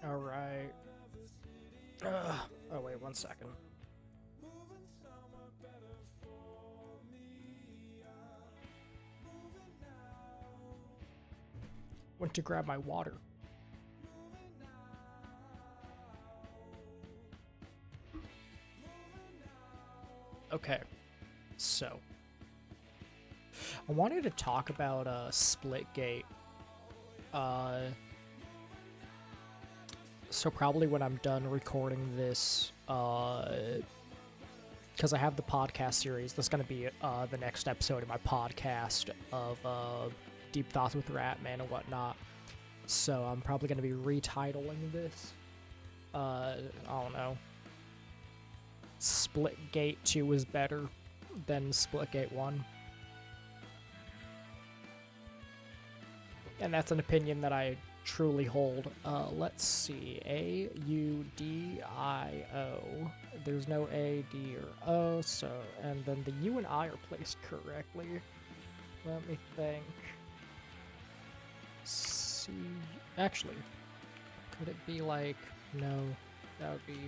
Alright. Oh, wait, 1 second. Went to grab my water. Okay, so I wanted to talk about Splitgate. So probably when I'm done recording this, because I have the podcast series, that's gonna be the next episode of my podcast of Deep Thoughts with Ratman and whatnot. So I'm probably gonna be retitling this. I don't know. Splitgate 2 is better than Splitgate 1. And that's an opinion that I truly hold. Let's see. A-U-D-I-O. There's no A, D, or O, so... And then the U and I are placed correctly. Let me think. C... Actually, could it be like... No, that would be...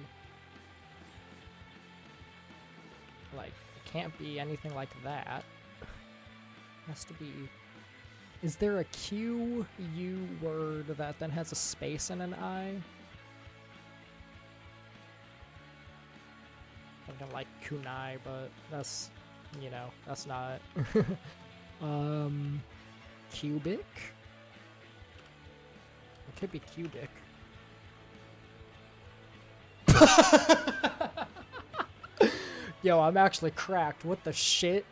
Like, it can't be anything like that. It has to be... Is there a Q-U word that then has a space and an I? Thinking like kunai, but that's, you know, that's not. Cubic? It could be cubic. Yo, I'm actually cracked. What the shit?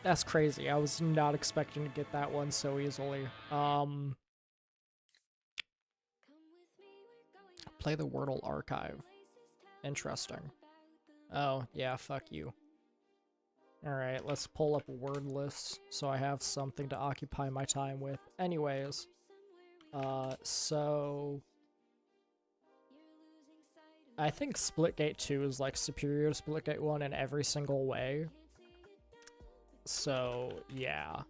That's crazy. I was not expecting to get that one so easily. Play the Wordle archive. Interesting. Oh, yeah, fuck you. Alright, let's pull up Wordless so I have something to occupy my time with. Anyways, so... I think Splitgate 2 is, like, superior to Splitgate 1 in every single way. So, yeah.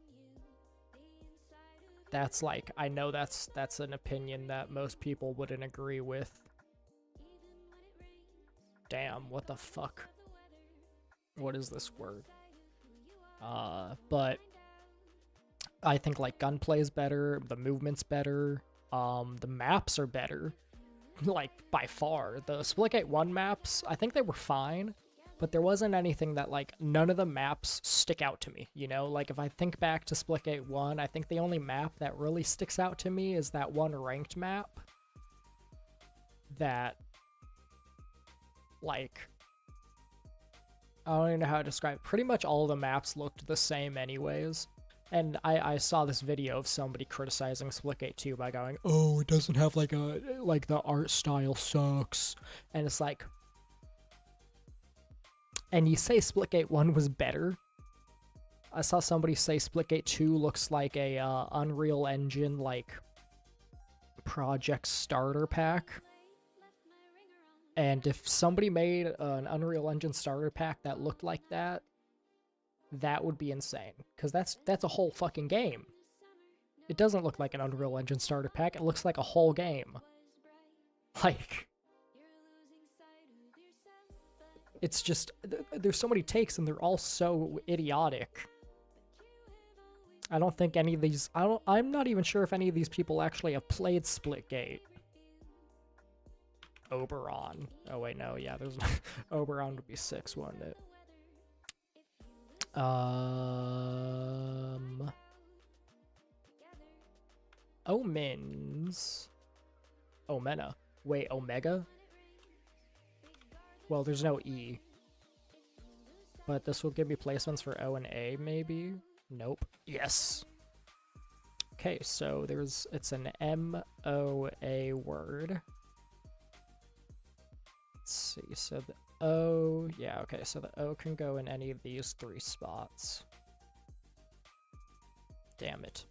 That's, like, I know that's an opinion that most people wouldn't agree with. Damn, what the fuck? What is this word? But I think, like, gunplay is better, the movement's better, the maps are better. Like, by far. The Splitgate 1 maps, I think they were fine, but there wasn't anything that, like, none of the maps stick out to me, you know? Like, if I think back to Splitgate 1, I think the only map that really sticks out to me is that one ranked map that, like, I don't even know how to describe it. Pretty much all of the maps looked the same anyways. And I saw this video of somebody criticizing Splitgate 2 by going, oh, it doesn't have, like, the art style sucks. And it's like... And you say Splitgate 1 was better. I saw somebody say Splitgate 2 looks like a Unreal Engine, like, project starter pack. And if somebody made an Unreal Engine starter pack that looked like that, that would be insane. Because that's a whole fucking game. It doesn't look like an Unreal Engine starter pack, it looks like a whole game. Like... It's just, there's so many takes and they're all so idiotic. I don't think any of these, I'm not even sure if any of these people actually have played Splitgate. Oberon. Oh wait, no, yeah, there's Oberon would be 6, wouldn't it? Omens. Omena. Wait, Omega? Well, there's no E. But this will give me placements for O and A, maybe? Nope. Yes! Okay, so it's an M-O-A word. Let's see, so the O... Yeah, okay, so the O can go in any of these 3 spots. Damn it.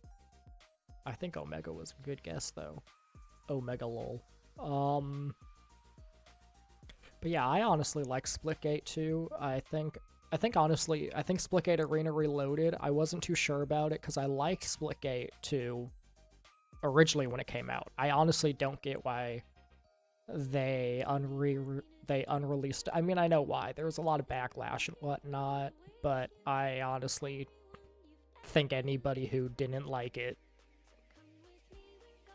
I think Omega was a good guess, though. Omega lol. But yeah, I honestly like Splitgate 2. I think I think honestly, I think Splitgate Arena Reloaded, I wasn't too sure about it because I liked Splitgate 2 originally when it came out. I honestly don't get why they unreleased. I mean, I know why. There was a lot of backlash and whatnot, but I honestly think anybody who didn't like it,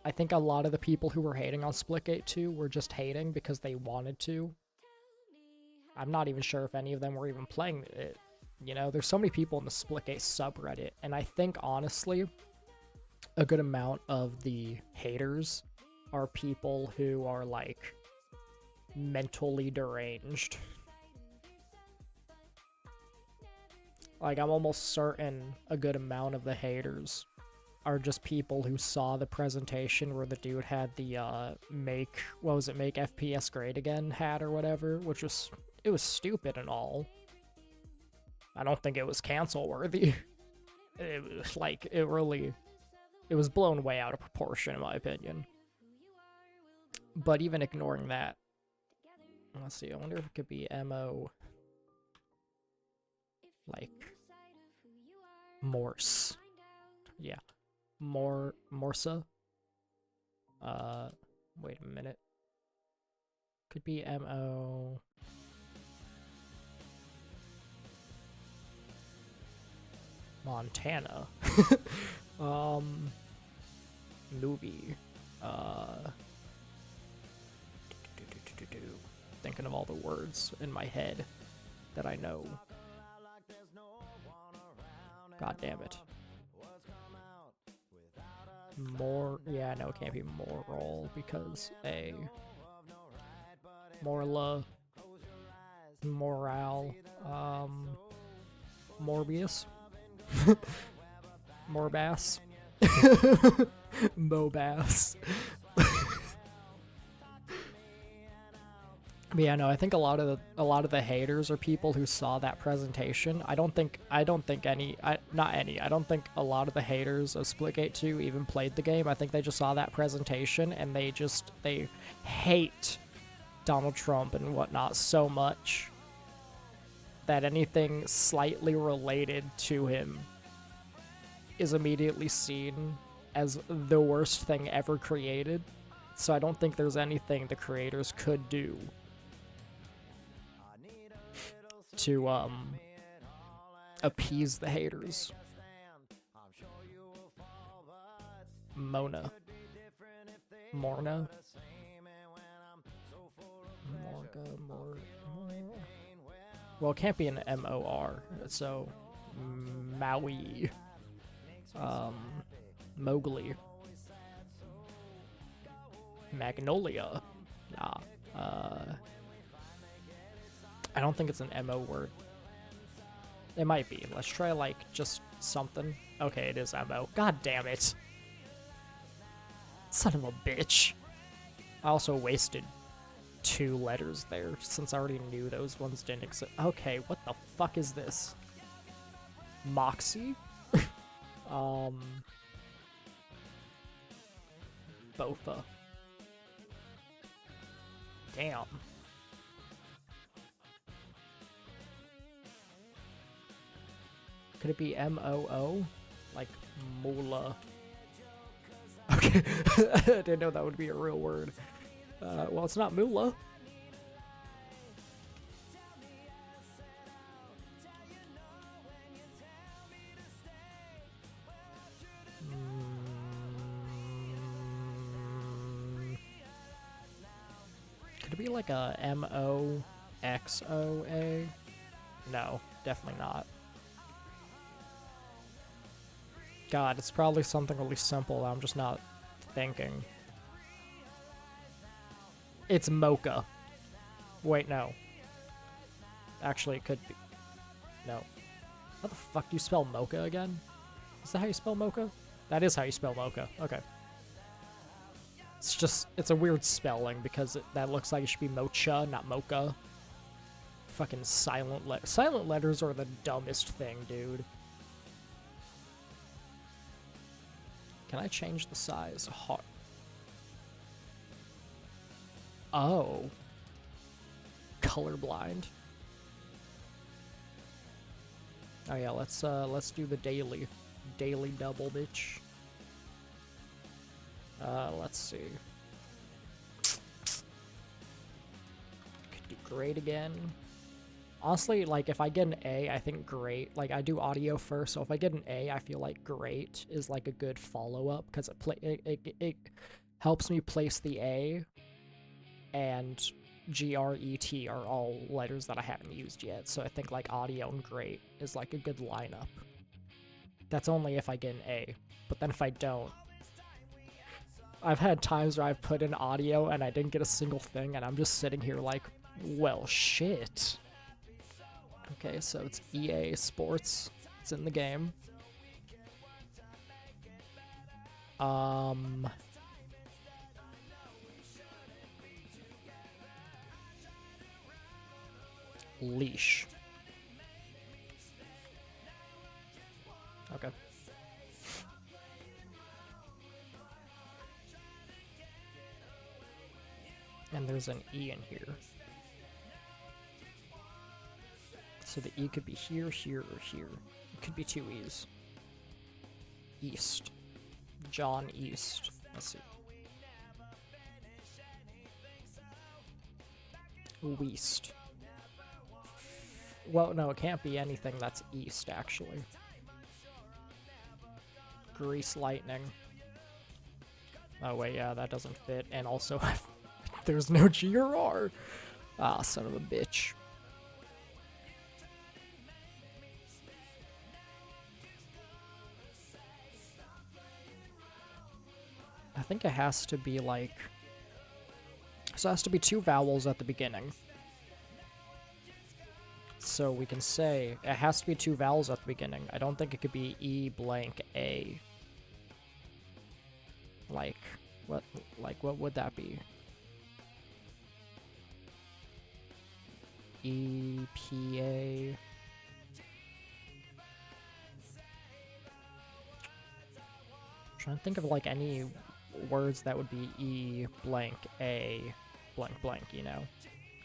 I think a lot of the people who were hating on Splitgate 2 were just hating because they wanted to. I'm not even sure if any of them were even playing it. You know, there's so many people in the Splitgate subreddit, and I think, honestly, a good amount of the haters are people who are, like, mentally deranged. Like, I'm almost certain a good amount of the haters are just people who saw the presentation where the dude had the, make FPS great again hat or whatever, which was... It was stupid and all. I don't think it was cancel worthy. It was like, it was blown way out of proportion in my opinion. But even ignoring that, let's see, I wonder if it could be MO, like, Morse. Yeah. Morsa. Wait a minute. Could be MO... Montana. Movie. Thinking of all the words in my head that I know. God damn it. Yeah, no, it can't be moral because morale, Morbius. Morbass. Mobass. But yeah, no, I think a lot of the haters are people who saw that presentation. I don't think a lot of the haters of Splitgate 2 even played the game. I think they just saw that presentation and they hate Donald Trump and whatnot so much that anything slightly related to him is immediately seen as the worst thing ever created. So I don't think there's anything the creators could do to appease the haters. Morna. Well, it can't be an M-O-R, so Maui. Mowgli. Magnolia. Nah. I don't think it's an M-O word. It might be. Let's try, like, just something. Okay, it is M-O. God damn it. Son of a bitch. I also wasted 2 letters there, since I already knew those ones didn't exist. Okay, what the fuck is this? Moxie? Bofa. Damn. Could it be M-O-O? Like, Moolah. Okay, I didn't know that would be a real word. Well, it's not Moolah. Could it be like a M-O-X-O-A? No, definitely not. God, it's probably something really simple I'm just not thinking. It's mocha. Wait, no. Actually, it could be. No. How the fuck do you spell mocha again? Is that how you spell mocha? That is how you spell mocha. Okay. It's just, it's a weird spelling because that looks like it should be mocha, not mocha. Fucking silent letters are the dumbest thing, dude. Can I change the size? Oh. Colorblind. Oh yeah, let's do the daily double, bitch. Let's see. Could do great again. Honestly, like, if I get an A, I think great. Like, I do audio first, so if I get an A, I feel like great is, like, a good follow-up, because it helps me place the A, and G-R-E-T are all letters that I haven't used yet, so I think, like, audio and great is, like, a good lineup. That's only if I get an A, but then if I don't, I've had times where I've put in audio and I didn't get a single thing, and I'm just sitting here like, well, shit. Okay, so it's EA Sports. It's in the game. Leash. Okay. And there's an E in here. So the E could be here, here, or here. It could be two E's. East. John East. Let's see. West. Well, no, it can't be anything that's east, actually. Grease Lightning. Oh, wait, yeah, that doesn't fit. And also, there's no G or R. Ah, son of a bitch. I think it has to be like... So it has to be two vowels at the beginning. So we can say it has to be two vowels at the beginning. I don't think it could be E blank A. Like what would that be? E P A. Trying to think of like any words that would be E blank A blank blank, you know?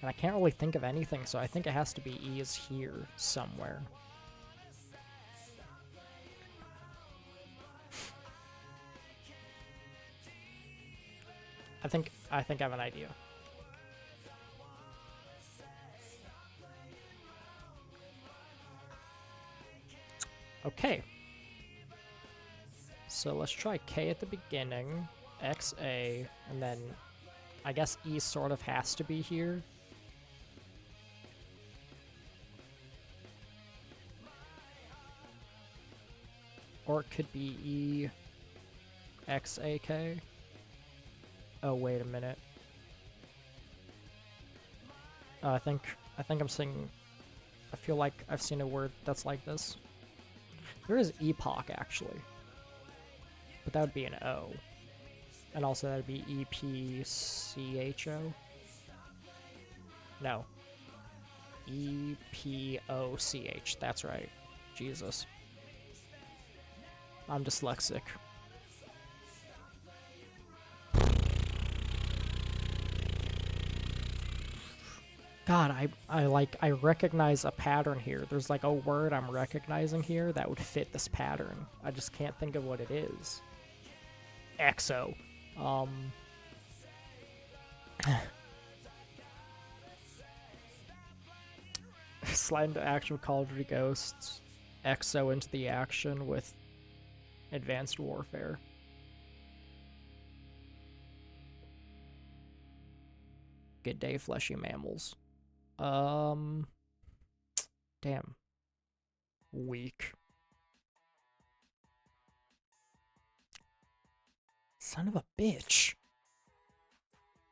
And I can't really think of anything, so I think it has to be E is here somewhere. I think I have an idea. Okay. So let's try K at the beginning, X A, and then I guess E sort of has to be here. Or it could be E X A K. Oh, wait a minute. I think I'm seeing... I feel like I've seen a word that's like this. There is epoch, actually. But that would be an O. And also that would be E-P-C-H-O. No. E-P-O-C-H. That's right. Jesus. I'm dyslexic. God, I recognize a pattern here. There's like a word I'm recognizing here that would fit this pattern. I just can't think of what it is. EXO. Slide into action with Call of Duty Ghosts. EXO into the action with Advanced Warfare. Good day, fleshy mammals. Damn. Weak. Son of a bitch.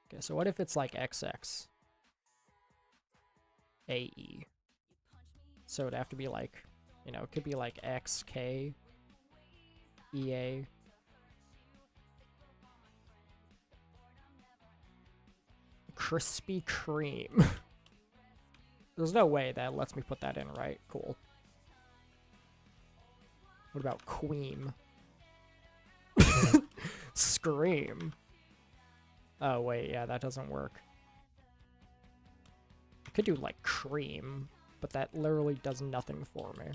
Okay, so what if it's like XX? AE. So it'd have to be like, you know, it could be like XK. EA. Krispy Kreme. There's no way that lets me put that in, right? Cool. What about Queen? Scream. Oh, wait, yeah, that doesn't work. I could do, like, cream, but that literally does nothing for me.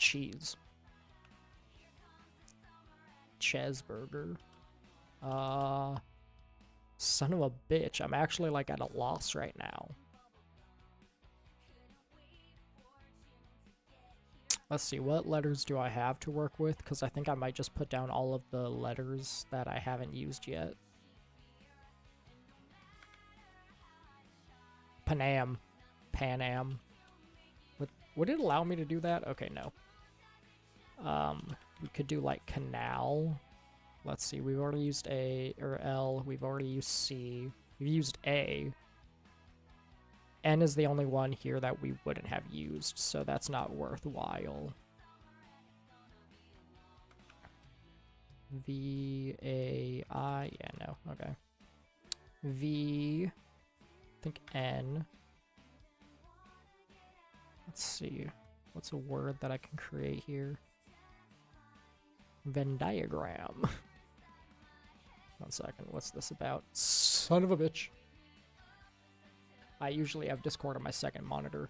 cheese. Cheeseburger. Son of a bitch. I'm actually like at a loss right now. Let's see, what letters do I have to work with? Because I think I might just put down all of the letters that I haven't used yet. Panam. Panam. Would it allow me to do that? Okay, no. We could do like canal. Let's see, we've already used A or L. We've already used C. We've used A. N is the only one here that we wouldn't have used, so that's not worthwhile. V, A, I, yeah, no, okay. V, I think N. Let's see, what's a word that I can create here? Venn diagram. 1 second, what's this about? Son of a bitch. I usually have Discord on my second monitor.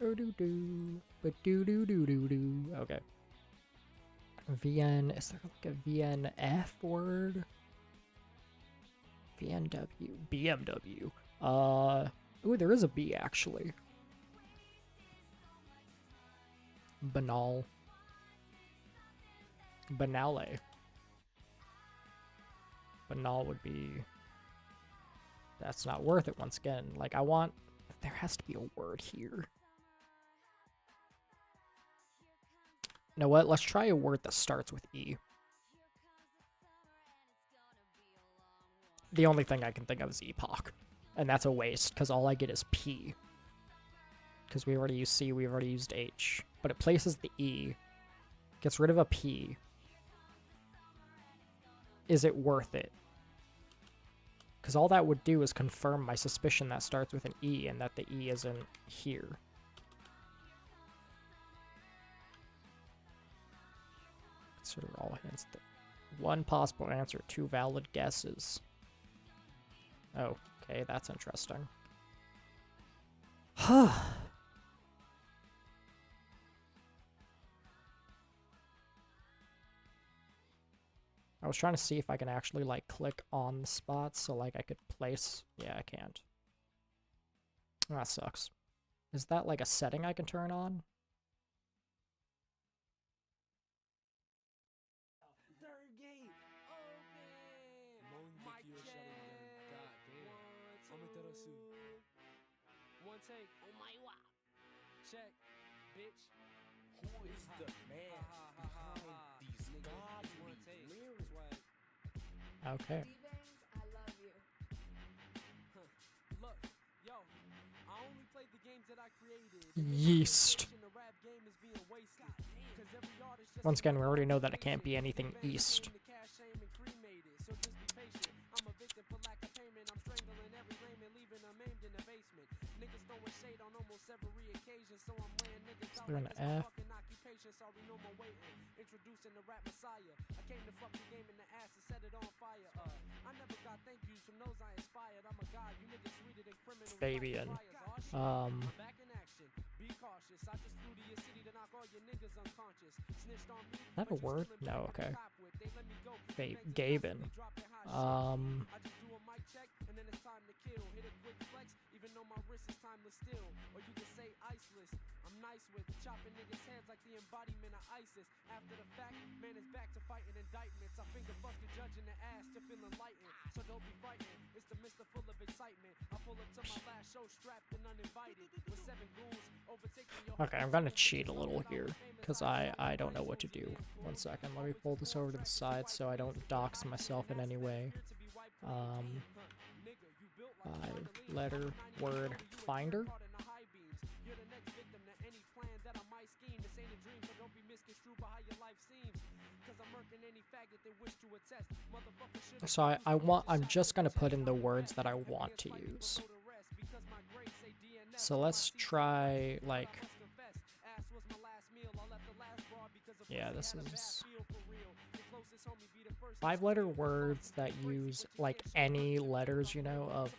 Okay. VN, is there like a VNF word? VNW, BMW. Ooh, there is a B actually. Banal. Banale. Banal would be... That's not worth it once again. Like, I want... There has to be a word here. You know what? Let's try a word that starts with E. The only thing I can think of is epoch. And that's a waste, because all I get is P. Because we already used C, we've already used H. But it places the E. Gets rid of a P. Is it worth it? Because all that would do is confirm my suspicion that starts with an E and that the E isn't here. Consider all hands. One possible answer, 2 valid guesses. Oh, okay, that's interesting. I was trying to see if I can actually, like, click on the spots, so, like, I could place... Yeah, I can't. That sucks. Is that, like, a setting I can turn on? Okay. Yeast. Once again, we already know that it can't be anything east. Is there an F? Fabian. Is that a word? No, okay. Gaben. Okay, I'm gonna cheat a little here, because I don't know what to do. 1 second, let me pull this over to the side so I don't dox myself in any way. 5-letter word finder. So I'm just gonna put in the words that I want to use. So let's try, like, yeah, this is 5-letter words that use, like, any letters, you know, of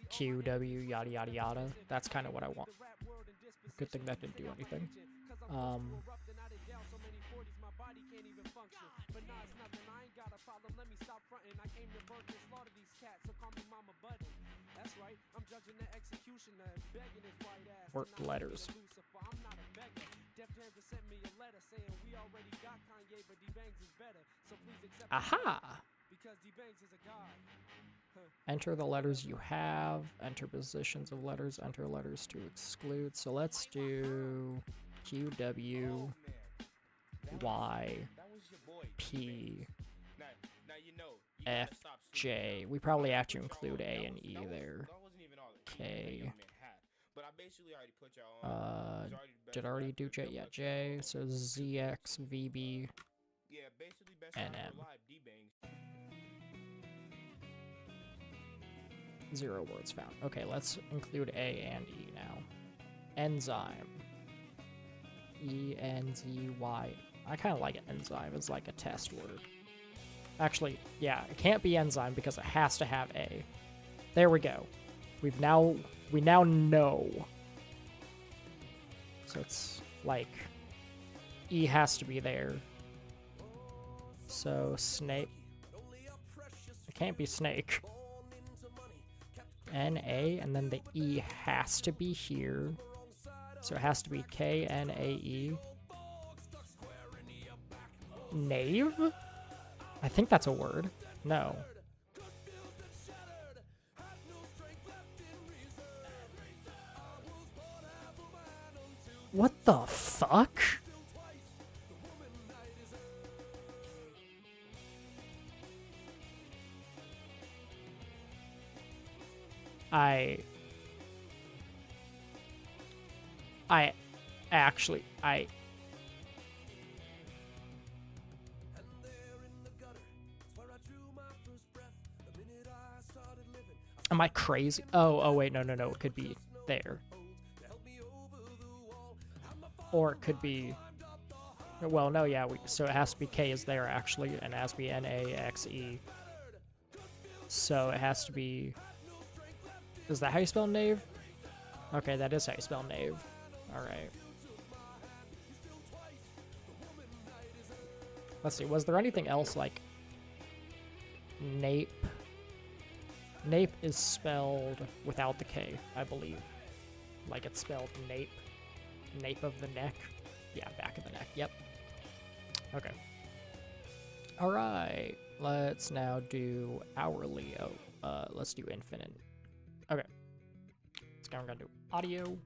Q, W, yada, yada, yada. That's kind of what I want. Good thing that didn't do anything. Work letters. Aha! Enter the letters you have. Enter positions of letters. Enter letters to exclude. So let's do Q, W, Y, P, F, J. We probably have to include A and E there. K. Did I already do J? Yeah, J. So ZX, VB, and M. 0 words found. Okay, let's include A and E now. Enzyme. E-N-Z-Y. I kind of like enzyme as like a test word. Actually, yeah, it can't be enzyme because it has to have A. There we go. We now know. So it's like E has to be there. So snake. It can't be snake. N-A, and then the E has to be here. So it has to be K-N-A-E. Knave? I think that's a word. No. What the fuck? I actually, am I crazy? Oh, wait, no, it could be there. Or it could be, well, no, yeah, so it has to be K is there, actually, and it has to be N-A-X-E. So it has to be, is that how you spell knave? Okay, that is how you spell knave. Alright. Let's see, was there anything else like nape? Nape is spelled without the K, I believe. Like it's spelled nape. Nape of the neck. Yeah, back of the neck. Yep. Okay. Alright. Let's now do hourly. Oh, let's do infinite. Okay. So now we're gonna do audio.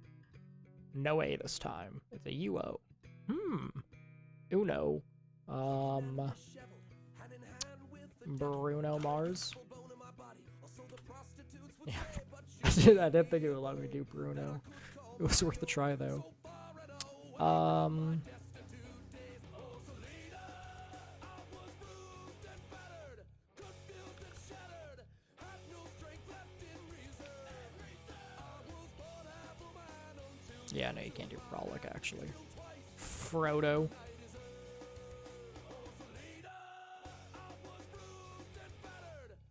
No A this time. It's a UO. Uno. Bruno Mars. Yeah. I didn't think it would let me do Bruno. It was worth a try though. Yeah, no, you can't do Frolic, actually. Frodo.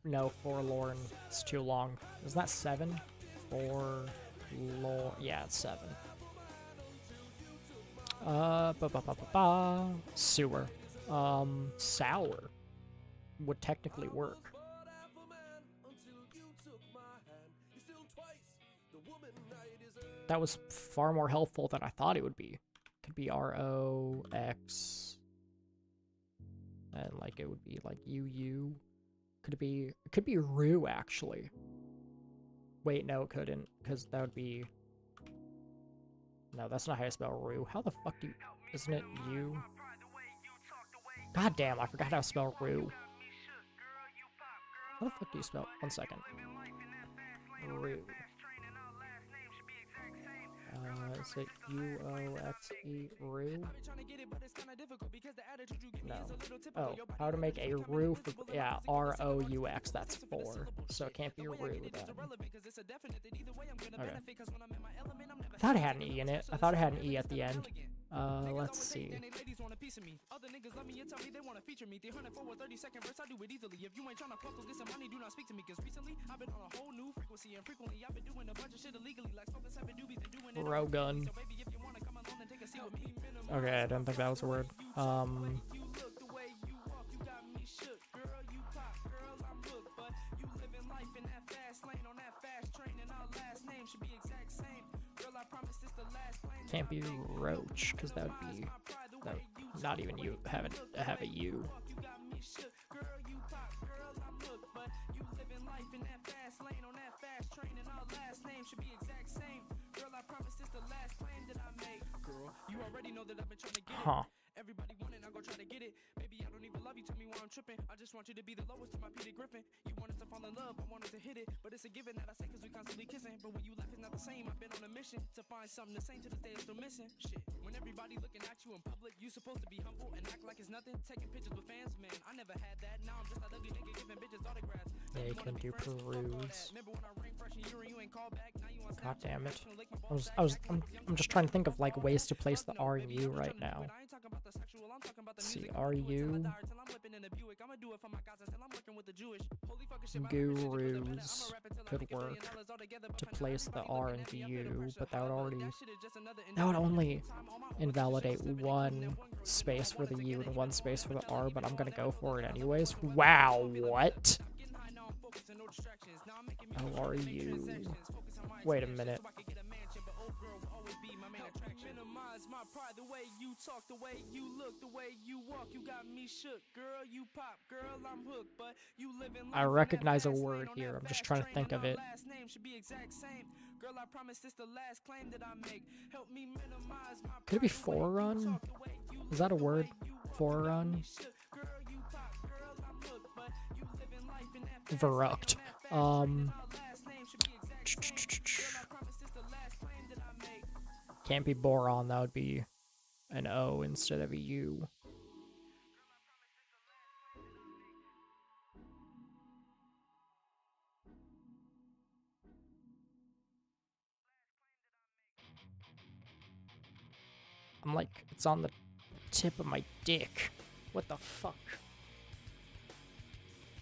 No, Forlorn. It's too long. Isn't that 7? Forlorn. Yeah, it's 7. Sewer. Sour would technically work. That was far more helpful than I thought it would be. Could be R-O-X. And like it would be like U-U. Could it be, it could be Rue actually. Wait, no, it couldn't, because that would be, no, that's not how you spell Rue. How the fuck do you, isn't it U? God damn, I forgot how to spell Rue. How the fuck do you spell, 1 second. Rue. Is it U-O-X-E, Rue? No. Oh, how to make a Rue for, yeah, R-O-U-X, that's 4. So it can't be Rue then. Okay. I thought it had an E in it. I thought it had an E at the end. Let's see. Rogun. Okay, I didn't think that was a word. Can't be roach, because that would be not even you have a U. Huh. Everybody want it, I go try to get it. Baby, I don't even love you, tell me why I'm tripping. I just want you to be the lowest of my Peter Griffin. You want us to fall in love, I wanted to hit it. But it's a given that I say cause we constantly kissing. But when you left, it's not the same. I've been on a mission to find something the same to this day is still missing. Shit, when everybody looking at you in public, you supposed to be humble and act like it's nothing. Taking pictures with fans, man, I never had that. Now I'm just a ugly nigga giving bitches autographs. Yeah, you can do peruse. God damn it. I'm just trying to think of like ways to place the RU right now. Let's see, RU. Gurus could work to place the R and the U, but that would only invalidate one space for the U and one space for the R, but I'm gonna go for it anyways. Wow, what? LRU. Wait a minute. I recognize a word here. I'm just trying to think of it. Could it be forerun? Is that a word? Forerun? Verruct. Can't be boron, that would be an O instead of a U. I'm like, it's on the tip of my dick. What the fuck?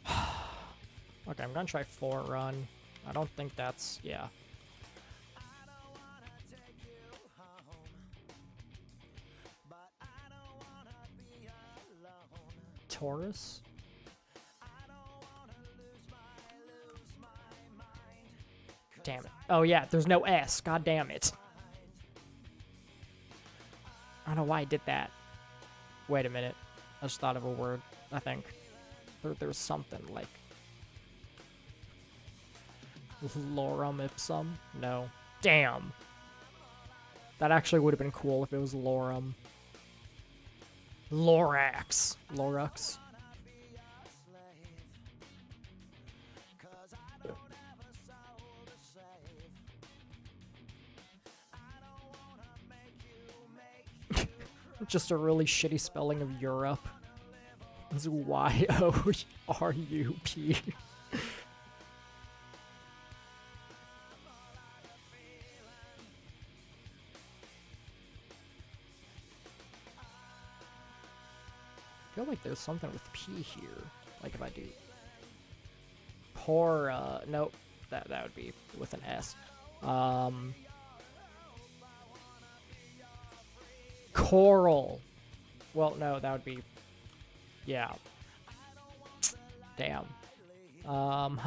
Okay, I'm gonna try forerun. I don't think that's, yeah. Taurus? Damn it. Oh yeah, there's no S. God damn it. I don't know why I did that. Wait a minute. I just thought of a word, I think. There's something like... Lorem ipsum? No. Damn. That actually would have been cool if it was lorem. Lorax. Lorux. Just a really shitty spelling of Europe. It's Y-O-R-U-P. I feel like there's something with P here. Like if I do... nope. That would be with an S. Coral. Well, no, that would be... Yeah. Damn. Hum.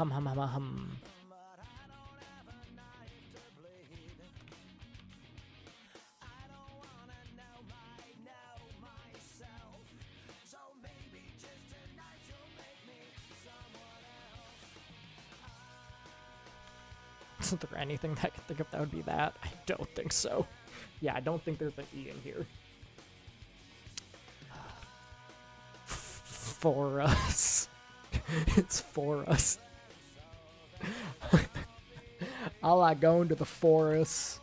Isn't there anything that I can think of that would be that? I don't think so. Yeah, I don't think there's an E in here. For us. It's for us. I like going to the forest.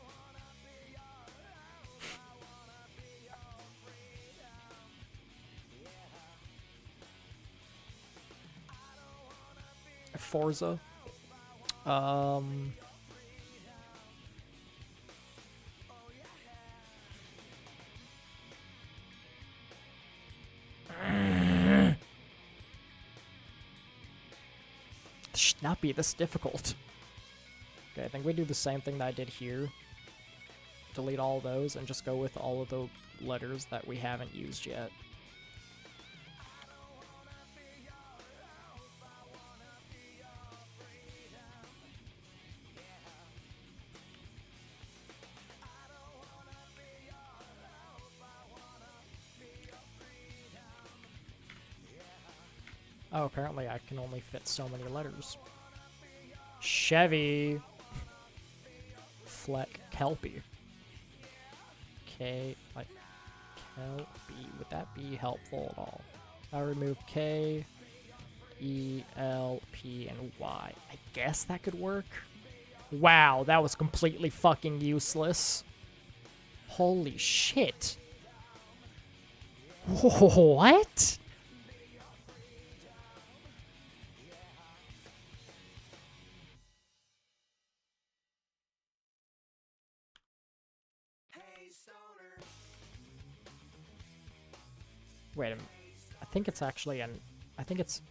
Forza. This should not be this difficult. Okay, I think we do the same thing that I did here delete all those and just go with all of the letters that we haven't used yet. Oh, apparently I can only fit so many letters. Chevy. Fleck. Kelpie. K, like, Kelpie. Would that be helpful at all? I'll remove K, E, L, P, and Y. I guess that could work. Wow, that was completely fucking useless. Holy shit. What? Wait a minute. I think it's actually an... I think it's...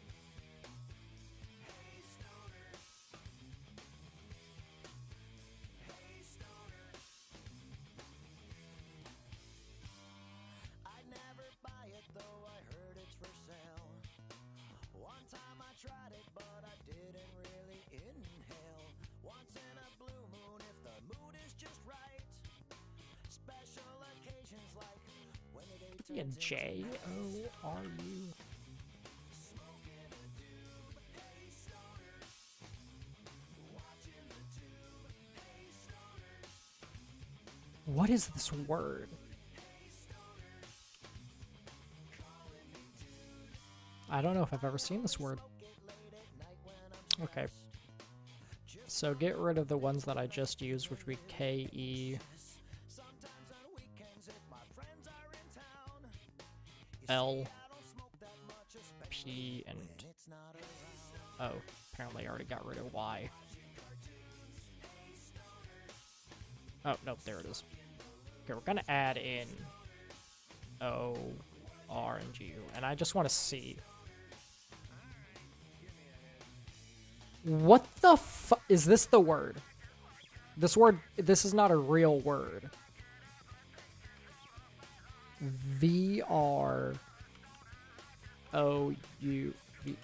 A J-O-R-U. What is this word? I don't know if I've ever seen this word. Okay. So get rid of the ones that I just used, which would be K-E... L, P, and... Oh, apparently I already got rid of Y. Oh, no, there it is. Okay, we're gonna add in O, R, and G, and I just want to see. What the fu- is this the word? This word, this is not a real word. V-R-O-U...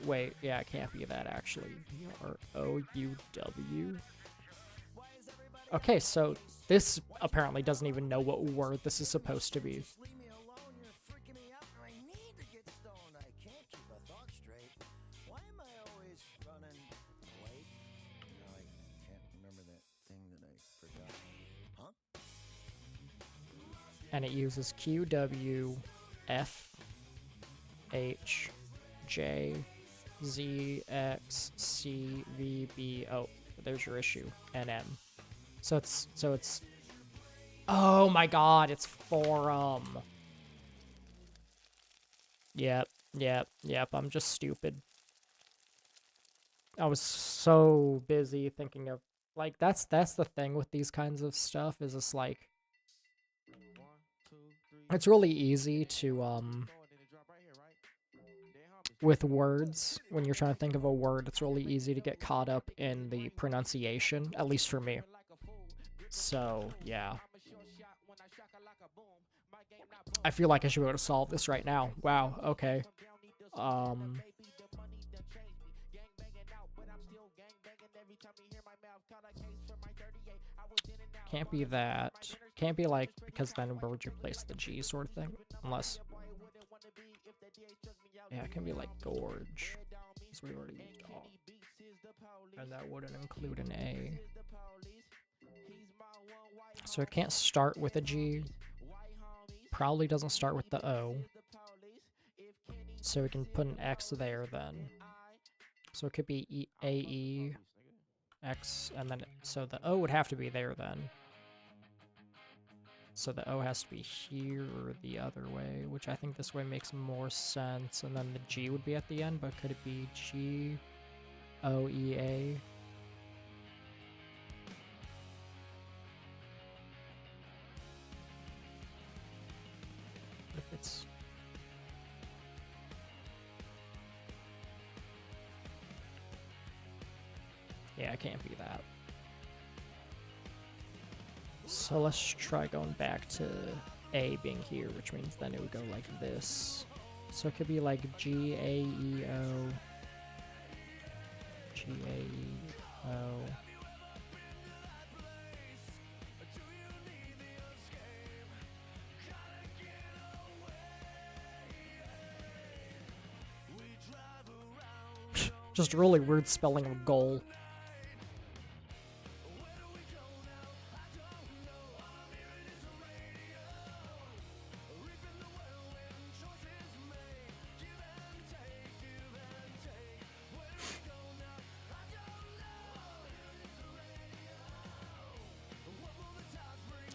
Wait, yeah, it can't be that, actually. V-R-O-U-W? Okay, so this apparently doesn't even know what word this is supposed to be. And it uses Q, W, F, H, J, Z, X, C, V, B, oh, there's your issue, and M. So it's, oh my god, it's for, yep, I'm just stupid. I was so busy thinking of, like, that's the thing with these kinds of stuff, is it's like, it's really easy to, with words, when you're trying to think of a word, it's really easy to get caught up in the pronunciation, at least for me. So, yeah. I feel like I should be able to solve this right now. Wow, okay. Can't be that. Can't be like, because then where would you place the G sort of thing? Unless... Yeah, it can be like gorge. Because we already used all. And that wouldn't include an A. So it can't start with a G. Probably doesn't start with the O. So we can put an X there then. So it could be A-E, X, and then... So the O would have to be there then. So the O has to be here or the other way, which I think this way makes more sense. And then the G would be at the end, but could it be G-O-E-A? What if it's... Yeah, it can't be that. So let's try going back to A being here, which means then it would go like this. So it could be like G, A, E, O, G, A, E, O. Just really weird spelling of goal.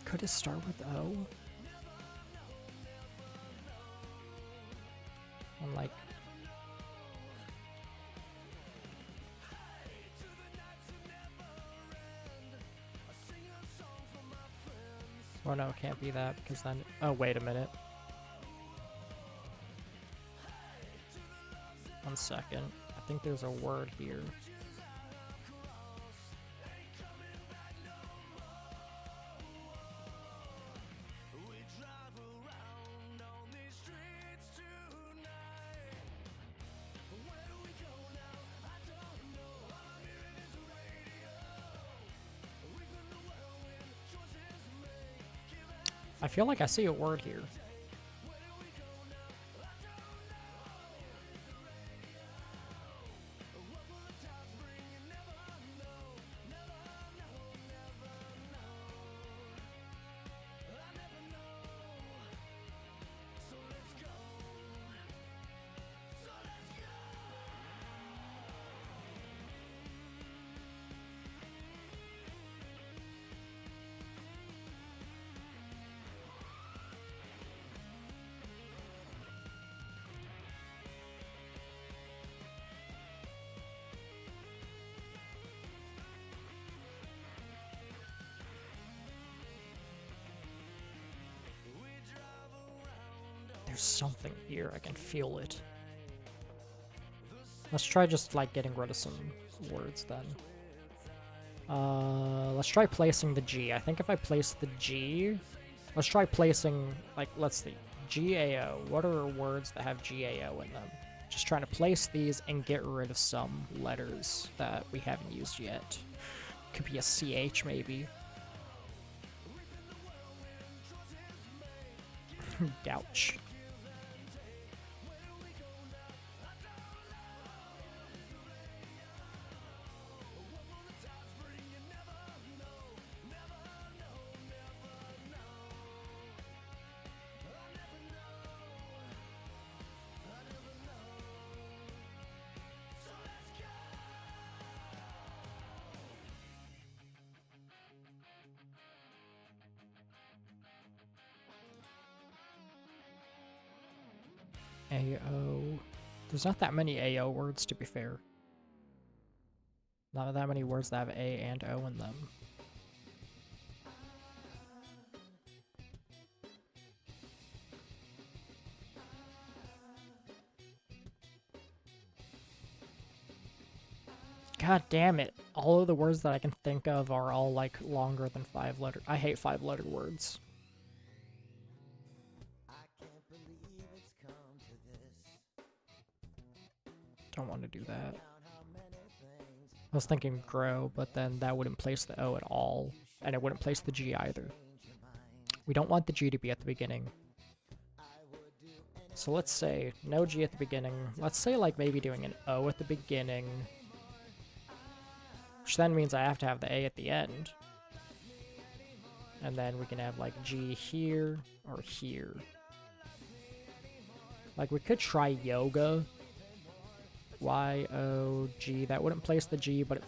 Could it start with O? I'm like... Oh no, it can't be that, because then... Oh, wait a minute. 1 second. I think there's a word here. I feel like I see a word here. There's something here, I can feel it. Let's try just like getting rid of some words then. Let's try placing the G. I think if I place the G, let's try placing, like, let's see, GAO. What are words that have GAO in them? Just trying to place these and get rid of some letters that we haven't used yet. Could be a CH maybe. Gouch. AO. There's not that many AO words, to be fair. Not that many words that have A and O in them. God damn it. All of the words that I can think of are all like longer than 5 letter. I hate 5-letter words. Don't want to do that. I was thinking grow, but then that wouldn't place the O at all, and it wouldn't place the G either. We don't want the G to be at the beginning. So let's say no G at the beginning. Let's say like maybe doing an O at the beginning, which then means I have to have the A at the end. And then we can have like G here or here. Like we could try yoga. Y-O-G. That wouldn't place the G, but it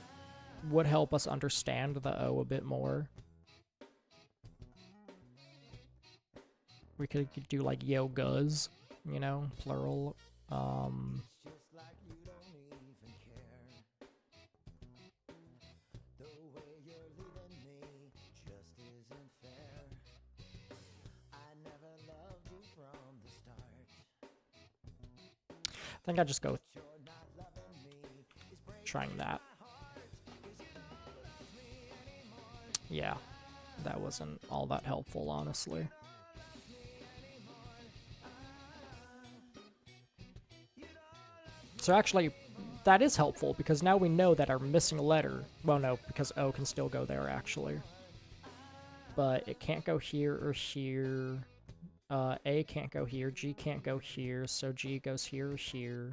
would help us understand the O a bit more. We could do like yogas, you know, plural. I think I'd just go with trying that. Yeah. That wasn't all that helpful, honestly. So actually, that is helpful, because now we know that our missing letter... Well, no, because O can still go there, actually. But it can't go here or here. A can't go here. G can't go here, so G goes here or here.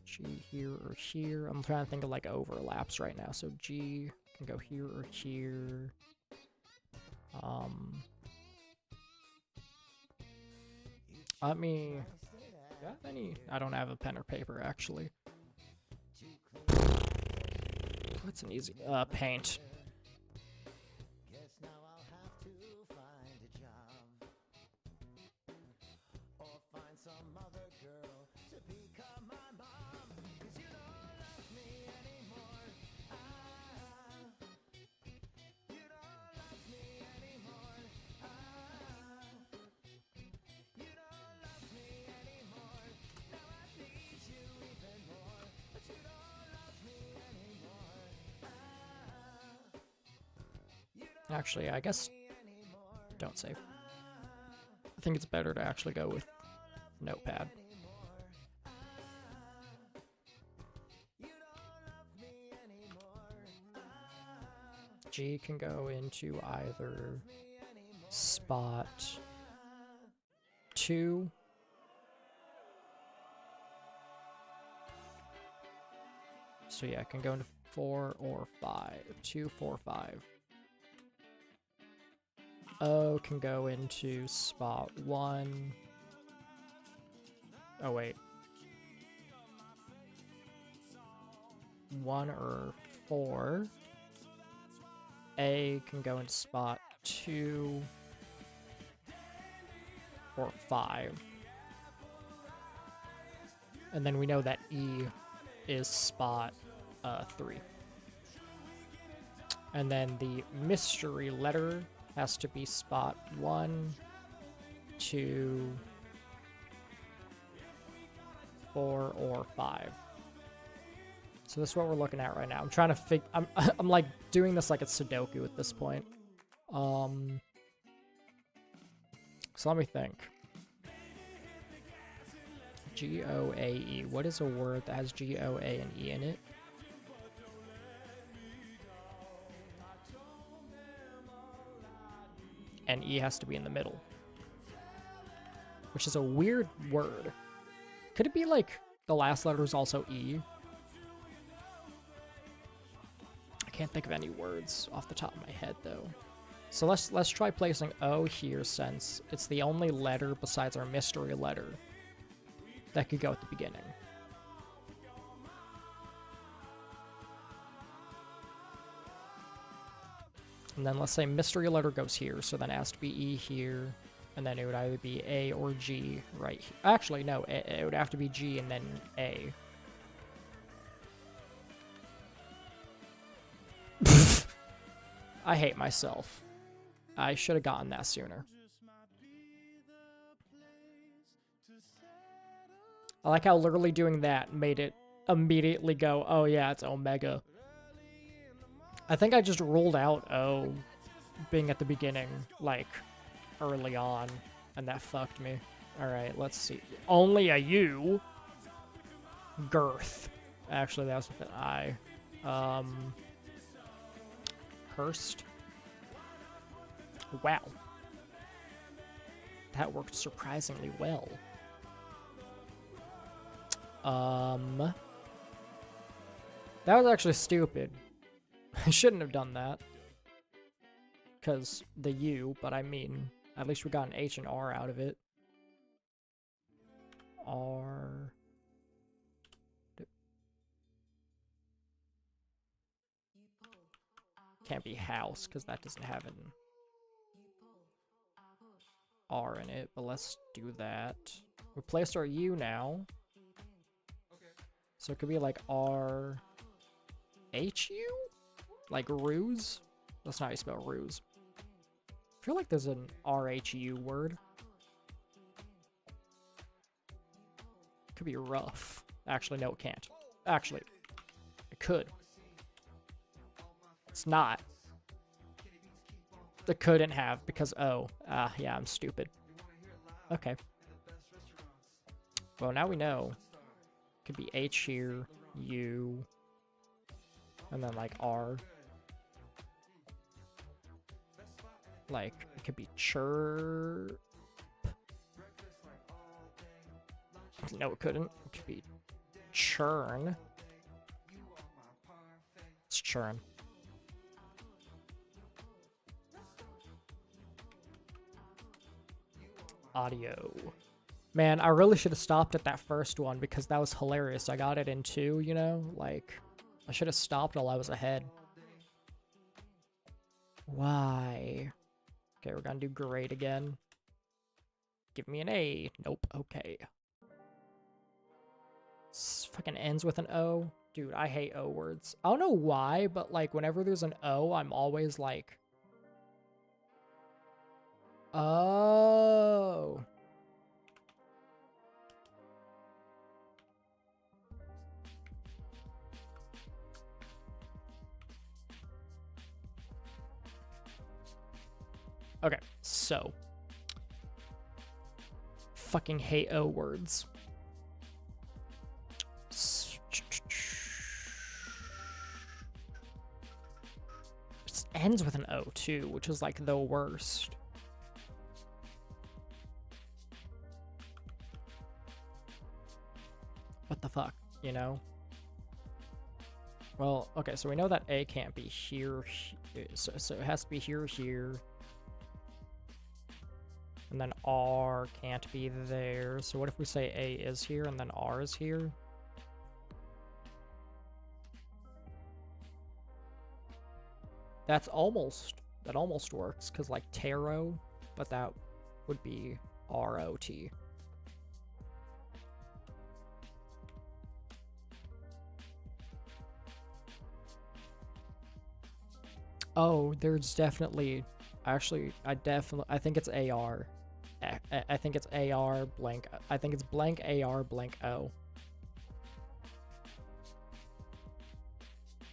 G here or here. I'm trying to think of, like, overlaps right now. So G can go here or here. Let me... Do I have any? I don't have a pen or paper, actually. What's an easy... paint. Actually, I guess don't save. I think it's better to actually go with Notepad. G can go into either spot 2 so yeah, it can go into 4 or 5. 2, 4, 5. O can go into spot 1. Oh, wait. 1 or 4. A can go into spot 2 or 5. And then we know that E is spot 3. And then the mystery letter has to be spot 1, 2, 4, or 5. So this is what we're looking at right now. I'm trying to I'm like doing this like it's Sudoku at this point. So let me think. G-O-A-E. What is a word that has G-O-A and E in it? And E has to be in the middle. Which is a weird word. Could it be like the last letter is also E? I can't think of any words off the top of my head though. So let's try placing O here, since it's the only letter besides our mystery letter that could go at the beginning. And then let's say mystery letter goes here, so then it has to be E here, and then it would either be A or G right here. Actually, no, it would have to be G and then A. I hate myself. I should have gotten that sooner. I like how literally doing that made it immediately go, oh yeah, it's Omega. I think I just ruled out O being at the beginning, like, early on, and that fucked me. Alright, let's see. Only a U? Girth. Actually, that was with an I. Hurst. Wow. That worked surprisingly well. That was actually stupid. I shouldn't have done that. Because the U, but I mean, at least we got an H and R out of it. R. Can't be house, because that doesn't have an R in it, but let's do that. We placed our U now. So it could be like R H U? Like ruse? That's not how you spell ruse. I feel like there's an RHU word. Could be rough. Actually, no, it can't. Actually, it could. It's not. It couldn't have because O. Yeah, I'm stupid. Okay. Well, now we know. Could be H here, U, and then like R. Like, it could be chirp. No, it couldn't. It could be churn. It's churn. Audio. Man, I really should have stopped at that first one because that was hilarious. I got it in 2, you know? Like, I should have stopped while I was ahead. Why? Okay, we're gonna do great again. Give me an A. Nope. Okay. This fucking ends with an O. Dude, I hate O words. I don't know why, but like whenever there's an O, I'm always like, oh. Okay, so. Fucking hate O words. It ends with an O too, which is like the worst. What the fuck, you know? Well, okay, so we know that A can't be here, so it has to be here, here. And then R can't be there. So what if we say A is here and then R is here? That almost works, because like tarot, but that would be R-O-T. Oh, there's definitely, actually, I think it's AR. I think it's AR blank, I think it's blank AR blank O.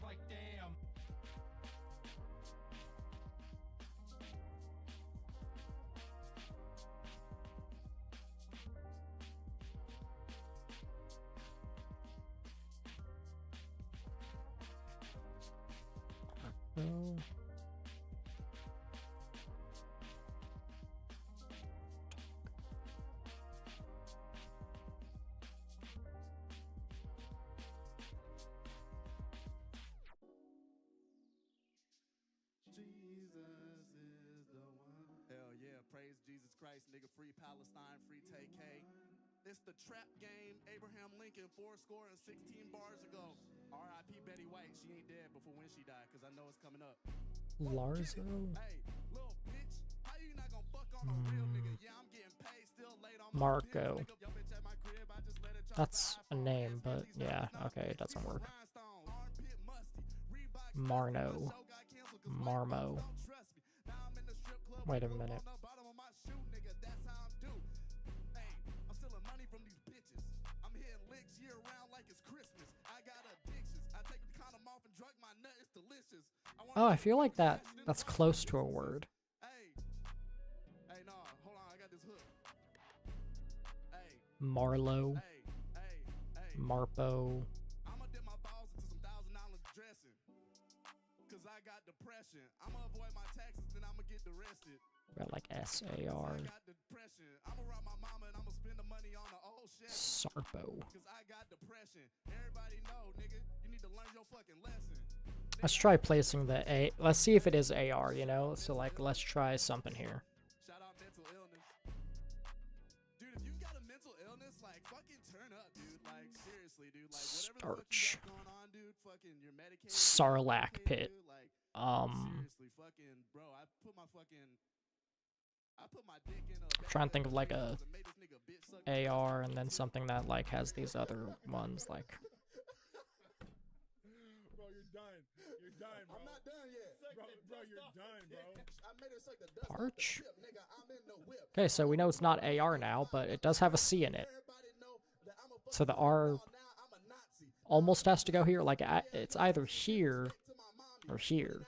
Like, damn. Oh. Praise Jesus Christ, nigga, free Palestine, free TK. It's the trap game, Abraham Lincoln, 416 bars ago. R.I.P. Betty White, she ain't dead before when she died, because I know it's coming up. Larzo? Hey, little bitch, how you not gonna fuck on a real nigga? Yeah, I'm getting paid, still late on my Marco. bills, nigga. Yo, bitch, at my crib, I just let it drop. That's a name, but yeah, okay, it doesn't work. Marno. Marmo. Wait a minute. Oh, I feel like that's close to a word. Hey, no, hold on, I got this hook. Marlow. Marpo. I'ma dip my balls into some $1,000 dressing. Cause I got depression. I'ma avoid my taxes, then I'ma get arrested. Got like S-A-R. I got depression. I'ma rob my mama and I'ma spend the money on the old shit. Sarpo. Cause I got depression. Everybody know, nigga, you need to learn your fucking lesson. Let's try placing the A. Let's see if it is AR, you know? So, like, let's try something here. Shout out mental illness. Dude, if you got a mental illness, like, fucking turn up, dude. Like, seriously, dude. Like, whatever the fuck you got going on, dude, fucking, you're medicated. Sarlacc pit. Dude, like, seriously, fucking, bro, I put my dick in a... I'm trying to think of, like, a AR and then something that, like, has these other ones, like... Bro, you're done. You're done, bro. I'm not done yet. Bro, you're done, bro. I made it suck the dust off Arch? the ship, nigga. I'm in the whip. Okay, so we know it's not AR now, but it does have a C in it. So the R almost has to go here. Like, it's either here or here.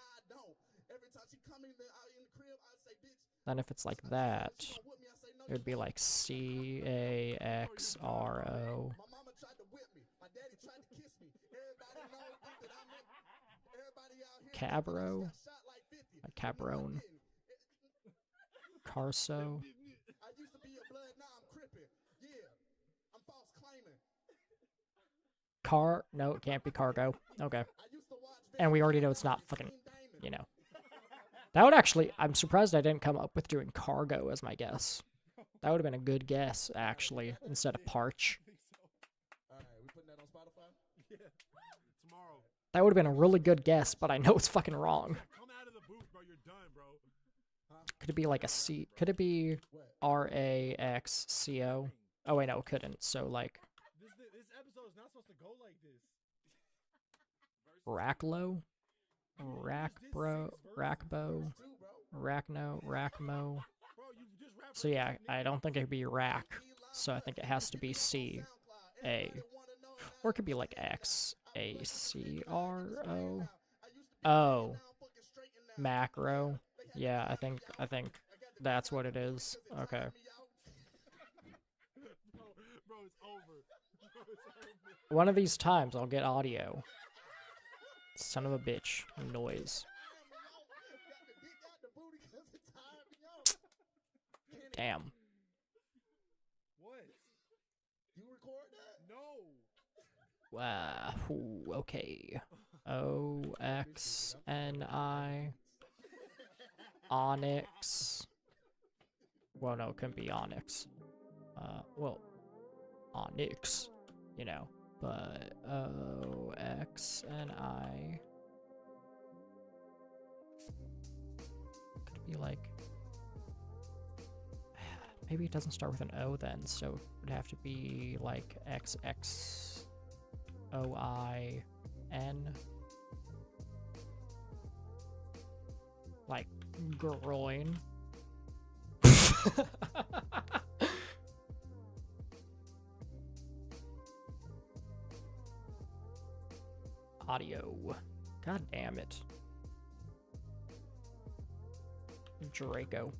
Then if it's like that, it would be like CAXRO. My mama tried to whip me. My daddy tried to kiss me. Everybody knows that I'm in. Everybody out here Cabro. got shot like 50. Like Cabron. Carso. I used to be a blood, now I'm crippin'. Yeah, I'm false claiming. No, it can't be cargo. Okay. I used to watch And we already know it's not fucking, you know. That would actually, I'm surprised I didn't come up with doing cargo as my guess. That would have been a good guess, actually, instead of parch. Alright, we putting that on Spotify? Yeah. Tomorrow. That would have been a really good guess, but I know it's fucking wrong. Come out of the booth, bro. You're done, bro. Could it be like a C? Could it be RAXCO? Oh, wait, no, it couldn't. So, like, This episode is not supposed to go like this. Racklow? Rackbro? Rackbo? Rackno? Rackmo? Bro, you just rap. So, yeah, I don't think it could be rack. So, I think it has to be C. A. Or it could be like X. A. C. R. O. Oh. Macro. Yeah, I think that's what it is. Okay. Bro, it's over. Bro, it's over. One of these times I'll get audio. Son of a bitch. Noise. Damn. What? You record that? No. Ooh, okay. OXNI. Onyx. Well, no, it couldn't be Onyx. Well, Onyx, you know. But OXNI. Could it be like. Maybe it doesn't start with an O then, so it would have to be like XXOIN. Like groin. Audio. God damn it. Draco.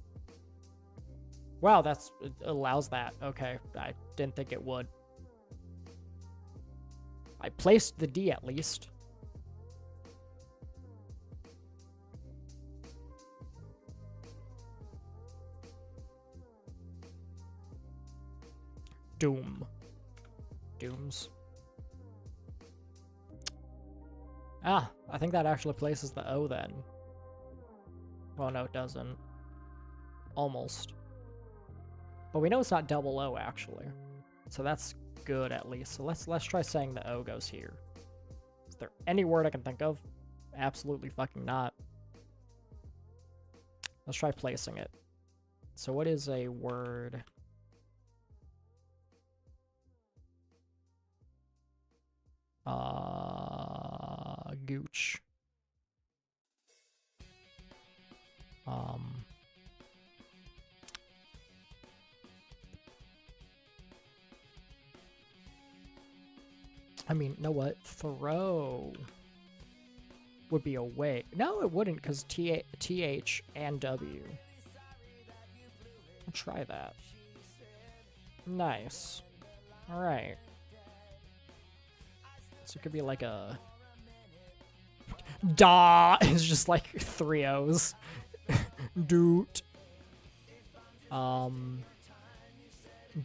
Wow, it allows that. Okay, I didn't think it would. I placed the D at least. Dooms. Ah, I think that actually places the O then. Well, no, it doesn't. Almost. But we know it's not double O, actually. So that's good, at least. So let's try saying the O goes here. Is there any word I can think of? Absolutely fucking not. Let's try placing it. So what is a word? Gooch. I mean, know what? Throw would be away. No, it wouldn't, because TH and W. I'll try that. Nice. Alright. So it could be like a... Da! It's just like 3 O's. Doot.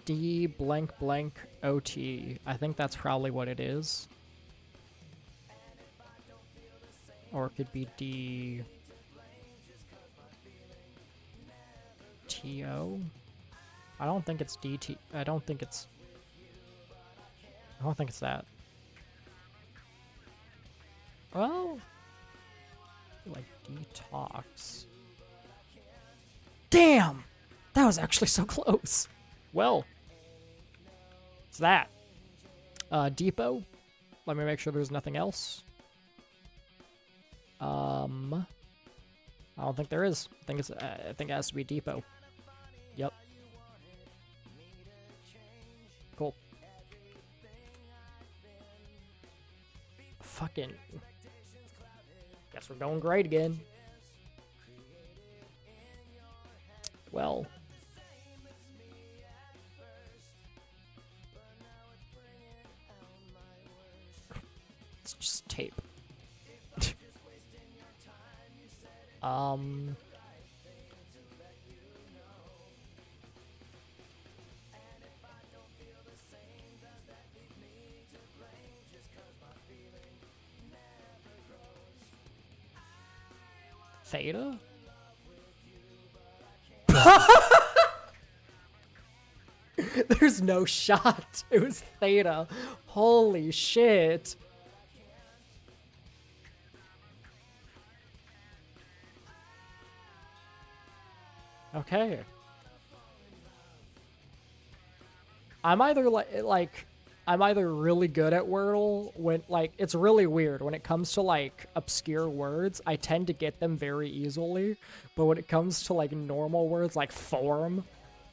D blank blank OT. I think that's probably what it is. Or it could be D TO. I don't think it's DT. I don't think it's that. Well, like detox. Damn! That was actually so close. Well, it's that. Depot. Let me make sure there's nothing else. I don't think there is. I think it has to be depot. Yep. Cool. Fucking. Guess we're going great again. Well. It's just tape. Theta? There's no shot. It was Theta. Holy shit. Okay. I'm either I'm either really good at Wordle when it's really weird when it comes to like obscure words, I tend to get them very easily, but when it comes to like normal words like form,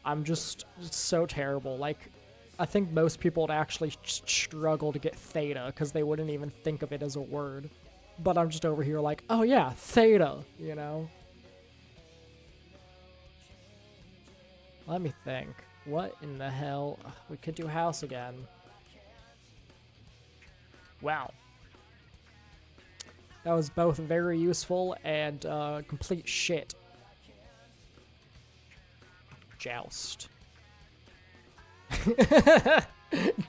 I'm just so terrible. Like I think most people would actually struggle to get theta because they wouldn't even think of it as a word. But I'm just over here like, oh yeah, theta, you know? Let me think. What in the hell? We could do house again. Wow. That was both very useful and complete shit. Joust.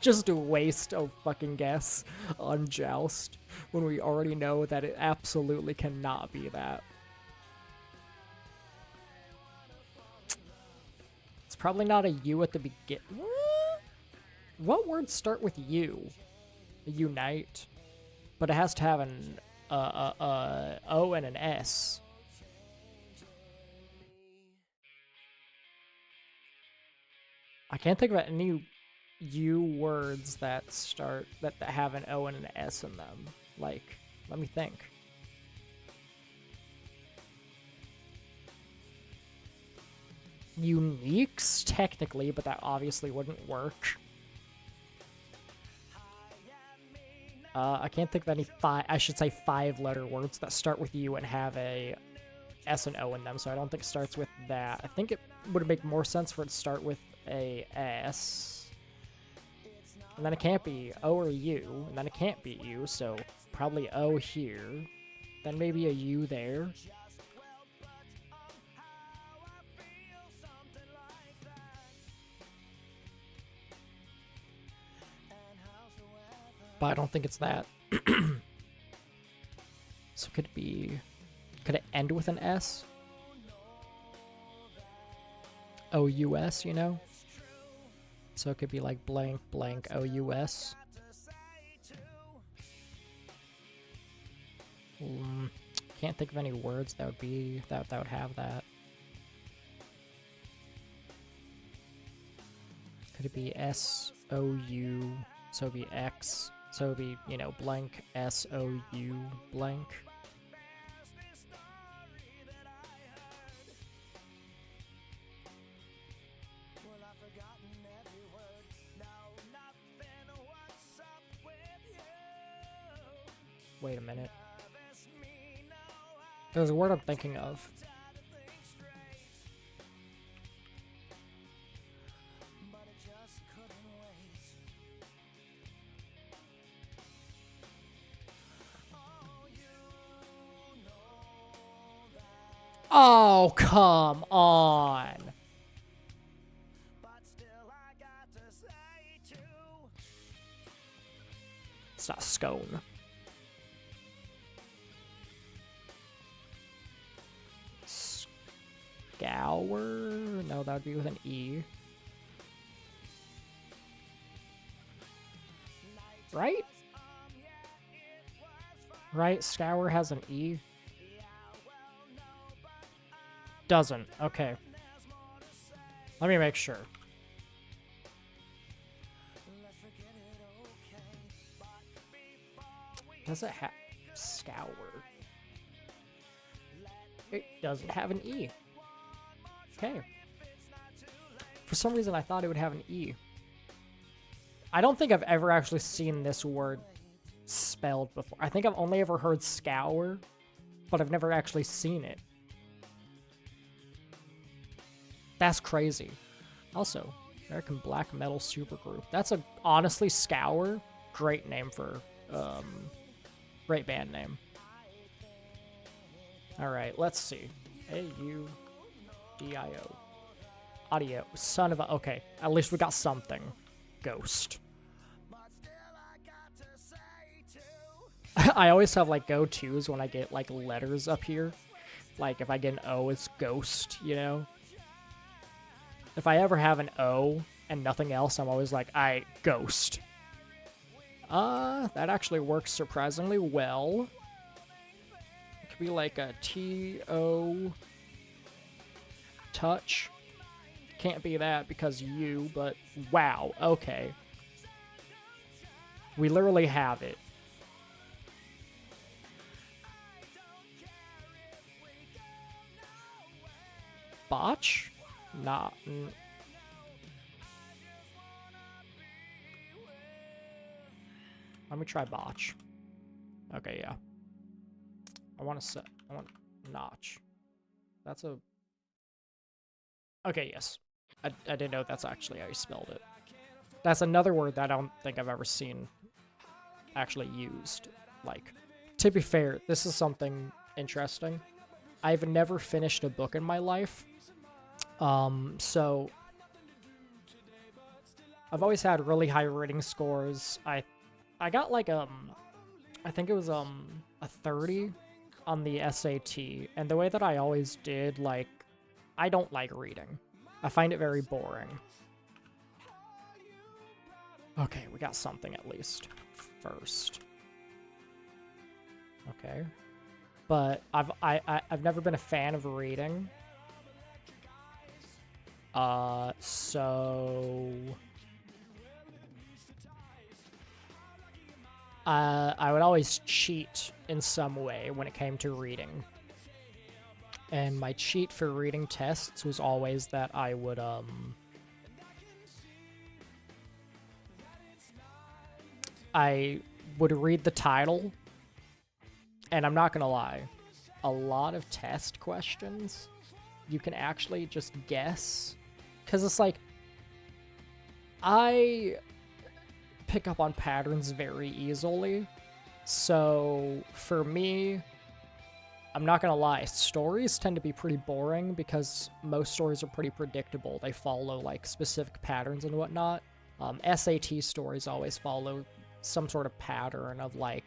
Just a waste of fucking guess on joust when we already know that it absolutely cannot be that. It's probably not a U at the begin. What words start with U? Unite, but it has to have an O and an S. I can't think of any U words that start that have an O and an S in them. Like, let me think. Uniques, technically, but that obviously wouldn't work. I can't think of any five-letter words that start with U and have a S and O in them, so I don't think it starts with that. I think it would make more sense for it to start with a S. And then it can't be O or U, and then it can't be U, so probably O here. Then maybe a U there. But I don't think it's that. So could it end with an S? O-U-S, you know? So it could be like blank, blank, O-U-S. Can't think of any words that would be, that would have that. Could it be S-O-U, so it'd be X? So it'd be, you know, blank, S-O-U, blank. Wait a minute. There's a word I'm thinking of. Oh, come on. It's not scone. Scour? No, that would be with an E. Right? Right? Scour has an E. Doesn't. Okay. Let me make sure. Does it have scour? It doesn't have an E. Okay. For some reason, I thought it would have an E. I don't think I've ever actually seen this word spelled before. I think I've only ever heard scour, but I've never actually seen it. That's crazy. Also, American Black Metal Supergroup. That's a, honestly, Scour. Great name for, great band name. Alright, let's see. A-U-D-I-O. Audio. Son of a... Okay, at least we got something. Ghost. I always have, like, go-tos when I get, like, letters up here. Like, if I get an O, it's ghost, you know? If I ever have an O and nothing else, I'm always like, ghost. That actually works surprisingly well. It could be like a T-O... touch. Can't be that because you, but wow, okay. We literally have it. Botch? Not. Let me try botch. Okay, yeah. I want notch. That's a... Okay, yes. I didn't know that's actually how you spelled it. That's another word that I don't think I've ever seen actually used. Like, to be fair, this is something interesting. I've never finished a book in my life. So I've always had really high reading scores. I got like I think it was a 30 on the SAT, and the way that I always did, like, I don't like reading. I find it very boring. Okay, we got something at least. First. Okay. But I've never been a fan of reading. So I would always cheat in some way when it came to reading. And my cheat for reading tests was always that I would, I would read the title, and I'm not gonna lie, a lot of test questions, you can actually just guess, because it's like, I pick up on patterns very easily, so for me, I'm not gonna lie, stories tend to be pretty boring because most stories are pretty predictable. They follow, like, specific patterns and whatnot. SAT stories always follow some sort of pattern of, like,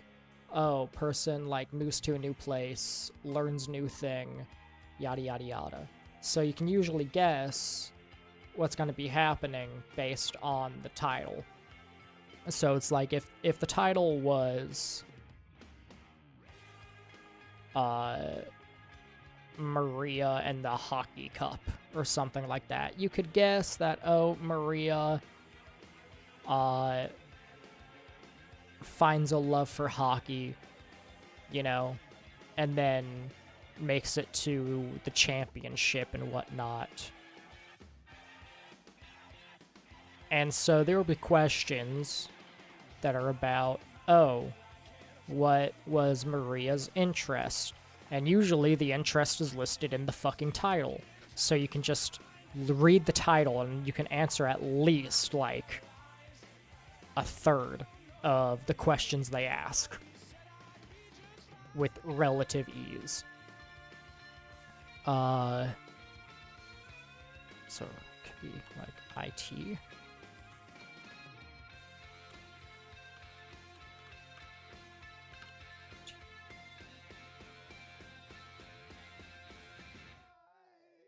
oh, person, like, moves to a new place, learns new thing, yada yada yada. So you can usually guess what's gonna be happening based on the title. So it's like, if the title was... Maria and the Hockey Cup or something like that. You could guess that, oh, Maria finds a love for hockey, you know, and then makes it to the championship and whatnot. And so there will be questions that are about, oh, what was Maria's interest? And usually the interest is listed in the fucking title. So you can just read the title and you can answer at least, like, a third of the questions they ask with relative ease. So it could be, like, IT.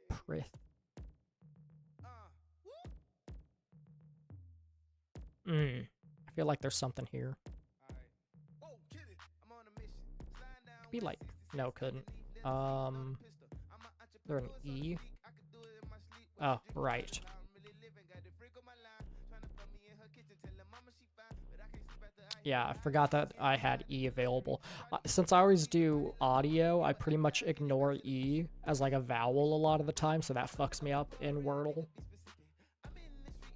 Prith. I feel like there's something here. Could be like... No, couldn't. There an E? Oh, right. Yeah, I forgot that I had E available. Since I always do audio, I pretty much ignore E as like a vowel a lot of the time, so that fucks me up in Wordle.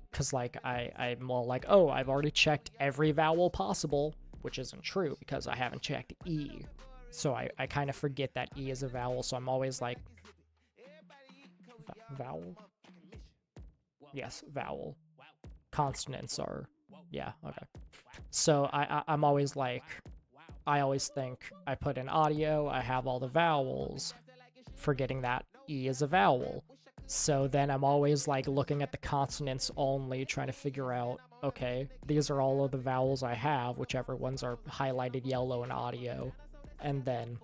Because, like, I'm all like, oh, I've already checked every vowel possible, which isn't true because I haven't checked E. So I kind of forget that E is a vowel, so I'm always like, vowel? Yes, vowel. Consonants are, yeah, okay. So I'm always like, I always think I put in audio, I have all the vowels, forgetting that E is a vowel. So then I'm always like looking at the consonants only, trying to figure out, okay, these are all of the vowels I have, whichever ones are highlighted yellow in audio. And then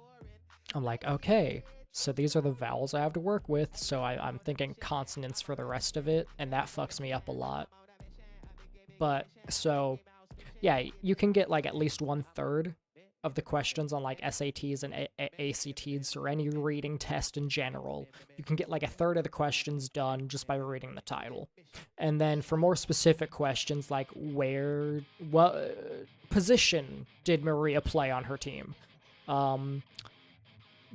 I'm like, okay, so these are the vowels I have to work with, so I'm thinking consonants for the rest of it, and that fucks me up a lot. But, so, yeah, you can get like at least 1/3 of the questions on like SATs and ACTs or any reading test in general. You can get like 1/3 of the questions done just by reading the title. And then for more specific questions like what position did Maria play on her team?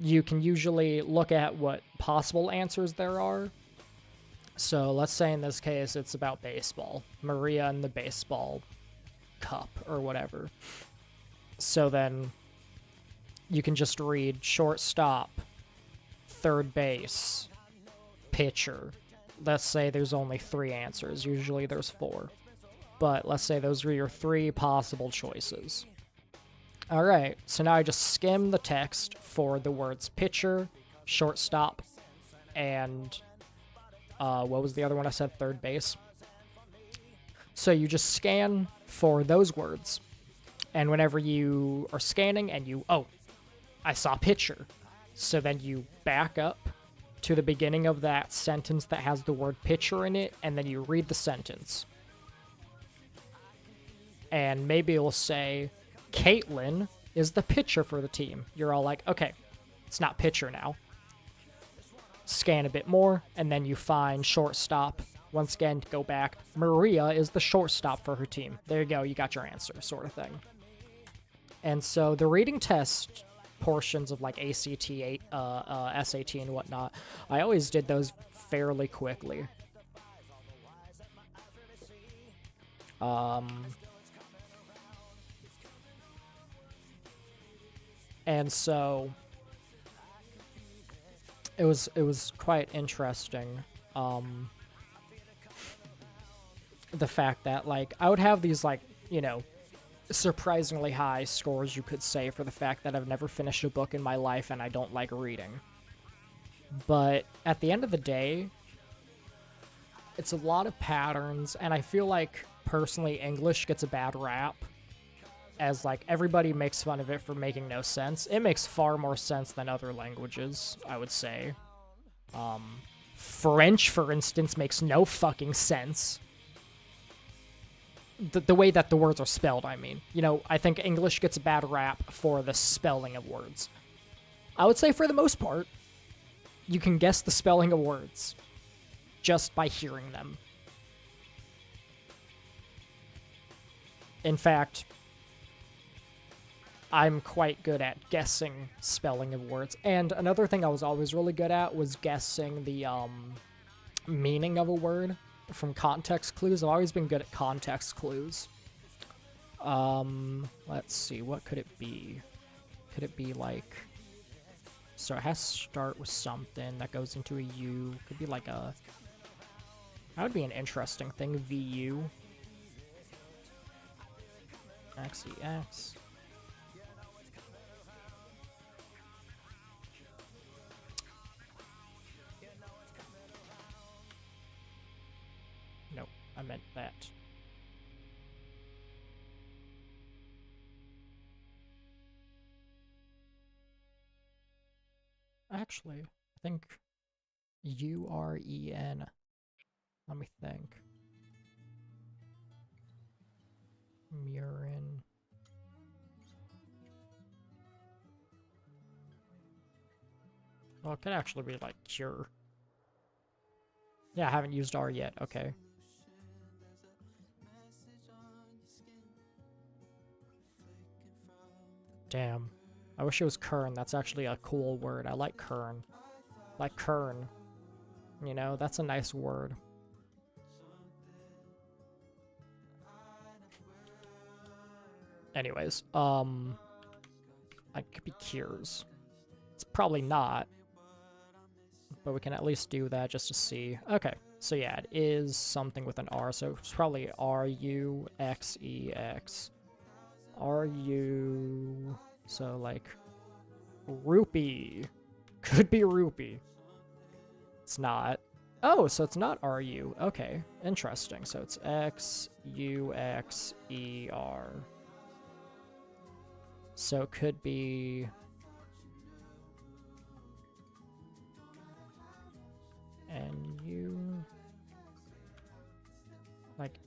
You can usually look at what possible answers there are. So let's say in this case it's about baseball. Maria and the baseball cup or whatever. So then you can just read shortstop, third base, pitcher. Let's say there's only 3 answers. Usually there's 4. But let's say those are your 3 possible choices. Alright, so now I just skim the text for the words pitcher, shortstop, and what was the other one I said? Third base. So you just scan for those words. And whenever you are scanning and I saw pitcher. So then you back up to the beginning of that sentence that has the word pitcher in it, and then you read the sentence. And maybe it'll say, Caitlin is the pitcher for the team. You're all like, okay, it's not pitcher now. Scan a bit more, and then you find shortstop. Once again, go back. Maria is the shortstop for her team. There you go, you got your answer, sort of thing. And so the reading test portions of like ACT, SAT, and whatnot, I always did those fairly quickly. And so it was quite interesting. The fact that like I would have these like, you know, surprisingly high scores, you could say, for the fact that I've never finished a book in my life and I don't like reading. But at the end of the day, it's a lot of patterns, and I feel like personally English gets a bad rap, as like everybody makes fun of it for making no sense. It makes far more sense than other languages, I would say. French, for instance, makes no fucking sense. The way that the words are spelled, I mean. You know, I think English gets a bad rap for the spelling of words. I would say for the most part, you can guess the spelling of words just by hearing them. In fact, I'm quite good at guessing spelling of words. And another thing I was always really good at was guessing the meaning of a word from context clues. I've always been good at context clues. Let's see, what could it be? Could it be like... So it has to start with something that goes into a U. Could be like a... That would be an interesting thing, VU. XEX. No, I meant that. Actually, I think UREN. Let me think. Murin. Well, it could actually be like cure. Yeah, I haven't used R yet. Okay. Damn. I wish it was kern. That's actually a cool word. I like kern. Like kern. You know, that's a nice word. Anyways, it could be cures. It's probably not. but we can at least do that just to see. Okay, so yeah, it is something with an R, so it's probably R-U-X-E-X. R-U... So, like, rupee. Could be rupee. It's not. Oh, so it's not R-U. Okay, interesting. So it's X-U-X-E-R. So it could be... N-U... Like...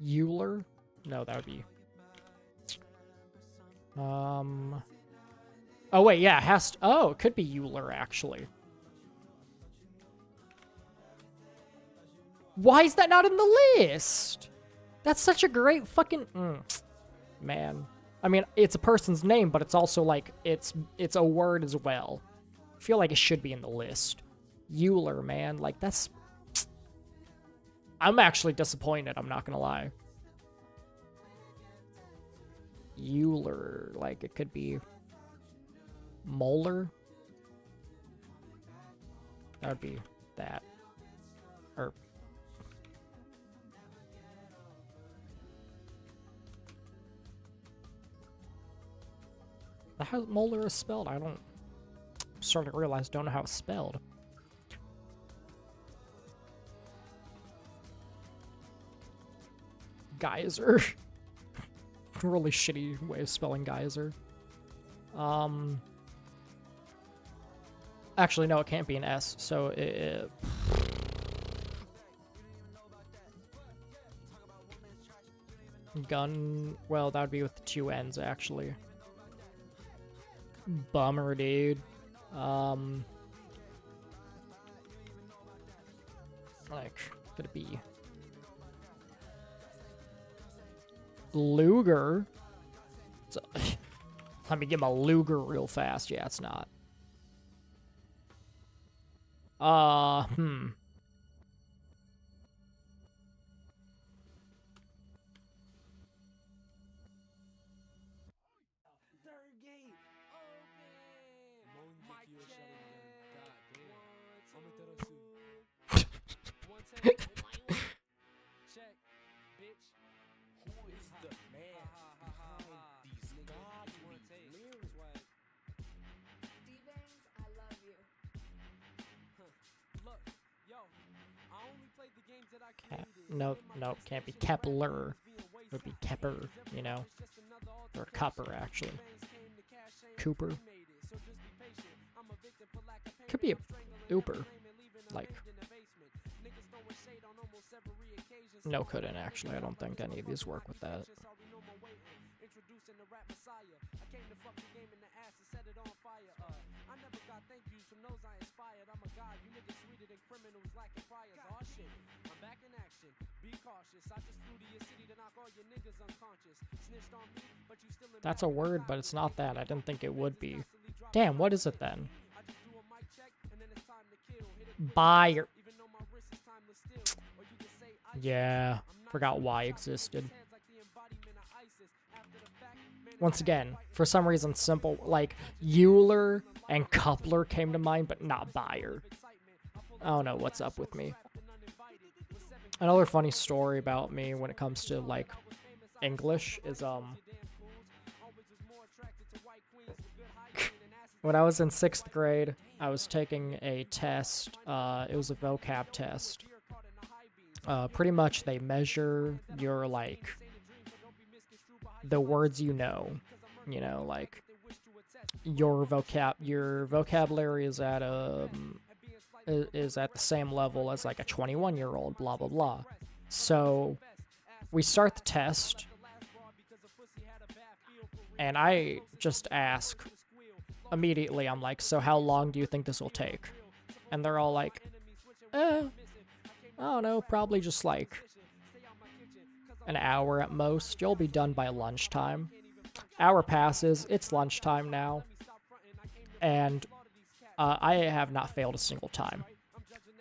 Euler? No, that would be... Oh, wait, yeah, it has to... Oh, it could be Euler, actually. Why is that not in the list? That's such a great fucking... Man. I mean, it's a person's name, but it's also, like, it's a word as well. I feel like it should be in the list. Euler, man. Like, that's... I'm actually disappointed, I'm not gonna lie. Euler, like, it could be... Molar? That would be that. Or... How molar is spelled? I don't... I'm starting to realize I don't know how it's spelled. Geyser. Really shitty way of spelling geyser. Actually, no, it can't be an S, so it... Gun... Well, that would be with 2 N's, actually. Bummer, dude. Like, could it be... Luger? Let me give him a Luger real fast. Yeah, it's not. No, no, can't be Kepler. It would be Kepper, you know? Or Copper, actually. Cooper. Could be a Ooper. Like... No, couldn't, actually. I don't think any of these work with that. That's a word, but it's not that. I didn't think it would be. Damn, what is it then? Buyer. Yeah, forgot Y existed. Once again, for some reason, simple, like, Euler and Coupler came to mind, but not Buyer. I don't know what's up with me. Another funny story about me when it comes to, like, English is, when I was in 6th grade, I was taking a test. It was a vocab test. Pretty much they measure your, like, the words you know, like, your vocabulary is at the same level as, like, a 21-year-old, blah, blah, blah. So we start the test, and I just ask immediately, I'm like, so how long do you think this will take? And they're all like, I don't know, probably just like an hour at most. You'll be done by lunchtime. Hour passes, it's lunchtime now. and I have not failed a single time.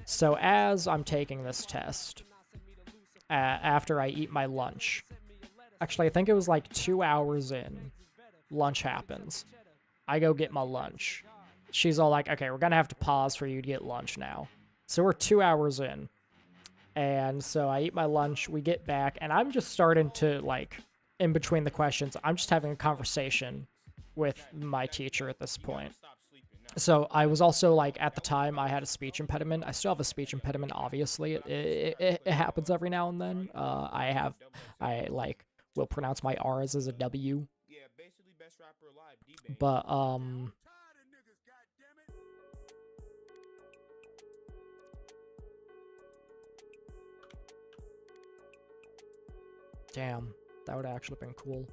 So as I'm taking this test, after I eat my lunch, actually I think it was like 2 hours in, lunch happens. I go get my lunch. She's all like, okay, we're gonna have to pause for you to get lunch now. So we're 2 hours in. And so I eat my lunch, we get back, and I'm just starting to, like, in between the questions, I'm just having a conversation with my teacher at this point. So I was also, like, at the time, I had a speech impediment. I still have a speech impediment, obviously. It happens every now and then. I will pronounce my R's as a W. But, damn, that would actually been cool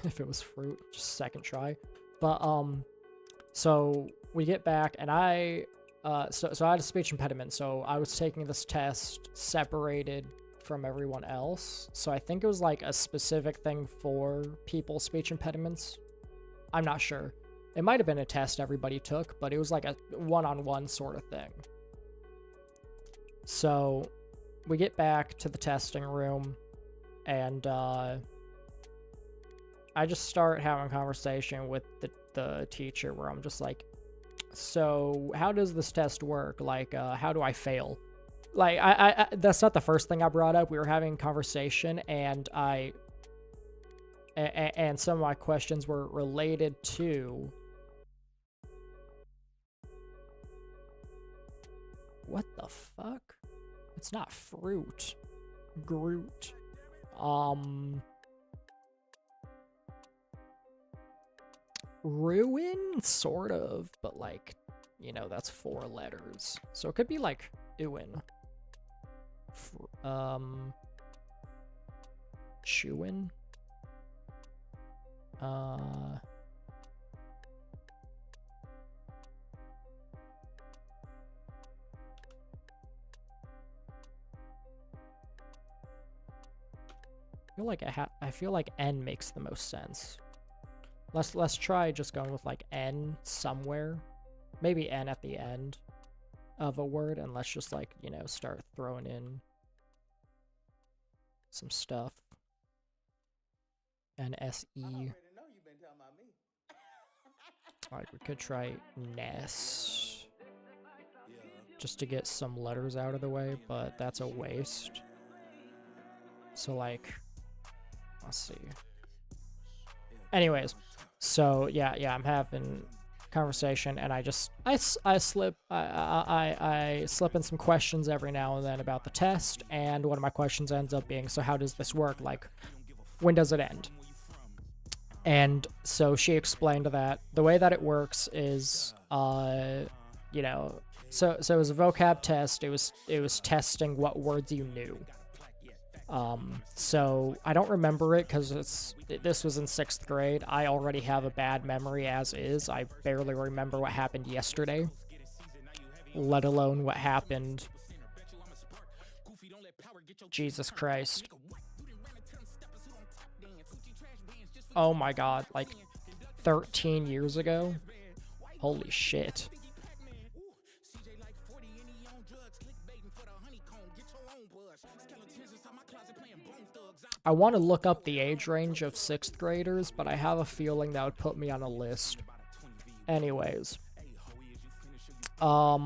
if it was fruit, just second try. But, so we get back, and so I had a speech impediment, so I was taking this test separated from everyone else. So I think it was like a specific thing for people's speech impediments. I'm not sure. It might have been a test everybody took, but it was like a one-on-one sort of thing. So we get back to the testing room, and I just start having a conversation with the teacher where I'm just like, so how does this test work? Like, how do I fail? Like, I that's not the first thing I brought up. We were having a conversation, and and some of my questions were related to... What the fuck? It's not fruit. Groot. Ruin? Sort of, but like, you know, that's 4 letters. So it could be like Uin. Chewin? I feel like N makes the most sense. Let's try just going with like N somewhere. Maybe N at the end of a word, and let's just, like, you know, start throwing in some stuff. N-S-E. Like, we could try Ness. Just to get some letters out of the way, but that's a waste. So, like, let's see. Anyways, so yeah, I'm having conversation, and I slip in some questions every now and then about the test, and one of my questions ends up being, so how does this work? Like, when does it end? And so she explained that the way that it works is, you know, so it was a vocab test. It was testing what words you knew. So I don't remember it because this was in 6th grade. I already have a bad memory as is. I barely remember what happened yesterday, let alone what happened. Jesus Christ. Oh my god, like 13 years ago? Holy shit. I want to look up the age range of 6th graders, but I have a feeling that would put me on a list. Anyways. I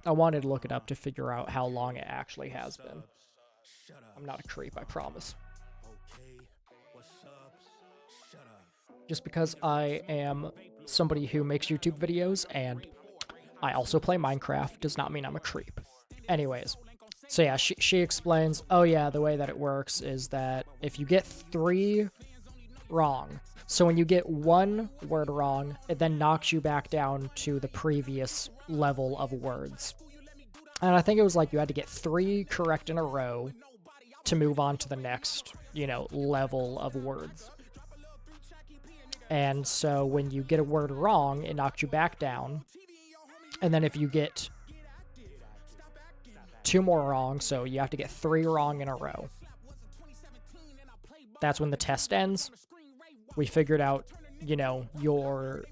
wanted to look it up to figure out how long it actually has been. I'm not a creep, I promise. Just because I am somebody who makes YouTube videos and I also play Minecraft does not mean I'm a creep. Anyways. So yeah, she explains, oh yeah, the way that it works is that if you get 3 wrong, so when you get 1 word wrong, it then knocks you back down to the previous level of words. And I think it was like you had to get 3 correct in a row to move on to the next, you know, level of words. And so when you get a word wrong, it knocks you back down. And then if you get 2 more wrong, so you have to get 3 wrong in a row. That's when the test ends. We figured out you know, your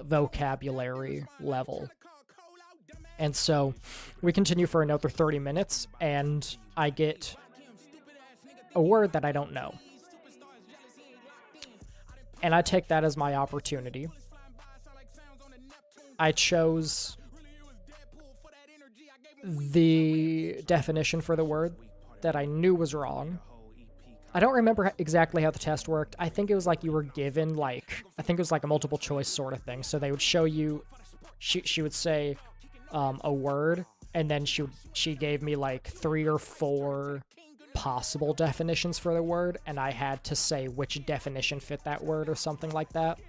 vocabulary level. And so we continue for another 30 minutes, and I get a word that I don't know. And I take that as my opportunity. I chose the definition for the word that I knew was wrong. I don't remember exactly how the test worked. I think it was like you were given, like, I think it was like a multiple choice sort of thing. So they would show you, she would say a word, and then she gave me like 3 or 4 possible definitions for the word, and I had to say which definition fit that word or something like that.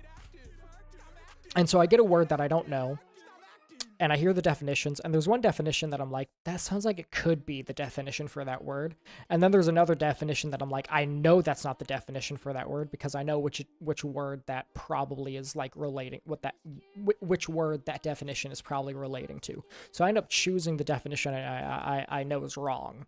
And so I get a word that I don't know, and I hear the definitions, and there's one definition that I'm like, that sounds like it could be the definition for that word. And then there's another definition that I'm like, I know that's not the definition for that word, because I know which word that probably is like relating, which word that definition is probably relating to. So I end up choosing the definition I know is wrong.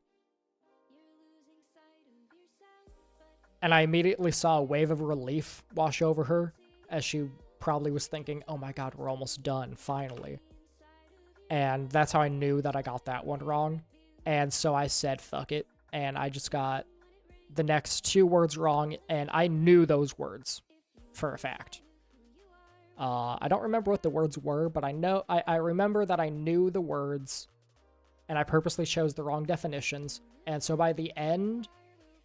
And I immediately saw a wave of relief wash over her, as she probably was thinking, oh my god, we're almost done, finally. And that's how I knew that I got that one wrong. And so I said, fuck it. And I just got the next 2 words wrong, and I knew those words for a fact. I don't remember what the words were, but I remember that I knew the words, and I purposely chose the wrong definitions. And so by the end,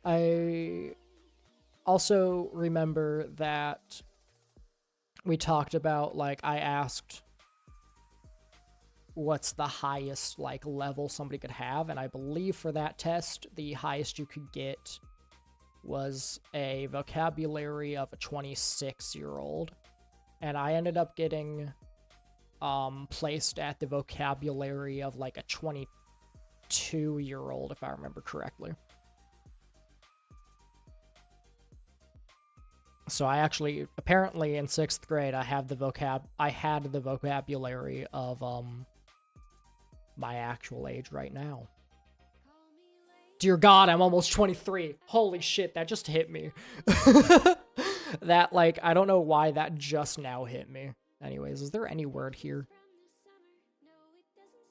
I also remember that we talked about, like, I asked what's the highest, like, level somebody could have, and I believe for that test, the highest you could get was a vocabulary of a 26-year-old, and I ended up getting placed at the vocabulary of, like, a 22-year-old, if I remember correctly. So I actually, apparently in 6th grade, I had the vocabulary of my actual age right now. Dear God, I'm almost 23. Holy shit, that just hit me. That, like, I don't know why that just now hit me. Anyways, is there any word here?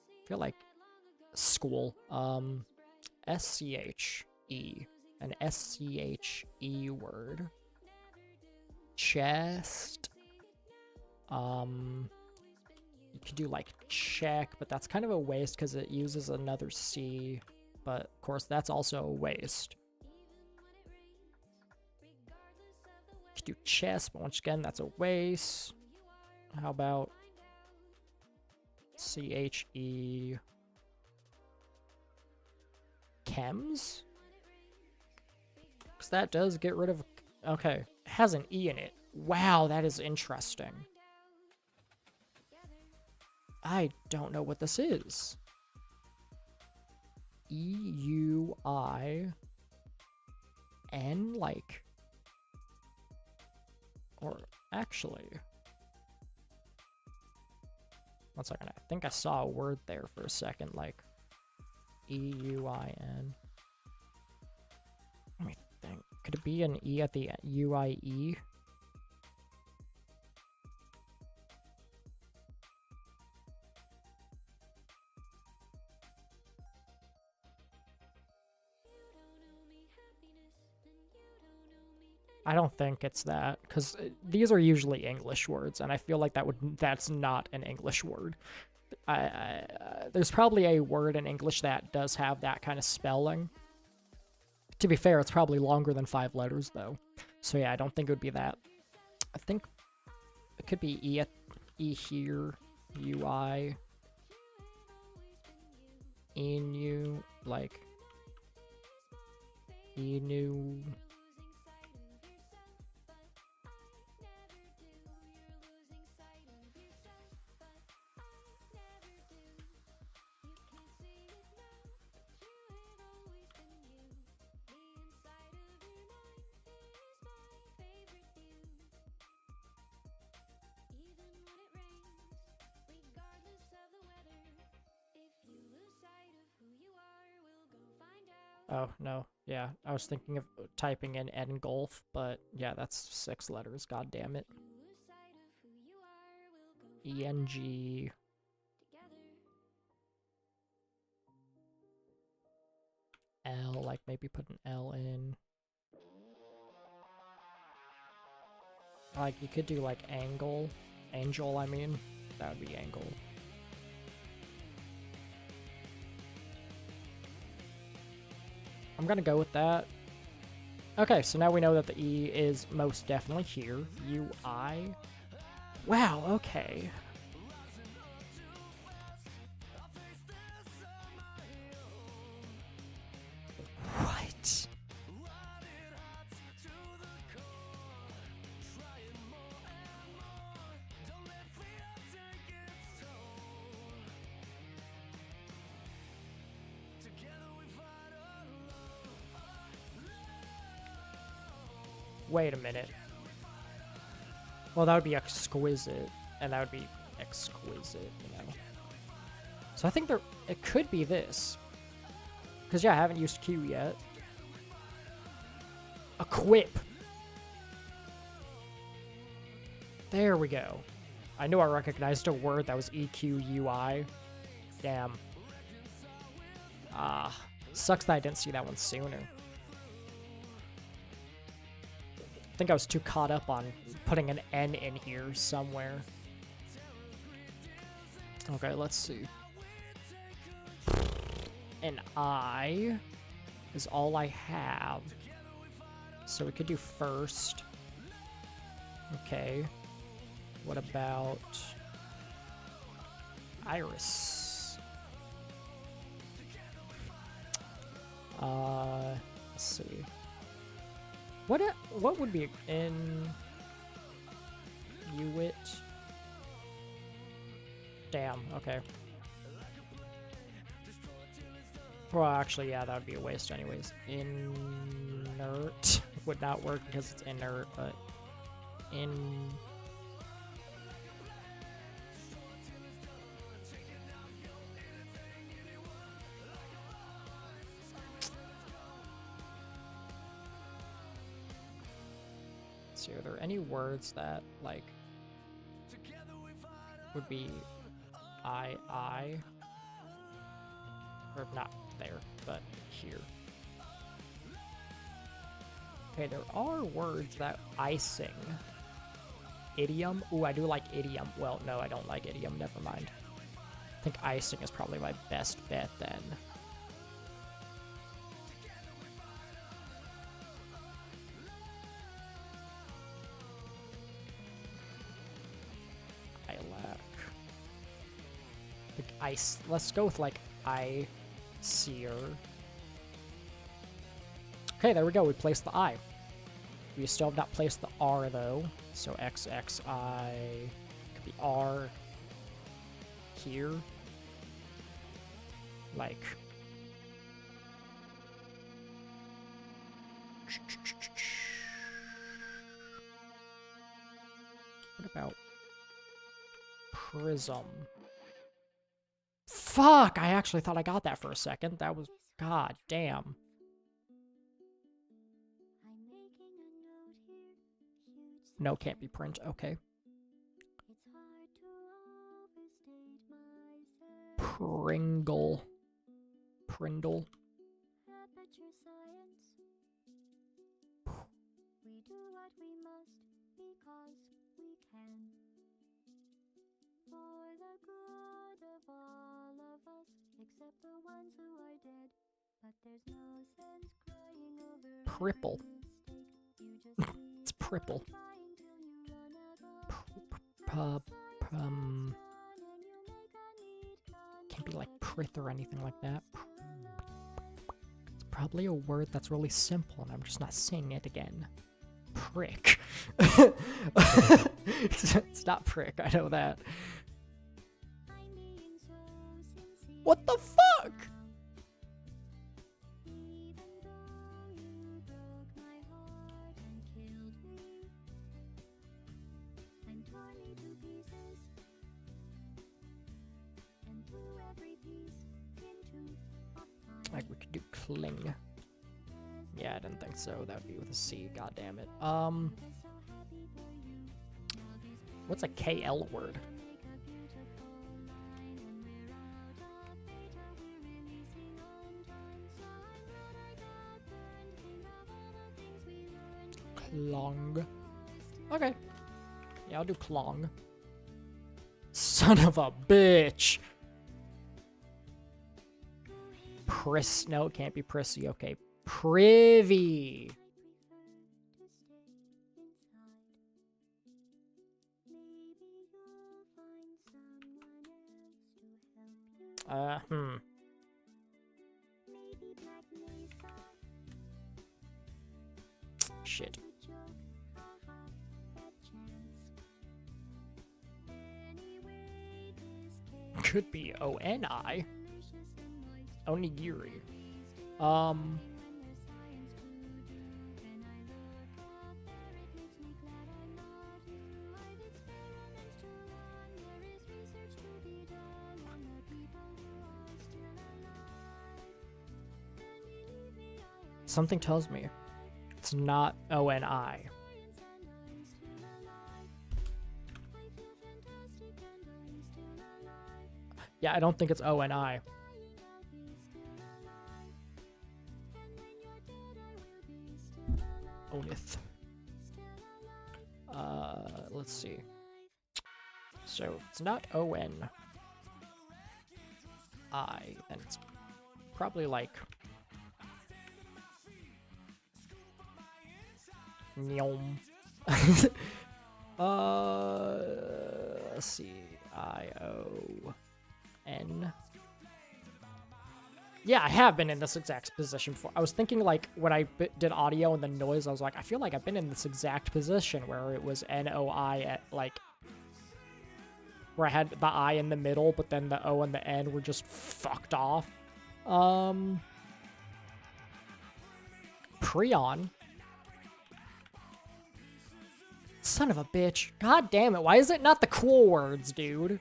I feel like school. S-C-H-E. An S-C-H-E word. Chest. You could do like check, but that's kind of a waste because it uses another C. But of course, that's also a waste. You could do chest, but once again, that's a waste. How about C-H-E? Chems? Because that does get rid of... Okay, it has an E in it. Wow, that is interesting. I don't know what this is. E-U-I-N, like... Or, actually... One second, I think I saw a word there for a second, like... E-U-I-N. Let me think. Could it be an E at the U-I-E? I don't think it's that, because these are usually English words, and I feel like that's not an English word. There's probably a word in English that does have that kind of spelling. To be fair, it's probably longer than 5 letters, though. So yeah, I don't think it would be that. I think it could be E here, U-I, Inu, like, Inu... Oh, no. Yeah, I was thinking of typing in engulf, but yeah, that's 6 letters. God damn it. ENG. L, like maybe put an L in. Like you could do like angle. Angel, I mean. That would be angle. I'm gonna go with that. Okay, so now we know that the E is most definitely here. UI. Wow, okay. What? Wait a minute. Well, that would be exquisite, and that would be exquisite, you know. So I think it could be this. Because, yeah, I haven't used Q yet. Equip! There we go. I knew I recognized a word that was EQUI. Damn. Ah. Sucks that I didn't see that one sooner. I think I was too caught up on putting an N in here somewhere. Okay, let's see. An I is all I have. So we could do first. Okay. What about Iris? Let's see. What would be in Uwit? Damn, okay. Well, actually, yeah, that would be a waste anyways. Inert would not work because it's inert, but let's see, are there any words that, like, would be I? Or not there, but here. Okay, there are words that I sing. Idiom? Ooh, I do like idiom. Well, no, I don't like idiom. Never mind. I think icing is probably my best bet then. Lilac. Like ice. Let's go with like seer. Okay, there we go. We placed the I. We still have not placed the R though. So XXI could be R here. Like. What about prism? Fuck! I actually thought I got that for a second. That was... God damn. No, can't be print. Okay. Pringle. Prindle. We do what we must because we can. For the good of all of us, except the ones who are dead. But there's no sense crying over Pripple. It's Pripple. Can't be like prith or anything like that. It's probably a word that's really simple, and I'm just not saying it again. Prick. It's not prick, I know that. What the fuck? Like we could do cling. Yeah, I didn't think so. That would be with a C. God damn it. What's a KL word? Klong. Okay. Yeah, I'll do klong. Son of a bitch. No, it can't be prissy. Okay. Privy. Hmm. Shit. Could be ONI. Onigiri. Something tells me it's not ONI. Yeah, I don't think it's ONI. Onith. Let's see. So it's not ONI, then it's probably like Nyom. Let's see. ION. Yeah, I have been in this exact position before. I was thinking, like, when I did audio and the noise, I was like, I feel like I've been in this exact position where it was NOI at, like, where I had the I in the middle, but then the O and the N were just fucked off. Prion. Son of a bitch. God damn it. Why is it not the cool words, dude?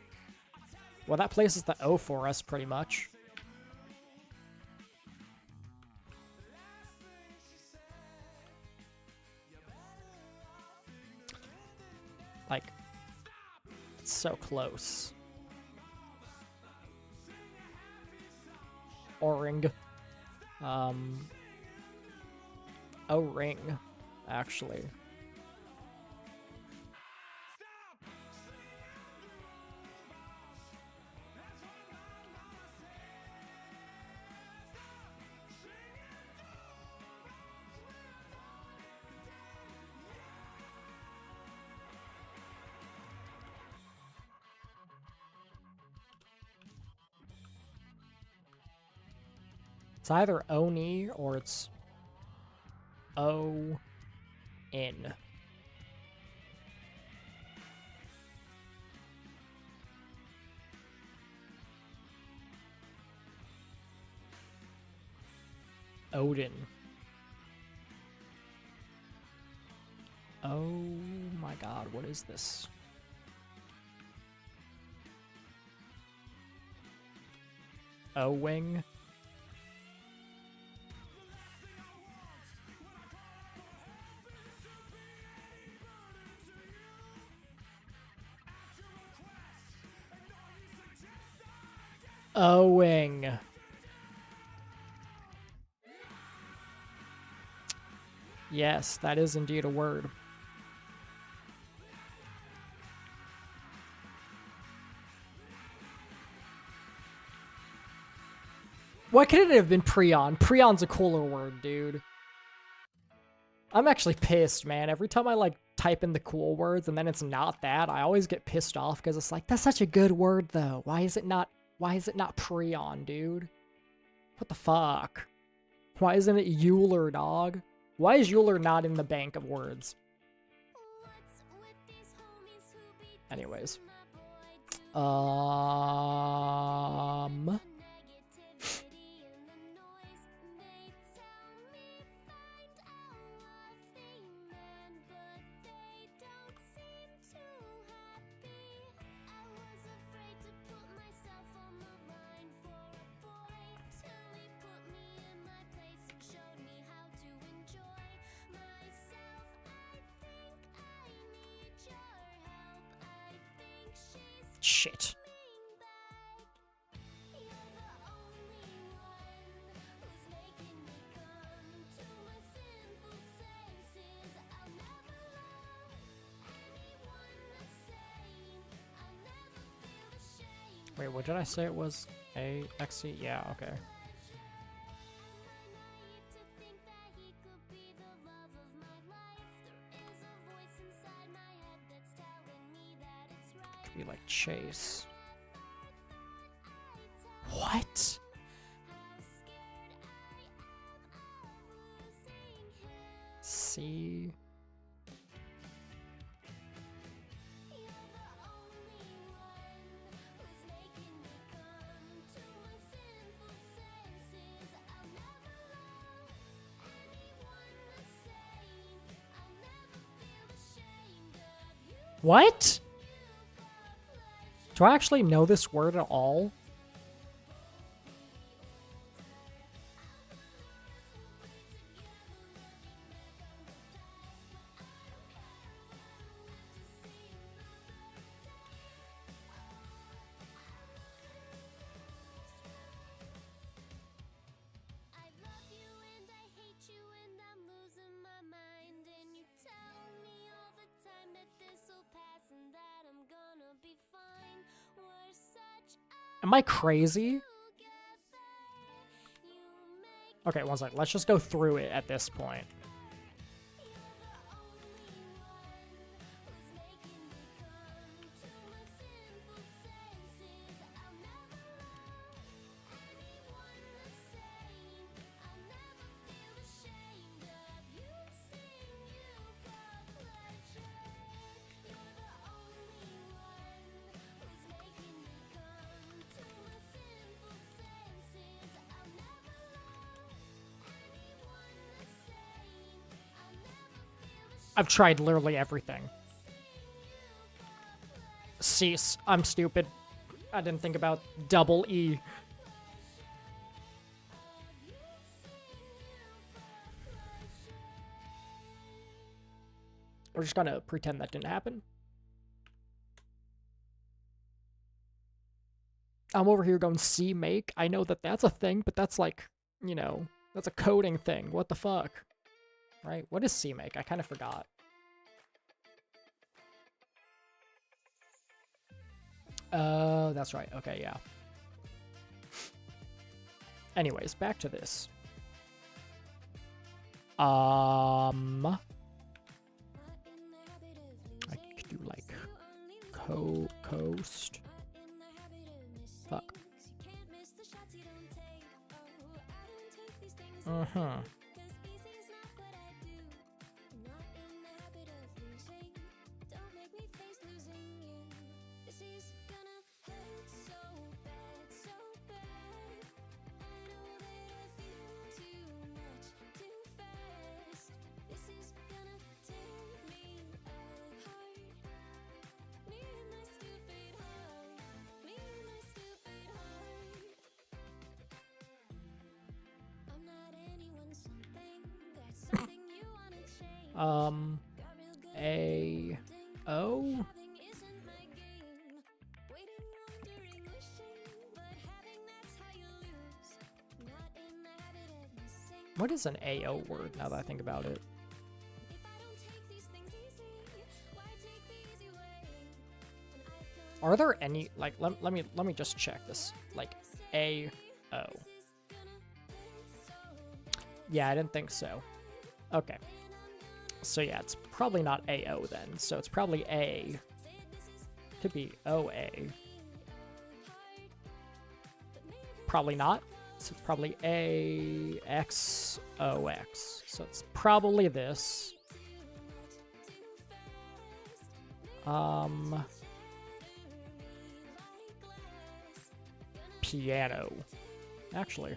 Well, that places the O for us, pretty much. Like, it's so close. O-ring. O-ring, actually. It's either Oni or it's O-in. Odin. Oh my god, what is this? O-wing? O-wing. Yes, that is indeed a word. Why couldn't it have been Prion? Prion's a cooler word, dude. I'm actually pissed, man. Every time I, like, type in the cool words and then it's not that, I always get pissed off because it's like, that's such a good word, though. Why is it not Prion, dude? What the fuck? Why isn't it Euler, dog? Why is Euler not in the bank of words? Anyways. Shit. Wait, what did I say it was? A-X-E? Yeah, okay. Could be like Chase. What? C. What? Do I actually know this word at all? Am I crazy? Okay, one second. Let's just go through it at this point. I've tried literally everything. Cease. I'm stupid. I didn't think about double E. We're just gonna pretend that didn't happen. I'm over here going C make. I know that that's a thing, but that's like, you know, that's a coding thing. What the fuck? Right? What is C make? I kind of forgot. Oh, that's right. Okay, yeah. Anyways, back to this. I could do like coast. Fuck. Uh-huh. A O. What is an AO word now that I think about it? Are there any like let me just check this. Like AO. Yeah, I didn't think so. Okay. So yeah, it's probably not AO then. So it's probably A. Could be OA. Probably not. So it's probably AXOX. So it's probably this. Piano. Actually.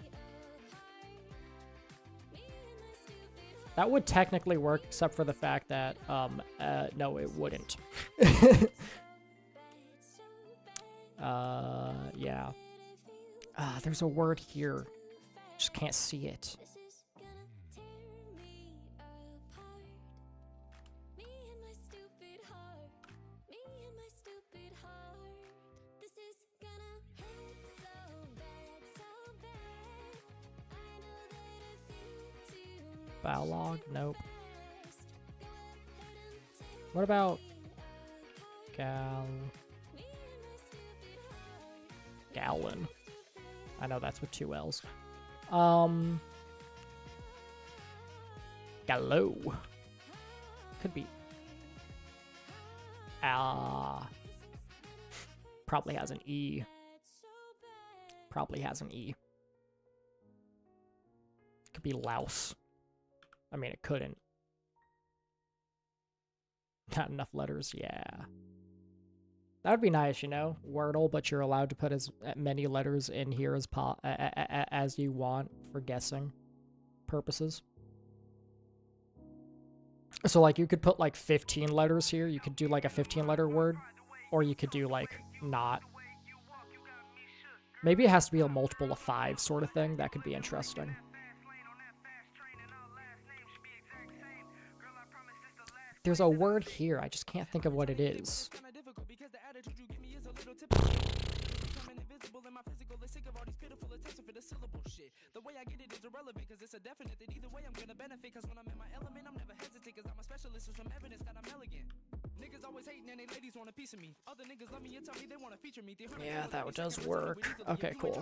That would technically work, except for the fact that, no, it wouldn't. Yeah. There's a word here. Just can't see it. Balog? Nope. What about Gallon? I know that's with 2 L's. Gallo. Could be. Probably has an E. Probably has an E. Could be louse. I mean, it couldn't. Not enough letters, yeah. That would be nice, you know? Wordle, but you're allowed to put as many letters in here as you want for guessing purposes. So, like, you could put, like, 15 letters here. You could do, like, a 15-letter word. Or you could do, like, not. Maybe it has to be a multiple of 5 sort of thing. That could be interesting. There's a word here. I just can't think of what it is. The way I get it is irrelevant, cause it's a definite that either way I'm gonna benefit, cause when I'm in my element, I'm never hesitant, cause I'm a specialist with some evidence that I'm elegant. Niggas always hating and they ladies want a piece of me. Other niggas love me and tell me they want to feature me. Yeah, that does work. Okay, cool.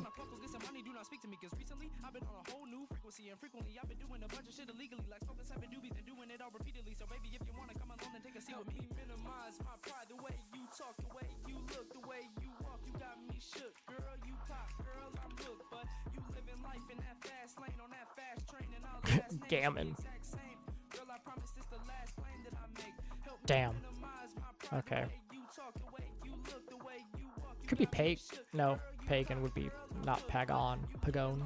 Money, do not speak to me, cause recently I've been on a whole new frequency, and frequently I've been doing a bunch of shit illegally, like smoking 7 doobies and doing it all repeatedly. So baby, if you wanna come along and take a seat with me, minimize my pride, the way you talk, the way you look, the way you walk, you got me shook. Girl, you pop, girl, I'm hooked, but you living life in that fast lane on that fast train, and all the last Gammon. Girl, I promise this the last claim that I make. Damn. Okay. Could be Pag. No, Pagan would be not Pagon. Pagon.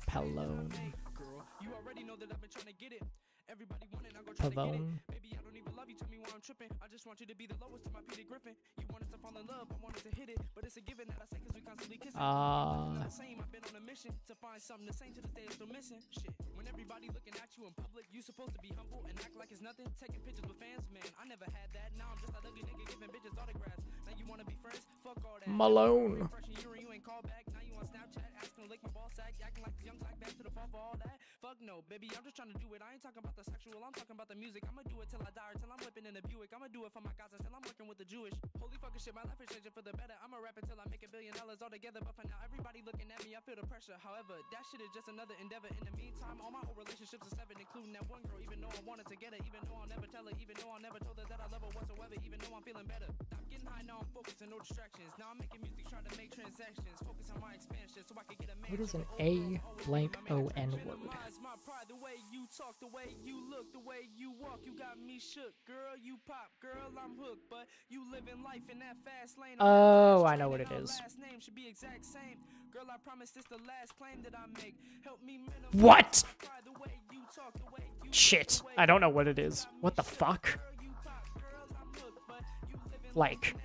Palone. Pavone. Baby, I don't even love you. Tell me why I'm tripping. I just want you to be the lowest of my Peter Griffin. You wanted to fall in love, I wanted to hit it, but it's a given that I say cause we constantly kissing. Same, I've been on a mission to find something the same to this day is still missing. Shit, when everybody looking at you in public, you supposed to be humble and act like it's nothing. Taking pictures with fans, man, I never had that. Now I'm just a ugly nigga giving bitches autographs. Now you wanna be friends? Fuck all that. Malone. You ain't called back. Now you on Snapchat asking to lick my ball sack, acting like the young black band to the fall for all that. Fuck no, baby, I'm just trying to do it. I ain't talking about the sexual, I'm talking about the music. I'ma do it till I die or till I'm whipping in a Buick. I'ma do it for my guys until I'm working with the Jewish. Holy fucking shit, my life is changing for the better. I'ma rap until I make $1 billion altogether. But for now, everybody looking at me, I feel the pressure. However, that shit is just another endeavor. In the meantime, all my old relationships are 7, including that one girl. Even though I wanted to get her, even though I'll never tell her, even though I never told her that I love her whatsoever, even though I'm feeling better. I'm getting high now, I'm focused and no distractions. Now I'm making music, trying to make transactions. Focus on my expansion so I can get a man. What is an A-blank-O-N word? My pride, the way you talk, the way you look, the way you walk, you got me shook. Girl, you pop, girl, I'm hooked, but you living life in that fast lane. Oh, I know what it is. Last name should be exact same. Girl, I promise this the last claim that I make. Help me minimize What? my pride, the way you talk, the way you Shit, I don't know what it is. What the fuck? Like.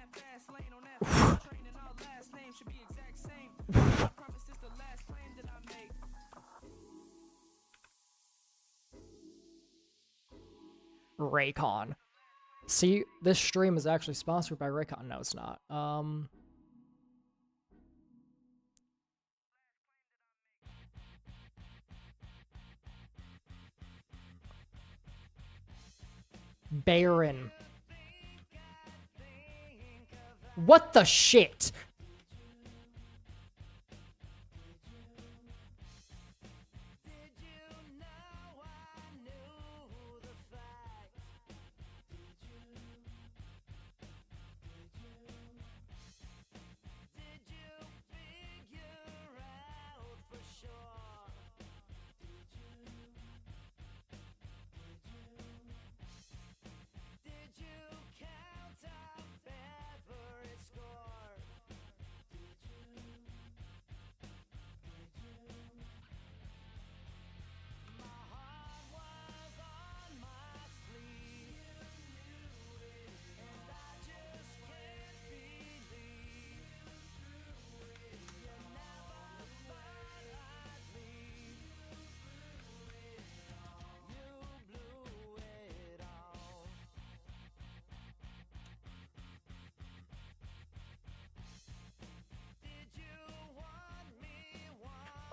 Raycon. See, this stream is actually sponsored by Raycon. No, it's not. Baron. What the shit?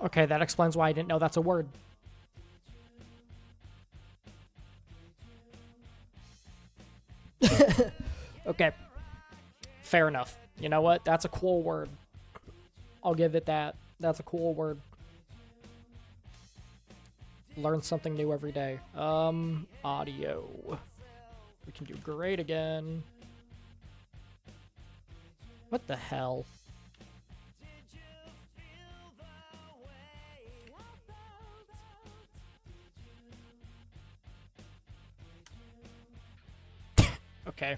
Okay, that explains why I didn't know that's a word. Okay. Fair enough. You know what? That's a cool word. I'll give it that. That's a cool word. Learn something new every day. Audio. We can do great again. What the hell? Okay.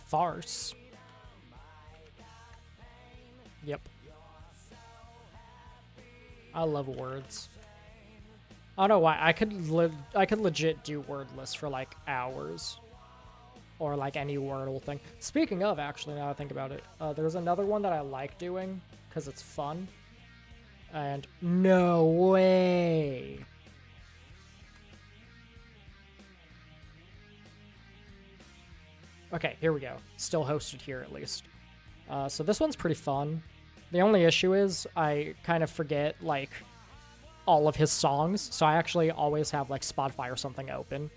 Farce. Yep. I love words. I don't know why. I could legit do wordless for like hours. Or like any Wordle thing. Speaking of, actually, now I think about it, there's another one that I like doing because it's fun. And no way. Okay, here we go. Still hosted here, at least. So this one's pretty fun. The only issue is I kind of forget, like, all of his songs. So I actually always have, like, Spotify or something open.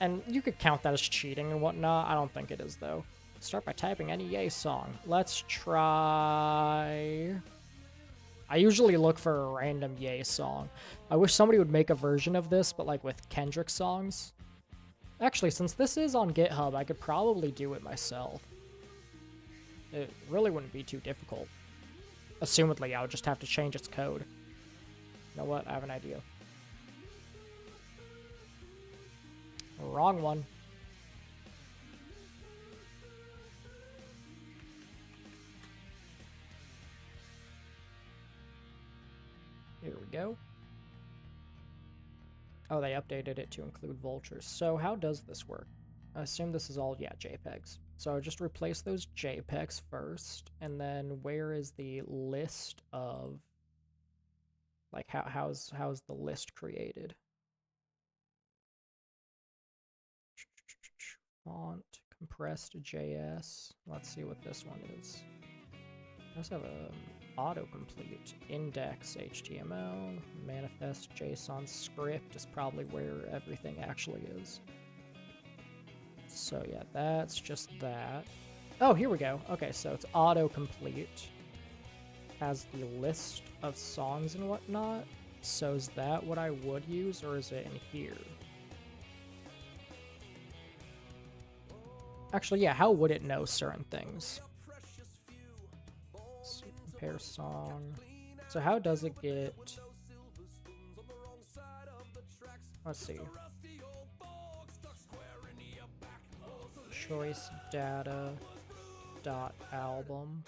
And you could count that as cheating and whatnot. I don't think it is, though. Start by typing any Ye song. Let's try... I usually look for a random Ye song. I wish somebody would make a version of this, but, like, with Kendrick songs. Actually, since this is on GitHub, I could probably do it myself. It really wouldn't be too difficult. Assumedly, I would just have to change its code. You know what? I have an idea. Wrong one. Here we go. Oh, they updated it to include vultures. So how does this work? I assume this is all, yeah, JPEGs. So just replace those JPEGs first, and then where is the list of, like, how's the list created? Font, compressed JS. Let's see what this one is. I also have a autocomplete, index HTML, manifest JSON script is probably where everything actually is. So yeah, that's just that. Oh, here we go. Okay, so it's autocomplete. Has the list of songs and whatnot. So is that what I would use, or is it in here? Actually, yeah, how would it know certain things? So compare song. So how does it get... Let's see. Choice data dot album.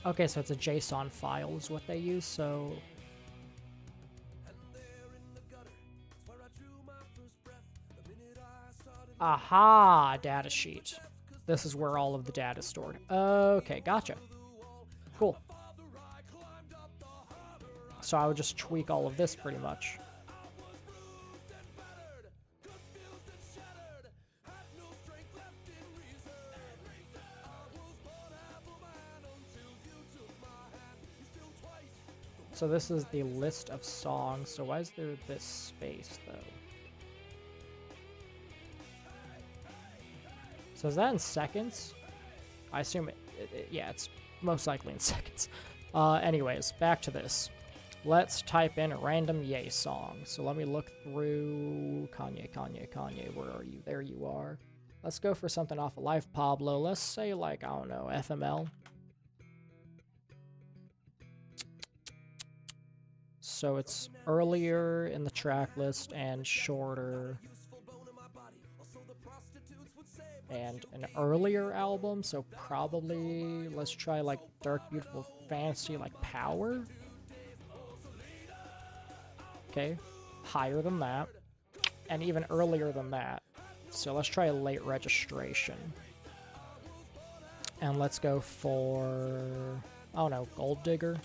Okay, so it's a JSON file is what they use, so... Aha, data sheet. This is where all of the data is stored. Okay, gotcha. Cool. So I would just tweak all of this pretty much. So this is the list of songs. So why is there this space, though? So is that in seconds? I assume yeah, it's most likely in seconds. Anyways, back to this. Let's type in a random Ye song. So let me look through Kanye. Where are you? There you are. Let's go for something off of Life Pablo. Let's say, like, I don't know, FML. So it's earlier in the track list and shorter. And an earlier album, so probably let's try like Dark Beautiful Fantasy, like Power. Okay, higher than that, and even earlier than that. So let's try a late registration. And let's go for, oh no, Gold Digger.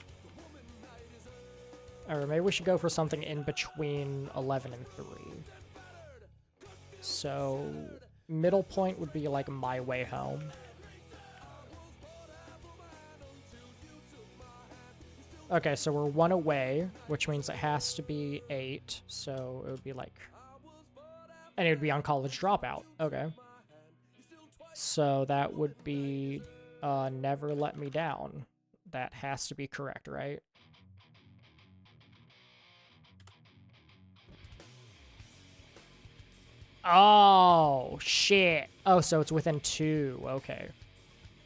Or maybe we should go for something in between 11 and 3. So middle point would be like My Way Home. Okay, so we're 1 away, which means it has to be 8. So it would be like, and it would be on College Dropout. Okay. So that would be Never Let Me Down. That has to be correct, right? Oh, shit. Oh, so it's within 2. Okay.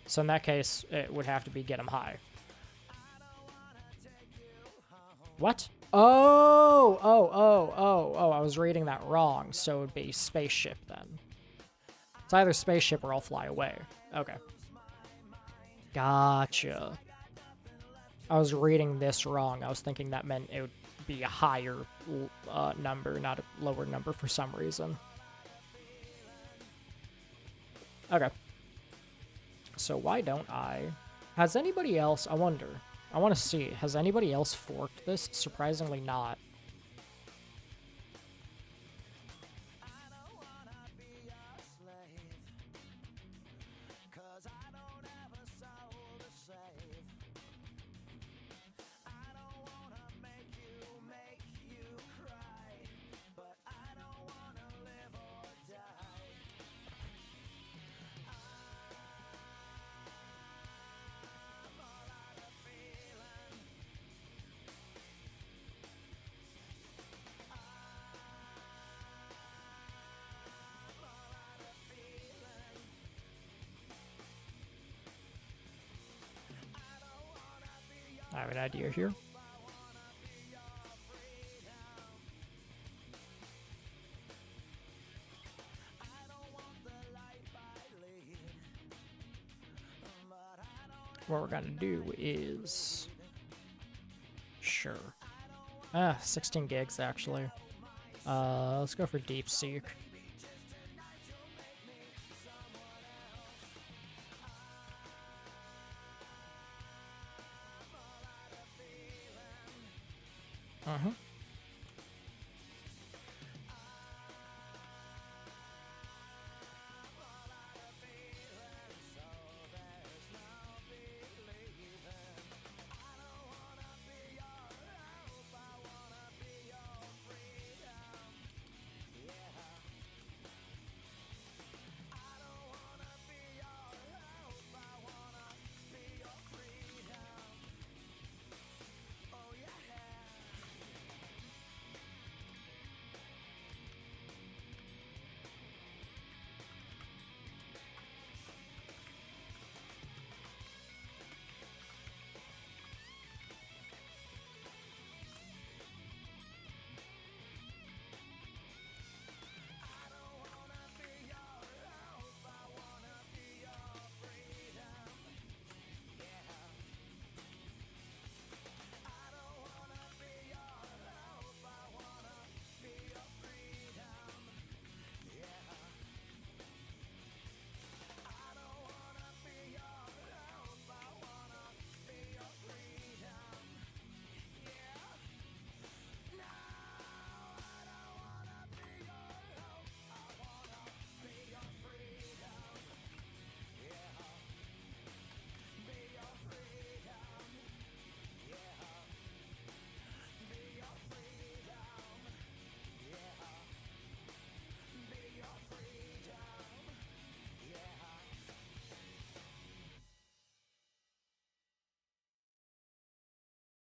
So in that case, it would have to be Get 'Em High. What? Oh, I was reading that wrong. So it would be Spaceship then. It's either Spaceship or I'll Fly Away. Okay. Gotcha. I was reading this wrong. I was thinking that meant it would be a higher number, not a lower number for some reason. Okay. So why don't I... Has anybody else... I wonder. I want to see. Has anybody else forked this? Surprisingly not. I have an idea here. What we're gonna do is... Sure. 16 gigs actually. Let's go for Deep Seek. Uh-huh.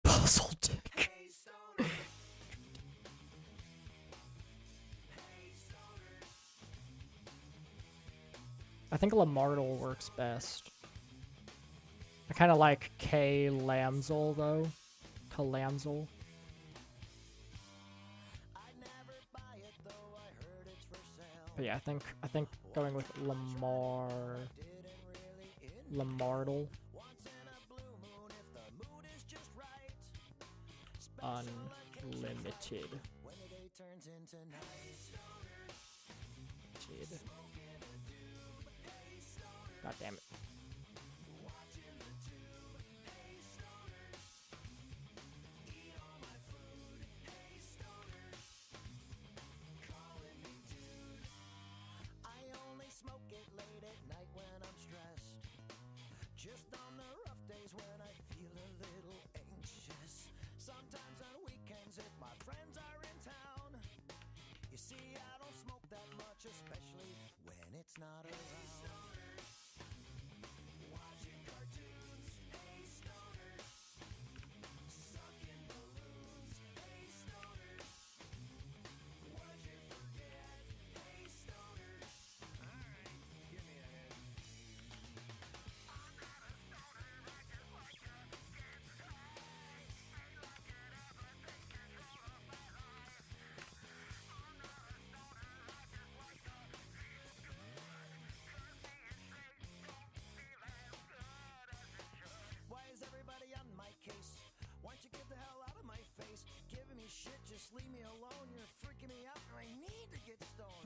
Puzzle dick. I think Lamardle works best. I kind of like K. Lamzel, though. Kalamzel. But yeah, I think going with Lamardle. Unlimited. God damn it.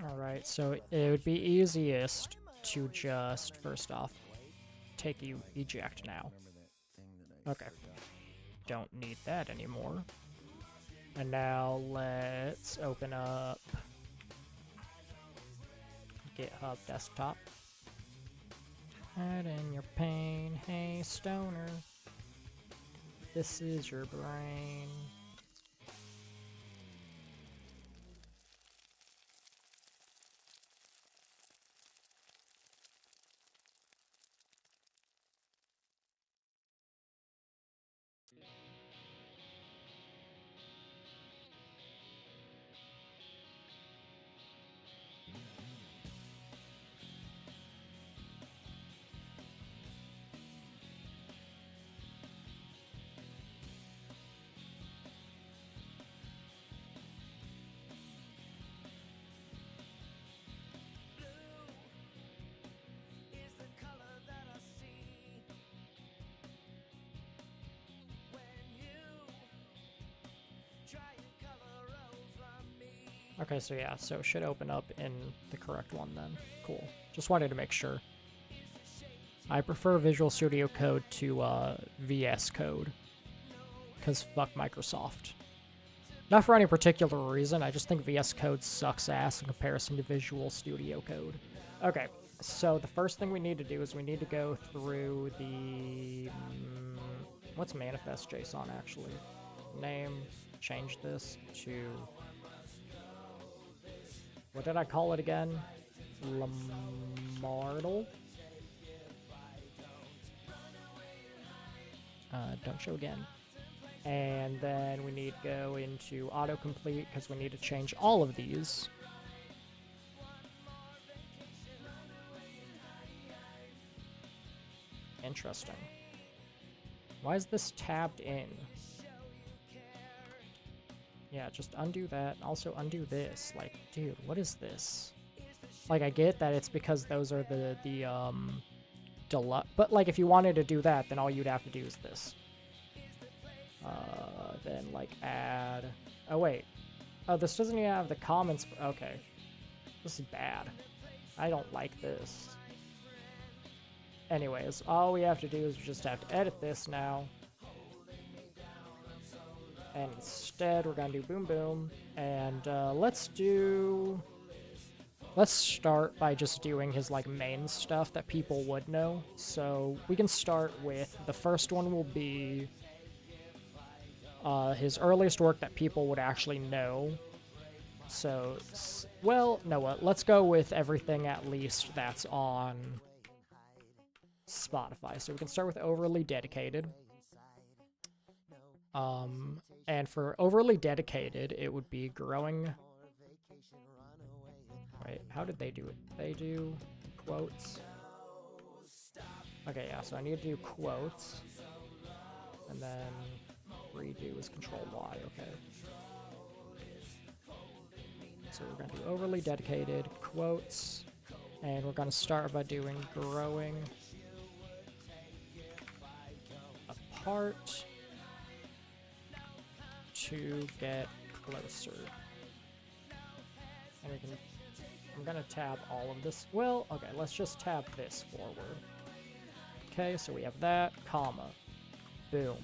Alright, so it would be easiest to just, first off, take you eject now. Okay. Don't need that anymore. And now let's open up GitHub desktop. Add in your pain, hey stoner. This is your brain. Okay, so yeah, so it should open up in the correct one then. Cool. Just wanted to make sure. I prefer Visual Studio Code to VS Code, because fuck Microsoft. Not for any particular reason, I just think VS Code sucks ass in comparison to Visual Studio Code. Okay, so the first thing we need to do is we need to go through the... what's manifest JSON actually? Name, change this to... what did I call it again? Lamardle? Don't show again. And then we need to go into autocomplete because we need to change all of these. Interesting. Why is this tabbed in? Yeah, just undo that, and also undo this. Like, dude, what is this? Like, I get that it's because those are the deluxe, but like, if you wanted to do that, then all you'd have to do is this. Then, like, add... oh, wait. Oh, this doesn't even have the comments. Okay. This is bad. I don't like this. Anyways, all we have to do is we just have to edit this now. And instead, we're gonna do boom boom. And let's start by just doing his like main stuff that people would know. So we can start with, the first one will be his earliest work that people would actually know. So, well, no, what? Let's go with everything at least that's on Spotify. So we can start with Overly Dedicated. And for Overly Dedicated, it would be growing... wait, how did they do it? They do quotes. Okay, yeah, so I need to do quotes. And then redo is Control Y, okay. So we're going to do overly dedicated quotes, and we're going to start by doing growing apart to get closer. And we can, I'm going to tab all of this. Well, okay, let's just tab this forward. Okay, so we have that, comma, boom.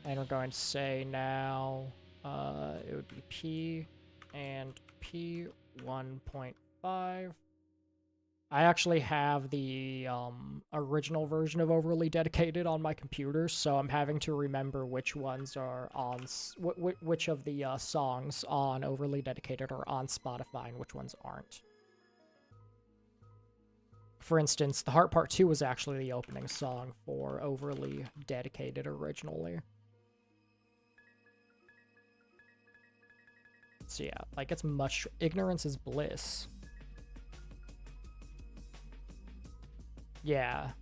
And we're going to say now, it would be P and P 1.5. I actually have the original version of Overly Dedicated on my computer, so I'm having to remember which ones are on, which of the songs on Overly Dedicated are on Spotify and which ones aren't. For instance, The Heart Part 2 was actually the opening song for Overly Dedicated originally. So yeah, like it's much... Ignorance is bliss. Yeah,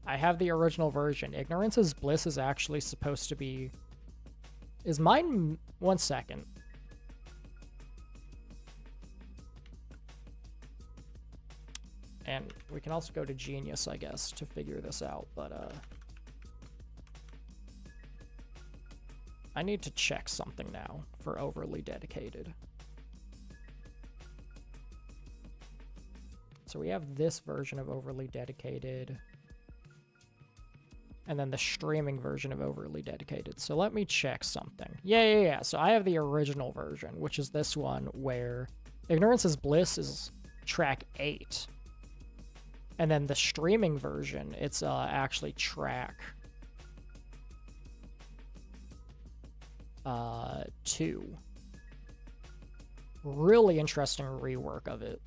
I have the original version. Ignorance is bliss is actually supposed to be... Is mine... 1 second. And we can also go to Genius, I guess, to figure this out, but, I need to check something now for Overly Dedicated. So we have this version of Overly Dedicated, and then the streaming version of Overly Dedicated. So let me check something. Yeah. So I have the original version, which is this one where Ignorance is Bliss is track 8. And then the streaming version, it's actually track 2. Really interesting rework of it.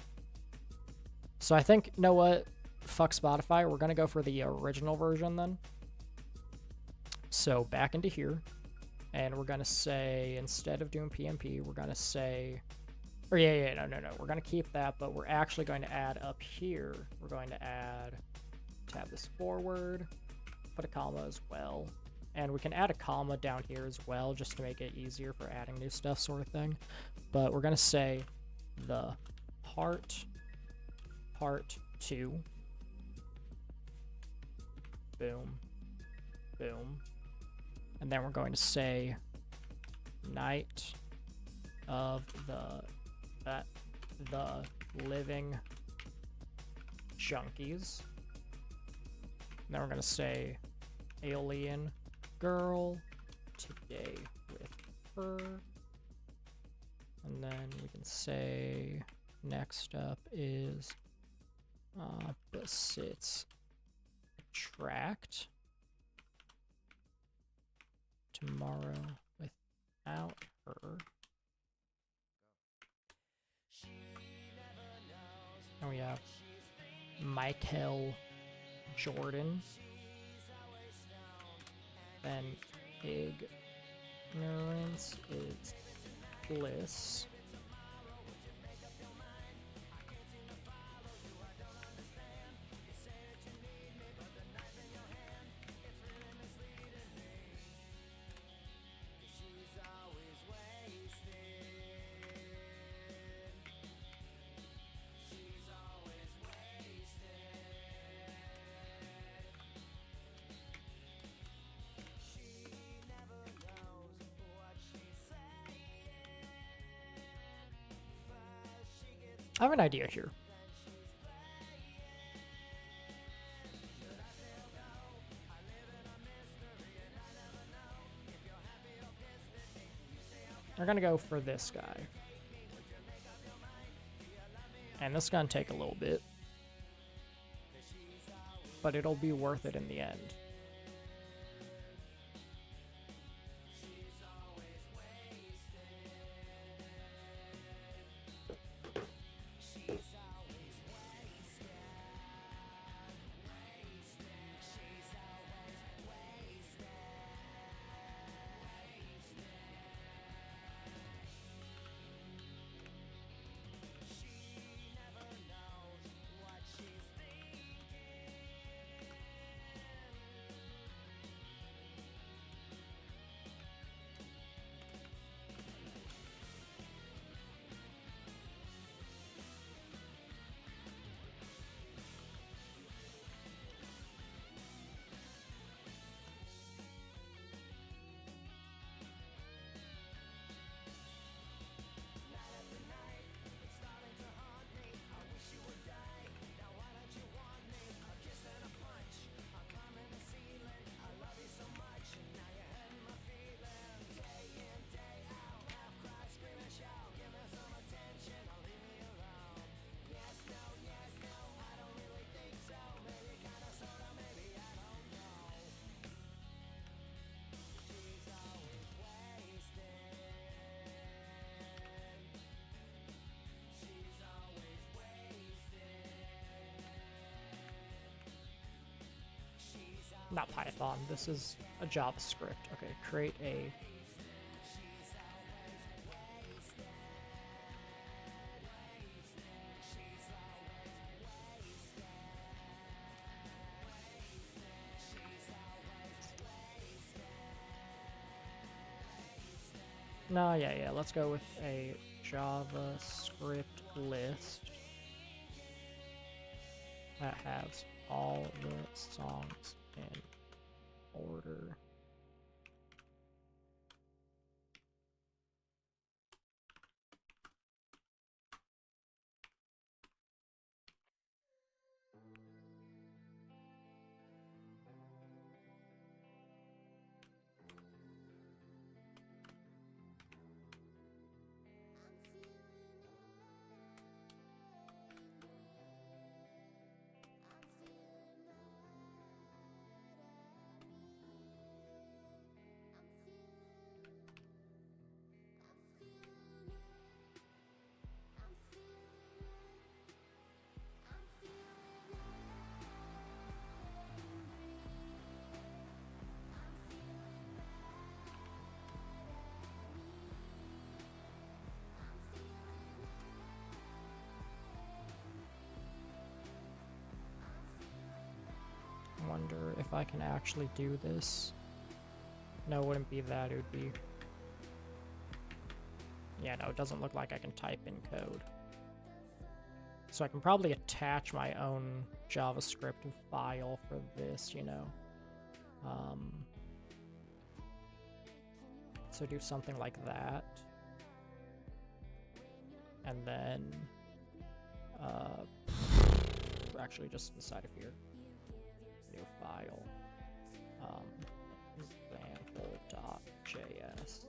So I think, you know what? Fuck Spotify. We're going to go for the original version then. So back into here. And we're going to say, instead of doing PMP, we're going to say... Or no. We're going to keep that, but we're actually going to add up here. We're going to add... Tab this forward. Put a comma as well. And we can add a comma down here as well, just to make it easier for adding new stuff sort of thing. But we're going to say the part 2. Boom. Boom. And then we're going to say Night of the Living Junkies. And then we're going to say Alien Girl Today with Her. And then we can say next up is Opposites Attract. Tomorrow Without Her. And we have Michael Jordan. Then Ignorance is Bliss. I have an idea here. We're gonna go for this guy. And this is gonna take a little bit. But it'll be worth it in the end. not Python. This is a JavaScript. Okay, create a No, yeah. Let's go with a JavaScript list that has all the songs in order. Wonder if I can actually do this. No, it wouldn't be that. It would be... Yeah, no, it doesn't look like I can type in code. So I can probably attach my own JavaScript file for this, you know. So do something like that. And then... actually, just inside of here. New file. Example.js.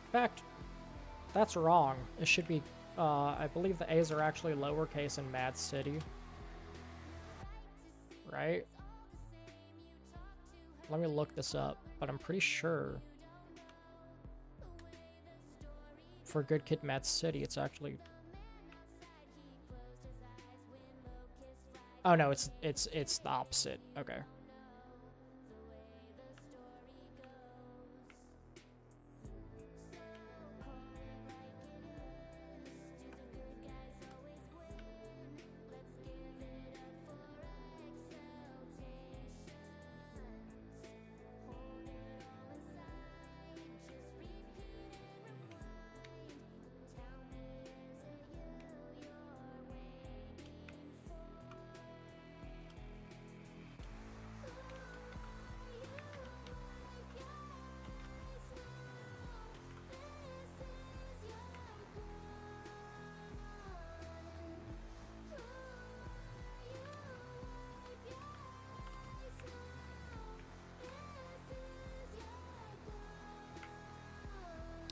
In fact, that's wrong. It should be, I believe the A's are actually lowercase in Mad City. Right? Let me look this up, but I'm pretty sure for Good Kid Mad City, it's actually... Oh no, it's the opposite. Okay.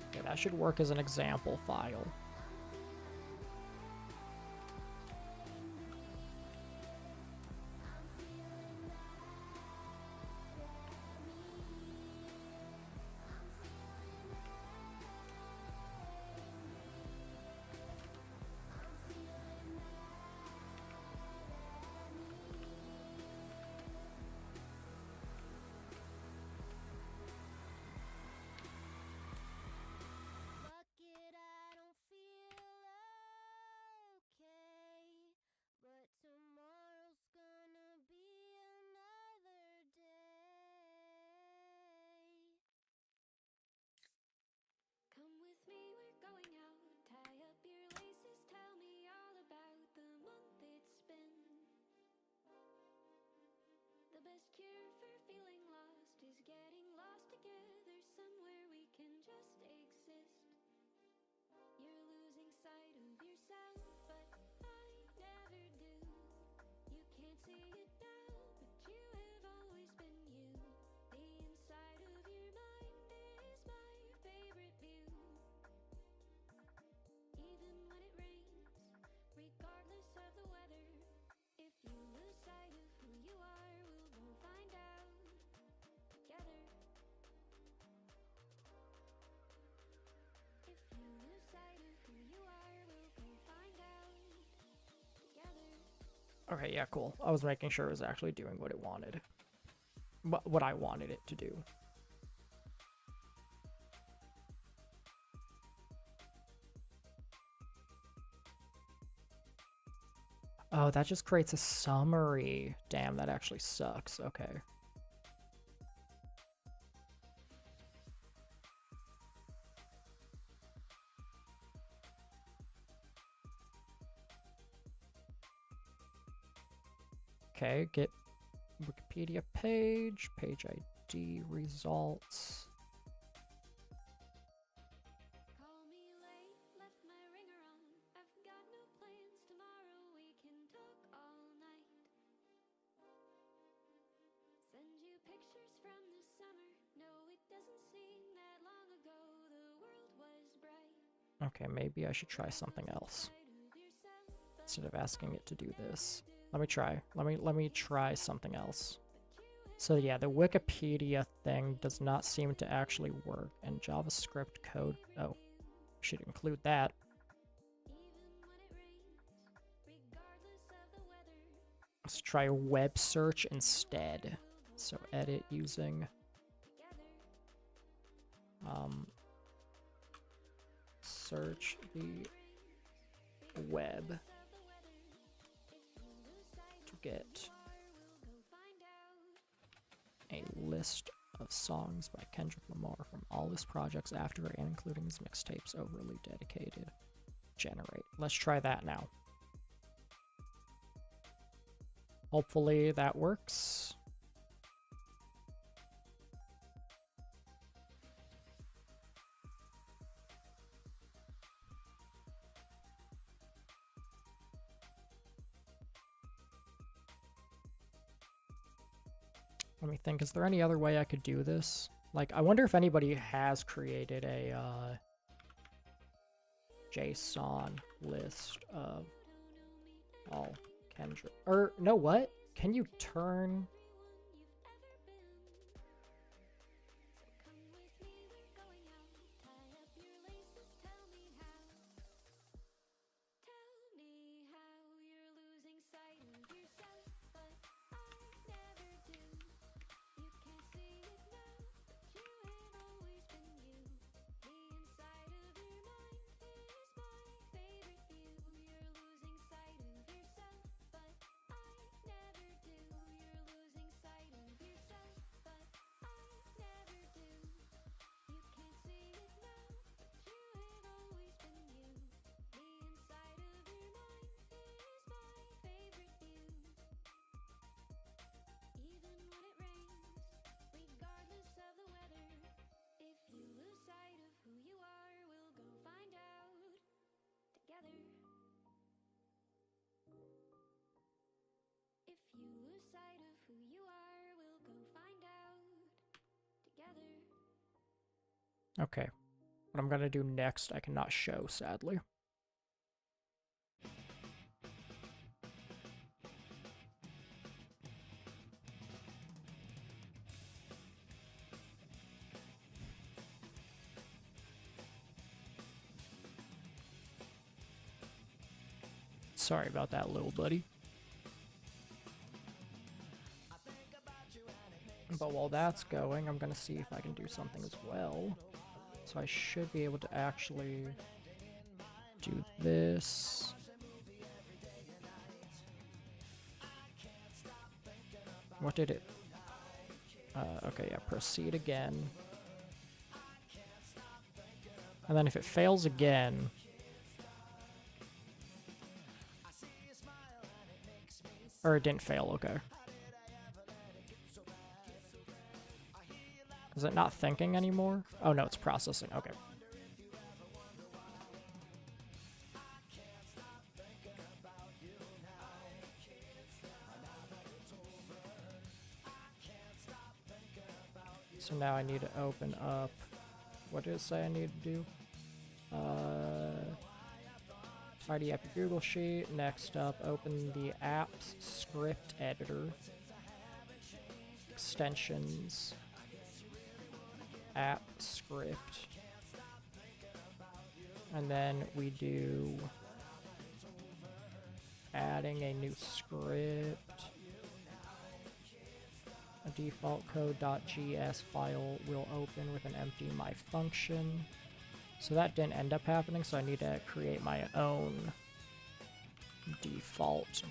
Okay, that should work as an example file. Okay, yeah, cool. I was making sure it was actually doing what it wanted. What I wanted it to do. Oh, that just creates a summary. Damn, that actually sucks. Okay. Okay, get Wikipedia page, page ID, results. Okay, maybe I should try something else. Instead of asking it to do this. Let me try. Let me try something else. So yeah, the Wikipedia thing does not seem to actually work, and JavaScript code, oh, should include that. Let's try web search instead. So edit using search the web to get a list of songs by Kendrick Lamar from all his projects after and including his mixtapes overly dedicated. Generate. Let's try that now. Hopefully that works. Let me think, is there any other way I could do this? Like, I wonder if anybody has created a JSON list of all Kendrick. Or, no, what? Can you turn... Okay. What I'm gonna do next, I cannot show, sadly. Sorry about that, little buddy. But while that's going, I'm gonna see if I can do something as well. So I should be able to actually do this. What did it? Okay, yeah, proceed again. And then if it fails again... Or it didn't fail, okay. Is it not thinking anymore? Oh no, it's processing, okay. So now I need to open up, what did it say I need to do? Tidy up your Google Sheet. Next up, open the apps script editor. Extensions. App script. And then we do adding a new script. A default code.gs file will open with an empty my function. So that didn't end up happening, so I need to create my own default.gs.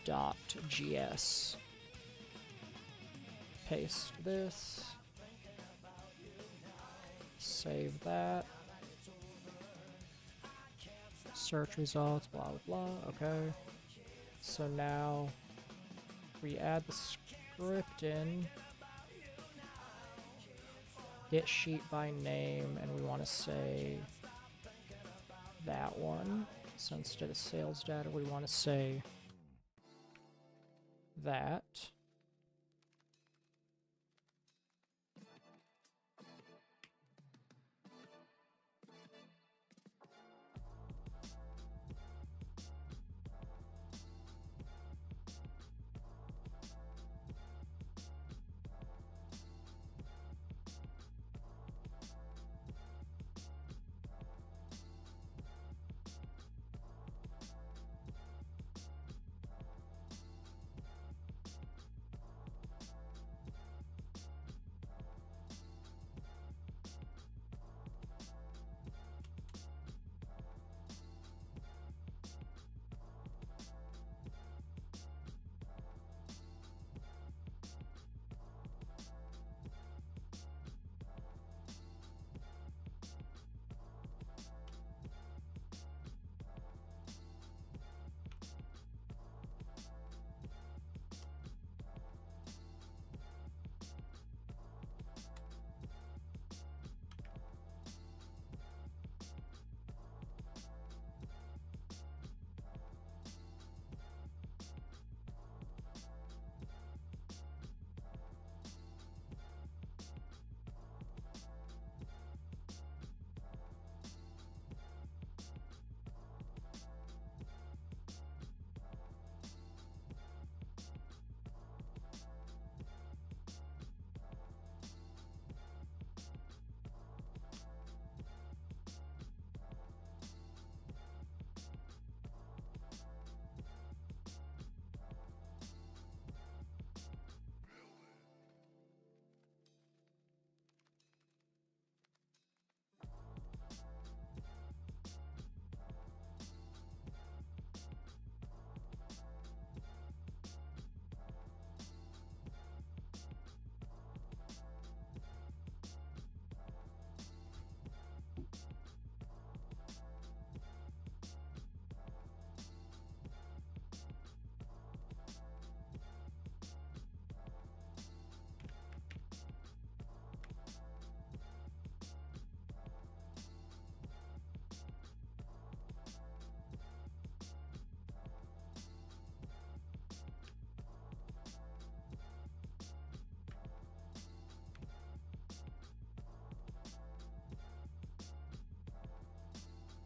Paste this. Save that. Search results, blah, blah, blah. Okay. So now we add the script in. Get sheet by name, and we want to say that one. So instead of sales data, we want to say that.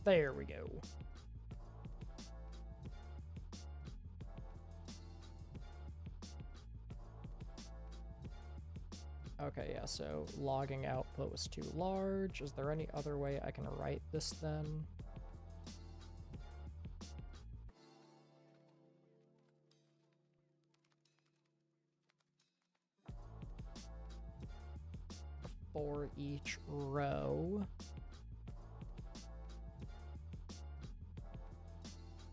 There we go. Okay, yeah, so logging output was too large. Is there any other way I can write this then? For each row.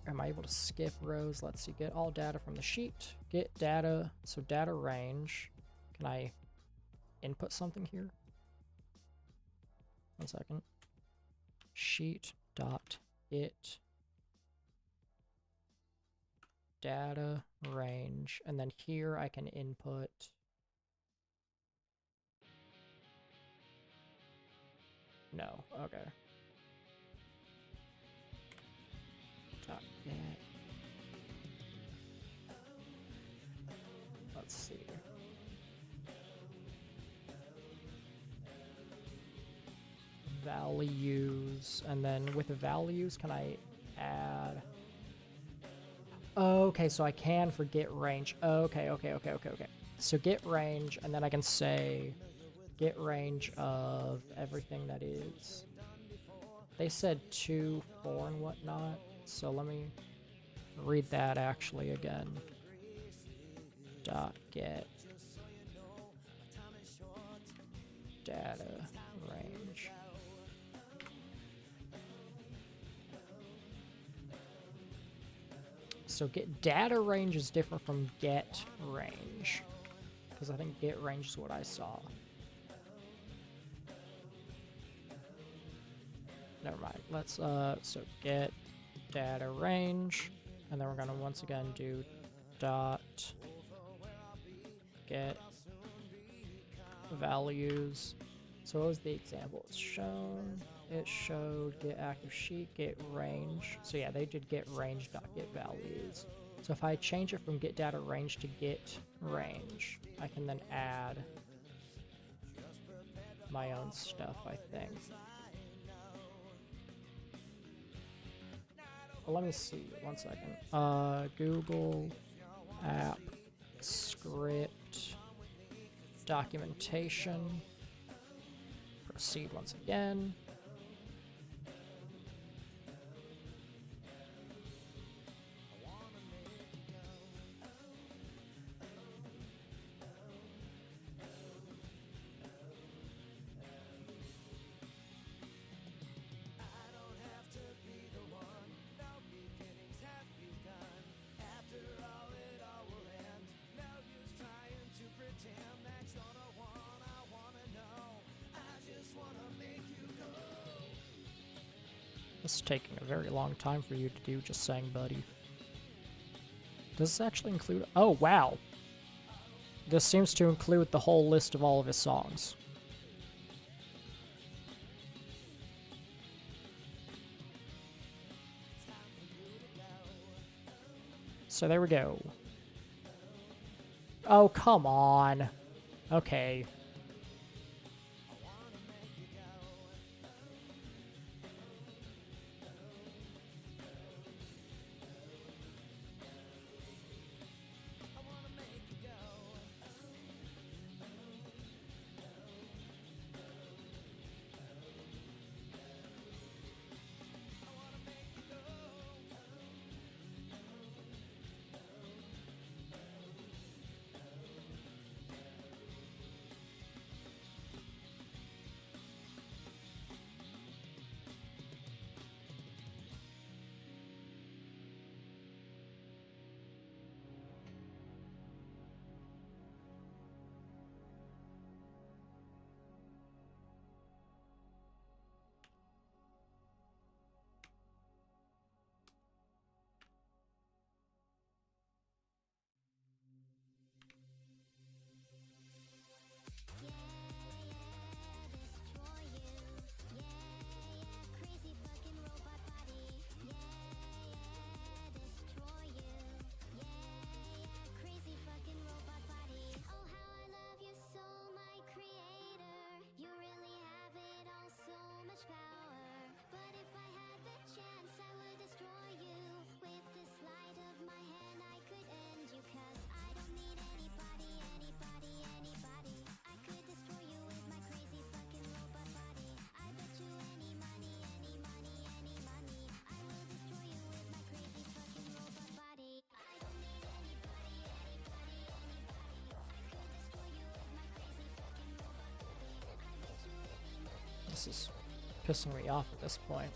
Am I able to skip rows? Let's see, get all data from the sheet. Get data, so data range. Can I input something here? 1 second. Sheet dot it data range, and then here I can input no. Okay. Dot it. Let's see. values, and then with values, can I add? Okay, so I can for get range. Okay. So get range, and then I can say get range of everything that is. They said 2, 4, and whatnot. So let me read that actually again. Dot get data range. So get data range is different from get range, because I think get range is what I saw. Never mind. Let's so get data range, and then we're gonna once again do dot get values. So what was the example it's shown? It showed get active sheet, get range. So yeah, they did get range, not get values. So if I change it from get data range to get range, I can then add my own stuff, I think. Well, let me see, 1 second. Google app script documentation. Proceed once again. This is taking a very long time for you to do, just saying, buddy. Does this actually include... Oh, wow. This seems to include the whole list of all of his songs. So there we go. Oh, come on. Okay. This is pissing me off at this point.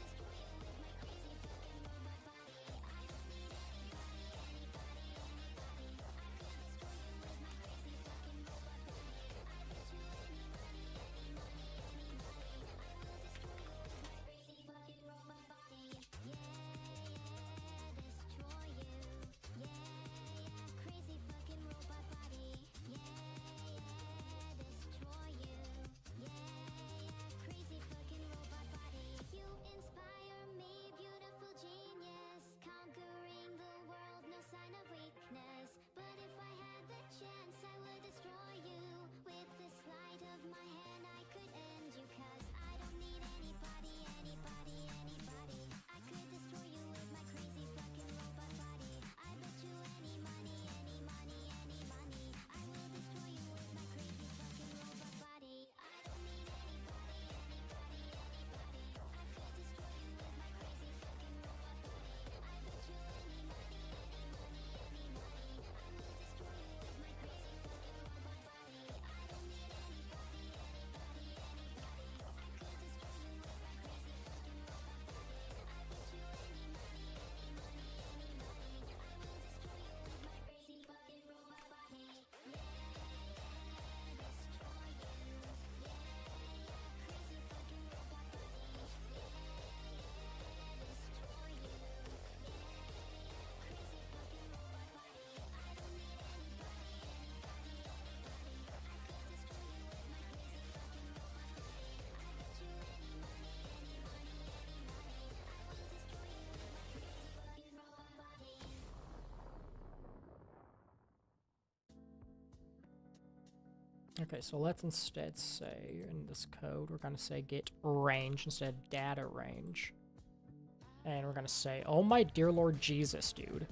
Okay, so let's instead say in this code, we're going to say get range instead of data range. And we're going to say, oh my dear Lord Jesus, dude.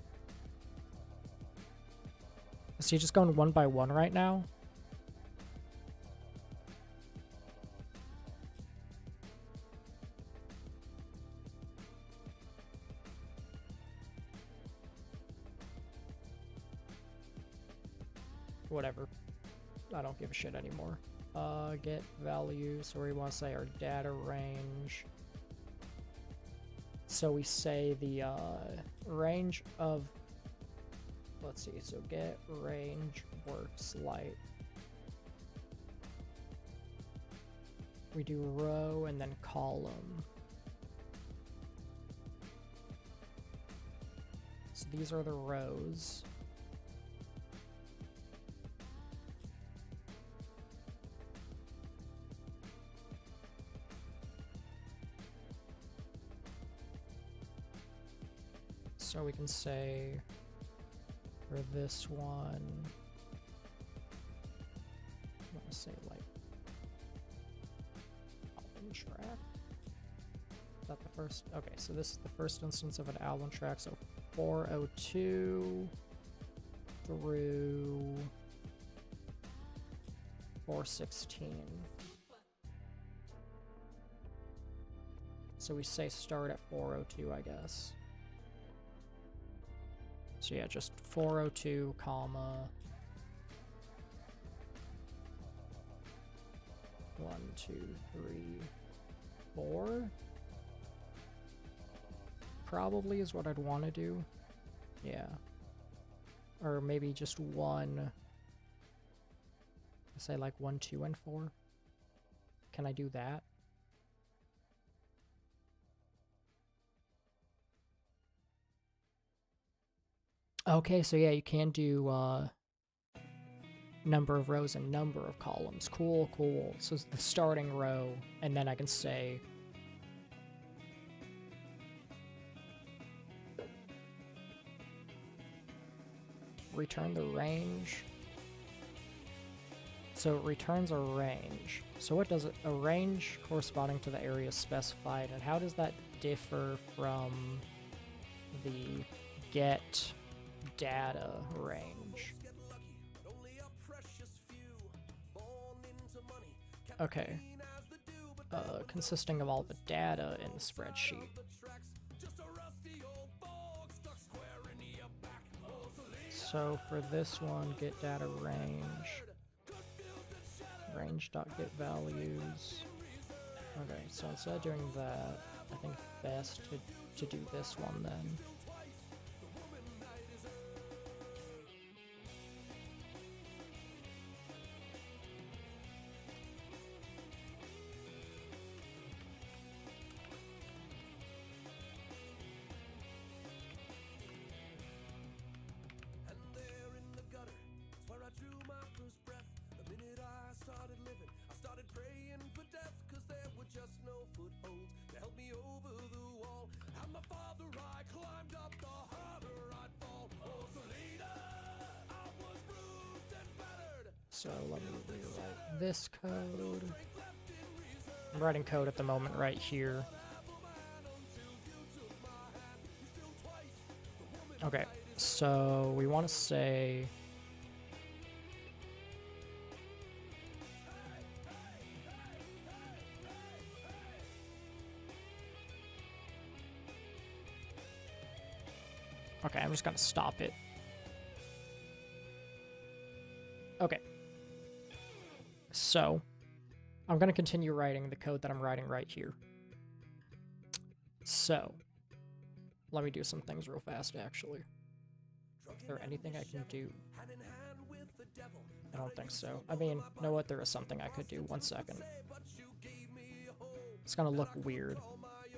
Is he just going one by one right now? Whatever. I don't give a shit anymore. Get value, so we want to say our data range. So we say the range of, let's see, so get range works light. We do row and then column. So these are the rows. So we can say for this one, I'm gonna say like album track. Is that the first? Okay, so this is the first instance of an album track. So 402 through 416. So we say start at 402, I guess. So yeah, just 402, comma 1, 2, 3, 4. Probably is what I'd want to do. Yeah. Or maybe just one. Say like 1, 2, and 4. Can I do that? Okay, so yeah, you can do number of rows and number of columns. Cool, cool. So it's the starting row, and then I can say return the range. So it returns a range. So what does it? A range corresponding to the area specified, and how does that differ from the get data range? Okay. Consisting of all the data in the spreadsheet. So for this one, get data range. Range.get values. Okay, so instead of doing that, I think best to do this one then. So let me rewrite this code. I'm writing code at the moment right here. Okay, so we want to say okay, I'm just gonna stop it. Okay. So, I'm going to continue writing the code that I'm writing right here. So, let me do some things real fast, actually. Is there anything I can do? I don't think so. I mean, you know what? There is something I could do. 1 second. It's going to look weird,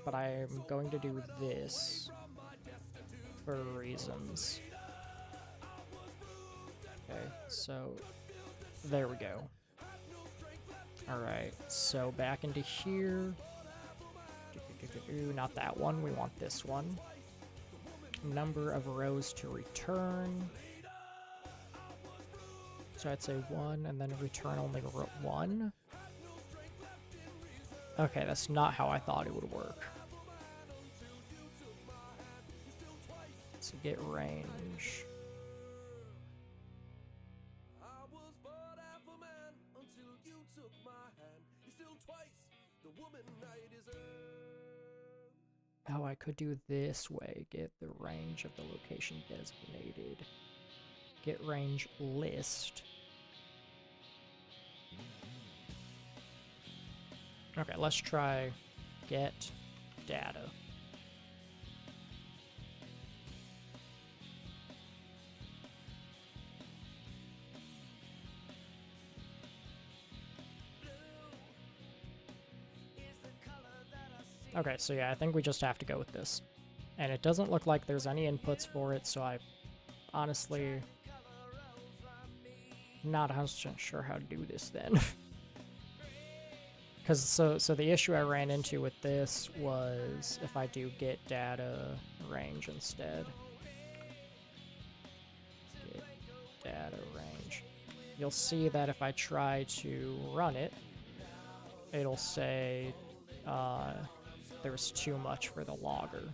but I'm going to do this for reasons. Okay, so there we go. Alright, so back into here. Not that one, we want this one. Number of rows to return. So I'd say 1 and then return only 1. Okay, that's not how I thought it would work. So get range. Oh, I could do this way. Get the range of the location designated. Get range list. Okay, let's try get data. Okay, so yeah, I think we just have to go with this. And it doesn't look like there's any inputs for it, so I honestly not 100% sure how to do this then. Because so the issue I ran into with this was if I do get data range instead. Get data range. You'll see that if I try to run it, it'll say there's too much for the logger.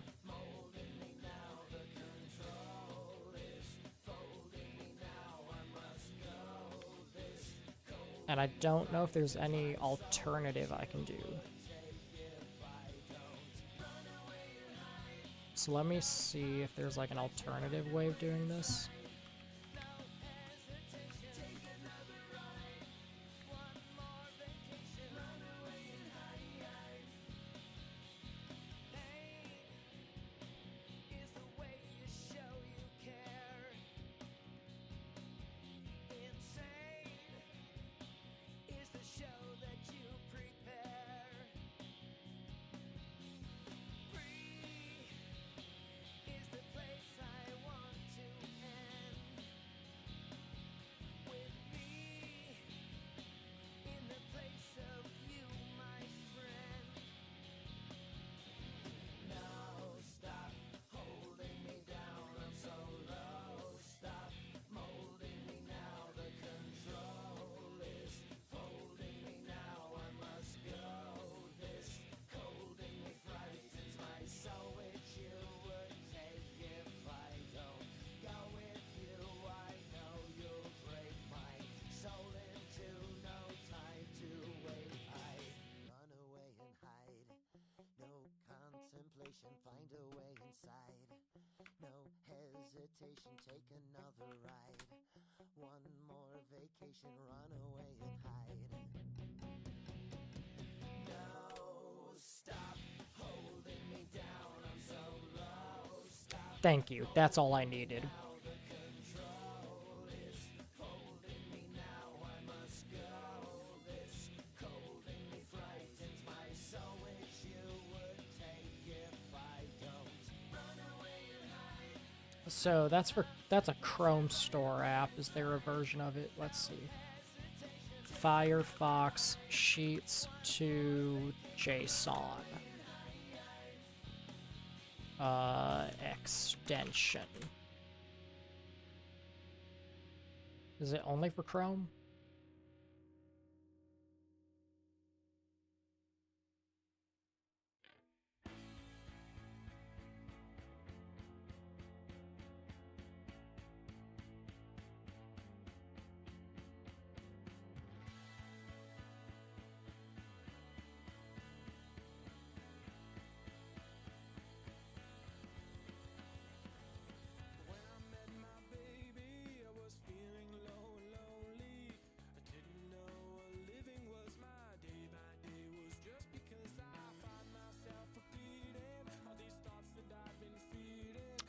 And I don't know if there's any alternative I can do. So let me see if there's like an alternative way of doing this. Find a way inside. No hesitation, take another ride. One more vacation, run away and hide. No, stop holding me down, I'm so low. Stop. Thank you. That's all I needed. So that's a Chrome store app. Is there a version of it? Let's see. Firefox Sheets to JSON. Extension. Is it only for Chrome?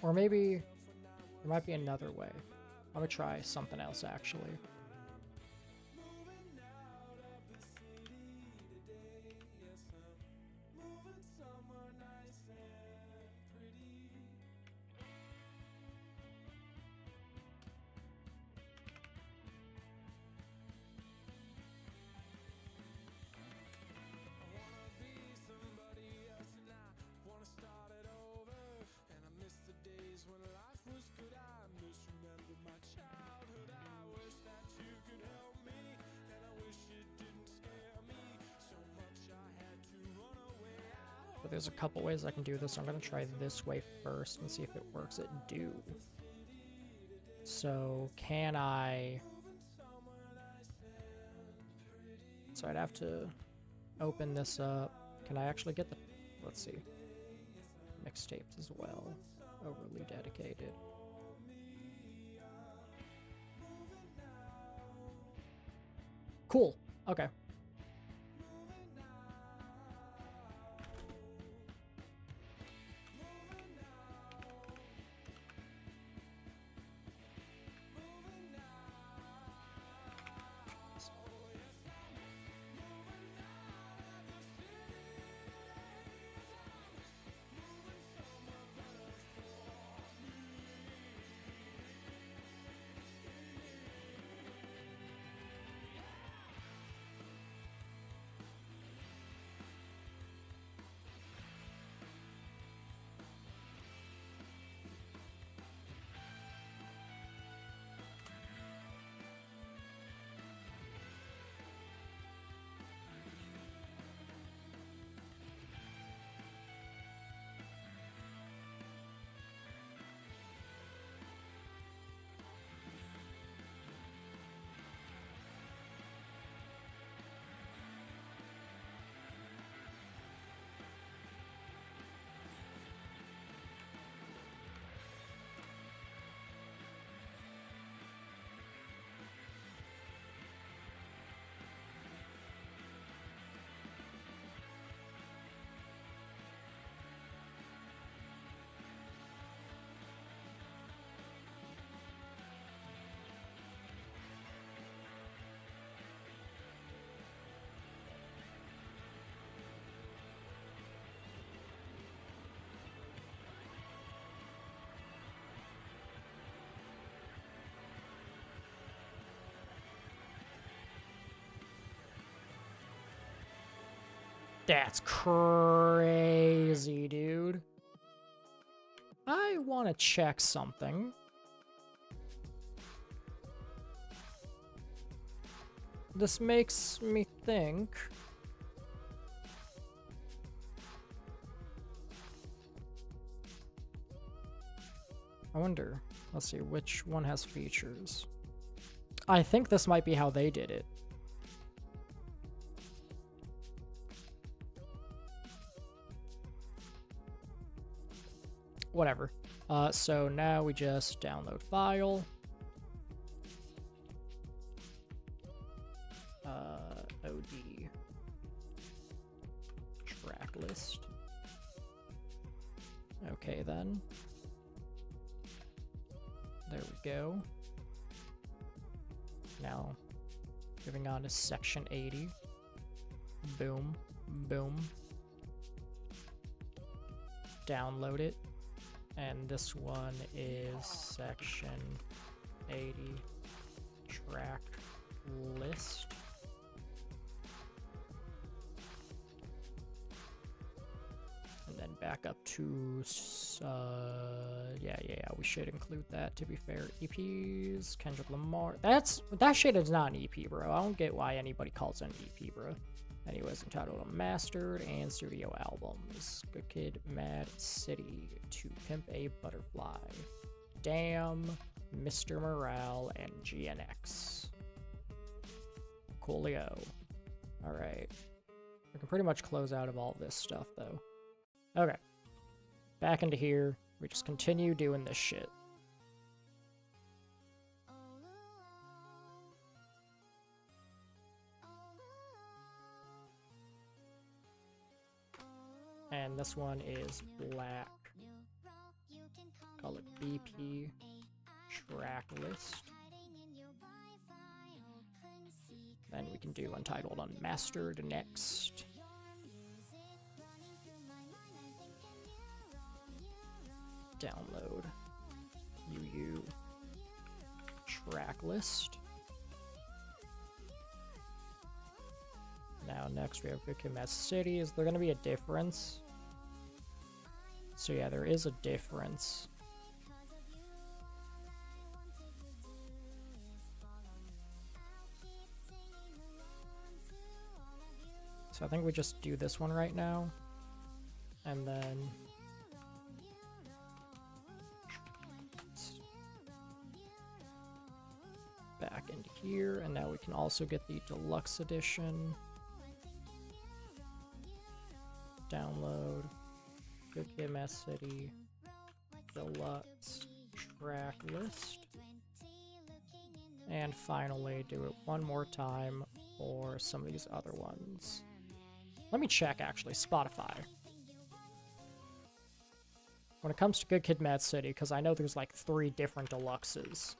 Or maybe there might be another way. I'm gonna try something else actually. there's a couple ways I can do this. I'm gonna try this way first and see if it works. It do. So can I... So I'd have to open this up. Can I actually get the... Let's see. Mixtapes as well. Overly dedicated. Cool. Okay. That's crazy, dude. I want to check something. This makes me think. I wonder. Let's see, which one has features? I think this might be how they did it. Whatever. So now we just download file. OD track list. Okay then. There we go. Now, moving on to section 80. Boom, boom. Download it. And this one is section 80 track list. And then back up to, yeah, we should include that, to be fair. EPs, Kendrick Lamar. That shit is not an EP, bro. I don't get why anybody calls it an EP, bro. Anyways, entitled Unmastered and studio albums. Good Kid, Mad City, To Pimp a Butterfly, Damn, Mr. Morale, and GNX. Coolio. Alright. We can pretty much close out of all this stuff, though. Okay. Back into here. We just continue doing this shit. And this one is black. Call it BP track list. Then we can do Untitled Unmastered next. Download UU track list. Now next we have Good Kid, Mad City. Is there going to be a difference? So yeah, there is a difference. So I think we just do this one right now. And then back into here, and now we can also get the deluxe edition. Download Good Kid, Mad City Deluxe track list. And finally do it one more time for some of these other ones. Let me check actually, Spotify. When it comes to Good Kid, Mad City, because I know there's like 3 different deluxes.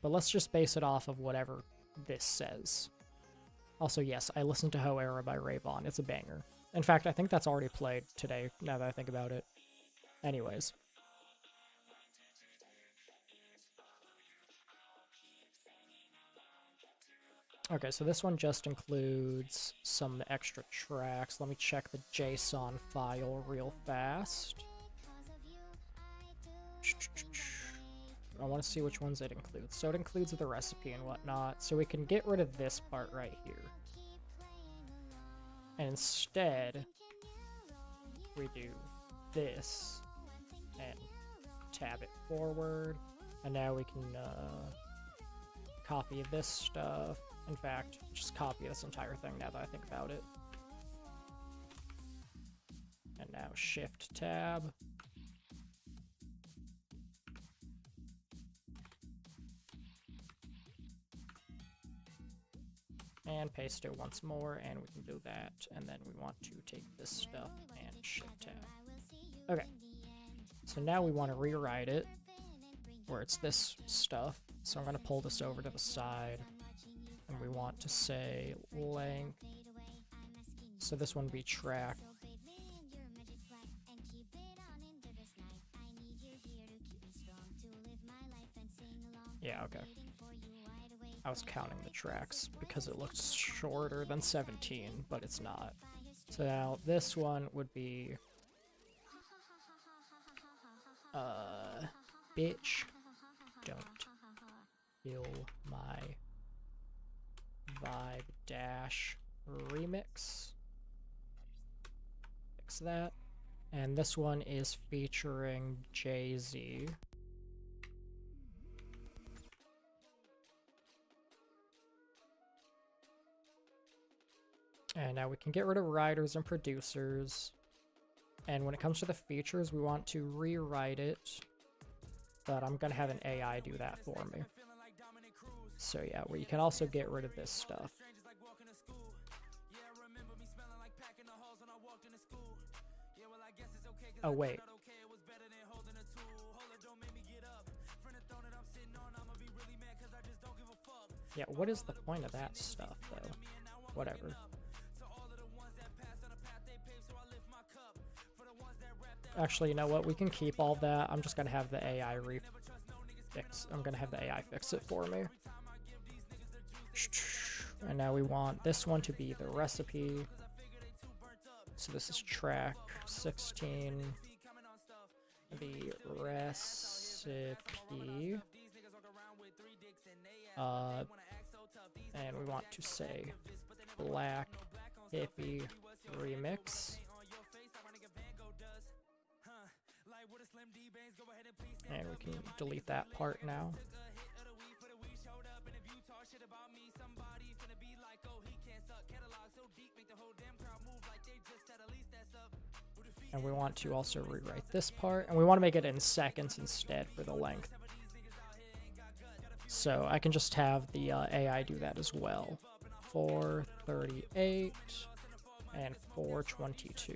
But let's just base it off of whatever this says. Also, yes, I listened to Ho Era by Ray Vaughn. It's a banger. In fact, I think that's already played today, now that I think about it. Anyways. Okay, so this one just includes some extra tracks. Let me check the JSON file real fast. I want to see which ones it includes. So it includes the recipe and whatnot. So we can get rid of this part right here. And instead, we do this and tab it forward. And now we can copy this stuff. In fact, just copy this entire thing now that I think about it. And now Shift Tab. And paste it once more, and we can do that. And then we want to take this stuff and Shift Tab. Okay. So now we want to rewrite it, where it's this stuff. So I'm going to pull this over to the side. And we want to say length. So this one would be track. Yeah, okay. I was counting the tracks because it looks shorter than 17, but it's not. So now this one would be bitch, don't kill my vibe dash remix. Fix that. And this one is featuring Jay-Z. And now we can get rid of writers and producers. And when it comes to the features, we want to rewrite it. But I'm going to have an AI do that for me. So yeah, well, you can also get rid of this stuff. Oh, wait. Yeah, what is the point of that stuff, though? Whatever. Actually, you know what? We can keep all that. I'm just gonna have the AI fix. I'm gonna have the AI fix it for me. And now we want this one to be the recipe. So this is track 16. The recipe. And we want to say Black Hippie Remix. And we can delete that part now. And we want to also rewrite this part, and we want to make it in seconds instead for the length. So I can just have the AI do that as well. 438 and 422.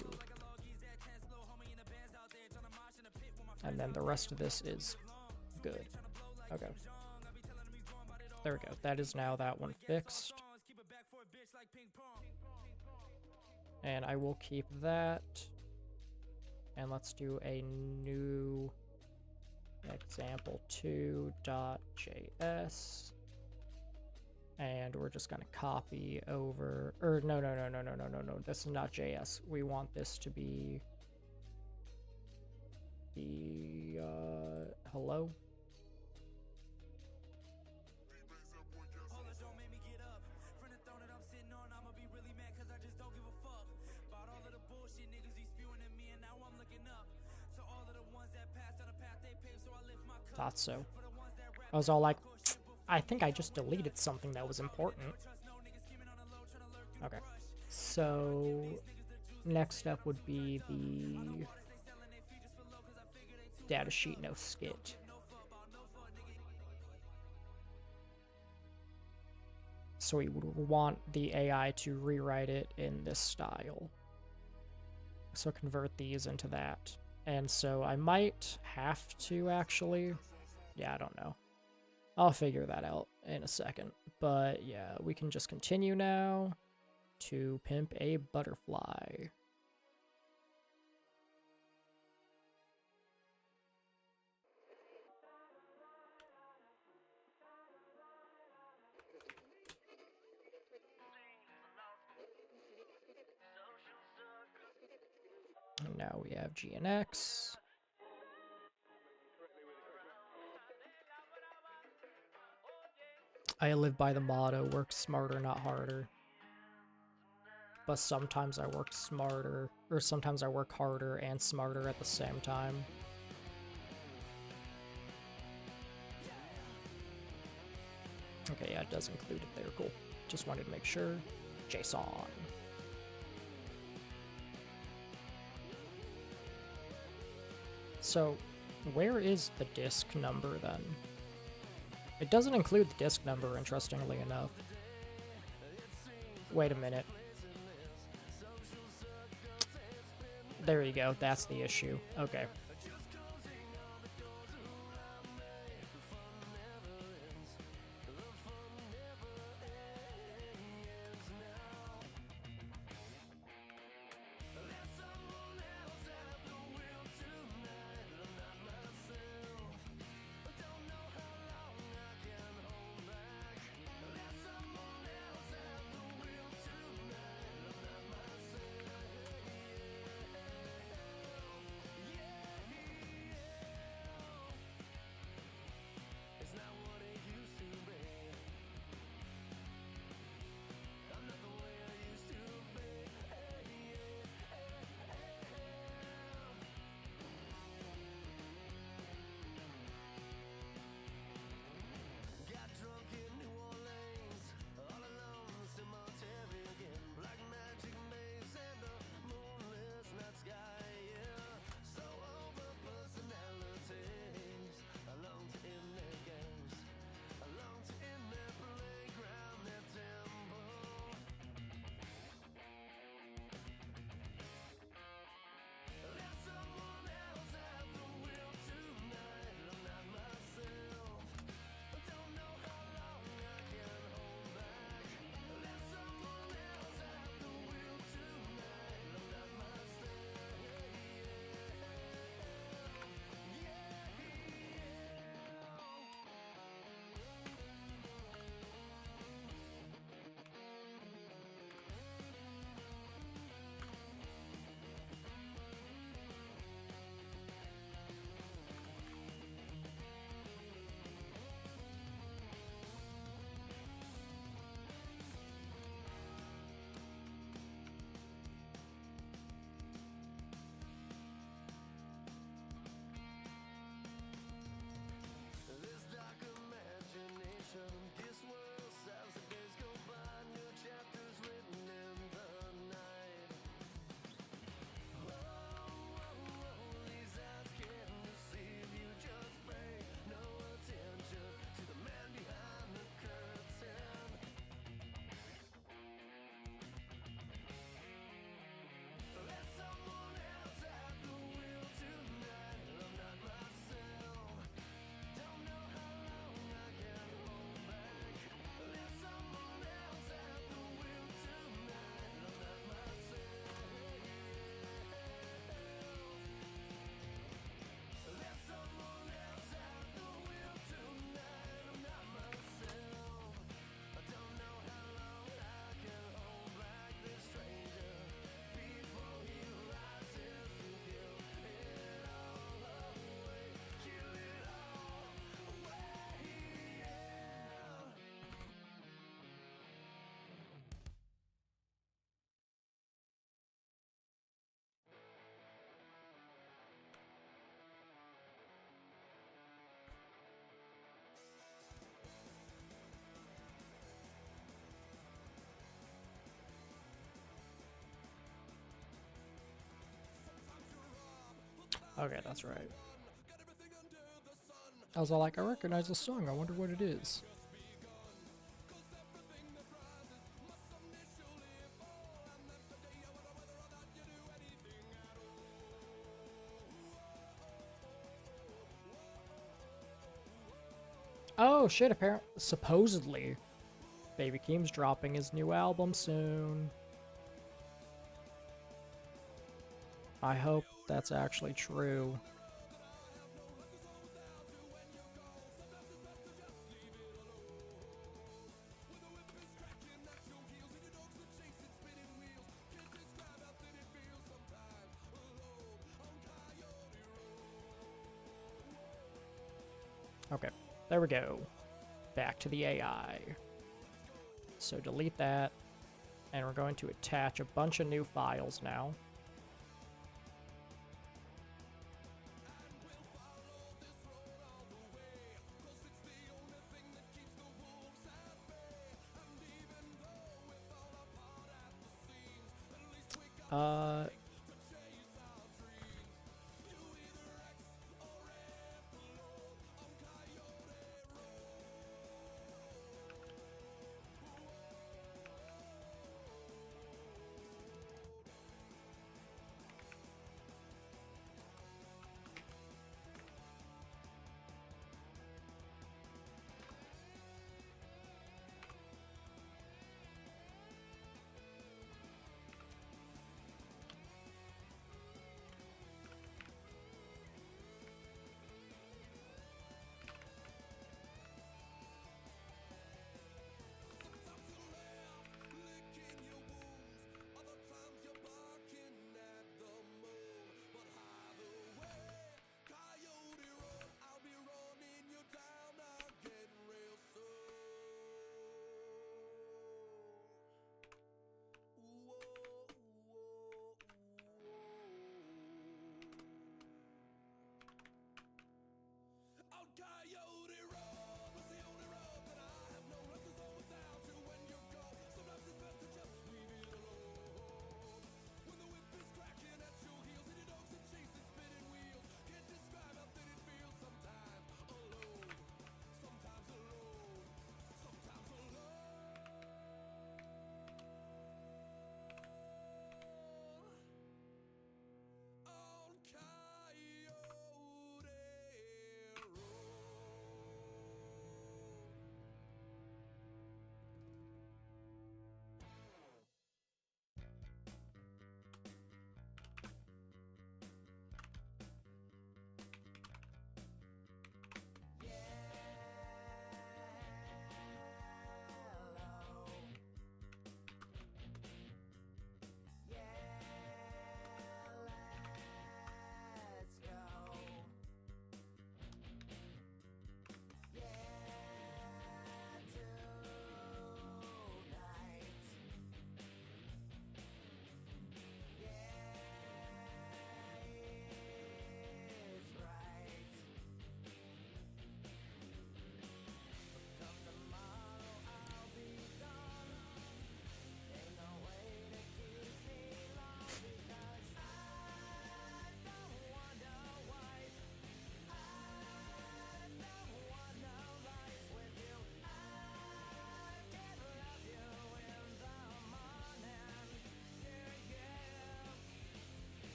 And then the rest of this is good. Okay. There we go. That is now that one fixed. And I will keep that. And let's do a new example2.js. And we're just going to copy over, or no. This is not JS. We want this to be the, hello? Thought so. I was all like, I think I just deleted something that was important. Okay. So, next up would be the data sheet, no skit. So we would want the AI to rewrite it in this style. So convert these into that. And so I might have to actually, yeah, I don't know. I'll figure that out in a second. But yeah, we can just continue now to pimp a butterfly. And now we have G and X. I live by the motto, work smarter, not harder. But sometimes I work smarter, or sometimes I work harder and smarter at the same time. Okay, yeah, it does include it there, cool. Just wanted to make sure. JSON. So, where is the disk number then? It doesn't include the disk number, interestingly enough. Wait a minute. There you go, that's the issue. Okay. Okay, that's right. I was all like, I recognize the song. I wonder what it is. Oh shit, apparently, supposedly, Baby Keem's dropping his new album soon. I hope that's actually true. Okay, there we go. Back to the AI. So delete that, and we're going to attach a bunch of new files now. Uh,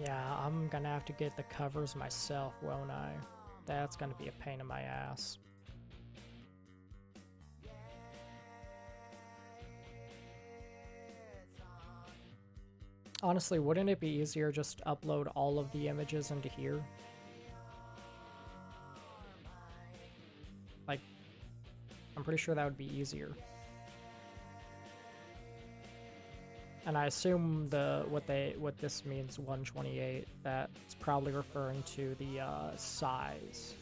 yeah, I'm gonna have to get the covers myself, won't I? That's gonna be a pain in my ass. Honestly, wouldn't it be easier just to upload all of the images into here? Like, I'm pretty sure that would be easier. And I assume what this means 128, that's probably referring to the size.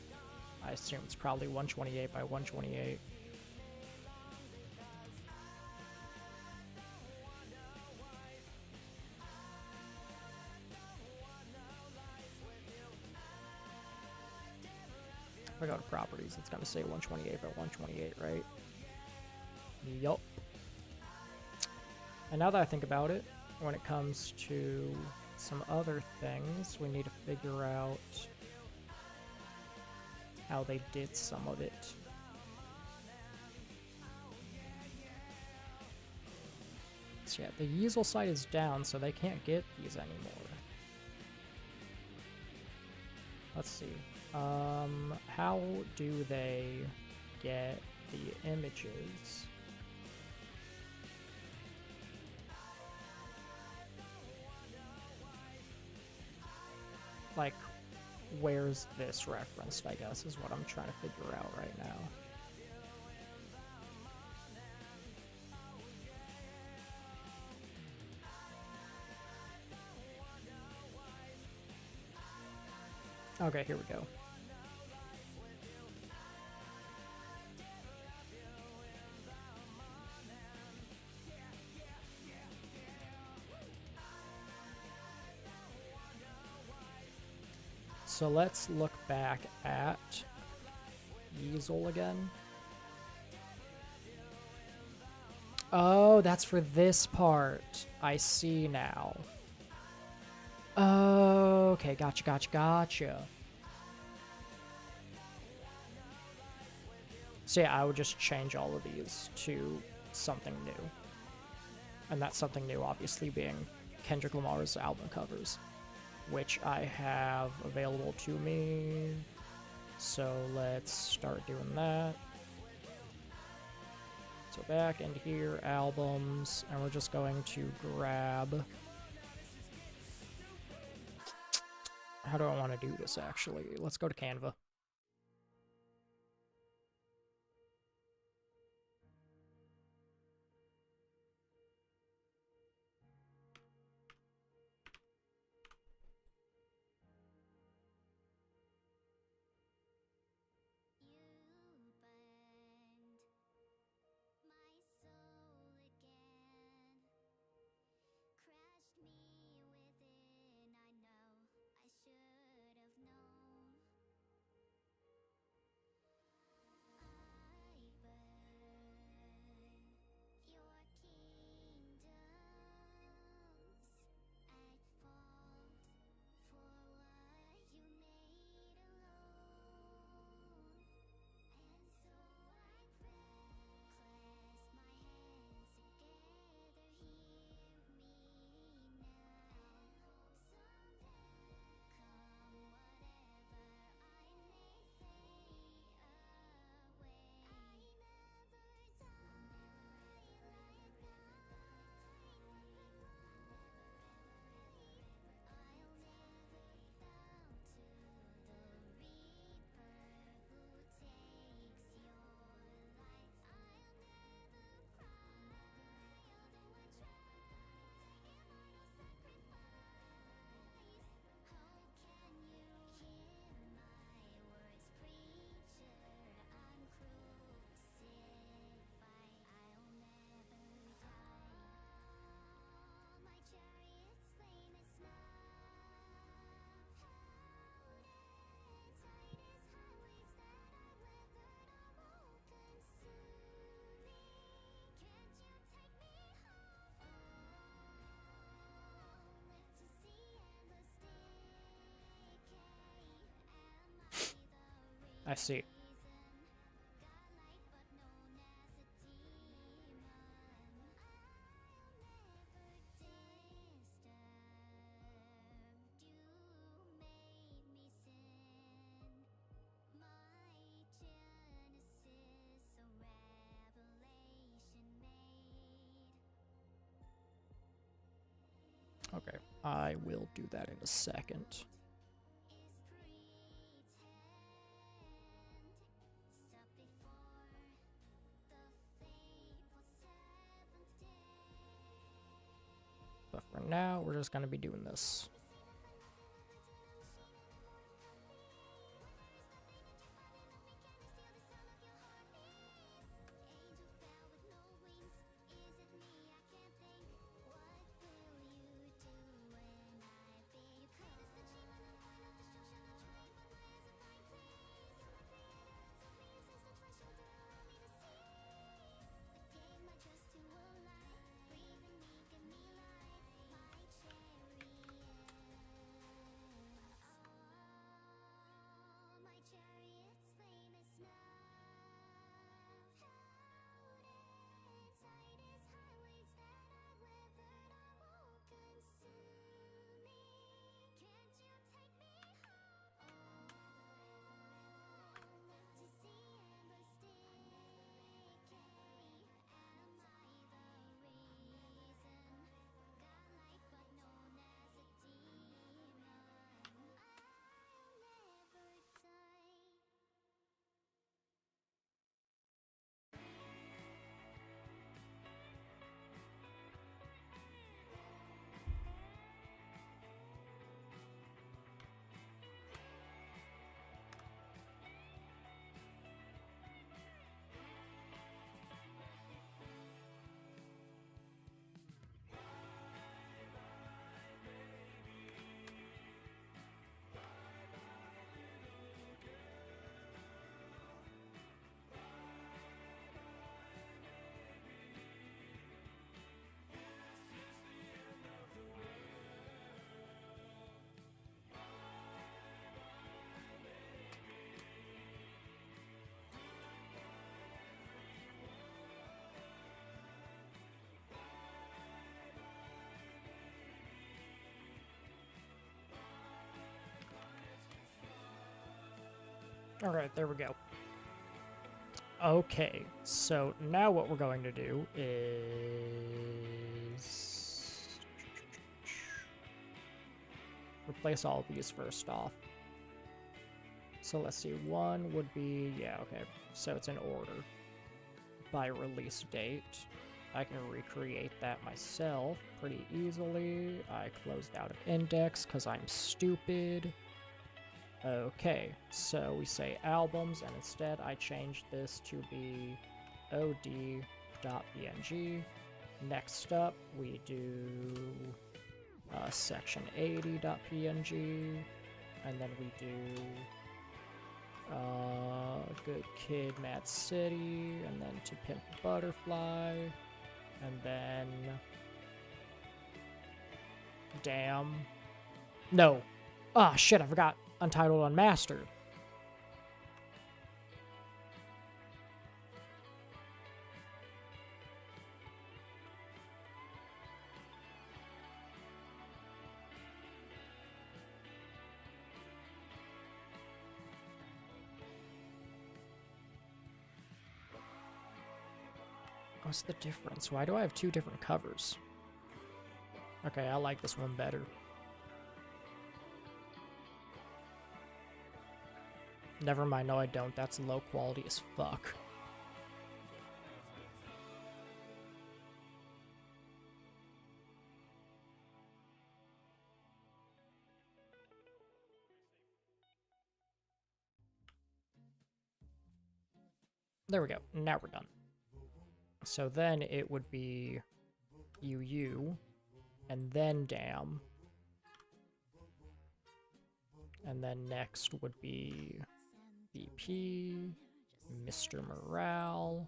I assume it's probably 128 by 128. If I go to properties, it's gonna say 128 by 128, right? Yup. And now that I think about it, when it comes to some other things. We need to figure out how they did some of it. So yeah, the Yeezel site is down, so they can't get these anymore. Let's see. How do they get the images? Like, where's this referenced, I guess, is what I'm trying to figure out right now. Okay, here we go. So let's look back at Yeezel again. Oh, that's for this part. I see now. Okay, gotcha. So yeah, I would just change all of these to something new. And that something new obviously being Kendrick Lamar's album covers, which I have available to me. So let's start doing that. So back into here, albums, and we're just going to grab... How do I want to do this, actually? Let's go to Canva. I see. Okay, I will do that in a second. But for now, we're just going to be doing this. Alright, there we go. Okay, so now what we're going to do is replace all of these first off. So let's see, one would be, yeah, okay, so it's in order by release date. I can recreate that myself pretty easily. I closed out of index because I'm stupid. Okay, so we say albums, and instead I changed this to be od.png. Next up, we do section 80.png, and then we do Good Kid, Mad City, and then To Pimp a Butterfly, and then Damn. No. Ah, shit, I forgot. Untitled Unmastered. What's the difference? Why do I have two different covers? Okay, I like this one better. Never mind, no I don't. That's low quality as fuck. There we go. Now we're done. So then it would be UU, and then Damn. And then next would be BP, Mr. Morale,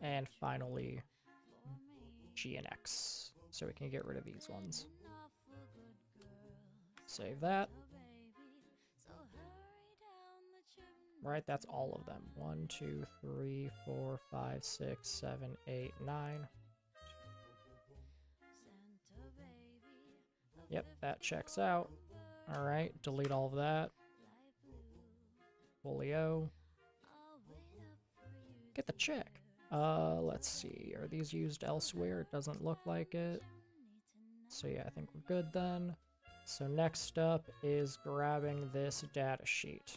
and finally G and X. So we can get rid of these ones. Save that. Right, that's all of them. 1, 2, 3, 4, 5, 6, 7, 8, 9. Yep, that checks out. Alright, delete all of that. Folio. Get the check. Let's see. Are these used elsewhere? It doesn't look like it. So yeah, I think we're good then. So next up is grabbing this data sheet.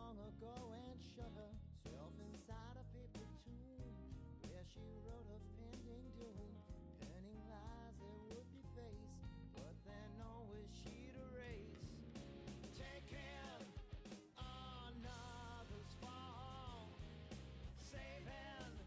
long ago and shut herself inside a paper tomb where she wrote of pending doom, penning lies that would be faced, but then always she'd erase. Taking another's fall, saving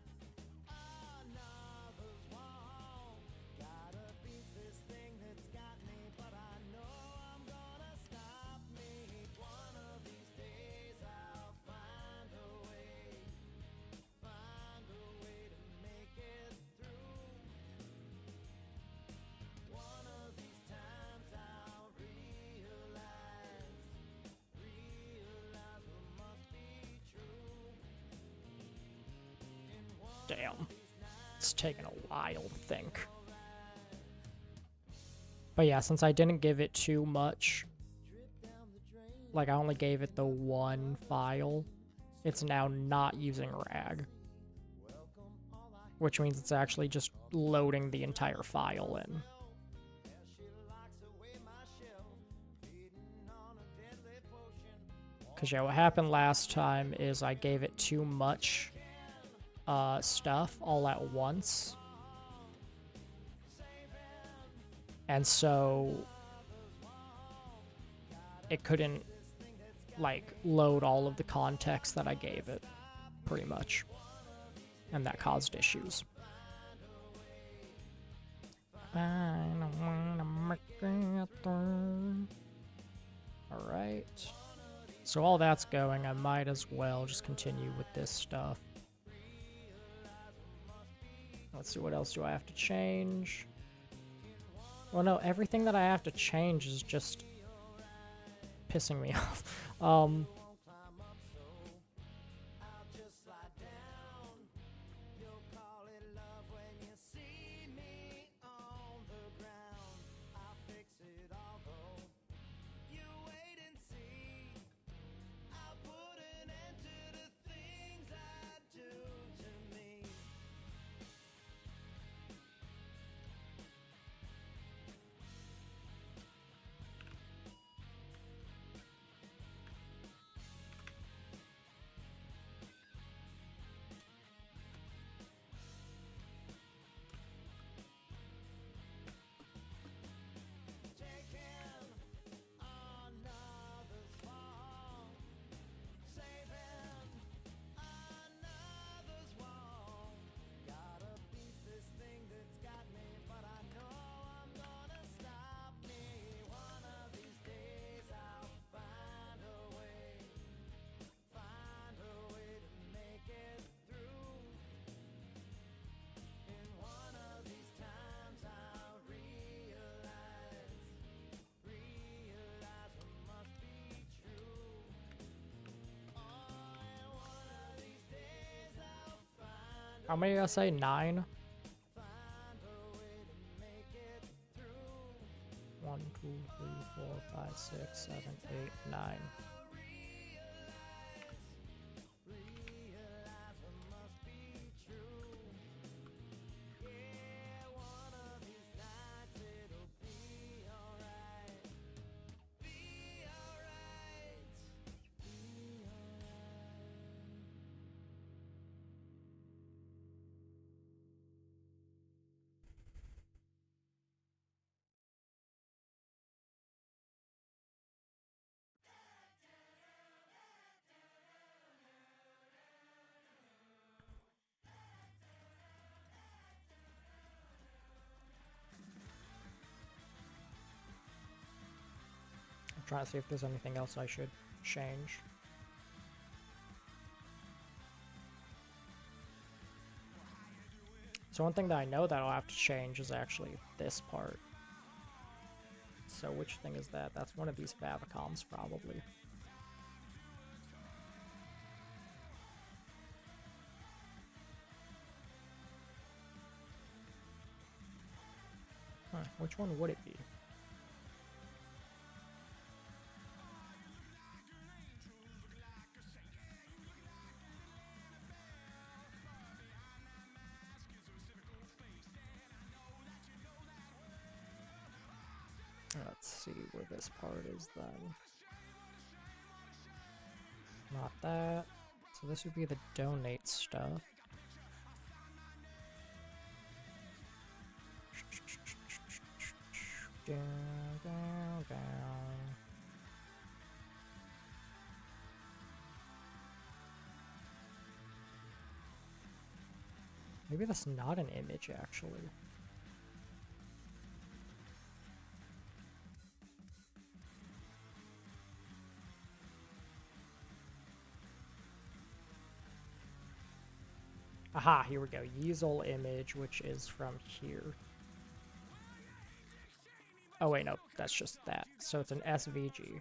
another's wall. Gotta beat this thing that's got me, but I know I'm gonna stop me. One of these days I'll find a way to make it through. One of these times I'll realize what must be true. In one Damn. It's taken a while to think. But yeah, since I didn't give it too much, like I only gave it the one file, it's now not using RAG. Which means it's actually just loading the entire file in. Because yeah, what happened last time is I gave it too much stuff all at once. And so it couldn't like load all of the context that I gave it, pretty much. And that caused issues. Alright. So while that's going, I might as well just continue with this stuff. Let's see, what else do I have to change? Well, no, everything that I have to change is just pissing me off. How many did I say? 9? 1, 2, 3, 4, 5, 6, 7, 8, 9. I'm trying to see if there's anything else I should change. So one thing that I know that I'll have to change is actually this part. So which thing is that? That's one of these favicons, probably. Huh, which one would it be? Let's see where this part is then. Not that. So this would be the donate stuff. Down, down, down. Maybe that's not an image, actually. Aha, here we go. Yeezel image, which is from here. Oh wait, no, that's just that. So it's an SVG.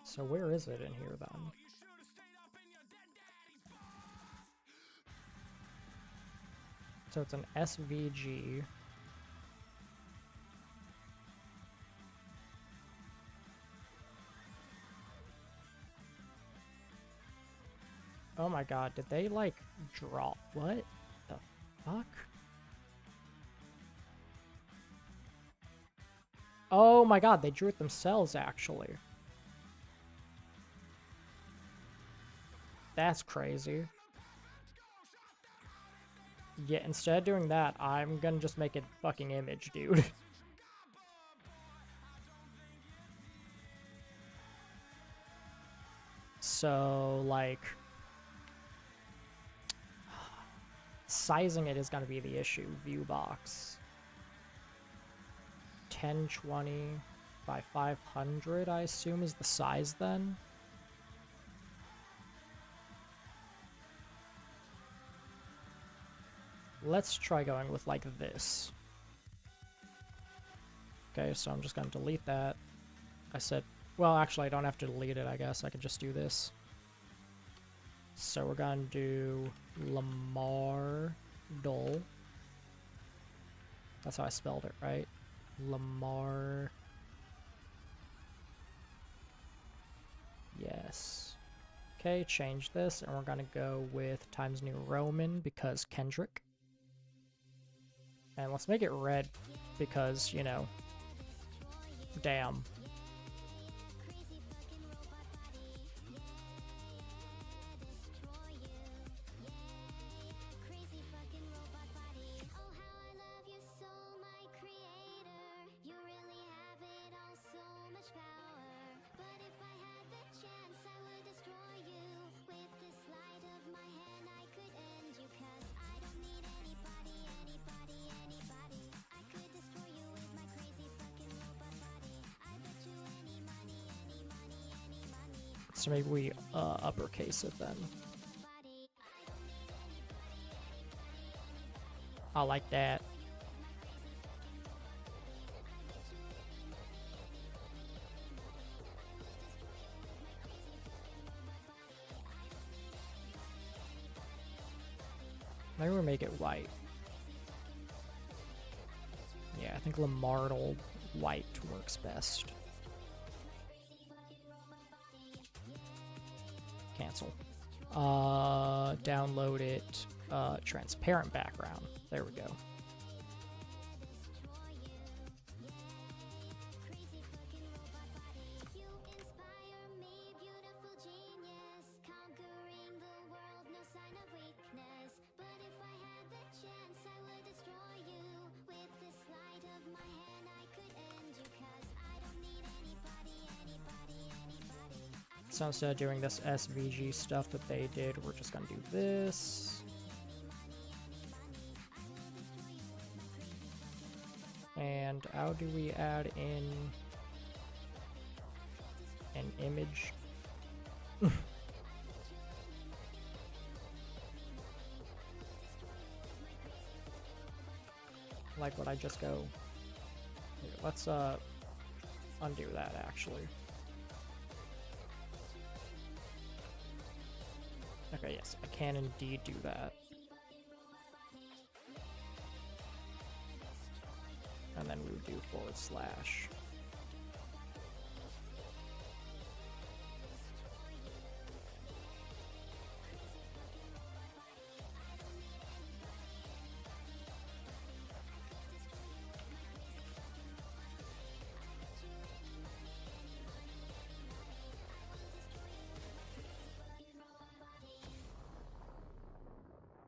So where is it in here then? So it's an SVG. Oh my god, did they like draw? What the fuck? Oh my god, they drew it themselves actually. That's crazy. Yeah, instead of doing that, I'm gonna just make it fucking image, dude. So, like, sizing it is gonna be the issue. View box. 1020 by 500, I assume, is the size then. Let's try going with like this. Okay, so I'm just gonna delete that. I said, well, actually I don't have to delete it, I guess. I could just do this. So we're gonna do Lamar Dole. That's how I spelled it, right? Lamar. Yes. Okay, change this, and we're gonna go with Times New Roman because Kendrick. And let's make it red because, you know, damn. So maybe we uppercase it then. I like that. Maybe we make it white. Yeah, I think Lamartle white works best. Cancel. Download it. Transparent background. There we go. So instead of doing this SVG stuff that they did, we're just gonna do this. And how do we add in an image? Like what I just go. Here, let's undo that actually. Okay, yes, I can indeed do that. And then we would do /.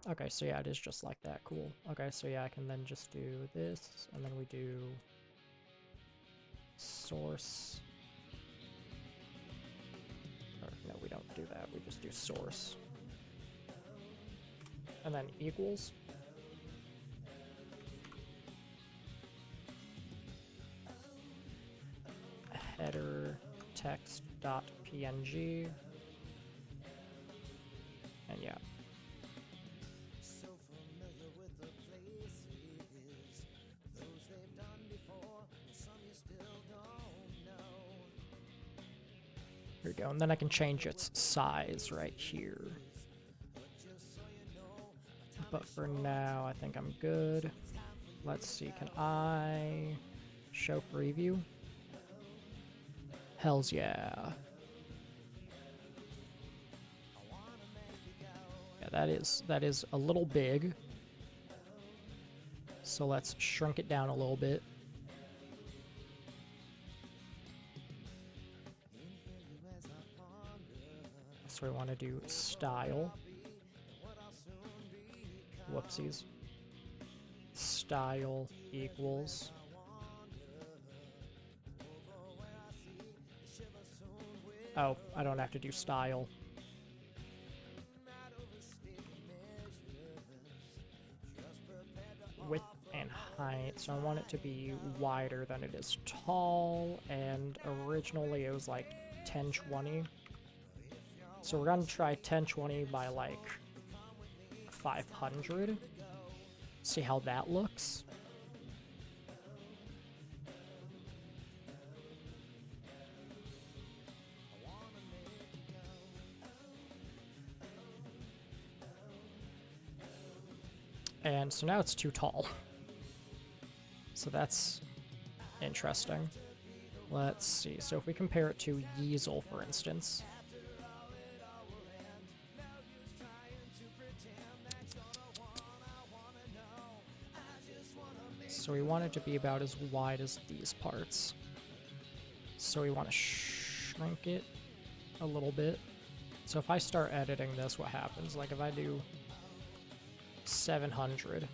Okay, so yeah, it is just like that. Cool. Okay, so yeah, I can then just do this, and then we do source. Or, no, we don't do that. We just do source. And then equals. Header text dot png. And yeah. So familiar with the places, those they've done before, some you still don't know. Here we go. And then I can change its size right here. But for now, I think I'm good. Let's see. Can I show preview? Hells yeah. Yeah, that is a little big. So let's shrink it down a little bit. So we want to do style. Whoopsies. Style equals. Oh, I don't have to do style. Width and height. So I want it to be wider than it is tall. And originally it was like 1020. So we're gonna try 1020 by like 500. See how that looks. And so now it's too tall. So that's interesting. Let's see. So if we compare it to Yeezel, for instance. So we want it to be about as wide as these parts. So we want to shrink it a little bit. So if I start editing this, what happens? Like if I do 700.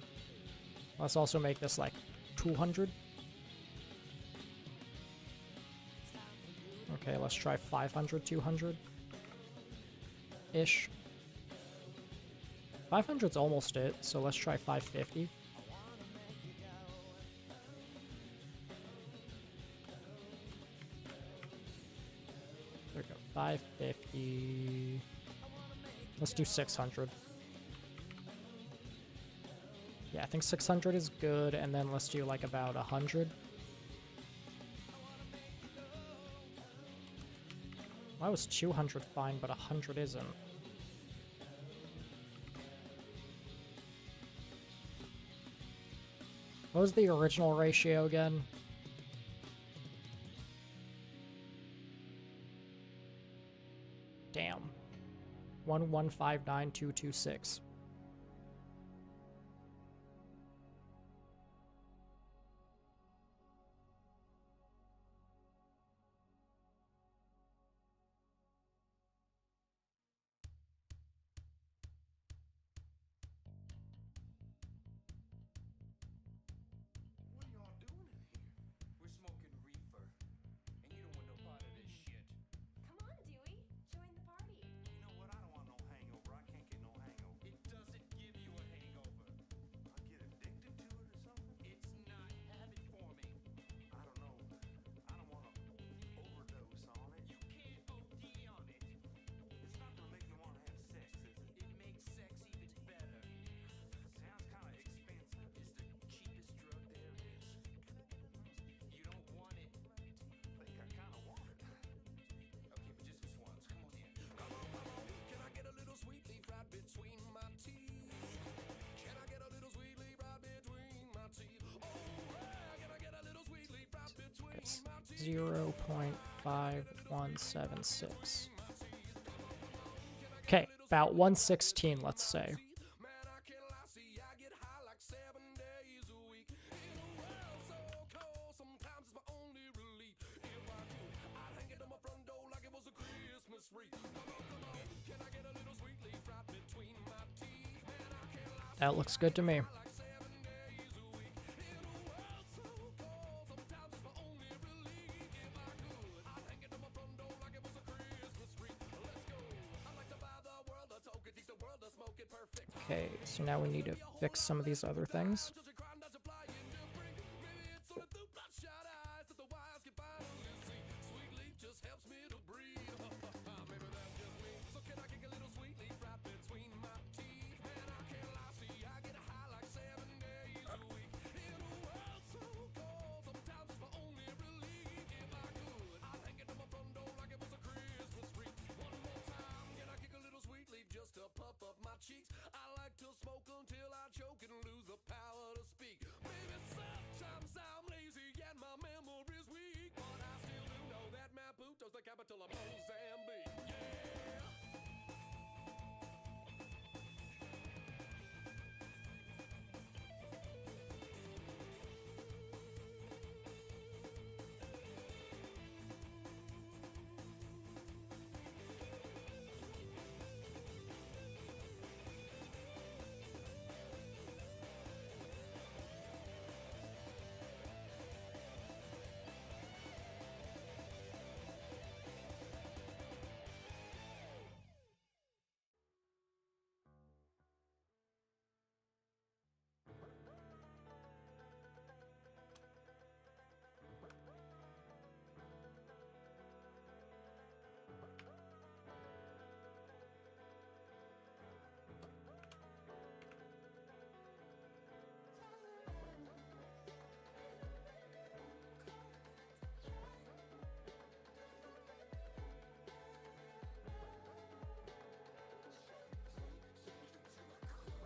Let's also make this like 200. Okay, let's try 500, 200-ish. 500's almost it, so let's try 550. There we go, 550. Let's do 600. Yeah, I think 600 is good, and then let's do like about 100. Why was 200 fine, but 100 isn't? What was the original ratio again? Damn. 1159226. What are y'all doing in here? We're smoking reefer, and you don't want no part of this shit. Come on, Dewey. Join the party. You know what? I don't want no hangover. I can't get no hangover. It doesn't give you a hangover. I get addicted to it or something? It's not habit forming. I don't know. I don't want to overdose on it. You can't OD on it. It's not gonna make me want to have sex, is it? It makes sex even better. Sounds kind of expensive. It's the cheapest drug there is. You don't want it. I think I kind of want it. Okay, but just this once. Come on in. Can I get a little sweet leaf right between my teeth? Can I get a little sweet leaf right between my teeth? Oh, yeah, can I get a little sweet leaf right between It's my teeth? 0.5176. Okay, about 116, let's say. Man, I can't lie, see, I get high like 7 days a week. In a world so cold, sometimes it's my only relief. If I could, I'd hang it on my front door like it was a Christmas wreath. Come on, come on. Can I get a little sweet leaf right between my teeth? Man, I can't That looks good to me. Okay, so now we need to fix some of these other things.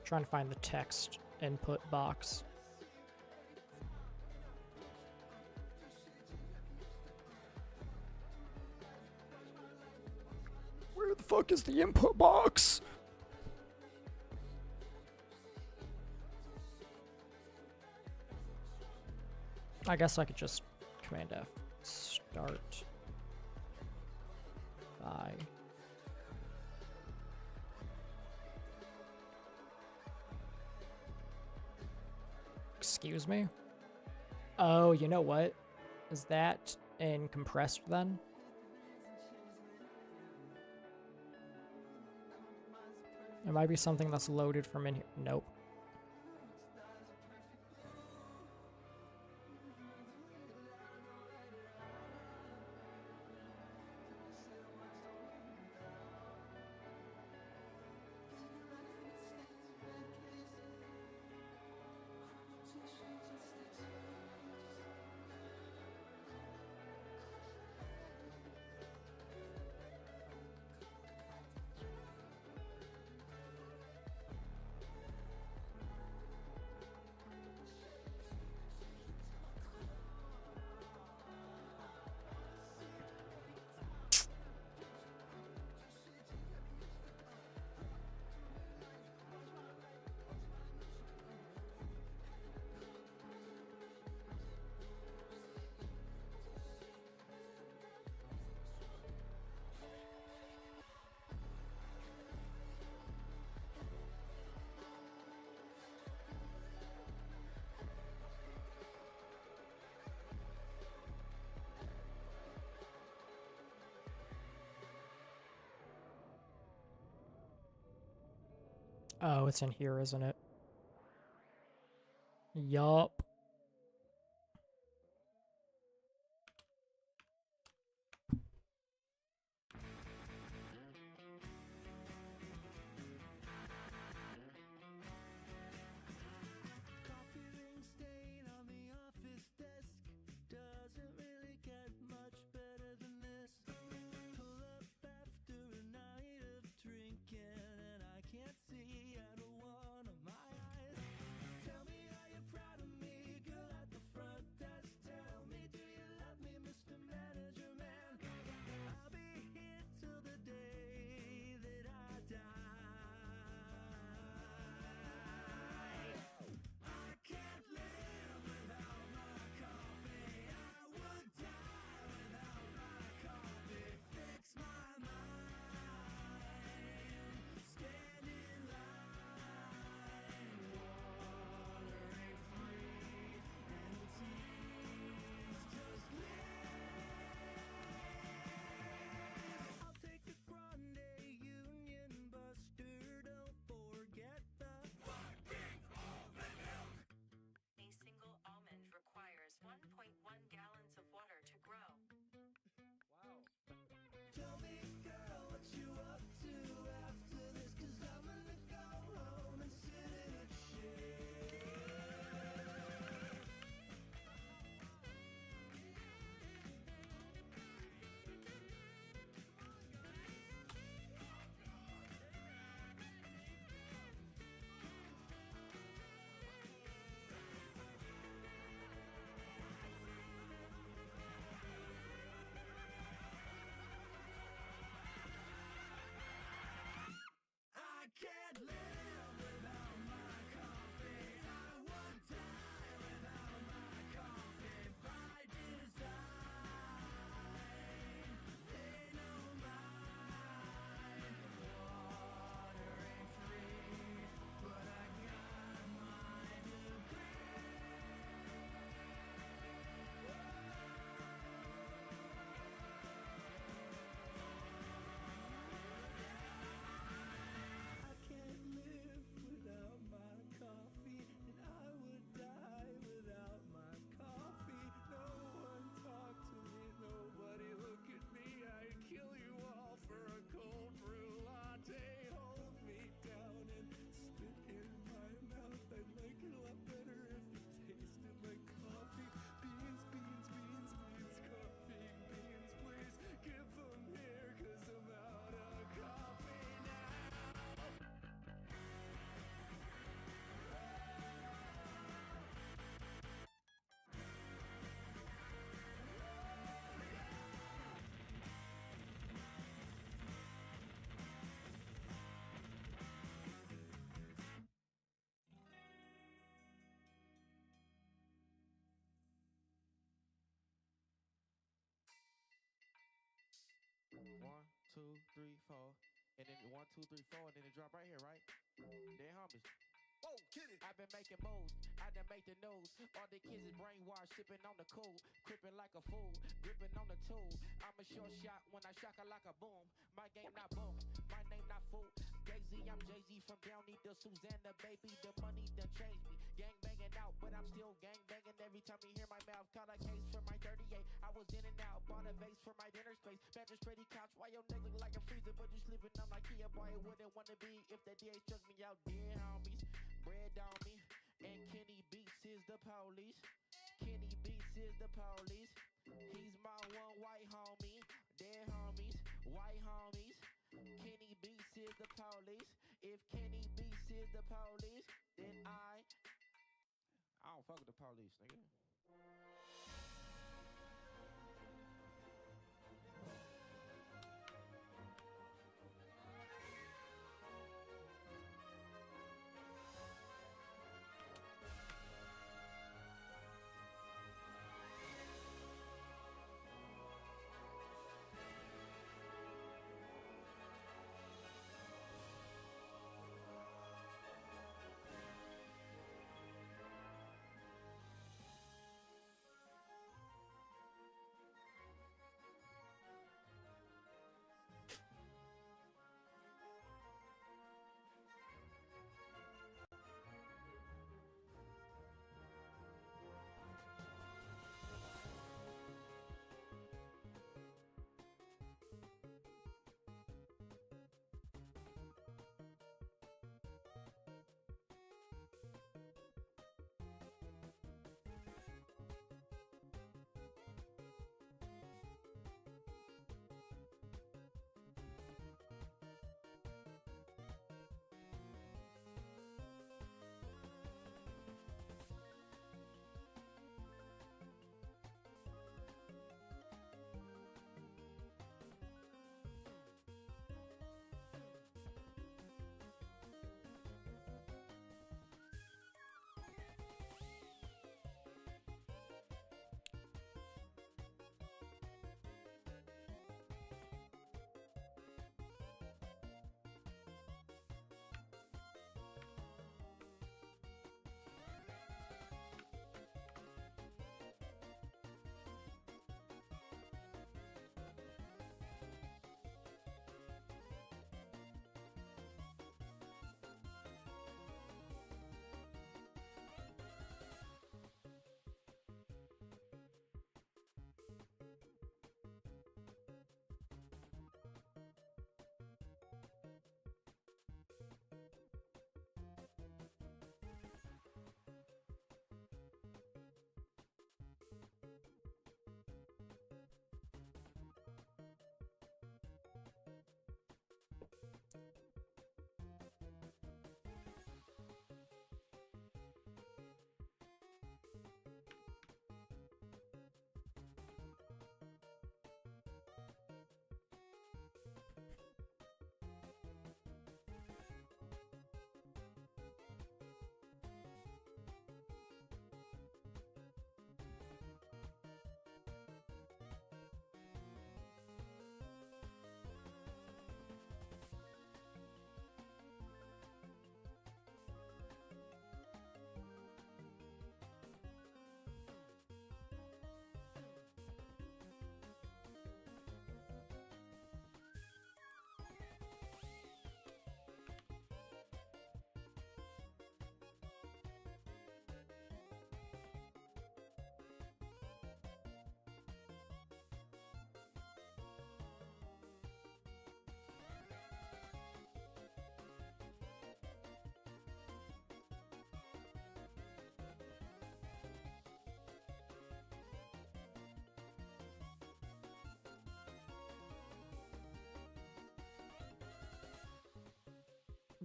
Trying to find the text input box. Where the fuck is the input box? I guess I could just Command F. Start by. Excuse me? Oh, you know what? Is that in compressed then? There might be something that's loaded from in here. Nope. Oh, it's in here, isn't it? Yup. Coffee ring stain on the office desk doesn't really get much better than this. Pull up after a night of drinking and I can't see out of one of my eyes. Tell me, are you proud of me? 2, 3, 4, and then 1, 2, 3, 4, and then it drop right here, right? Then homies. Oh, get it. I've been making moves, I done make the news. All the kids is brainwashed, sipping on the cool, crippin' like a fool, gripping on the tool. I'm a short shot when I shock her like a boom. My game not boom, my name not fool. Jay-Z, I'm Jay-Z from Downey to Susanna, baby. The money done changed me. Gang banging out, but I'm still gang banging. Every time you hear my mouth, caught a case for my 38. I was in and out, bought a vase for my dinner space. Magistrate couch, why your nigga look like a freezer, but you sleeping on IKEA, boy, it wouldn't wanna be if the DA struck me out dead, homies. Bread on me, and Kenny Beats is the police. Kenny Beats is the police. He's my one white homie. Dead homies, white homies. Kenny Beats is the police. If Kenny Beats is the police, then I don't fuck with the police, nigga.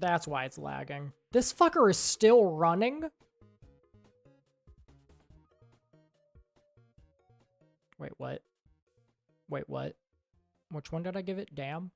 That's why it's lagging. This fucker is still running? Wait, what? Wait, what? Which one did I give it? Damn.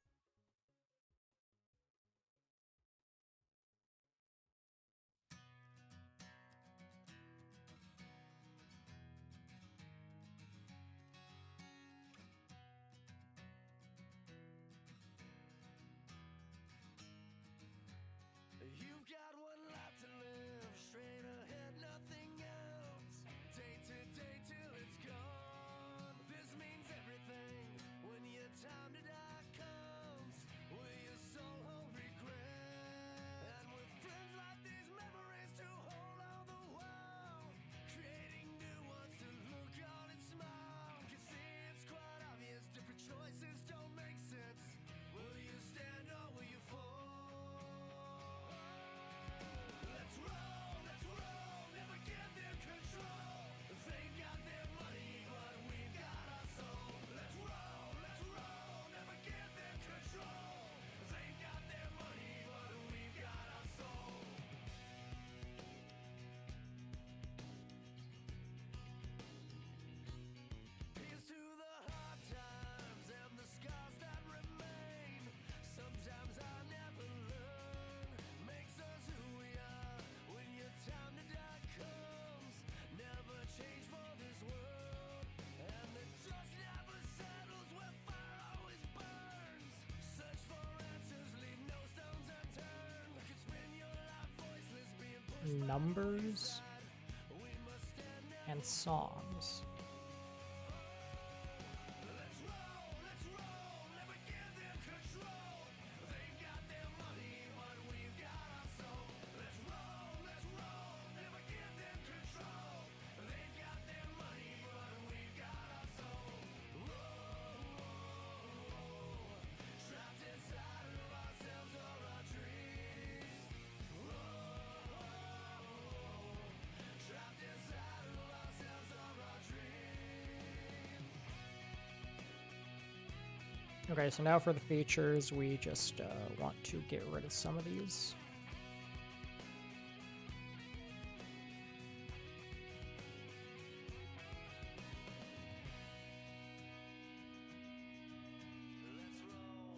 numbers and songs. Okay, so now for the features, we just want to get rid of some of these.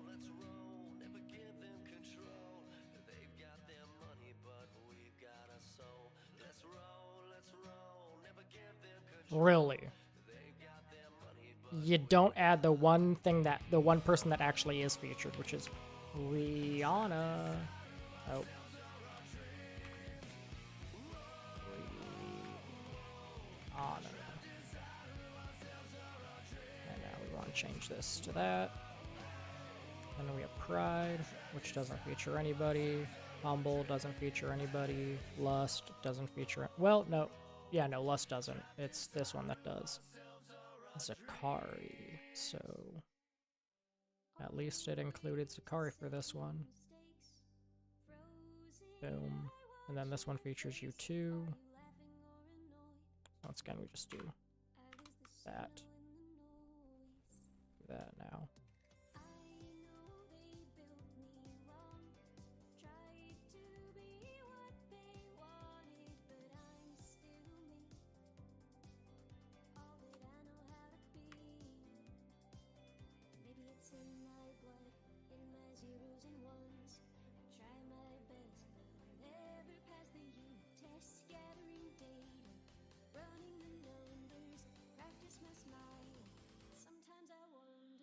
Let's roll, never give them control. They've got their money, but we've got our soul. Let's roll, never give them control. Really? They've got their money, but You don't add the one thing that the one person that actually is featured, which is Rihanna. Oh. Rihanna. And now we want to change this to that. And then we have Pride, which doesn't feature anybody. Humble doesn't feature anybody. Lust doesn't feature. Well, no. Yeah, no, Lust doesn't. It's this one that does. Zakari. So at least it included Zakari for this one. Boom. And then this one features you too. Once again, we just do that. Do that now.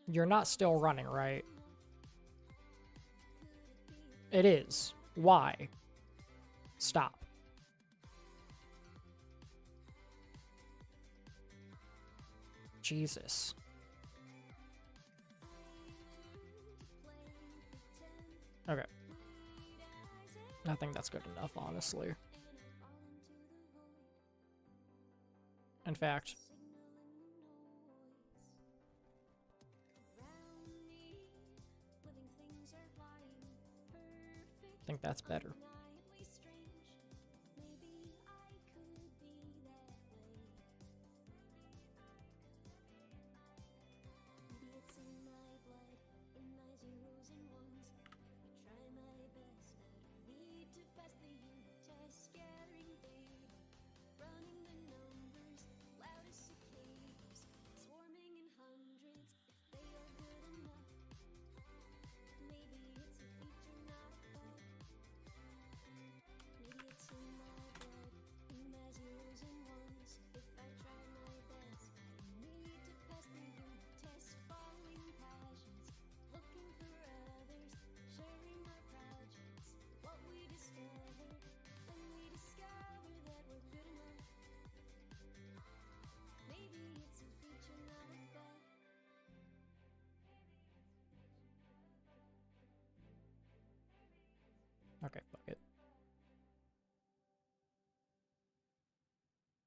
You're not still running, right? It is. Why? Stop. Jesus. Okay. I think that's good enough, honestly. In fact, I think that's better. Okay, fuck it.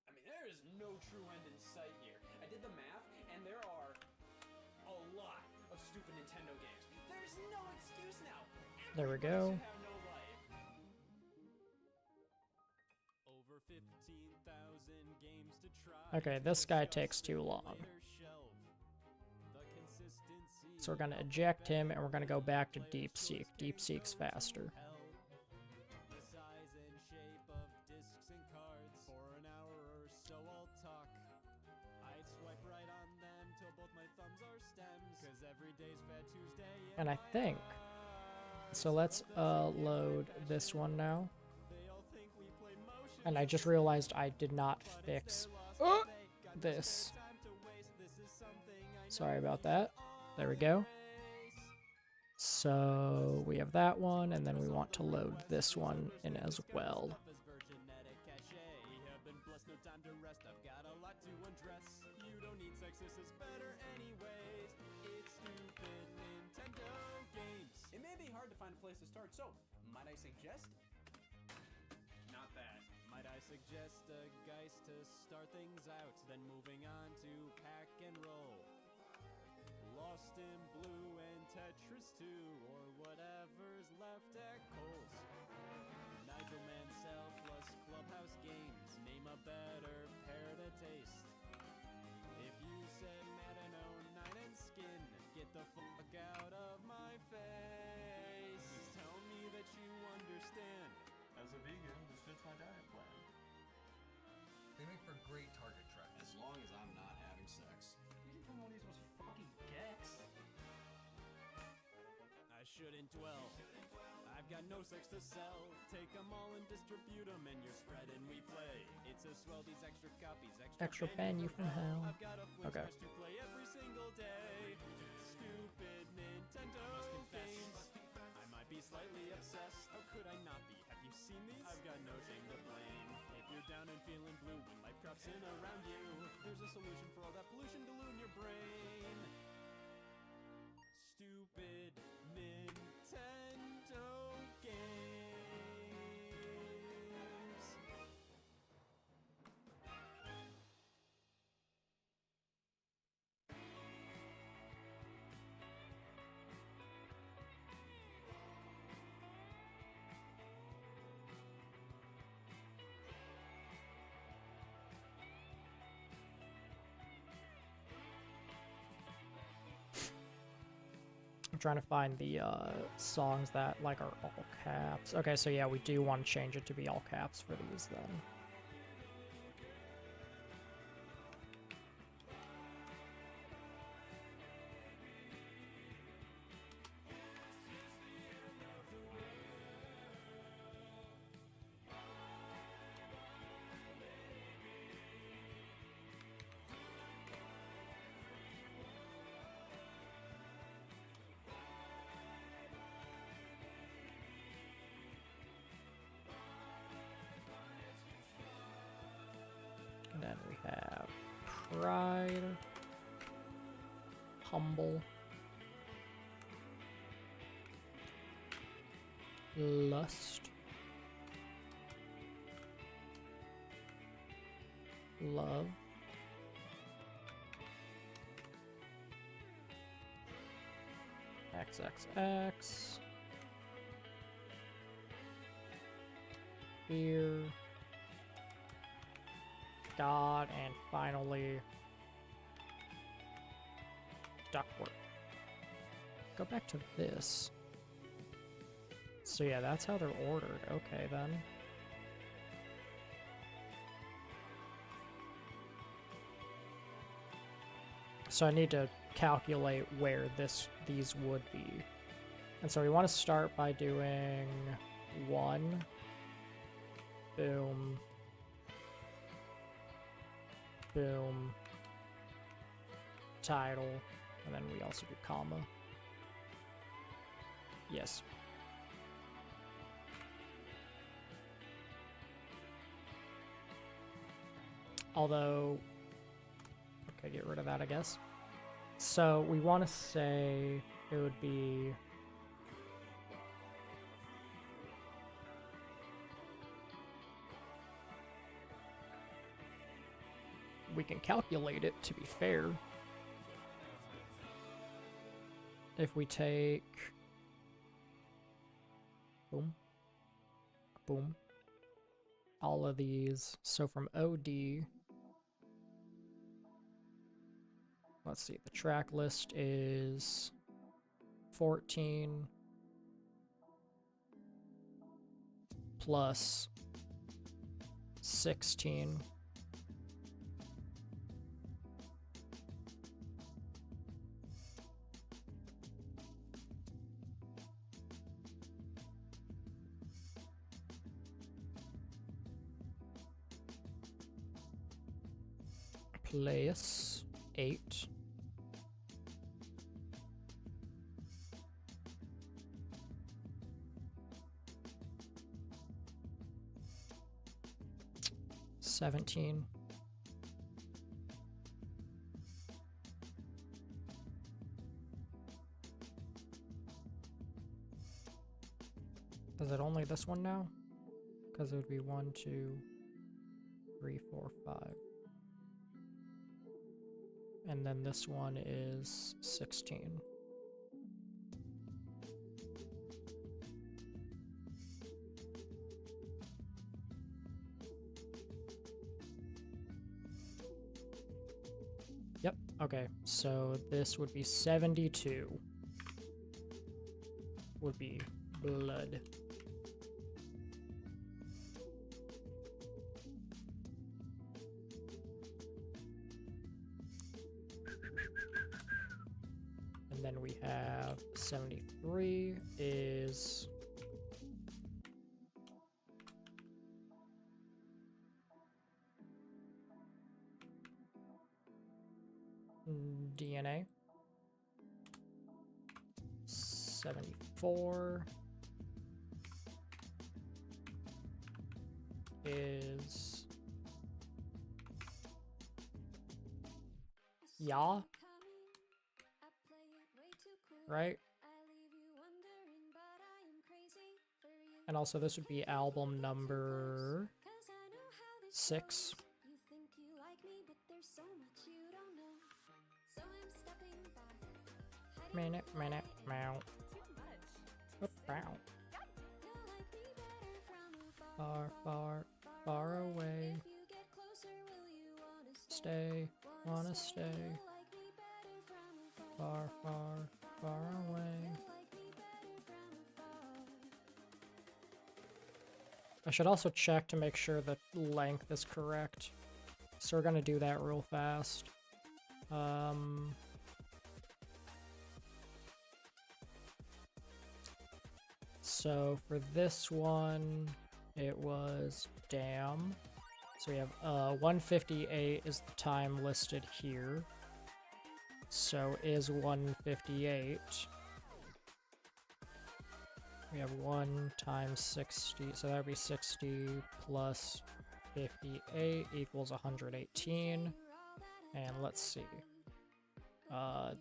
I mean, there is no true end in sight here. I did the math, and there are a lot of stupid Nintendo games. There's no excuse now. There we go. Have no life. Over 15,000 games to try. Okay, this guy takes too long. So we're gonna eject him and we're gonna go back to Deep Seek. Deep Seek's faster. The size and shape of discs and cards. For an hour or so I'll talk. I'd swipe right on them till both my thumbs are stems. Cause every day's Fat Tuesday. And I think, so let's load this one now. And I just realized I did not fix this. Sorry about that. There we go. So we have that one, and then we want to load this one in as well. thinks this is better anyways. It's stupid Nintendo games. It may be hard to find a place to start, so might I suggest? Not that. Might I suggest a Geist to start things out, then moving on to Pack and Roll, Lost in Blue and Tetris 2, or whatever's left at Kohl's. Nigel Mansell plus Clubhouse Games, name a better pair to taste. If you said Madden 09 and Skin, get the fuck out of my face. Please tell me that you understand. As a vegan, this fits my diet plan. They make for great target tracks. As long as I'm not having sex. You think one of these was fucking Gex? I shouldn't dwell. I've got no sex to sell. Take them all and distribute them, and you're spreading we play. It's a swell, these extra copies, Extra venue from hell. I've got a flint Okay. smash to play every single day. Stupid Nintendo games. I might be slightly obsessed. How could I not be? Have you seen these? I've got no shame to blame. If you're down and feeling blue when life drops in around you, there's a solution for all that pollution to in your brain. Stupid Nintendo games. I'm trying to find the songs that like are all caps. Okay, so yeah, we do want to change it to be all caps for these then. And then we have pride, humble, lust, love, XXX, fear, God, and finally ductwork. Go back to this. So yeah, that's how they're ordered. Okay then. So I need to calculate where these would be. And so we want to start by doing 1, boom, boom, title, and then we also do comma. Yes. Although, okay, get rid of that, I guess. So we want to say it would be we can calculate it to be fair. If we take boom, boom, all of these, so from OD, let's see, the track list is 14 plus 16 plus 8 17 Is it only this one now? Because it would be 1, 2, 3, 4, 5. And then this one is 16. Yep, okay, so this would be 72. Would be blood. And then we have 73 is DNA. 74 is Ya, right? And also this would be album number 6. Minute, meow. Bow. Far, far, far away. Stay, wanna stay. Far, far, far away. I should also check to make sure the length is correct. So we're gonna do that real fast. So for this one, it was damn. So we have 158 is the time listed here. So is 158. We have 1 times 60, so that would be 60 plus 58 equals 118. And let's see.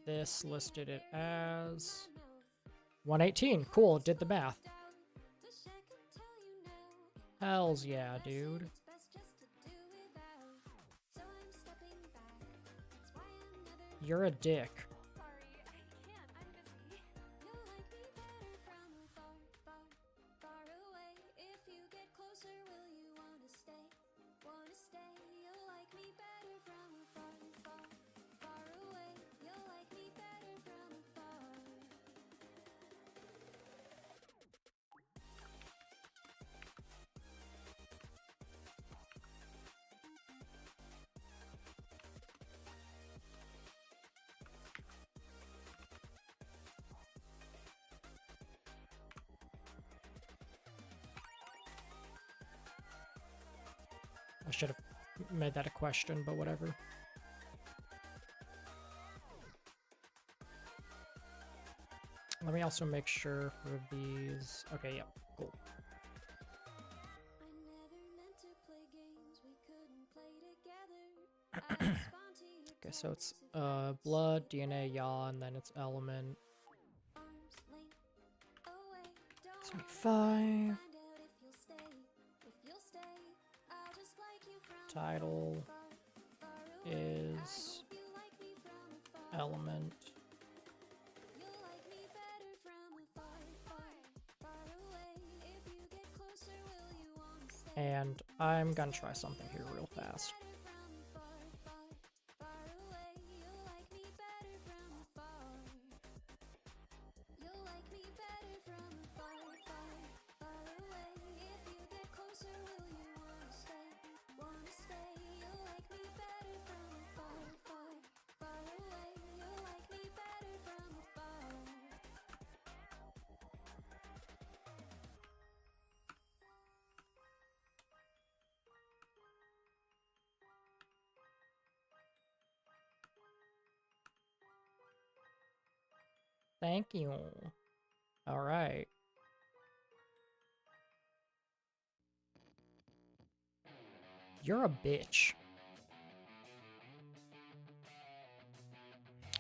This listed it as 118. Cool, did the math. Hells yeah, dude. You're a dick. I should have made that a question, but whatever. Let me also make sure for these. Okay, yeah, cool. Okay, so it's blood, DNA, yaw, and then it's element. 25. Title is element. And I'm gonna try something here real fast. Thank you. All right. You're a bitch.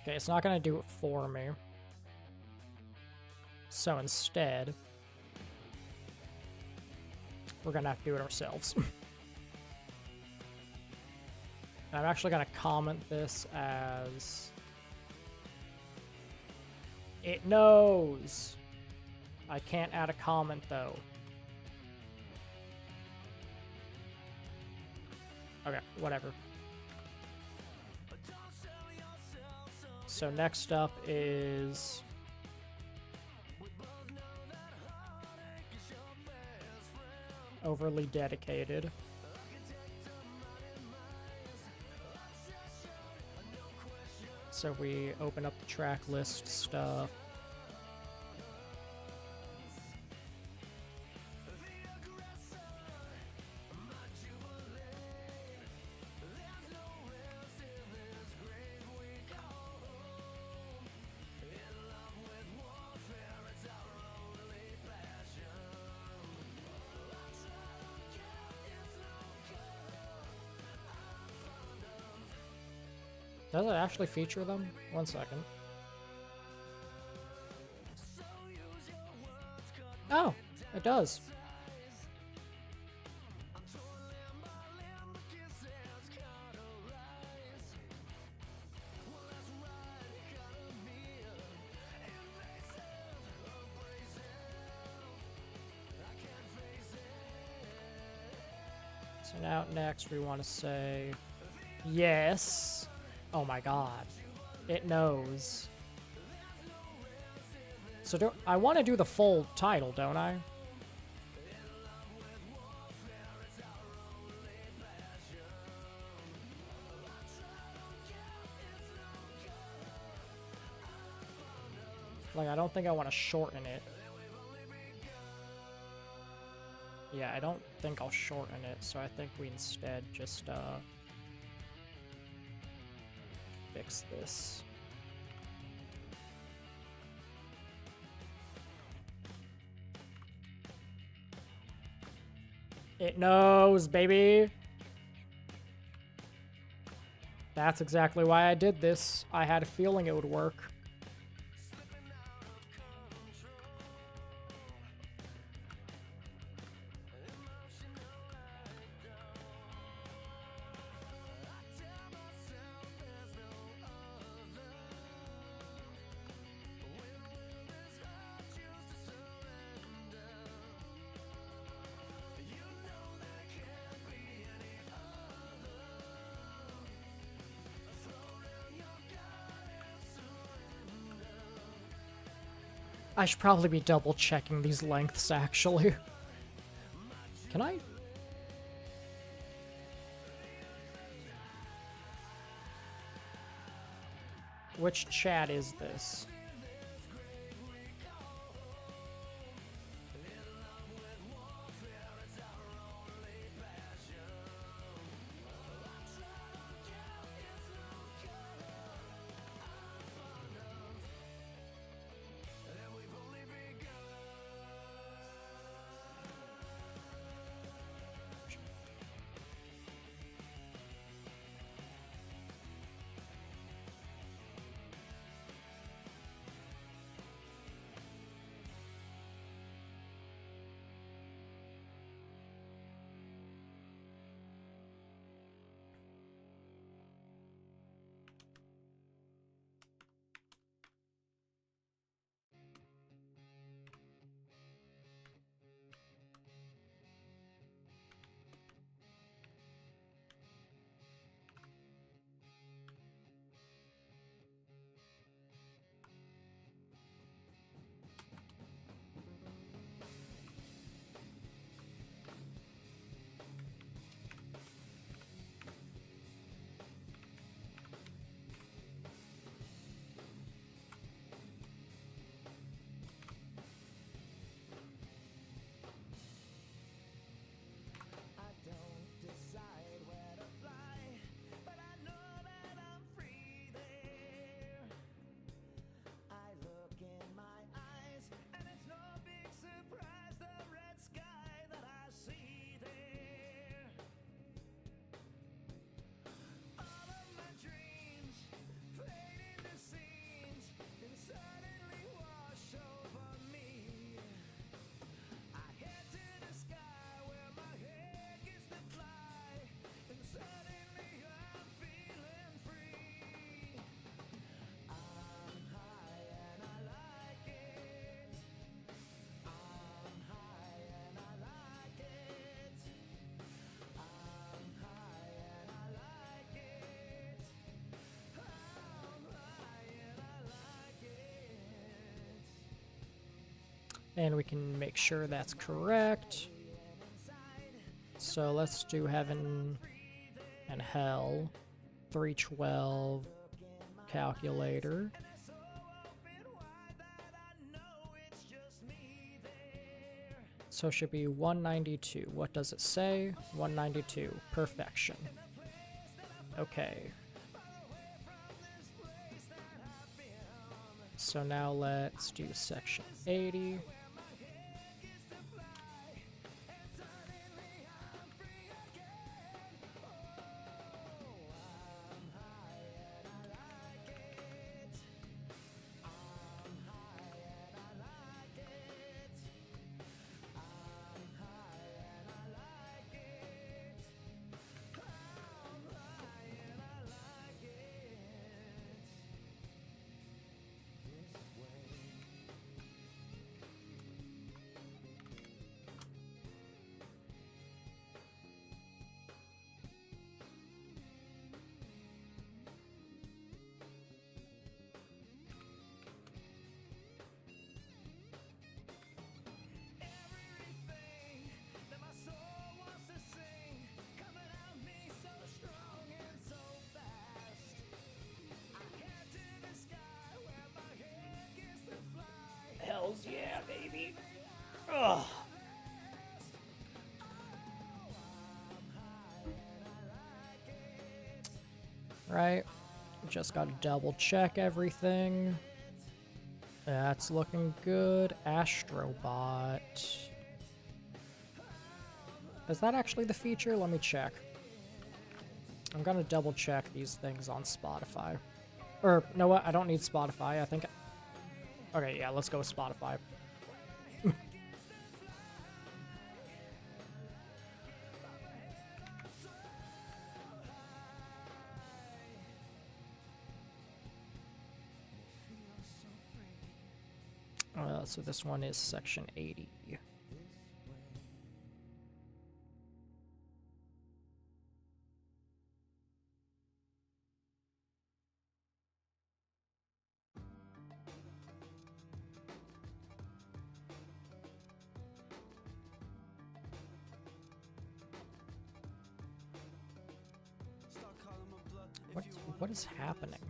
Okay, it's not gonna do it for me. So instead, we're gonna have to do it ourselves. I'm actually gonna comment this as it knows. I can't add a comment though. Okay, whatever. So next up is overly dedicated. So we open up the track list stuff. Does it actually feature them? 1 second. Oh, it does. So now next we want to say yes. Oh my god. It knows. So I want to do the full title, don't I? Like, I don't think I want to shorten it. Yeah, I don't think I'll shorten it, so I think we instead just, fix this. It knows, baby! That's exactly why I did this. I had a feeling it would work. I should probably be double checking these lengths, actually. Can I? Which chat is this? And we can make sure that's correct. So let's do heaven and hell. 312 calculator. So it should be 192. What does it say? 192. Perfection. Okay. So now let's do section 80. Hells yeah, baby. Ugh. Right. Just gotta double check everything. That's looking good. Astrobot. Is that actually the feature? Let me check. I'm gonna double check these things on Spotify. Or, you know what? I don't need Spotify. I think... Okay, yeah, let's go with Spotify. So this one is section 80. What is happening?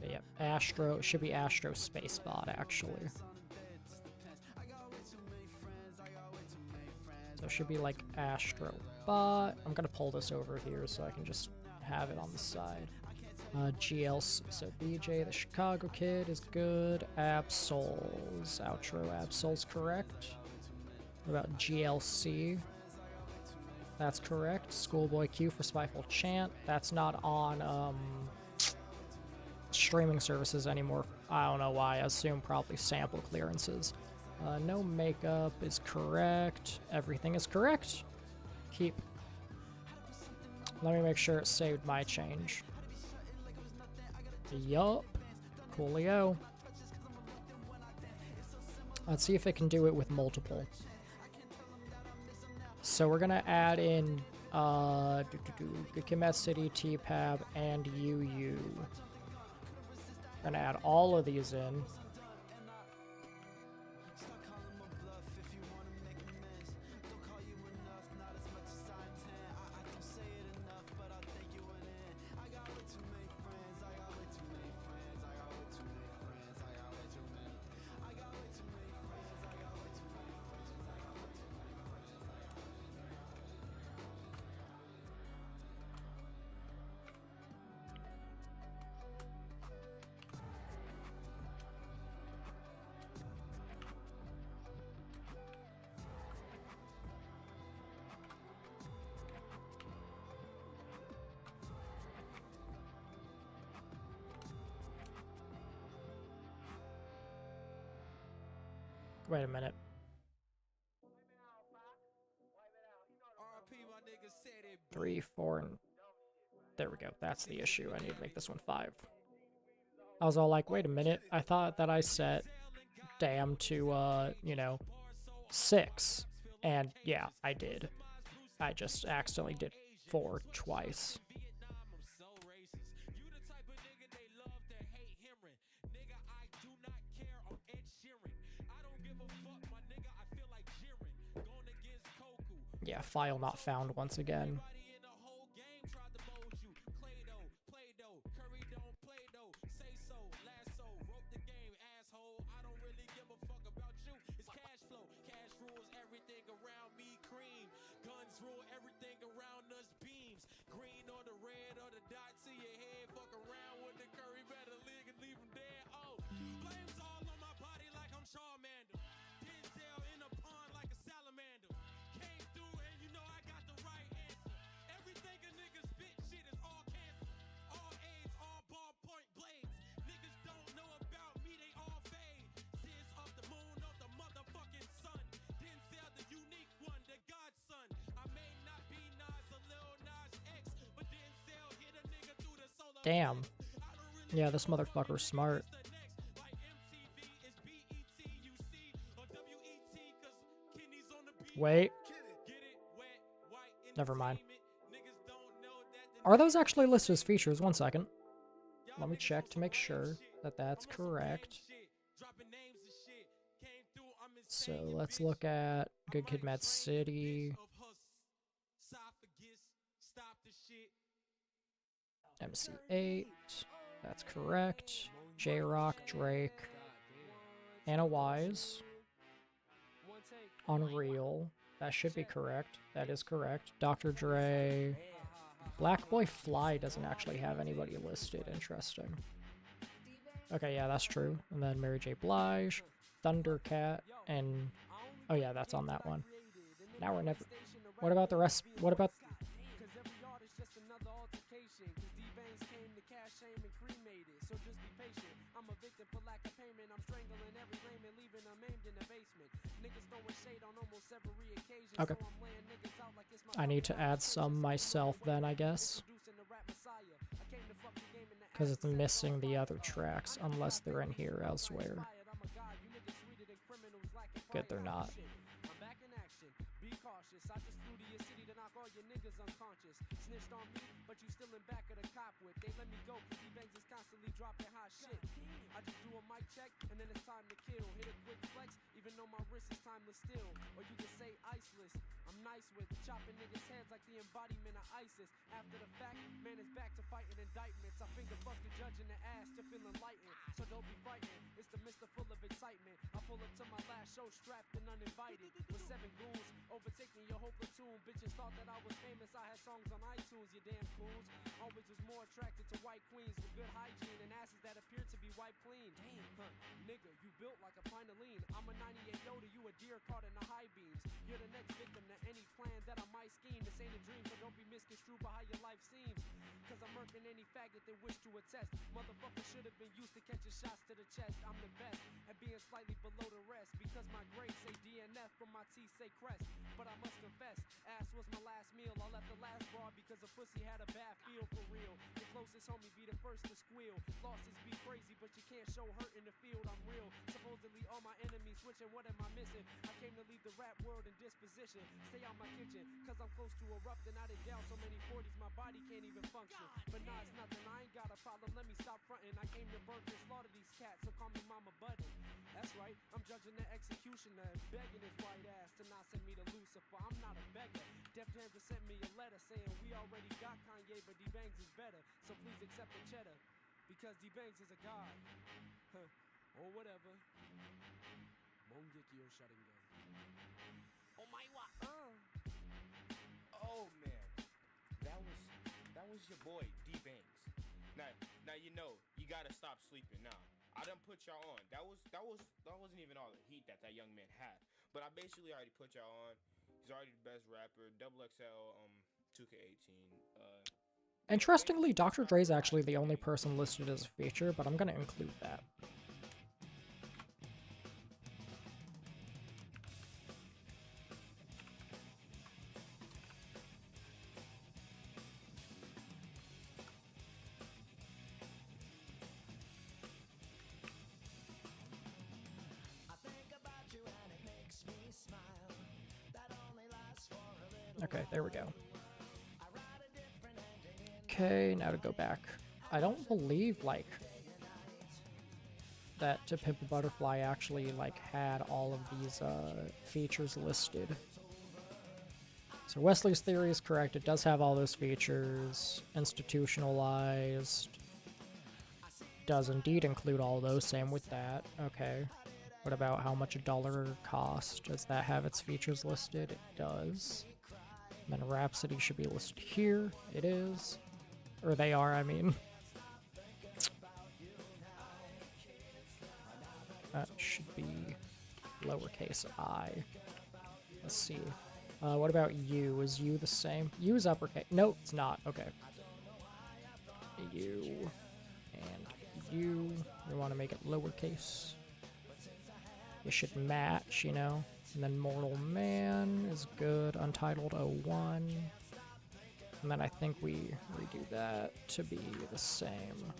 But yeah, Astro, it should be Astro Spacebot actually. So it should be like Astrobot. I'm gonna pull this over here so I can just have it on the side. GLC, so BJ the Chicago Kid is good. Absol's, Outro Absol's correct. What about GLC? That's correct. Schoolboy Q for Spiteful Chant. That's not on streaming services anymore. I don't know why. I assume probably sample clearances. No makeup is correct. Everything is correct. Keep. Let me make sure it saved my change. Yup. Coolio. Let's see if it can do it with multiple. So we're gonna add in Gikimet City, TPAB, and UU. We're gonna add all of these in. Wait a minute. Three, four, and there we go. That's the issue. I need to make this one 5. I was all like, wait a minute. I thought that I set damn to, you know, 6. And yeah, I did. I just accidentally did 4 twice. Yeah, file not found once again. Everybody in the whole game tried to mold you. Play-Doh, Play-Doh, Curry don't play though. Say so, lasso, rope the game, asshole. I don't really give a fuck about you. It's cash flow. Cash rules everything around me. Cream. Guns rule everything around us. Beams. Green or the red or the dot to your head. Fuck around with the Curry, better leave and leave him dead. Oh, flames all on my body like I'm Charmander. Denzel in a pond like a salamander. Came through and you know I got the right answer. Everything a nigga spit shit is all cancer. All AIDS, all ballpoint blades. Niggas don't know about me, they all fade. Sins of the moon of the motherfucking sun. Denzel the unique one, the godson. I may not be Nas or Lil Nas X, but Denzel hit a nigga through the solar. Damn. Yeah, this motherfucker's smart. Like MTV is BET, you see, or WET, cause kidneys on the beat. Wait. Get it wet, white Never mind. entertainment. Niggas don't know that the Are those actually listed as features? One second. Let me check to make sure that that's correct. dropping names and shit. Came through, I'm So insane, let's bitch. look at Good Kid, I'm Mad trained, City, bitch, of hus- esophagus. Stop the shit. MC8. That's correct. J-Rock, Drake, Anna Wise, Unreal. That should be correct. That is correct. Dr. Dre. Black Boy Fly doesn't actually have anybody listed. Interesting. Okay, yeah, that's true. And then Mary J. Blige, Thundercat, and... Oh yeah, that's on that one. Now we're never... What about the rest? What about... Cause every art is just another altercation. Cause D-Banks came to cash shame and cremated. So just be patient. I'm a victim for lack of payment. I'm strangling every layman, leaving them aimed in the basement. Niggas throwing shade on almost every occasion. Okay. So I'm laying niggas out like it's my I need to add some myself then, I guess. producing the rap messiah. I came to fuck the game in the Because it's missing the other tracks, unless they're in here elsewhere. I'm a god, you niggas sweeter than criminals lacking Good, they're fire. not. Shit, I'm back in action. Be cautious. I just flew to your city to knock all your niggas unconscious. Snitched on me, but you still in back of the cop whip. They let me go cause D-Banks is constantly dropping hot shit. I just do a mic check and then it's time to kill. Hit a quick flex, even though my wrist is timeless still. Or you can say iceless. I'm nice with chopping niggas' heads like the embodiment of ISIS. After the fact, man is back to fighting indictments. I finger fuck the judge in the ass to feel enlightened. So don't be frightened, it's the mister full of excitement. I pull up to my last show strapped and uninvited. With 7 goons, overtaking your whole platoon. Bitches thought that I was famous, I had songs on iTunes, you damn fools. Always was more attracted to white queens with good hygiene and asses that appeared to be white clean. Damn, huh, nigga, you built like a pint of lean. I'm a 98 Yoda, you a deer caught in the high beams. You're the next victim to any plan that I might scheme. This ain't a dream, so don't be misconstrued by how your life seems. Cause I'm murking any faggot that wish to attest. Motherfucker should have been used to catching shots to the chest. I'm the best at being slightly below the rest. Because my grades say DNF, but my teeth say crest. But I must confess, ass was my last meal. I left the last bar because a pussy had a bad feel for real. The closest homie be the first to squeal. Losses be crazy, but you can't show hurt in the field. I'm real. Supposedly all my enemies switching. What am I missing? I came to leave the rap world in disposition. Stay out my kitchen, cause I'm close to erupting. I did down so many 40s, my body can't even function. But nah, it's nothing, I ain't got a problem. Let me stop fronting. I came to burn and slaughter these cats, so call me Mama Button. That's right, I'm judging the executioner and begging his white ass to not send me to Lucifer. I'm not a beggar. Def Jam just sent me a letter saying we already got Kanye, but D-Bangs is better. So please accept the cheddar, because D-Bangs is a god. Huh, or whatever. Mongeki or Sharingan. Oh my wa. Oh man, that was your boy D-Banks. Now you know you gotta stop sleeping. Now I done put y'all on. That wasn't even all the heat that young man had. But I basically already put y'all on. He's already the best rapper. Double XL 2K18. Interestingly, Dr. Dre is actually the only person listed as a feature, but I'm gonna include that. Okay, there we go. Okay, now to go back. I don't believe, like, that To Pimp a Butterfly actually, like, had all of these, features listed. So Wesley's theory is correct. It does have all those features. Institutionalized does indeed include all those. Same with that. Okay. What about how much a dollar cost? Does that have its features listed? It does. And then Rhapsody should be listed here. It is. Or they are, I mean. That should be lowercase I. Let's see. What about U? Is U the same? U is uppercase. No, it's not. Okay. U and U. We want to make it lowercase. It should match, you know. And then Mortal Man is good. Untitled 01. And then I think we redo that to be the same.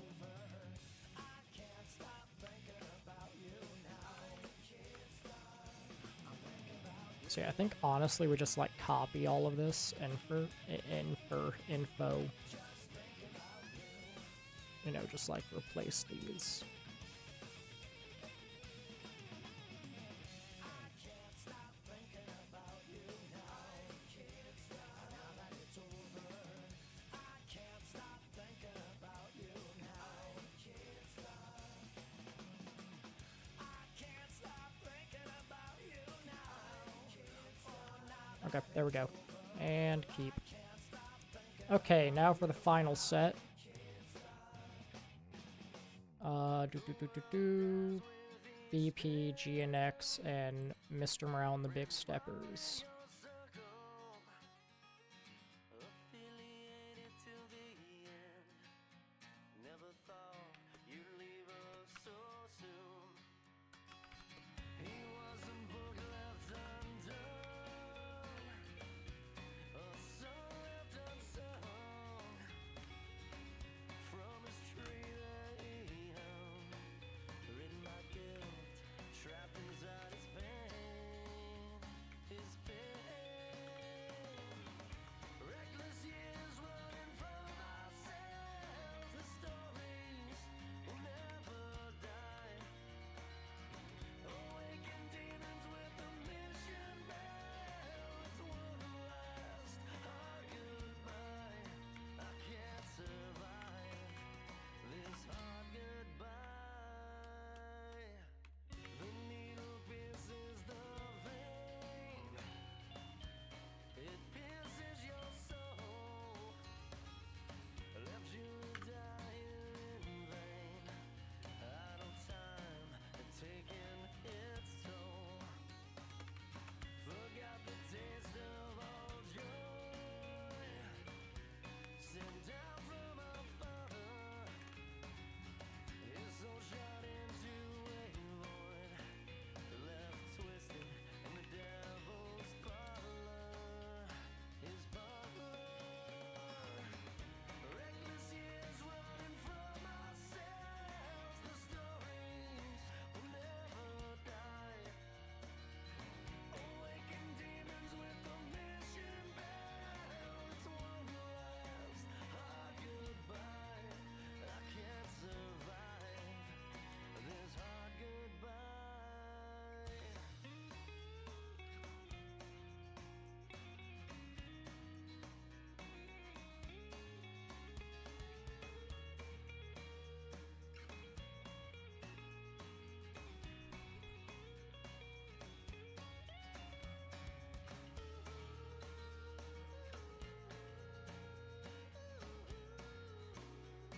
So yeah, I think honestly we just like copy all of this info, you know, just like replace these. Okay, there we go. And keep. Okay, now for the final set. BP, GNX, and Mr. Morale and the Big Steppers.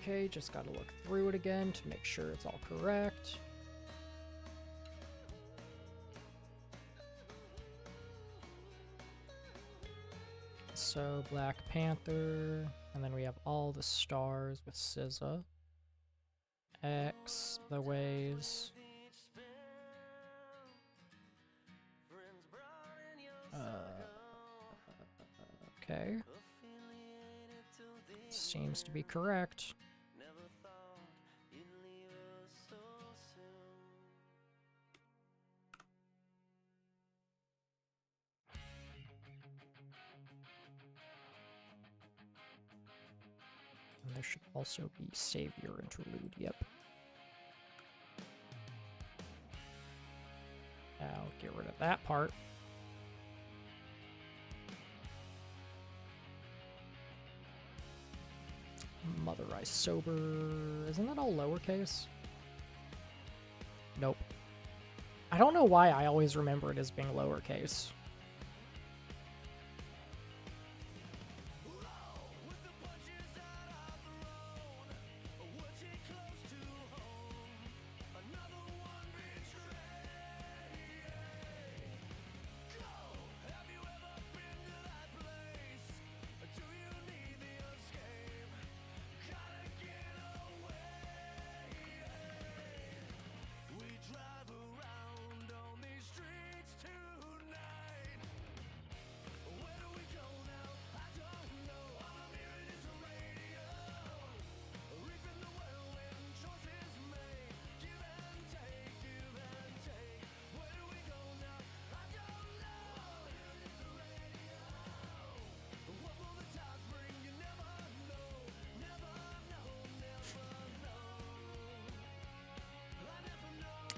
Okay, just gotta look through it again to make sure it's all correct. So, Black Panther, and then we have all the stars with SZA. X, The Ways. Okay. Seems to be correct. And there should also be Savior Interlude, yep. Now get rid of that part. Mother I sober. Isn't that all lowercase? Nope. I don't know why I always remember it as being lowercase.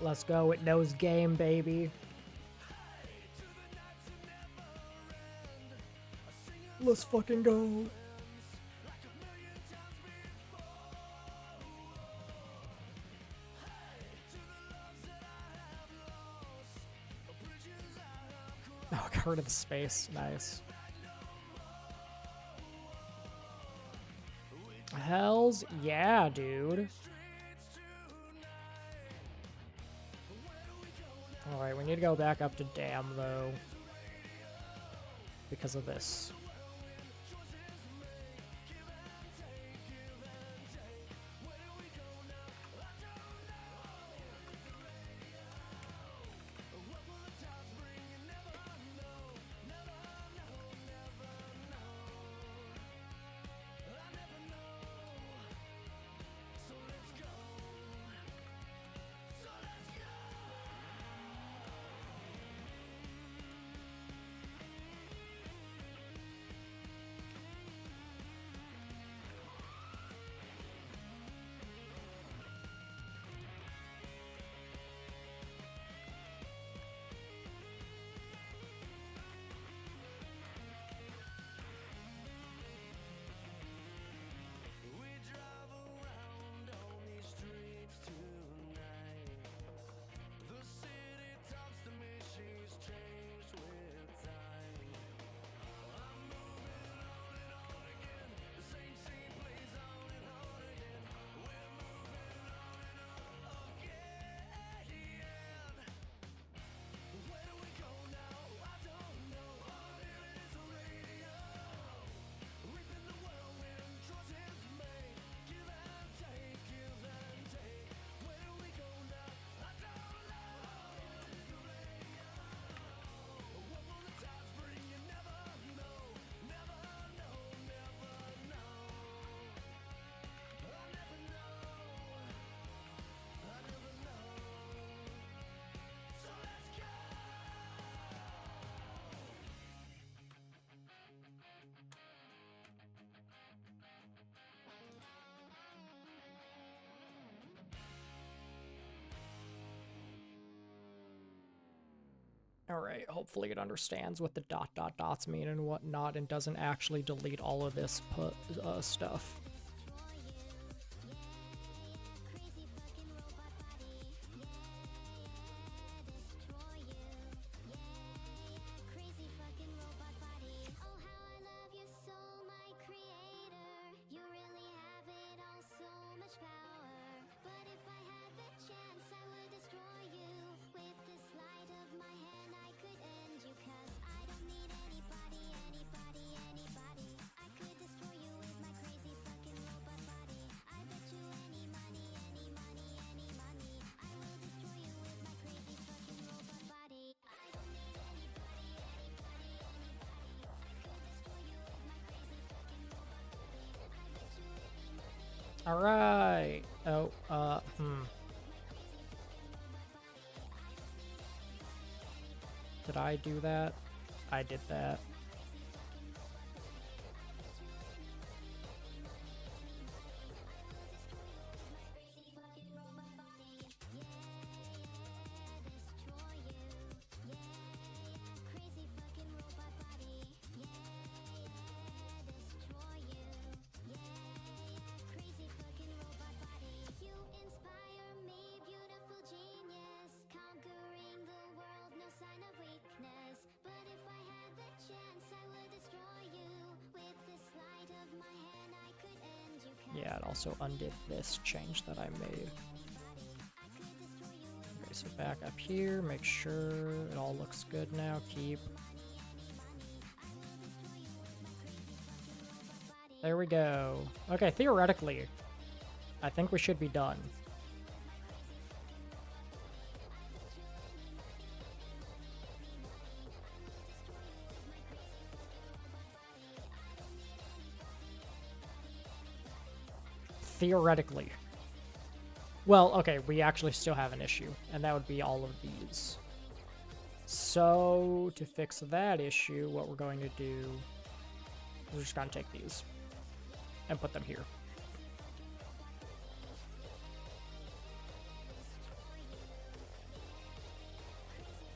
Let's go. It knows game, baby. Let's fucking go. Oh, got rid of the space. Nice. Hells yeah, dude. Alright, we need to go back up to Dam, though. Because of this. Alright, hopefully it understands what the dot dot dots mean and whatnot and doesn't actually delete all of this stuff. Alright. Oh, Did I do that? I did that. Yeah, it also undid this change that I made. Okay, so back up here, make sure it all looks good now, keep. There we go. Okay, theoretically, I think we should be done. Theoretically. Well, okay, we actually still have an issue, and that would be all of these. So, to fix that issue, what we're going to do, we're just going to take these and put them here.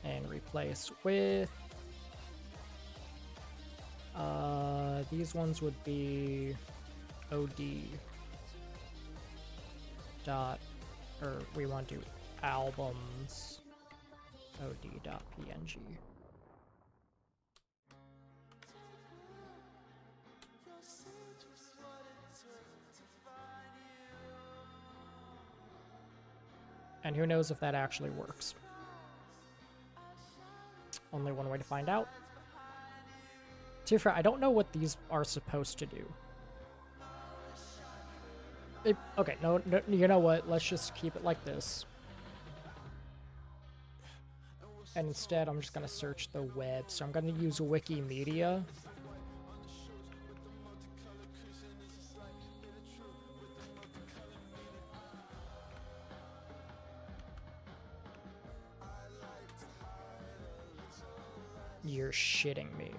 And replace with... these ones would be OD dot, or we want to do albums od.png. And who knows if that actually works. Only one way to find out. To be fair, I don't know what these are supposed to do. Okay, no, you know what? Let's just keep it like this. And instead, I'm just going to search the web. So I'm going to use Wikimedia. You're shitting me.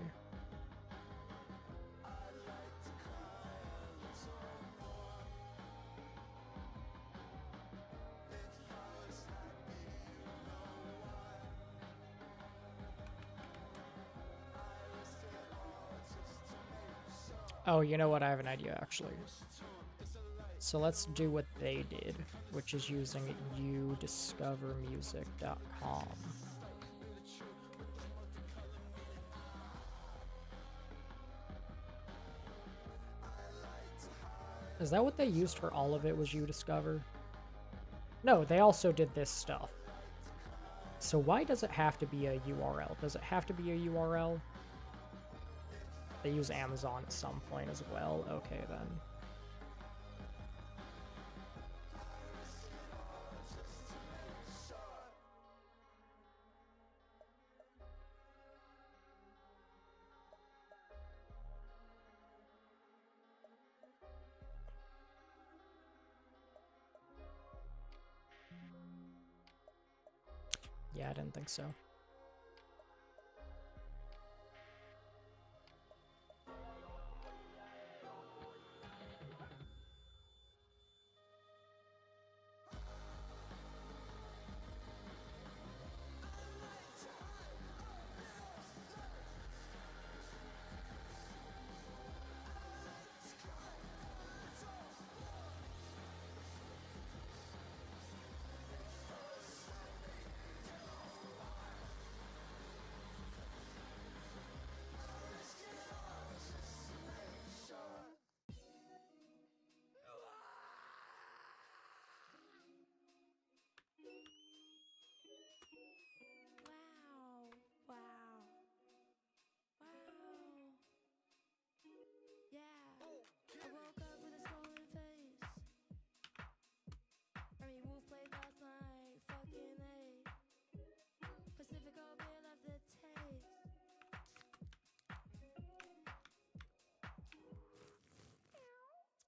Oh, you know what? I have an idea, actually. So let's do what they did, which is using udiscovermusic.com. Is that what they used for all of it, was udiscover? No, they also did this stuff. So why does it have to be a URL? Does it have to be a URL? They use Amazon at some point as well. Okay, then. Yeah, I didn't think so.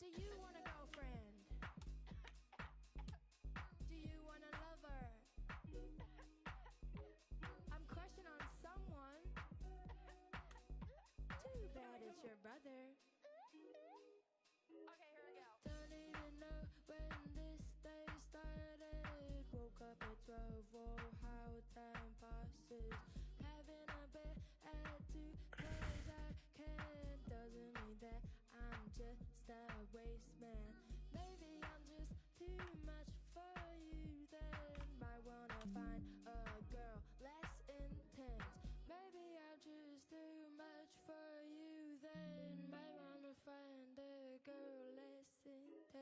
Do you want a girlfriend? Do you want a lover? I'm crushing on someone. Too bad it's your brother. Okay, here we go. Don't even know when this day started. Woke up at 12, whoa, how time passes. Having a bit attitude, 'cause I can. Doesn't mean that I'm just a waste man. Maybe I'm just too much for you then. Might wanna find a girl less intense. Maybe I'm just too much for you then. Might wanna find a girl less intense.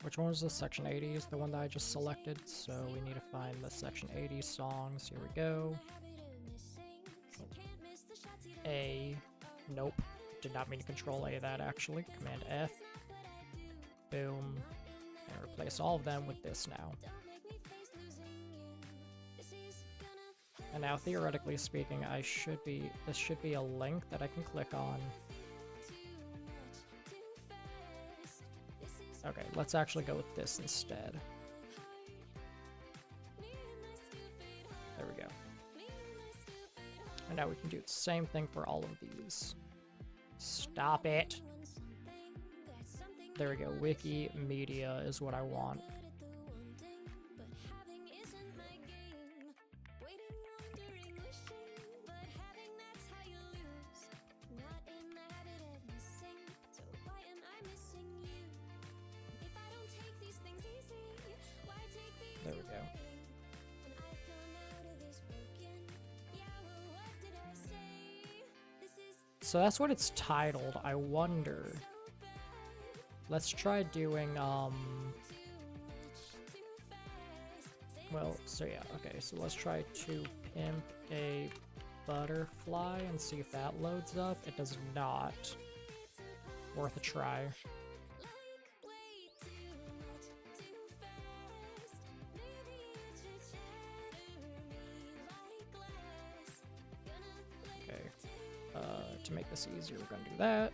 Which one was the section 80 is the one that I just selected, so we need to find the section 80 songs. Here we go. A. Nope. Did not mean to control A that actually. Command F. Boom. And replace all of them with this now. And now theoretically speaking, this should be a link that I can click on. Okay, let's actually go with this instead. There we go. And now we can do the same thing for all of these. Stop it. There we go. Wikimedia is what I want. There we go. So that's what it's titled. I wonder. Let's try doing, well, so yeah, okay, so let's try to pimp a butterfly and see if that loads up. It does not. Worth a try. Okay, to make this easier, we're gonna do that.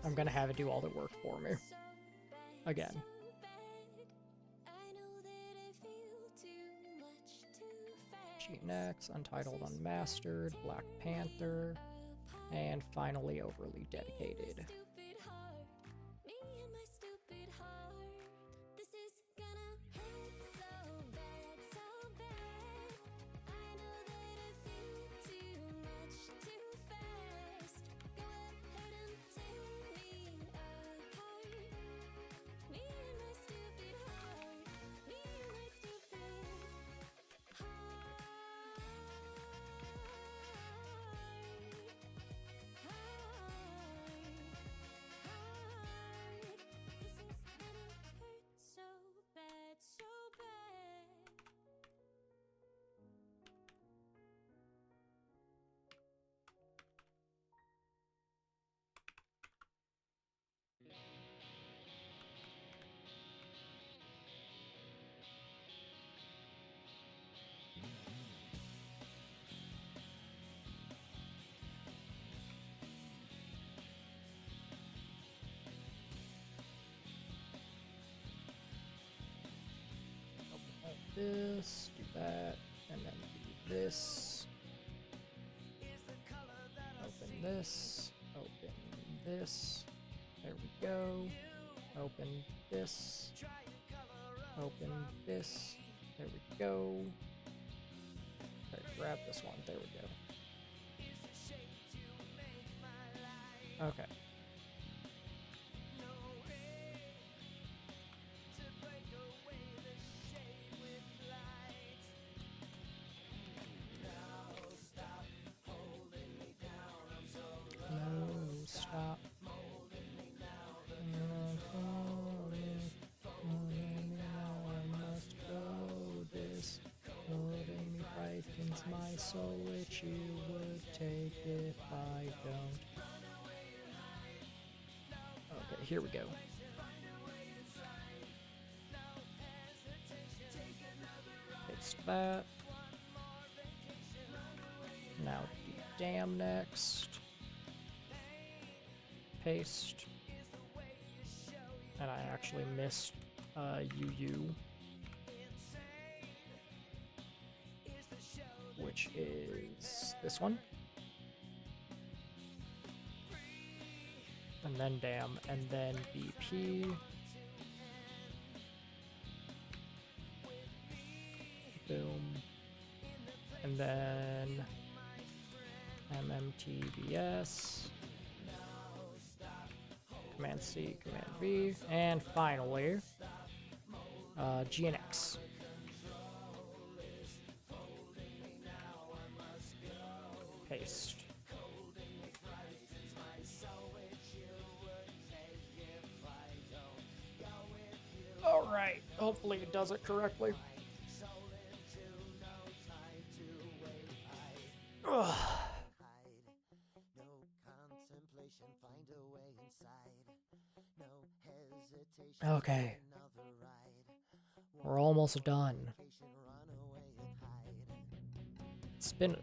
I'm gonna have it do all the work for me. Again. G-Nex, Untitled Unmastered, Black Panther, and finally Overly Dedicated. This, do that, and then do this. Open this, open this. There we go. Open this. Open this. There we go. Alright, grab this one. There we go. Okay. Stop. I must go. This holding me frightens my soul, which you would take if I don't. Okay, here we go. Paste that. Now do damn next. Paste. And I actually missed UU, which is this one. And then damn, and then BP. Boom. And then MMTBS. Command C, Command V, and finally, GNX. Paste. Right. Hopefully it does it correctly. Ugh. No contemplation, find a way inside. No hesitation. Okay. Another ride. We're almost done. Run away and hide. It's been...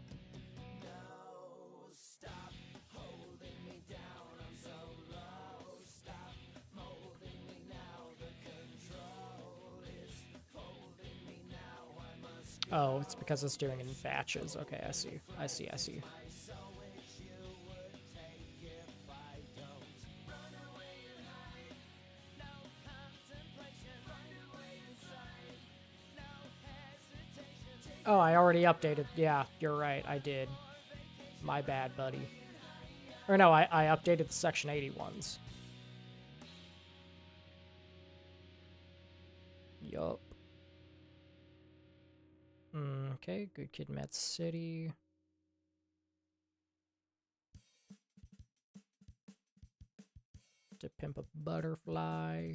Stop holding me down. I'm so low. Stop molding me now. The control is folding me now. I must. Oh, it's because it's doing in batches. Okay, I see. I see. I see. Oh, I already updated. Yeah, you're right. I did. My bad, buddy. Or no, I updated the Section 80 ones. Yup. Okay, Good Kid, Mad City. To Pimp a Butterfly.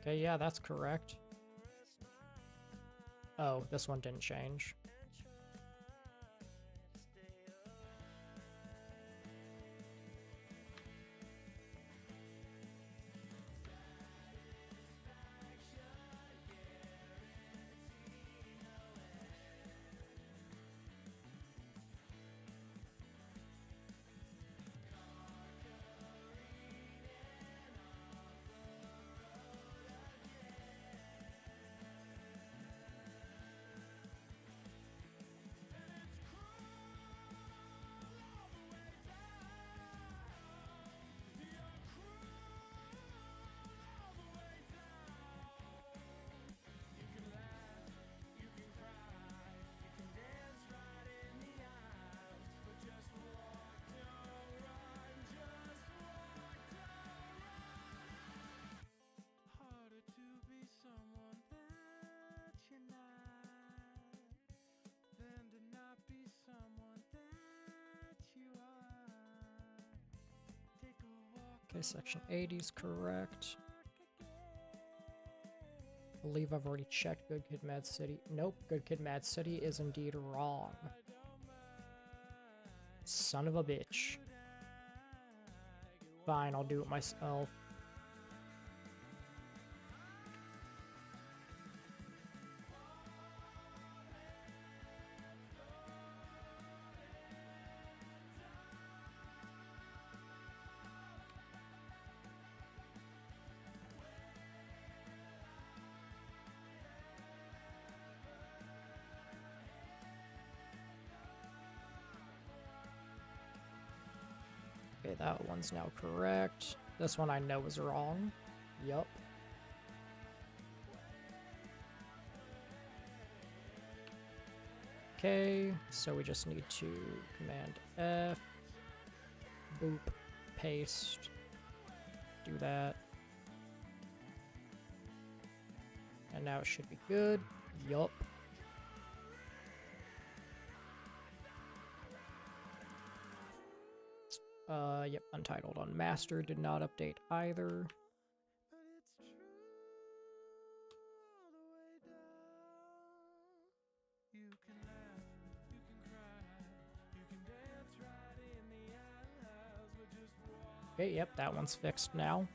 Okay, yeah, that's correct. Oh, this one didn't change. Okay, Section 80 is correct. I believe I've already checked Good Kid, Mad City. Nope, Good Kid, Mad City is indeed wrong. Son of a bitch. Fine, I'll do it myself. Okay, that one's now correct. This one I know is wrong. Yup. Okay, so we just need to Command F, boop, paste, do that. And now it should be good. Yup. Yep, Untitled on Master did not update either. Okay, yep, that one's fixed now.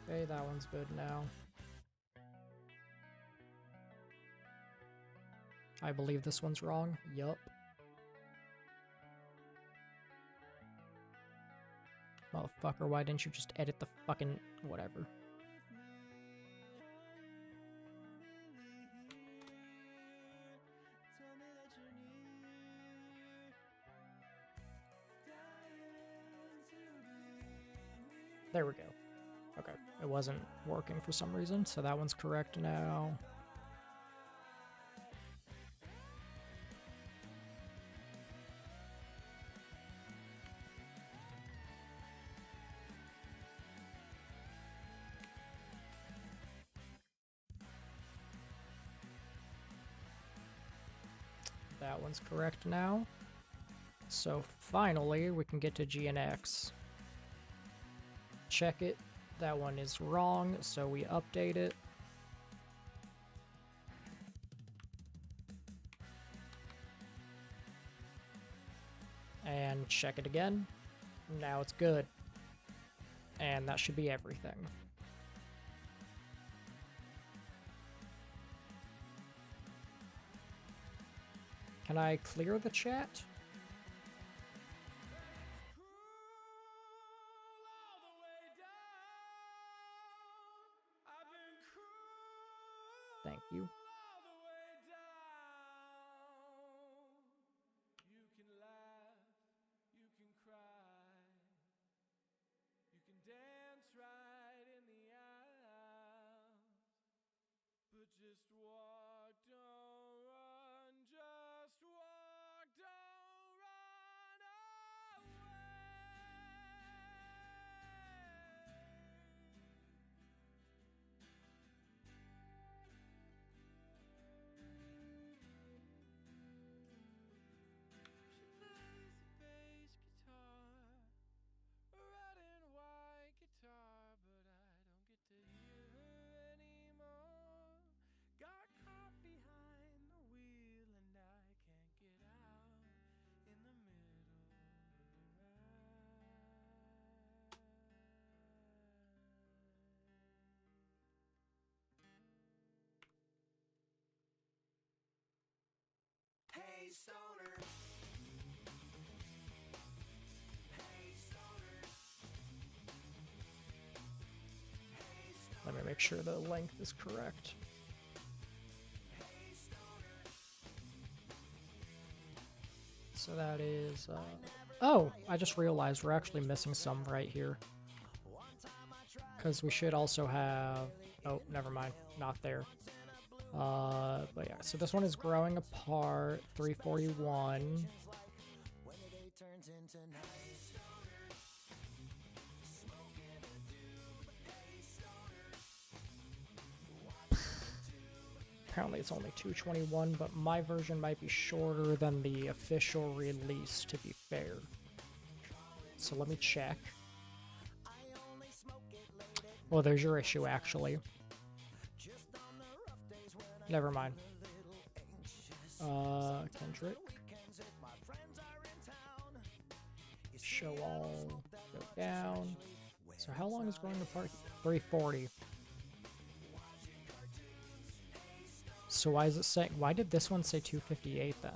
Okay, that one's good now. I believe this one's wrong. Yup. Motherfucker, why didn't you just edit the fucking whatever? There we go. Okay, it wasn't working for some reason, so that one's correct now. That one's correct now. So finally, we can get to G and X. Check it. That one is wrong, so we update it. And check it again. Now it's good. And that should be everything. Can I clear the chat? Thank you. You can laugh, you can cry, you can dance right in the aisles, but just walk, don't run, just walk, don't run away. She plays the bass guitar, a red and white guitar, but I don't get to hear her anymore. Got caught behind the wheel and I can't get out in the middle of the ride. Hey, stoner. Hey, stoner. Let me make sure the length is correct. So that is, oh, I just realized we're actually missing some right here. Because we should also have, oh, never mind, not there. But yeah, so this one is Growing Apart, 341. Apparently it's only 221, but my version might be shorter than the official release, to be fair. So let me check. Well, there's your issue, actually. Never mind. Kendrick. Show all. Go down. So how long is Growing Apart? 340. So why is it saying, why did this one say 258 then?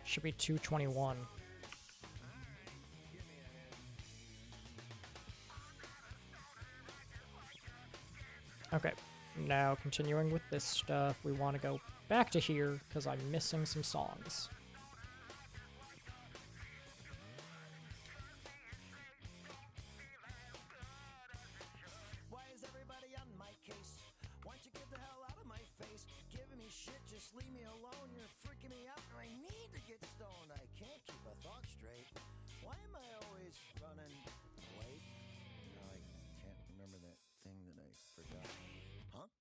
Should be 221. Okay, now continuing with this stuff, we want to go back to here because I'm missing some songs. Why is everybody on my case? Why don't you get the hell out of my face? Giving me shit, just leave me alone. You're freaking me out and I need to get stoned. I can't keep a thought straight. Why am I always running late? Now I can't remember that thing that I forgot. Huh?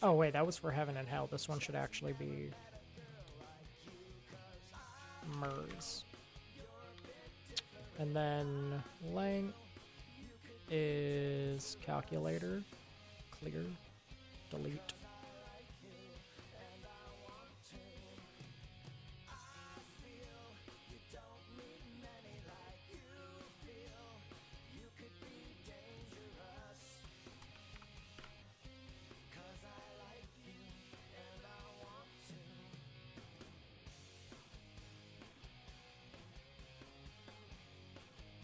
Oh wait, that was for Heaven and Hell. This one should actually be MERS. And then length is calculator, clear, delete.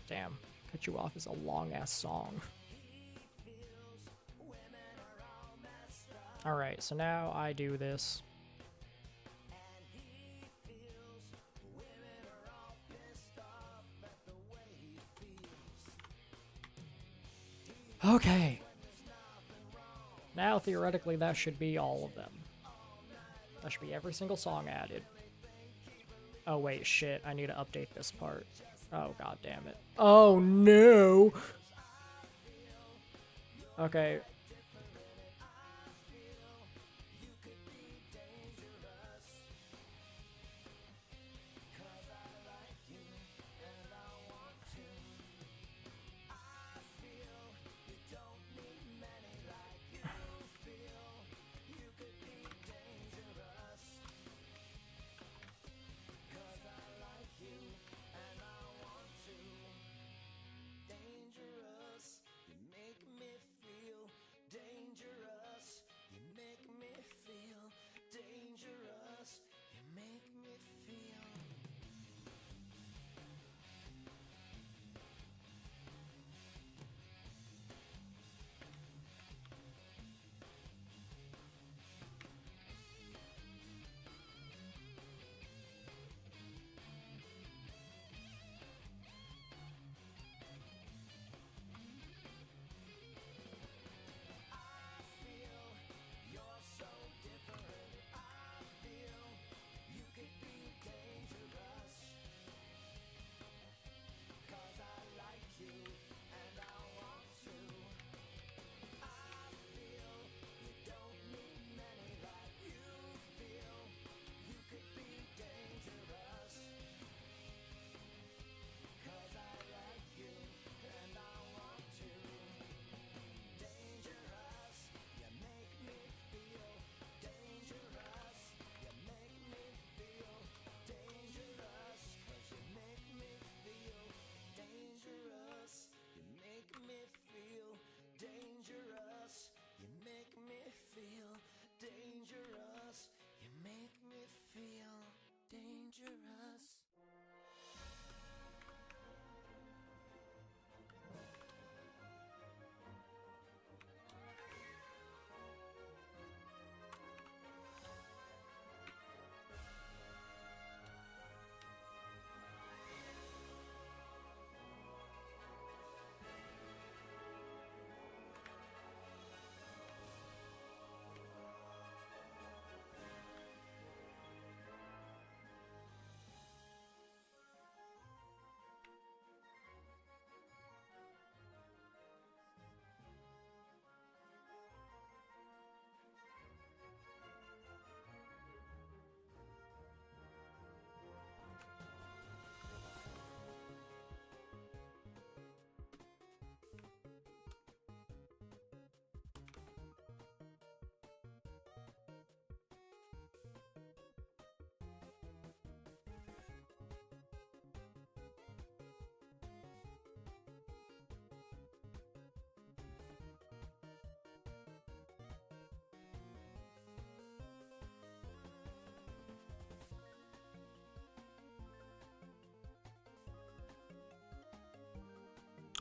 Damn, Cut You Off is a long ass song. Alright, so now I do this. Okay. Now, theoretically, that should be all of them. That should be every single song added. Oh, wait, shit. I need to update this part. Oh, god damn it. Oh, no! Okay.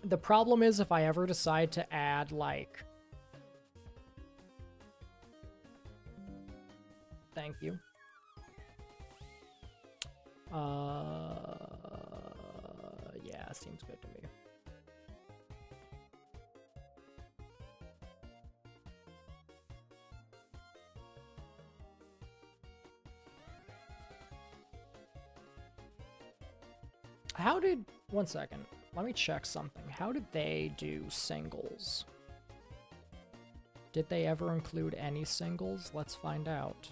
The problem is if I ever decide to add, like... Thank you. Yeah, seems good to me. How did... One second. Let me check something. How did they do singles? Did they ever include any singles? Let's find out.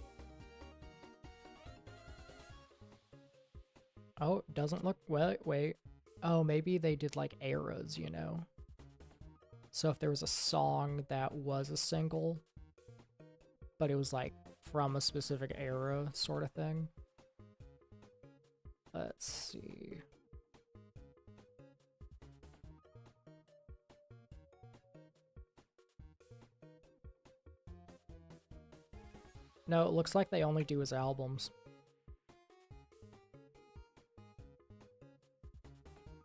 Oh, it doesn't look... Wait. Oh, maybe they did like eras, you know? So if there was a song that was a single, but it was like from a specific era sort of thing. Let's see. No, it looks like they only do his albums.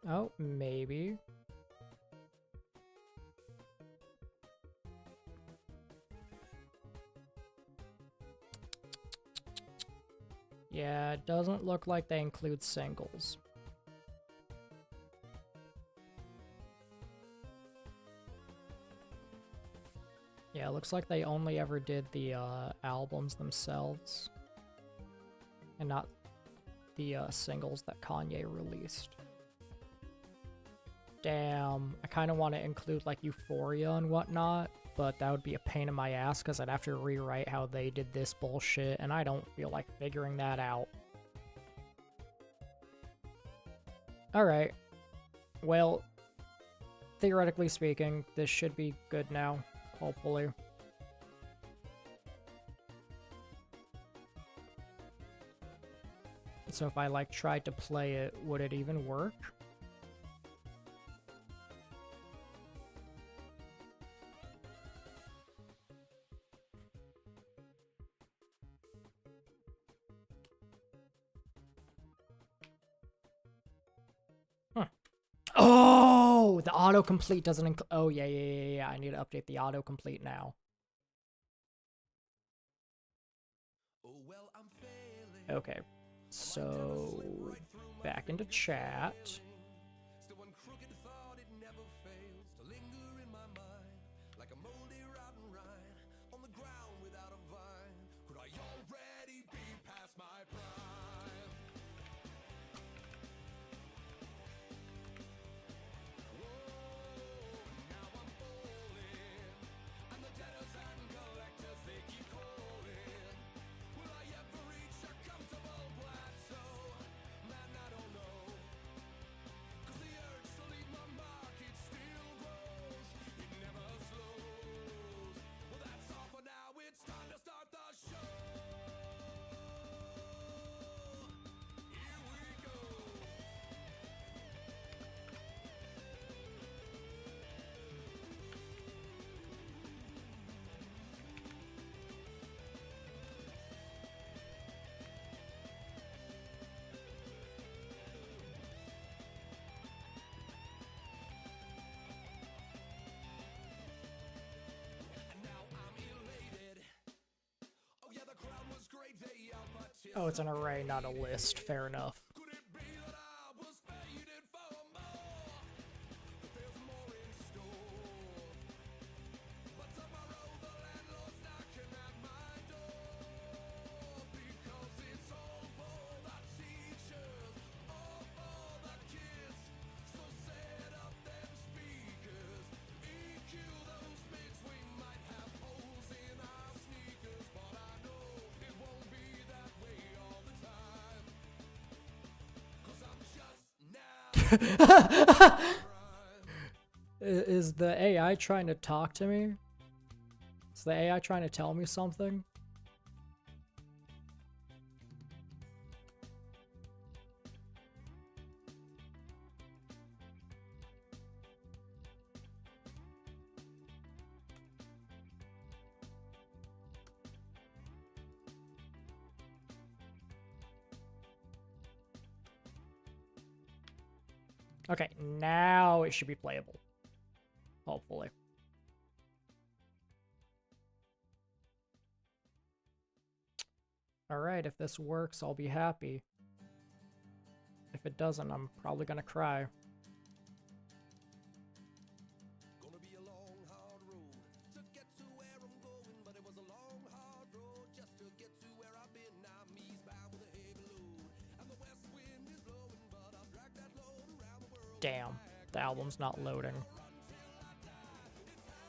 Oh, maybe. Yeah, it doesn't look like they include singles. Yeah, it looks like they only ever did the albums themselves. And not the singles that Kanye released. Damn, I kind of want to include like Euphoria and whatnot, but that would be a pain in my ass because I'd have to rewrite how they did this bullshit, and I don't feel like figuring that out. Alright. Well, theoretically speaking, this should be good now, hopefully. So if I like tried to play it, would it even work? Oh, the autocomplete doesn't include... Oh, yeah. I need to update the autocomplete now. Okay, so back into chat. Oh, it's an array, not a list. Fair enough. Is the AI trying to talk to me? Is the AI trying to tell me something? Okay, now it should be playable. Hopefully. Alright, if this works, I'll be happy. If it doesn't, I'm probably gonna cry. Gonna be a long, hard road to get to where I'm going, but it was a long, hard road just to get to where I've been. Now I'm eastbound with a heavy load, and the west wind is blowing, but I'll drag that load around the world. Damn, the album's not loading.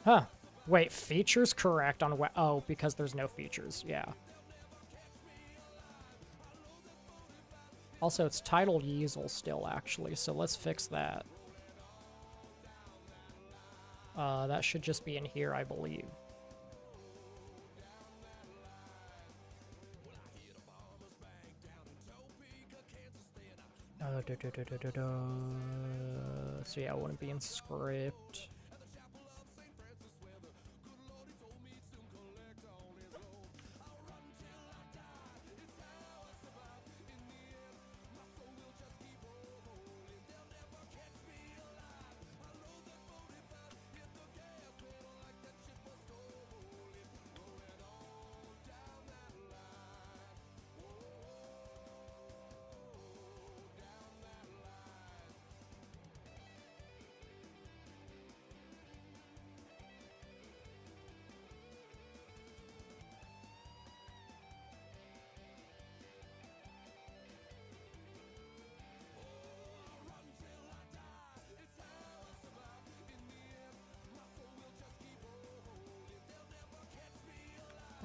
Huh, Wait, features correct on oh, because there's no features. Yeah. Also, it's titled Yeezel still, actually, so let's fix that. That should just be in here, I believe. So yeah, it wouldn't be in script.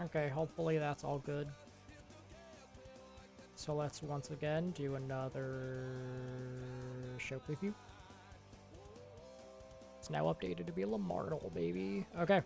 Okay, hopefully that's all good. So let's once again do another show preview. It's now updated to be Lamartle, baby. Okay.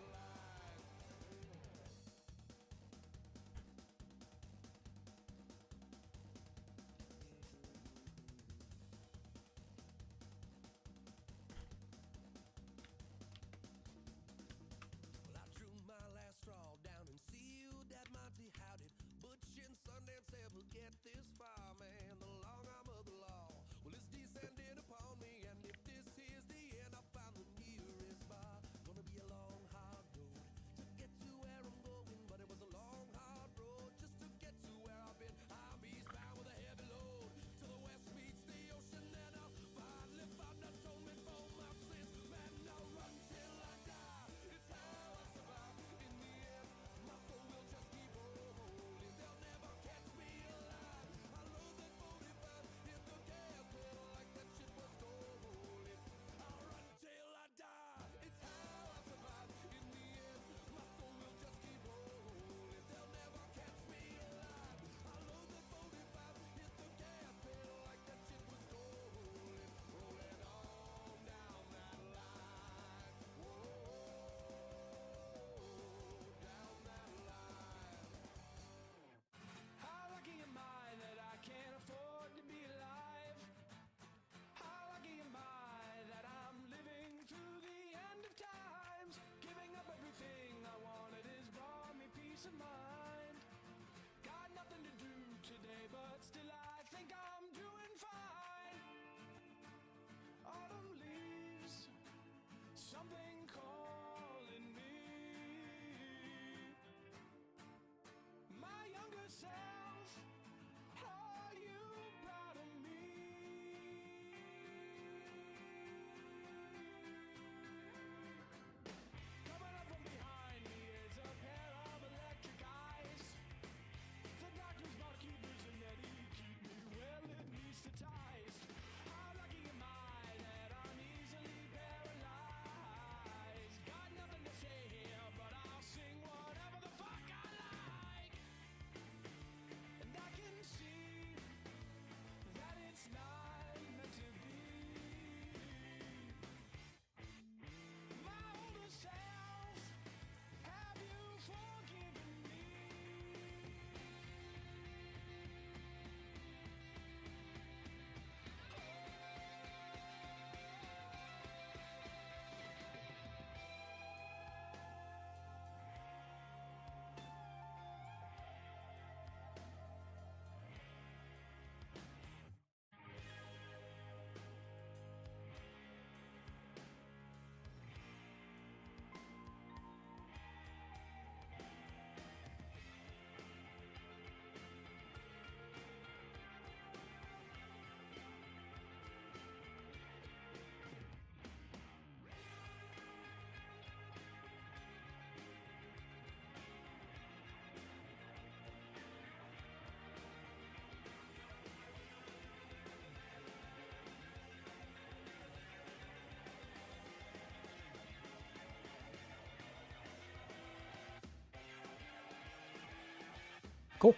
Cool.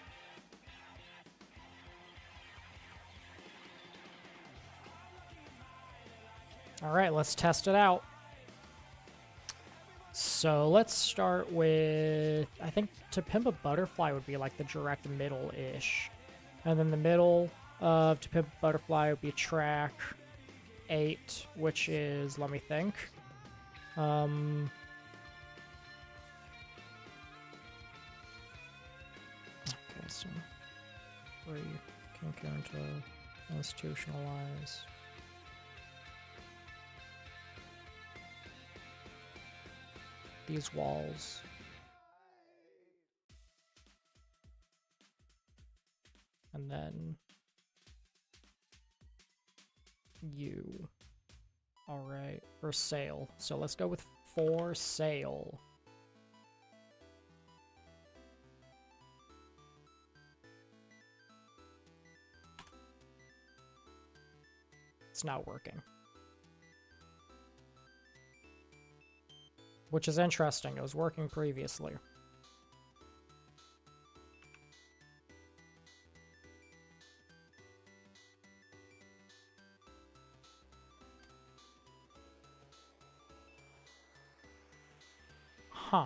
All right, let's test it out. So let's start with, I think To Pimp a Butterfly would be like the direct middle-ish. And then the middle of To Pimp a Butterfly would be track 8, which is, let me think. Okay, so where you can go into institutionalize. These walls. And then you. All right, for sale. So let's go with for sale. It's not working. Which is interesting. It was working previously. Huh.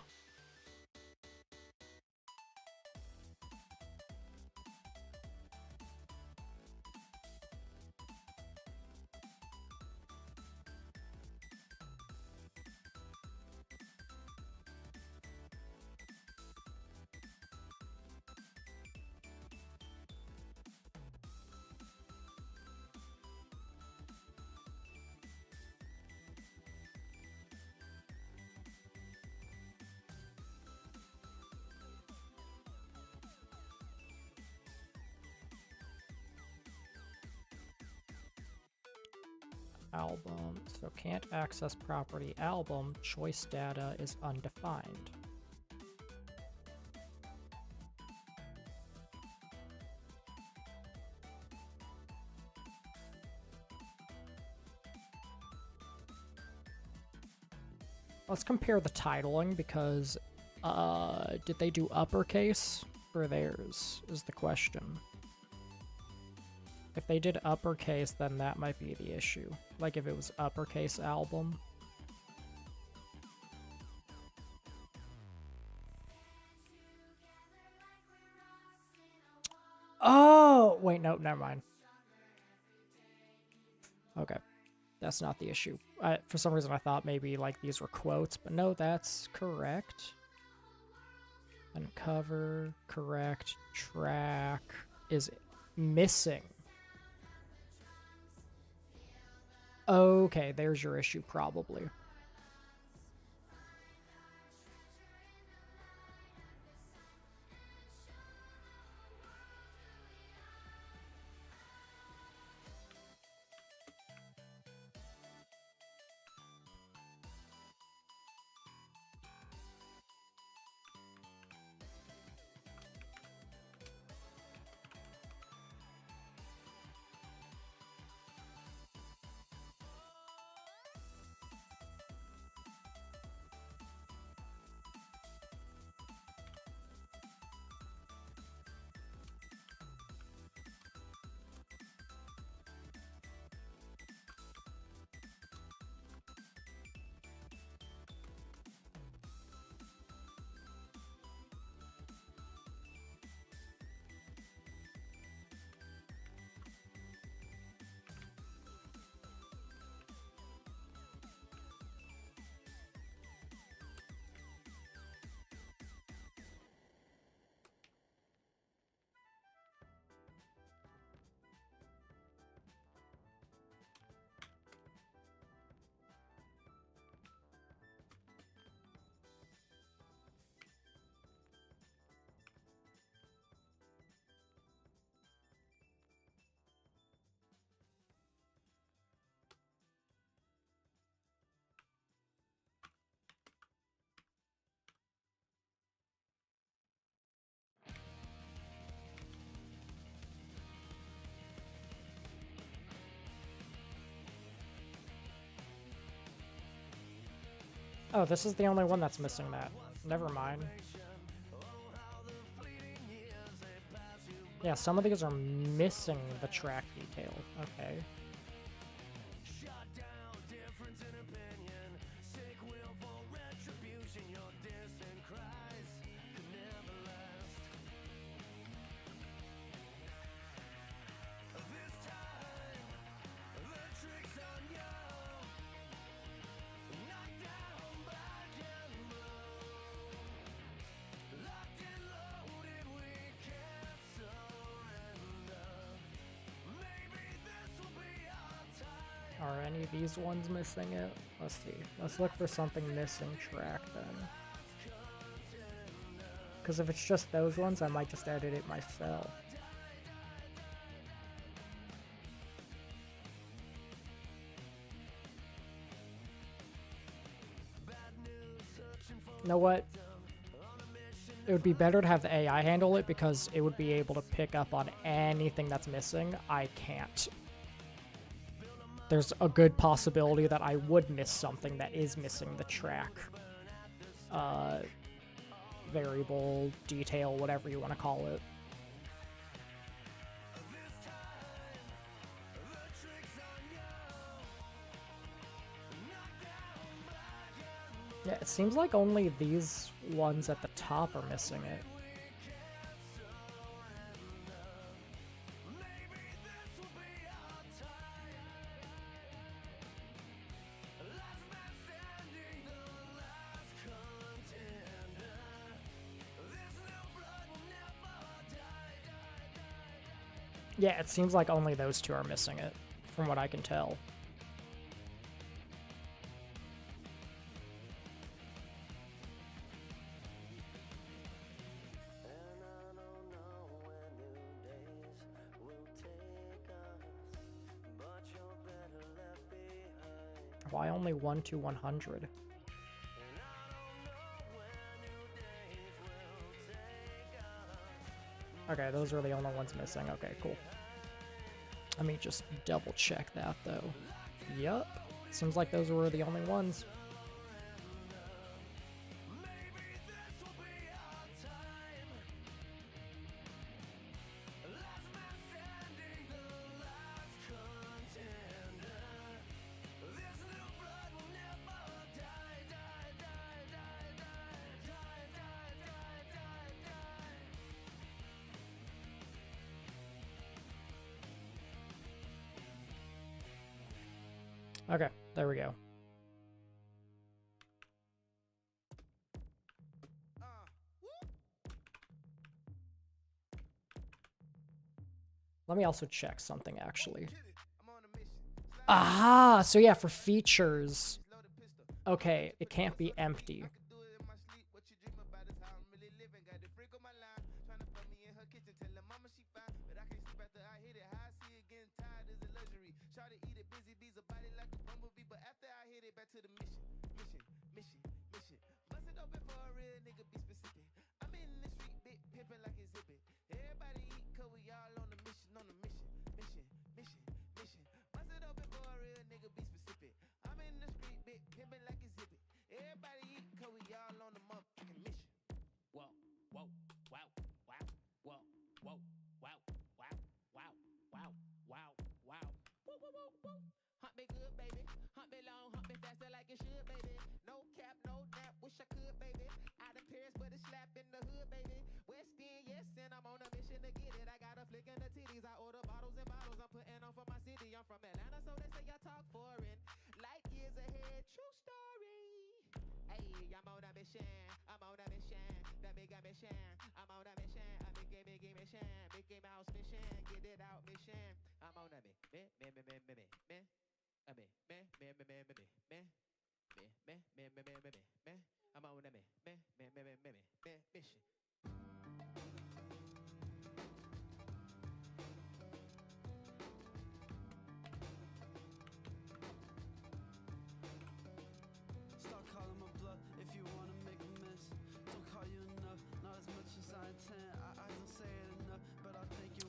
Album. So can't access property album. Choice data is undefined. Let's compare the titling because did they do uppercase for theirs is the question. If they did uppercase, then that might be the issue. Like if it was uppercase album. Oh, wait, no, never mind. Okay, that's not the issue. For some reason I thought maybe like these were quotes, but no, that's correct. Uncover, correct, track is missing. Okay, there's your issue, probably. Oh, this is the only one that's missing that. Never mind. Yeah, some of these are missing the track detail. Okay. Are any of these ones missing it? Let's see. Let's look for something missing track then. Because if it's just those ones, I might just edit it myself. You know what? It would be better to have the AI handle it because it would be able to pick up on anything that's missing. I can't. There's a good possibility that I would miss something that is missing the track. Variable, detail, whatever you want to call it. Yeah, it seems like only these ones at the top are missing it. Yeah, it seems like only those two are missing it, from what I can tell. Why only 1 to 100? Okay, those are the only ones missing. Okay, cool. Let me just double check that though. Yup. Seems like those were the only ones. Okay, there we go. Let me also check something actually. Aha! So yeah, for features. Okay, it can't be empty.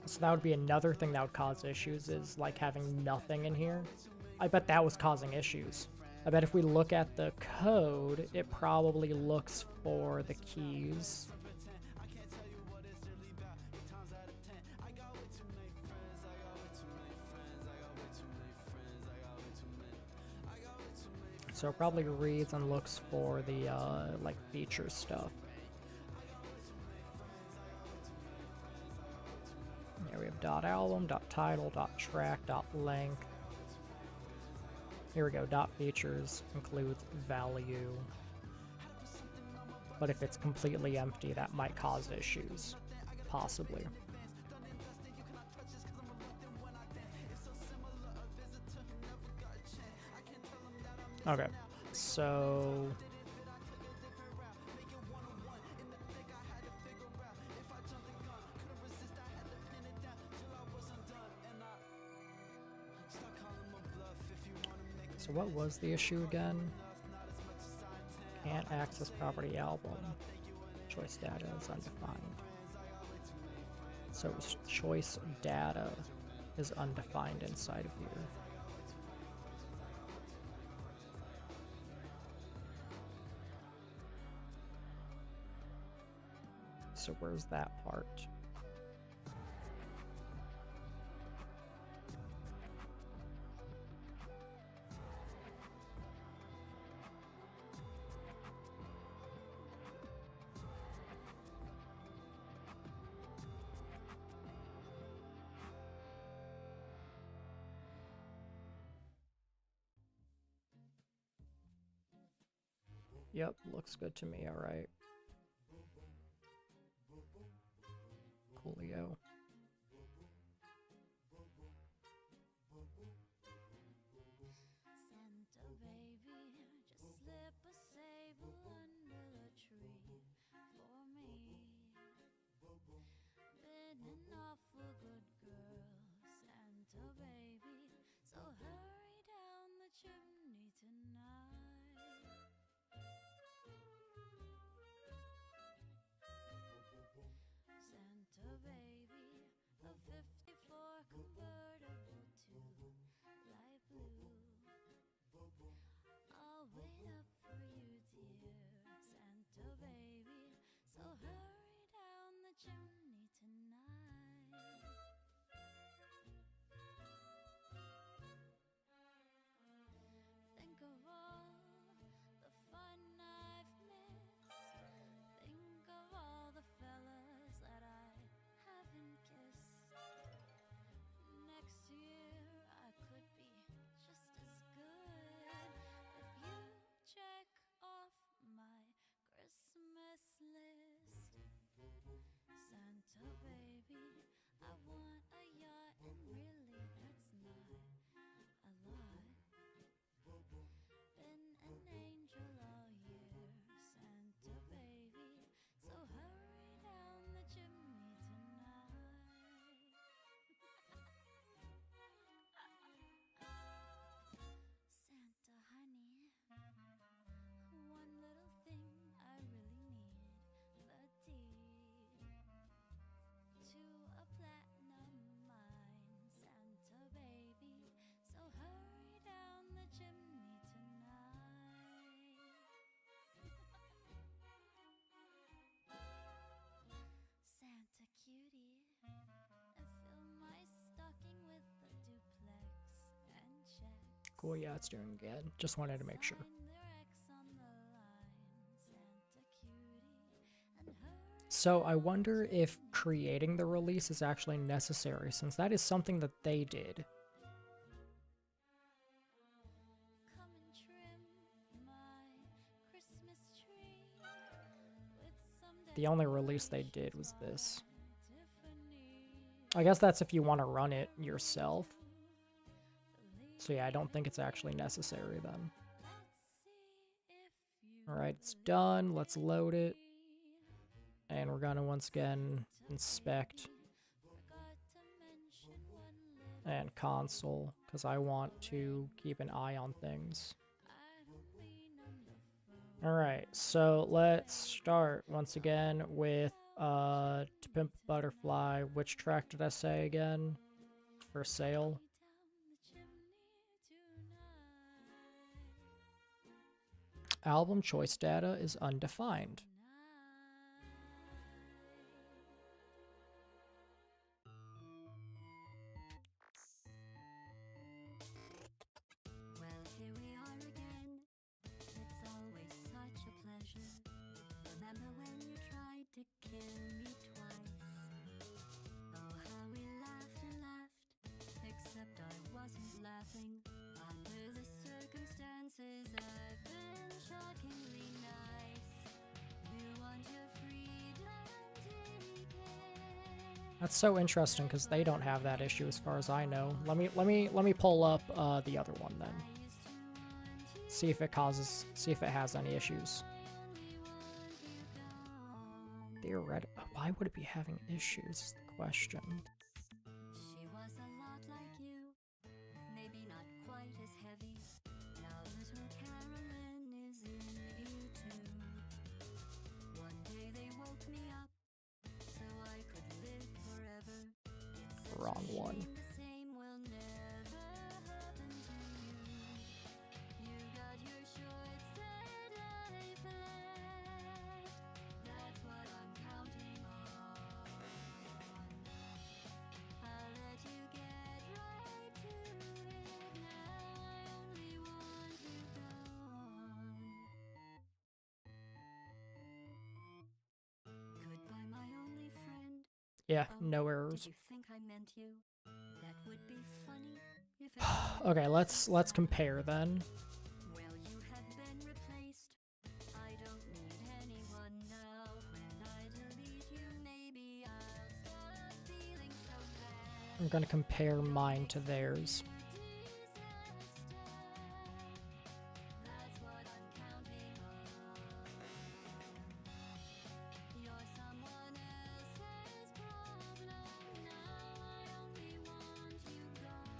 So that would be another thing that would cause issues, is like having nothing in here. I bet that was causing issues. I bet if we look at the code, it probably looks for the keys. So it probably reads and looks for the like feature stuff. Here we have .album, .title, .track, .length. Here we go, .features includes value. But if it's completely empty, that might cause issues, possibly. Okay, so what was the issue again? Can't access property album. Choice data is undefined. So choice data is undefined inside of here. So where's that part? Yep, looks good to me, alright. Coolio. Cool, yeah, it's doing good. Just wanted to make sure. So I wonder if creating the release is actually necessary, since that is something that they did. The only release they did was this. I guess that's if you want to run it yourself. So yeah, I don't think it's actually necessary then. Alright, it's done. Let's load it. And we're gonna once again inspect and console, because I want to keep an eye on things. Alright, so let's start once again with To Pimp a Butterfly. Which track did I say again? For sale. Album choice data is undefined. That's so interesting because they don't have that issue as far as I know. Let me pull up the other one then. See if it has any issues. Theoretically, why would it be having issues is the question. She was a lot like you, maybe not quite as heavy. Now little Carolyn is in you too. One day they woke me up so I could live forever. It's Wrong one. the same will never happen to you. You got your short set life left. That's what I'm counting on. I'll let you get right to it now. I only want you gone. Goodbye, my only friend. Yeah, Oh, no did errors. you think I meant you? That would be funny if it Okay, let's compare then. Well, you have been replaced. I don't need anyone now. When I delete you, maybe I'll stop feeling so bad. I'm gonna compare mine to theirs. That's what I'm counting on. You're someone else's problem now. I only want you gone.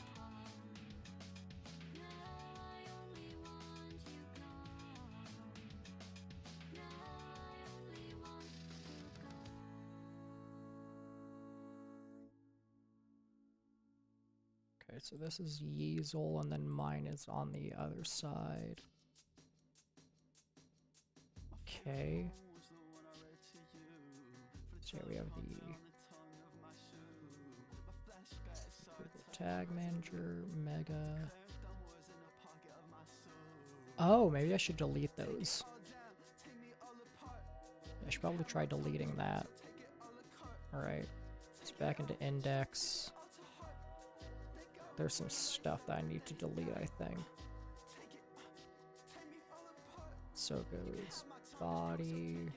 Now I only want you gone. Now I only want you gone. Okay, so this is Yeezel, and then mine is on the other side. Okay. So we have the Google Tag Manager, Mega. Oh, maybe I should delete those. I should probably try deleting that. Alright, it's back into index. There's some stuff that I need to delete, I think. So goes body.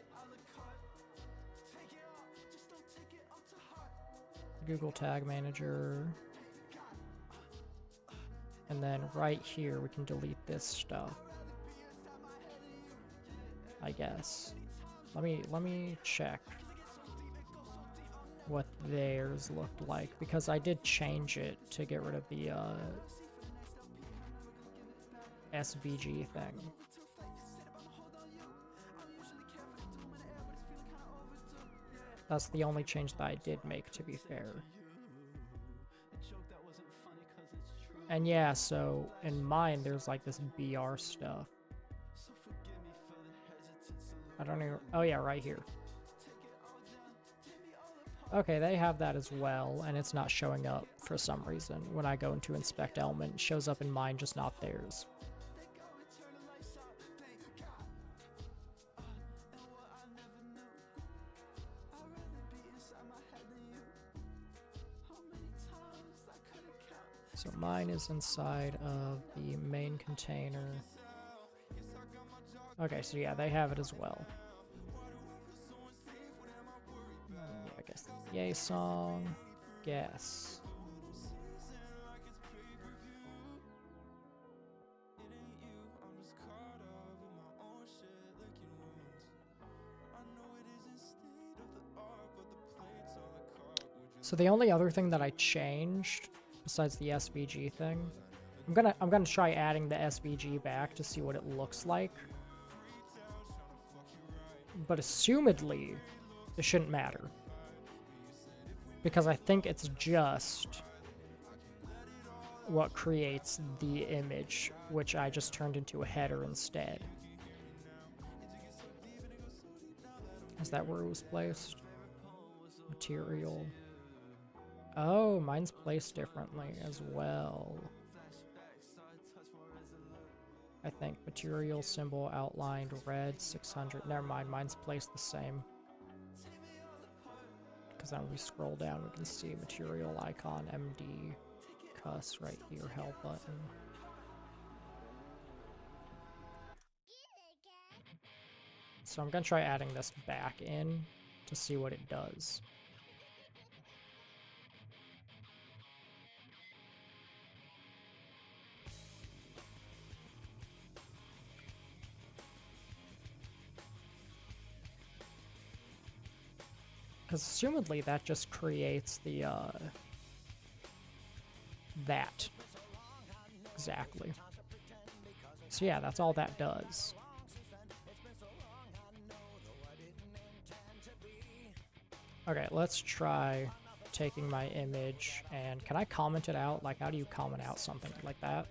Google Tag Manager. And then right here we can delete this stuff. I guess. Let me check what theirs looked like, because I did change it to get rid of the SVG thing. That's the only change that I did make, to be fair. And yeah, so in mine there's like this BR stuff. I don't even, oh yeah, right here. Okay, they have that as well, and it's not showing up for some reason. When I go into inspect element, it shows up in mine, just not theirs. So mine is inside of the main container. Okay, so yeah, they have it as well. I guess yay song. Guess. So the only other thing that I changed, besides the SVG thing, I'm gonna try adding the SVG back to see what it looks like. But assumedly, it shouldn't matter. Because I think it's just what creates the image, which I just turned into a header instead. Is that where it was placed? Material. Oh, mine's placed differently as well. I think material symbol outlined red 600. Never mind, mine's placed the same. Because then we scroll down, we can see material icon MD cuss right here, help button. So I'm gonna try adding this back in to see what it does. Because assumedly that just creates the, that. Exactly. So yeah, that's all that does. Okay, let's try taking my image and can I comment it out? Like, how do you comment out something like that?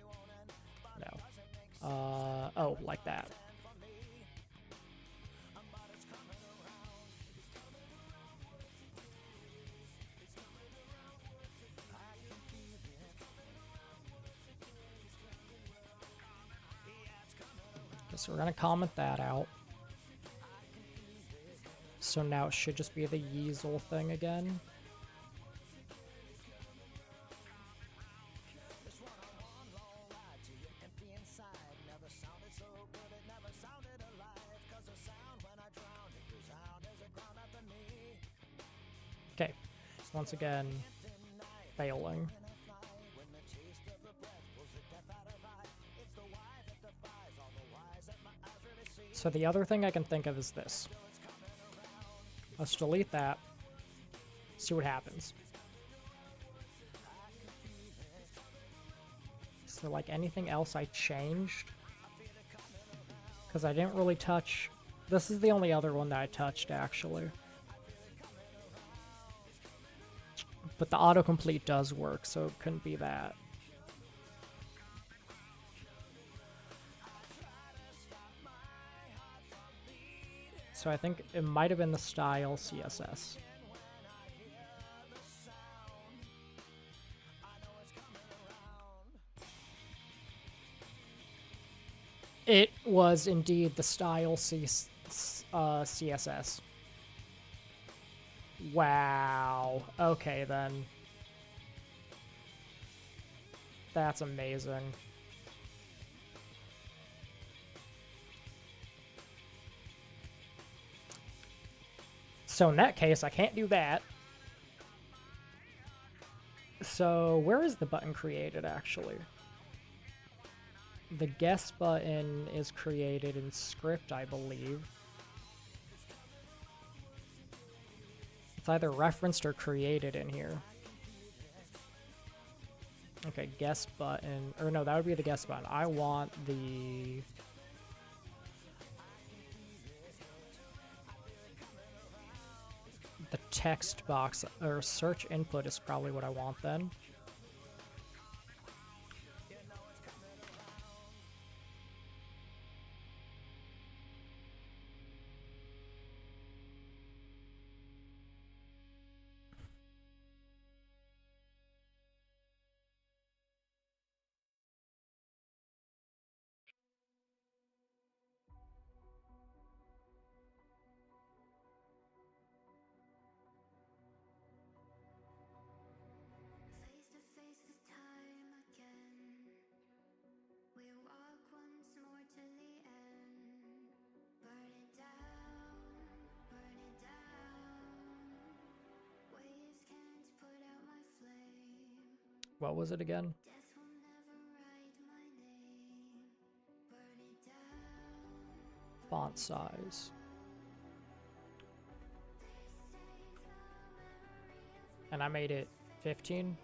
No. Oh, like that. Okay, so we're gonna comment that out. So now it should just be the Yeezel thing again. Okay, so once again, failing. So the other thing I can think of is this. Let's delete that. See what happens. Is there like anything else I changed? Because I didn't really touch... This is the only other one that I touched, actually. But the autocomplete does work, so it couldn't be that. So I think it might have been the style CSS. It was indeed the style CSS. Wow. Okay, then. That's amazing. So in that case, I can't do that. So where is the button created, actually? The guest button is created in script, I believe. It's either referenced or created in here. Okay, guest button. Or no, that would be the guest button. I want the... The text box, or search input is probably what I want then. What was it again? Font size. And I made it 15?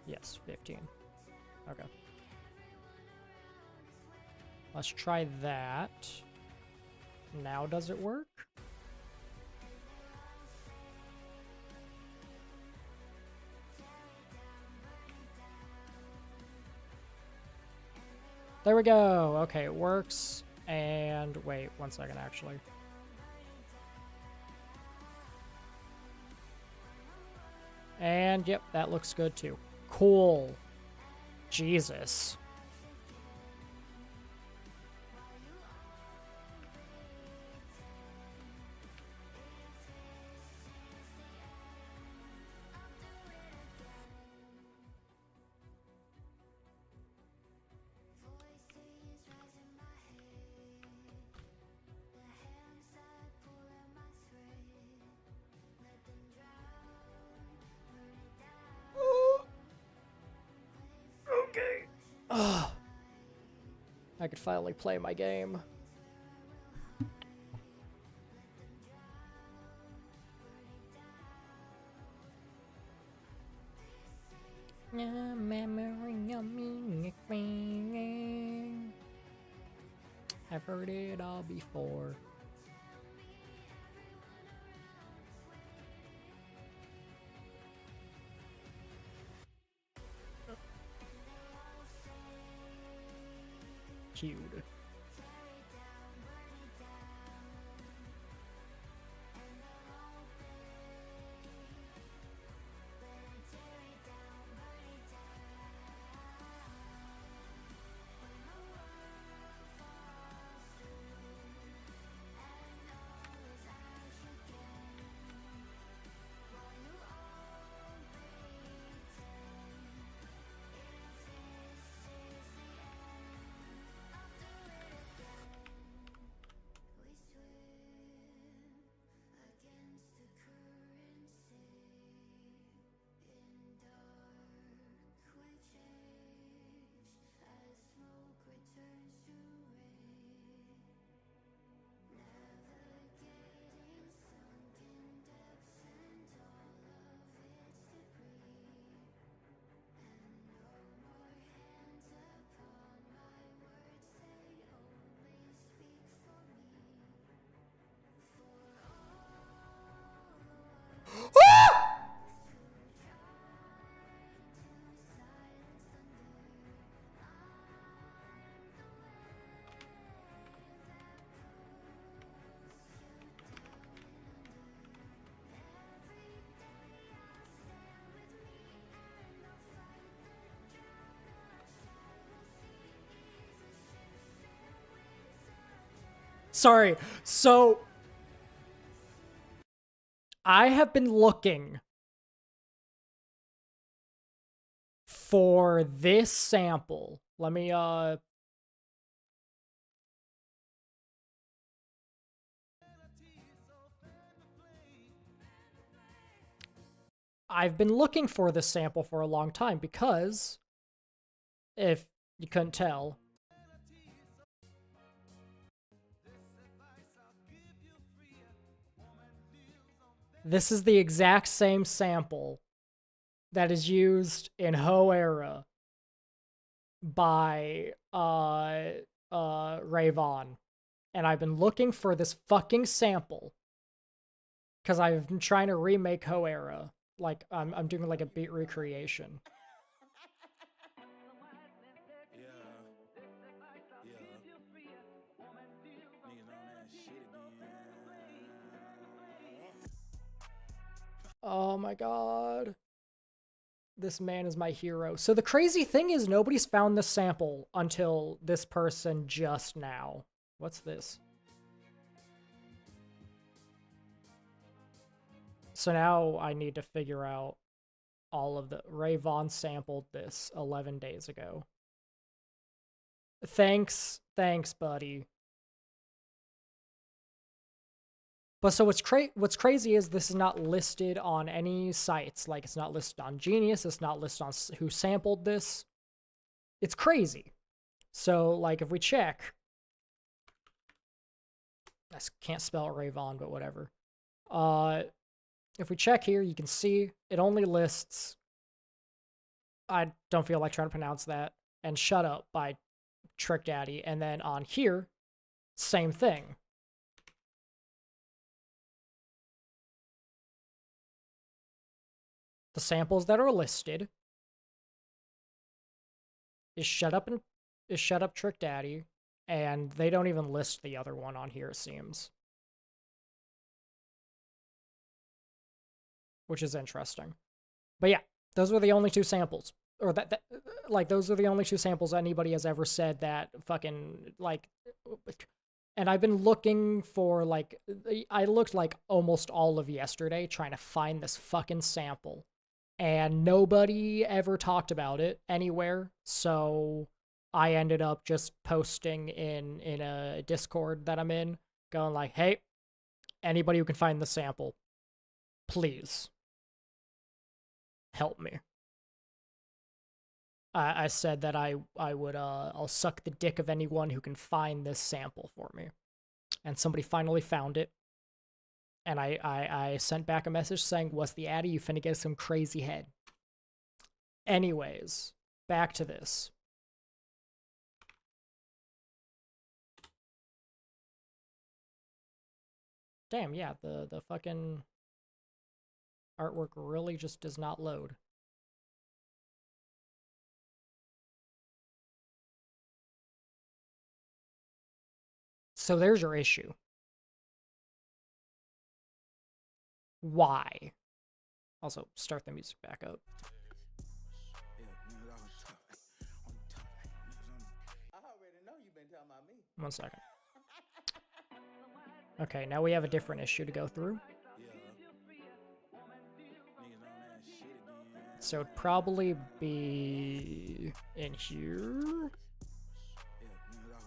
Yes, 15. Okay. Let's try that. Now does it work? There we go. Okay, it works. And wait, 1 second actually. And yep, that looks good too. Cool. Jesus. Ugh. I could finally play my game. I've heard it all before. Cute. Sorry. So I have been looking for this sample. Let me I've been looking for this sample for a long time because, if you couldn't tell, this is the exact same sample that is used in Ho Era by Ray Vaughn. And I've been looking for this fucking sample because I've been trying to remake Ho Era. Like, I'm doing like a beat recreation. Oh my god. This man is my hero. So the crazy thing is nobody's found the sample until this person just now. What's this? So now I need to figure out all of the... Ray Vaughn sampled this 11 days ago. Thanks, buddy. But so what's crazy is this is not listed on any sites. Like, it's not listed on Genius. It's not listed on who sampled this. It's crazy. So, like, if we check... I can't spell Ray Vaughn, but whatever. If we check here, you can see it only lists... I don't feel like trying to pronounce that. And Shut Up by Trick Daddy. And then on here, same thing. The samples that are listed is Shut Up Trick Daddy, and they don't even list the other one on here, it seems. Which is interesting. But yeah, those were the only two samples. Or those are the only two samples anybody has ever said that fucking, like... And I've been looking for, like... I looked, like, almost all of yesterday trying to find this fucking sample. And nobody ever talked about it anywhere, so I ended up just posting in a Discord that I'm in, going like, hey, anybody who can find the sample, please help me. I said that I would, I'll suck the dick of anyone who can find this sample for me. And somebody finally found it. And I sent back a message saying, what's the Addy? You finna get some crazy head. Anyways, back to this. Damn, yeah, the fucking artwork really just does not load. So there's your issue. Why? Also, start the music back up. I already know you've been talking about me. 1 second. Okay, now we have a different issue to go through. So it'd probably be in here.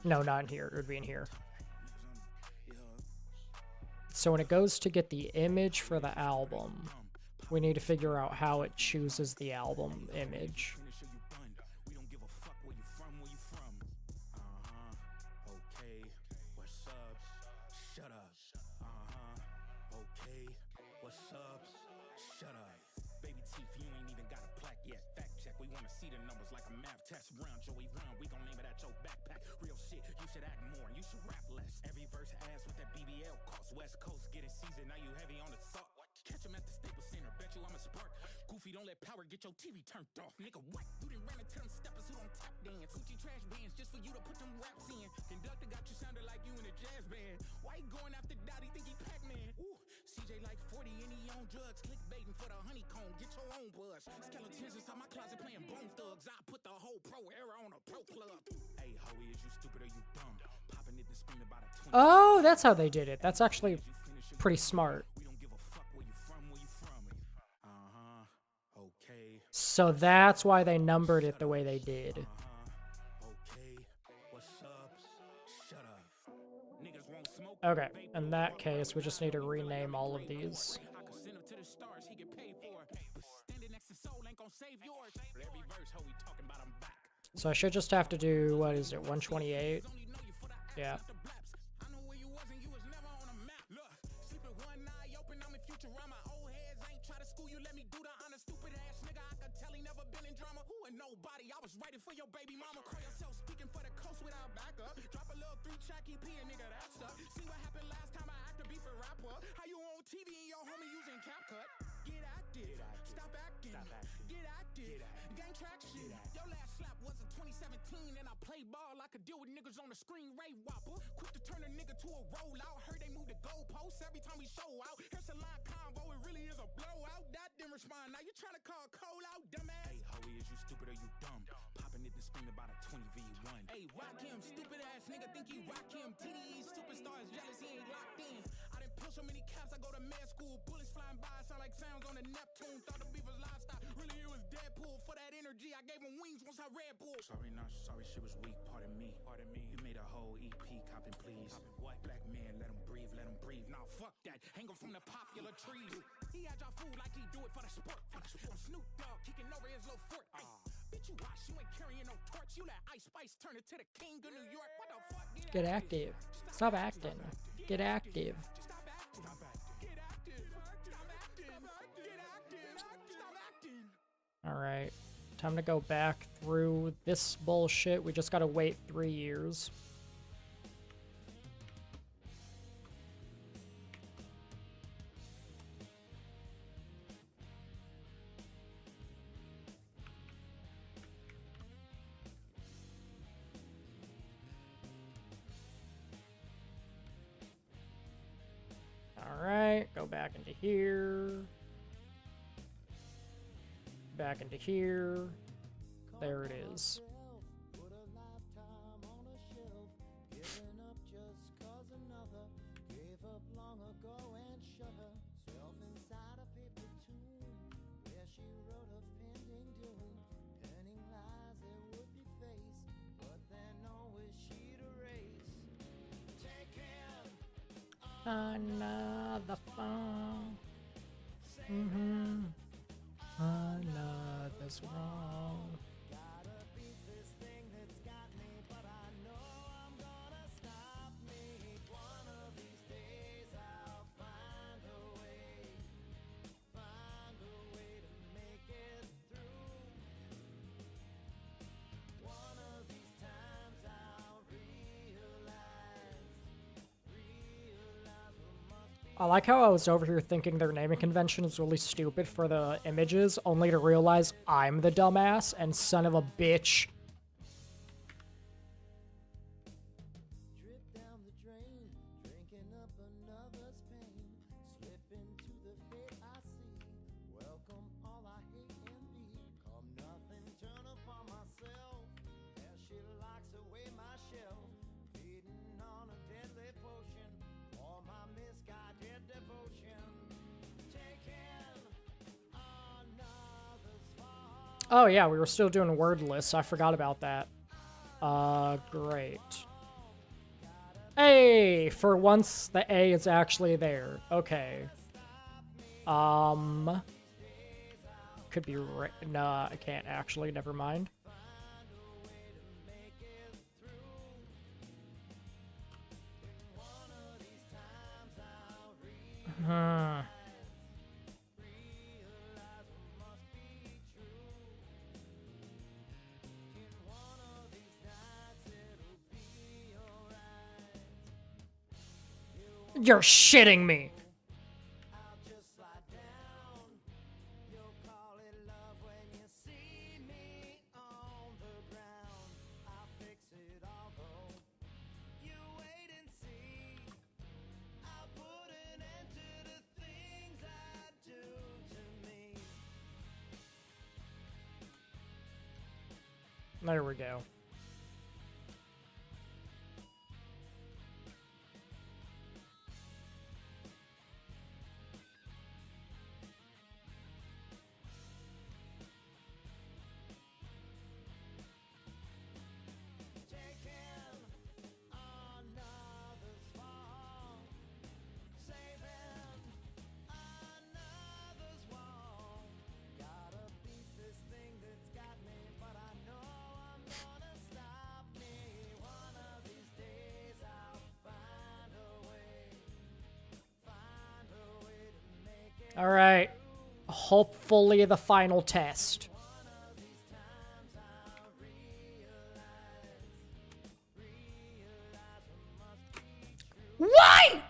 No, not in here. It would be in here. So when it goes to get the image for the album, we need to figure out how it chooses the album image. Don't let power get your TV turned off, nigga. What? You done ran into them steppers who don't tap dance. Gucci trash bands just for you to put them raps in. Conductor got you sounding like you in a jazz band. Why you going after Dottie? Think he Pac-Man? Ooh, CJ like 40 and he on drugs. Clickbaiting for the honeycomb. Get your own buzz. Skeletons inside my closet playing Bone Thugs. I put the whole pro era on a pro club. Hey, Hoey, is you stupid or you dumb? Popping it and screaming about a 20. Oh, that's how they did it. That's actually pretty smart. So that's why they numbered it the way they did. Okay, in that case, we just need to rename all of these. So I should just have to do, what is it, 128? Yeah. Nobody, I was writing for your baby mama. Call yourself speaking for the coast without backup. Drop a little 3-track EP and nigga, that's up. See what happened last time I acted beef a rapper. How you on TV and your homie using CapCut? Get active, stop acting, get active, gain traction. Your last slap was in 2017 and I played ball. I could deal with niggas on the screen, Ray Whopper. Quick to turn a nigga to a rollout. Heard they move the goalposts every time we show out. Here's a line combo, it really is a blowout. That didn't respond, now you trying to call Cole out, dumbass. Hey, Hoey, is you stupid or you dumb? Popping it and screaming about a 20v1. Hey, rock him, stupid ass nigga think he rock him. TDE superstars jealous, he ain't locked in. I done pull so many caps, I go to med school. Bullets flying by, sound like sounds on the Neptune. Thought the beef was livestock, really it was Deadpool. For that energy, I gave him wings once I Red Bull. Sorry, not sorry, shit was weak, pardon me. You made a whole EP, copping please. What? Black man, let him breathe, let him breathe. Nah, fuck that, hang him from the popular trees. He had y'all food like he do it for the sport. I'm Snoop Dogg, kicking over his little fort. Bitch, you watch, you ain't carrying no torch. You let Ice Spice turn it to the king of New York. What the fuck? Get active. Stop acting. Get active. Alright. Time to go back through this bullshit. We just gotta wait 3 years. Alright, go back into here. Back into here. There it is. Another phone. Another's wrong. Gotta beat this thing that's got me, but I know I'm gonna stop me. One of these days I'll find a way to make it through. I like how I was over here thinking their naming convention is really stupid for the images, only to realize I'm the dumbass and son of a bitch. Drip down the drain, drinking up another's pain. Slip into the fate I see. Welcome all I hate and be. Come nothing, turn upon myself. As she locks away my shelf. Feeding on a deadly potion. For my misguided devotion. Taking another's fall. Oh yeah, we were still doing word lists. I forgot about that. Great. Hey, for once the A is actually there. Okay. Could be right. Nah, I can't actually. Never mind. Hmm. You're shitting me. There we go. All right. Hopefully the final test. Why?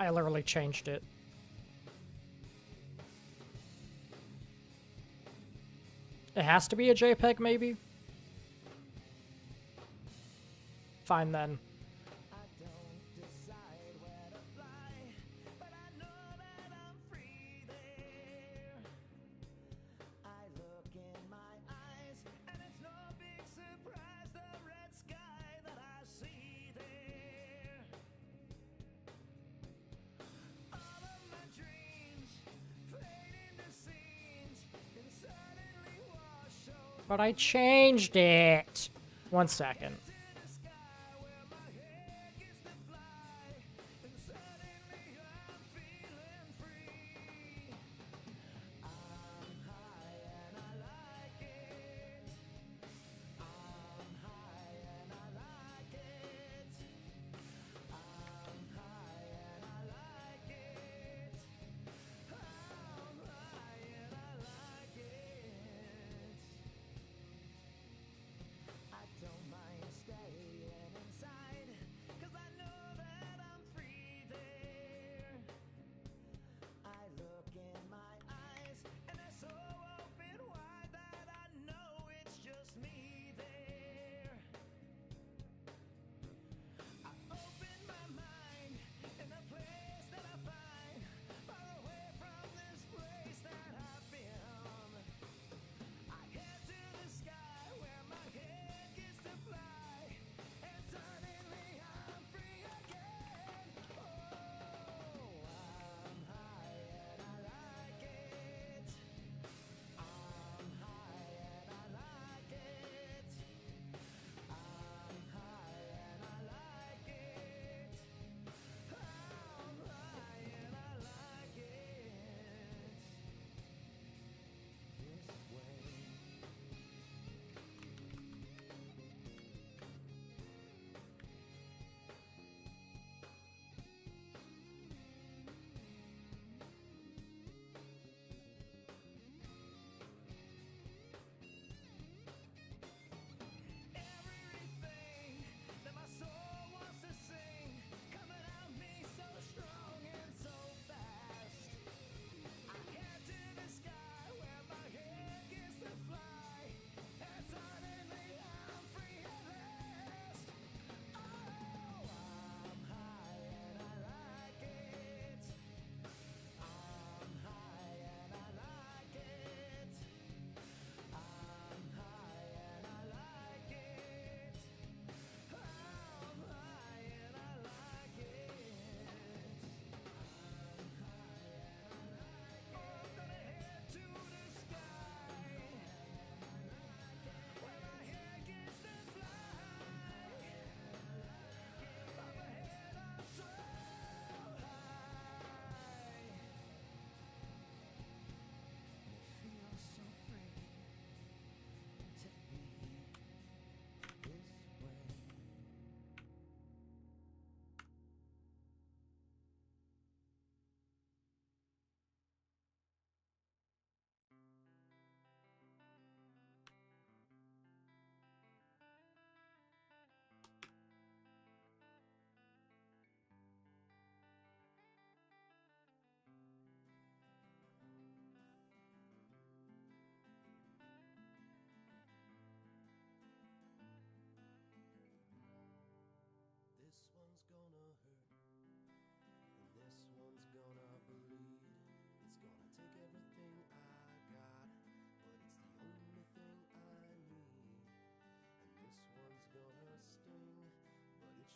I literally changed it. It has to be a JPEG, maybe? Fine then. But I changed it. 1 second.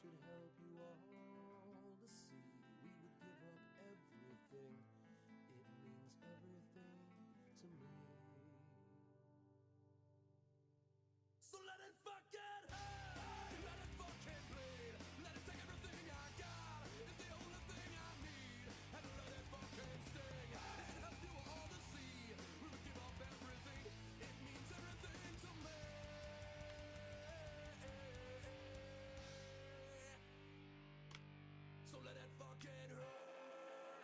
should help you all to see we would give up everything. It means everything to me. So let it fucking hurt, let it fucking bleed, let it take everything I got. It's the only thing I need, and let it fucking sting. It help you all to see we would give up everything. It means everything to me. So let it fucking hurt.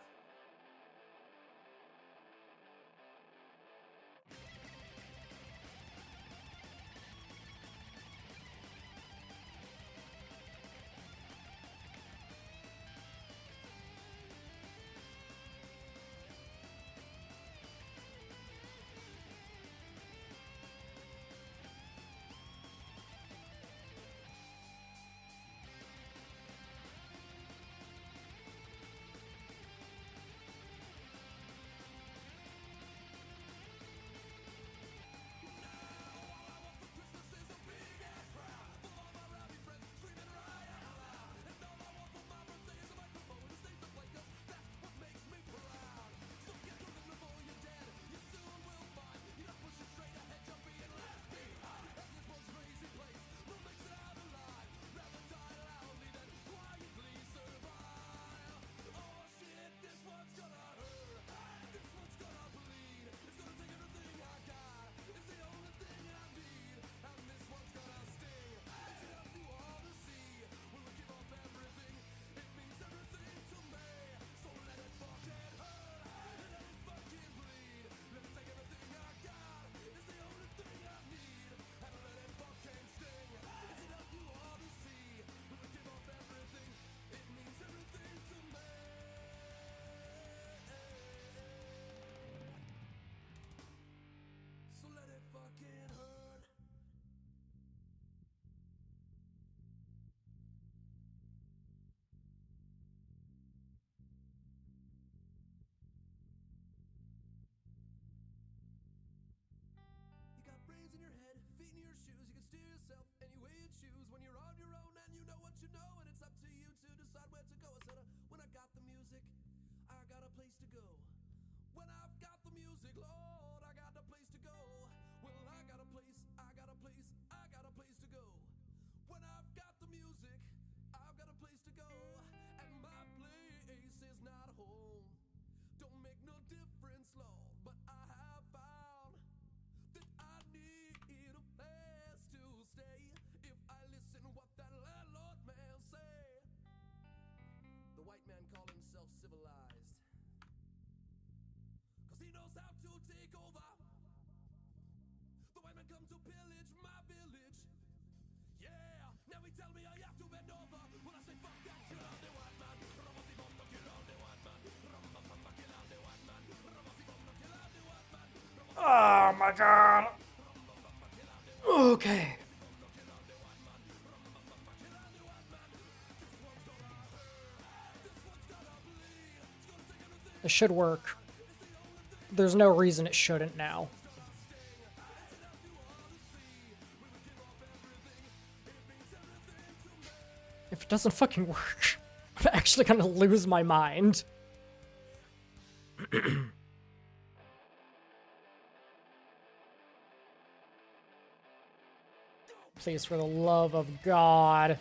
So let it fucking hurt. You got brains in your head, feet in your shoes. You can steer yourself any way you choose. When you're on your own and you know what you know, and it's up to you to decide where to go. I said, when I got the music, I got a place to go. When I've got the music, Lord, I got a place to go. Well, I got a place, I got a place, I got a place to go. When I've got the music, I've got a place to go. And my place is not home. Don't make no difference, Lord, but I have found that I need a place to stay. If I listen what that landlord man say. The white man called himself civilized, 'cause he knows how to take over. The white man come to pillage my village. Yeah, now he tell me I have to bend over. When I say fuck that, kill all the white man. Ramasi bomba, kill all the white man. Ramasi kill all the white man. Ramasi bomba, kill all the white man. Oh my god. Okay. It should work. There's no reason it shouldn't now. If it doesn't fucking work, I'm actually gonna lose my mind. Please, for the love of God.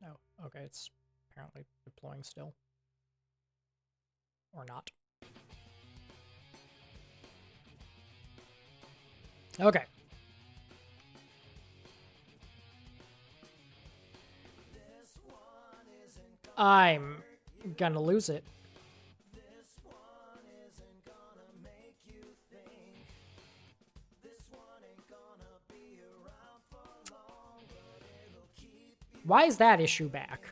Oh, okay, it's apparently deploying still. Or not. Okay. I'm gonna lose it. Why is that issue back?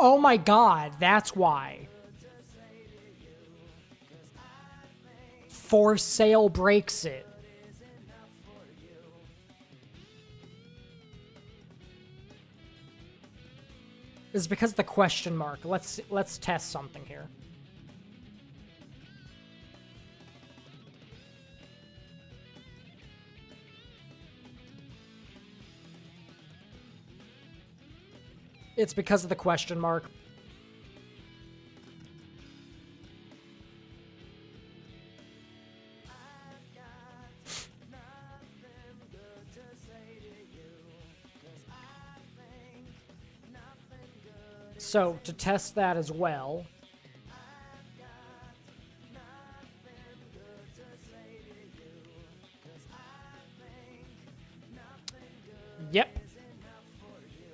Oh my god, that's why. For sale breaks it. It's because of the question mark. Let's test something here. It's because of the question mark. So, to test that as well, yep.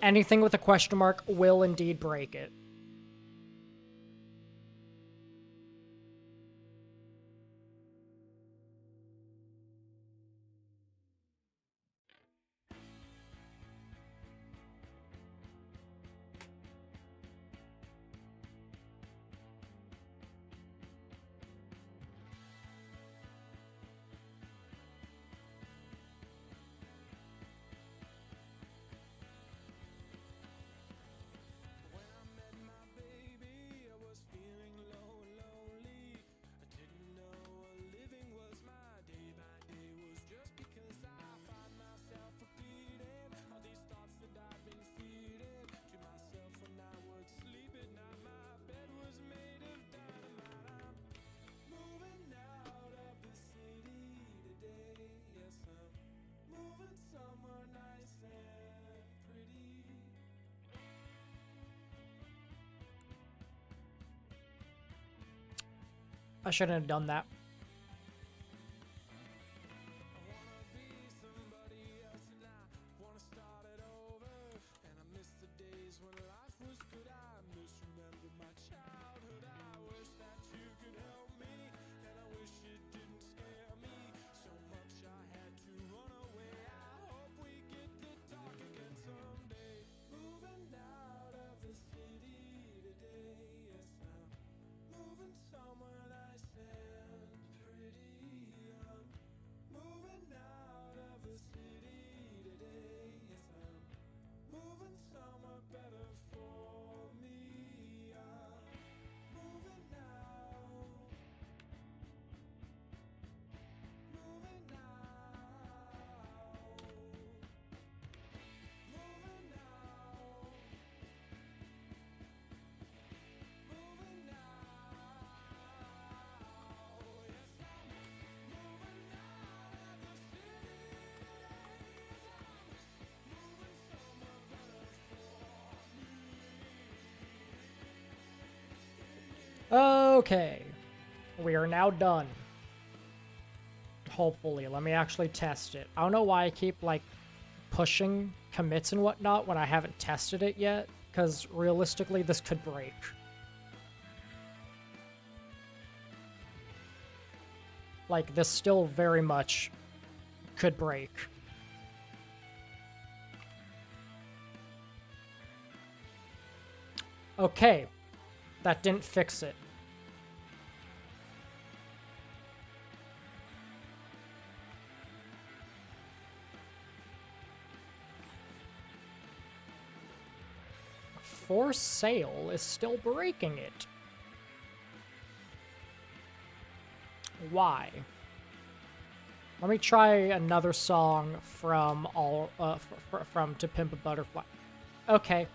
Anything with a question mark will indeed break it. I shouldn't have done that. Okay. We are now done. Hopefully. Let me actually test it. I don't know why I keep, like, pushing commits and whatnot when I haven't tested it yet, because realistically, this could break. Like, this still very much could break. Okay. That didn't fix it. For sale is still breaking it. Why? Let me try another song from from To Pimp a Butterfly. Okay.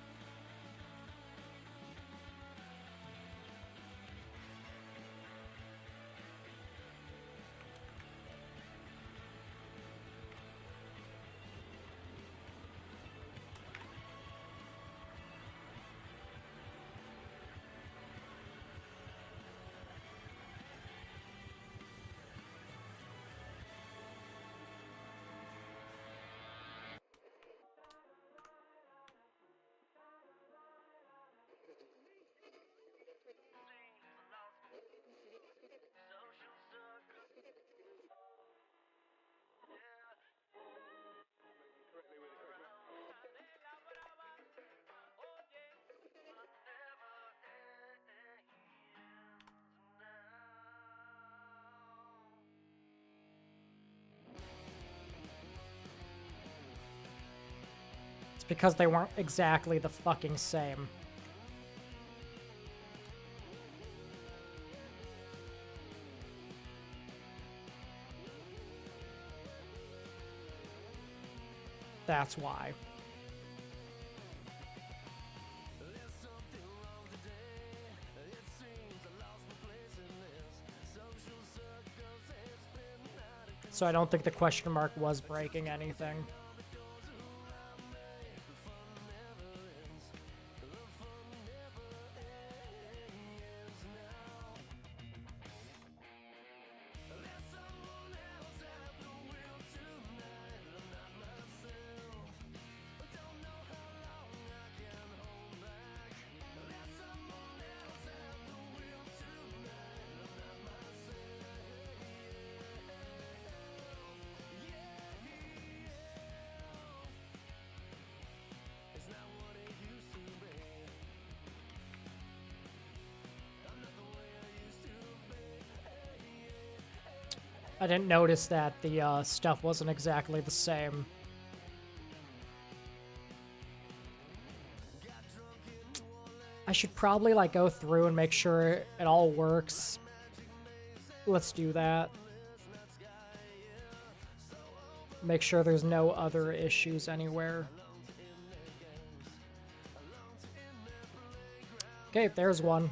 Because they weren't exactly the fucking same. That's why. So I don't think the question mark was breaking anything. I didn't notice that the stuff wasn't exactly the same. I should probably like go through and make sure it all works. Let's do that. Make sure there's no other issues anywhere. Okay, there's one.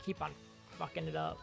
keep on fucking it up.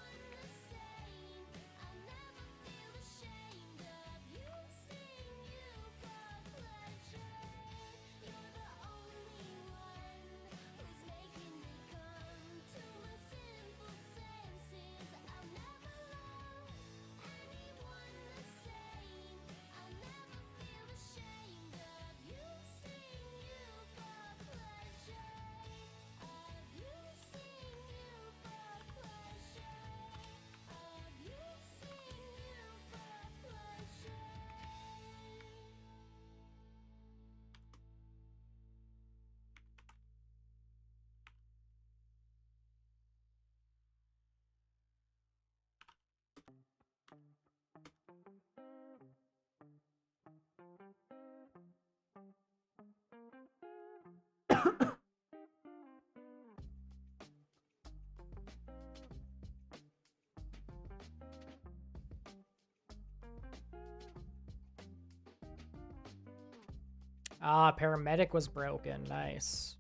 Ah, paramedic was broken. Nice.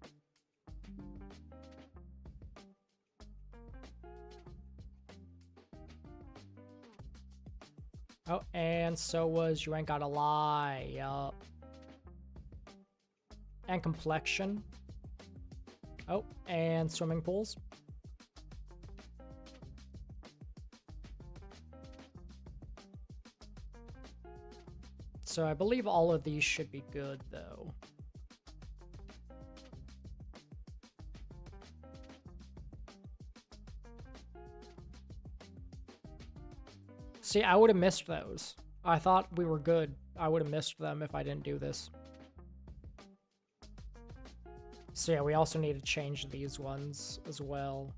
Oh, and so was You Ain't Gotta Lie. Yup. And complexion. Oh, and swimming pools. So I believe all of these should be good, though. See, I would have missed those. I thought we were good. I would have missed them if I didn't do this. So yeah, we also need to change these ones as well.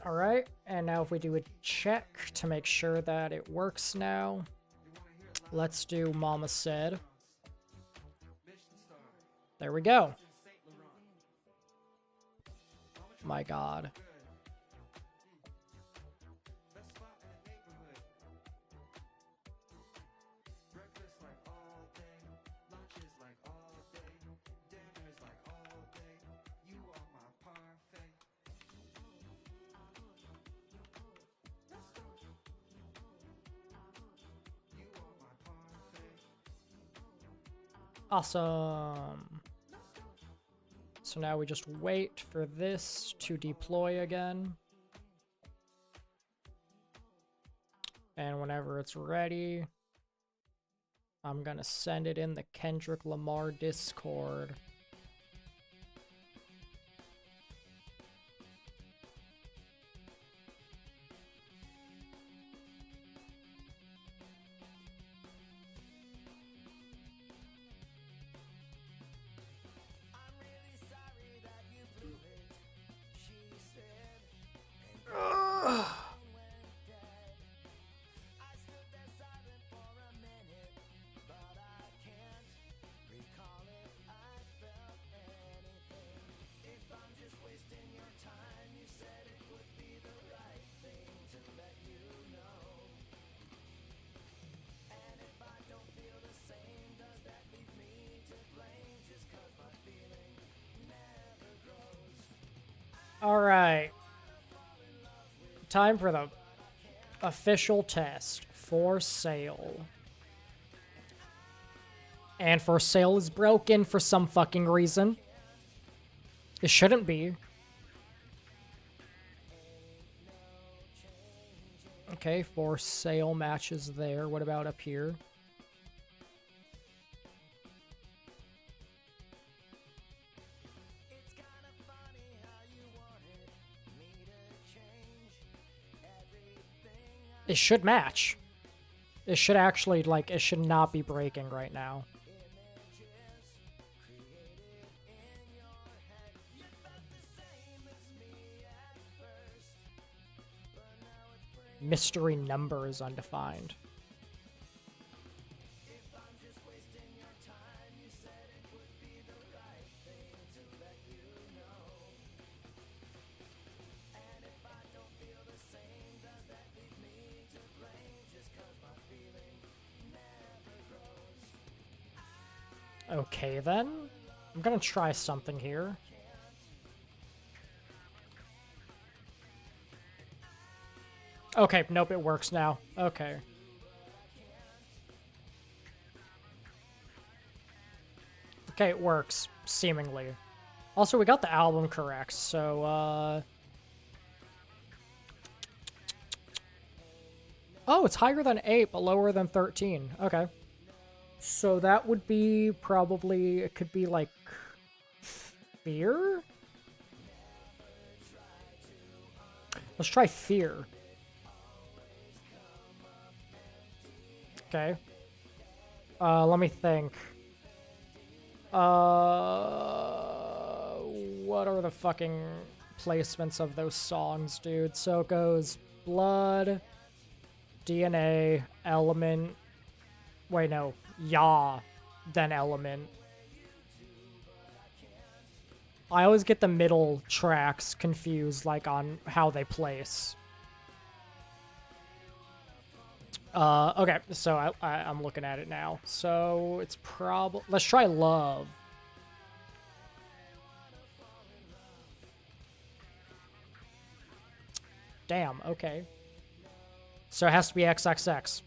All right, and now if we do a check to make sure that it works now, let's do Mama Said. There we go. My God. Awesome. So now we just wait for this to deploy again. And whenever it's ready, I'm gonna send it in the Kendrick Lamar Discord. Alright. Time for the official test. For sale. And for sale is broken for some fucking reason. It shouldn't be. Okay, for sale matches there. What about up here? It should match. It should actually, like, it should not be breaking right now. Mystery number is undefined. Okay, then. I'm gonna try something here. Okay, nope, it works now. Okay. Okay, it works, seemingly. Also, we got the album correct, so, Oh, it's higher than 8, but lower than 13. Okay. So that would be probably, it could be like fear? Let's try fear. Okay. Let me think. What are the fucking placements of those songs, dude? So it goes blood, DNA, element. Wait, no. Yeah, then element. I always get the middle tracks confused, like, on how they place. Okay, so I'm looking at it now. So it's probably... Let's try love. Damn, okay. So it has to be XXX.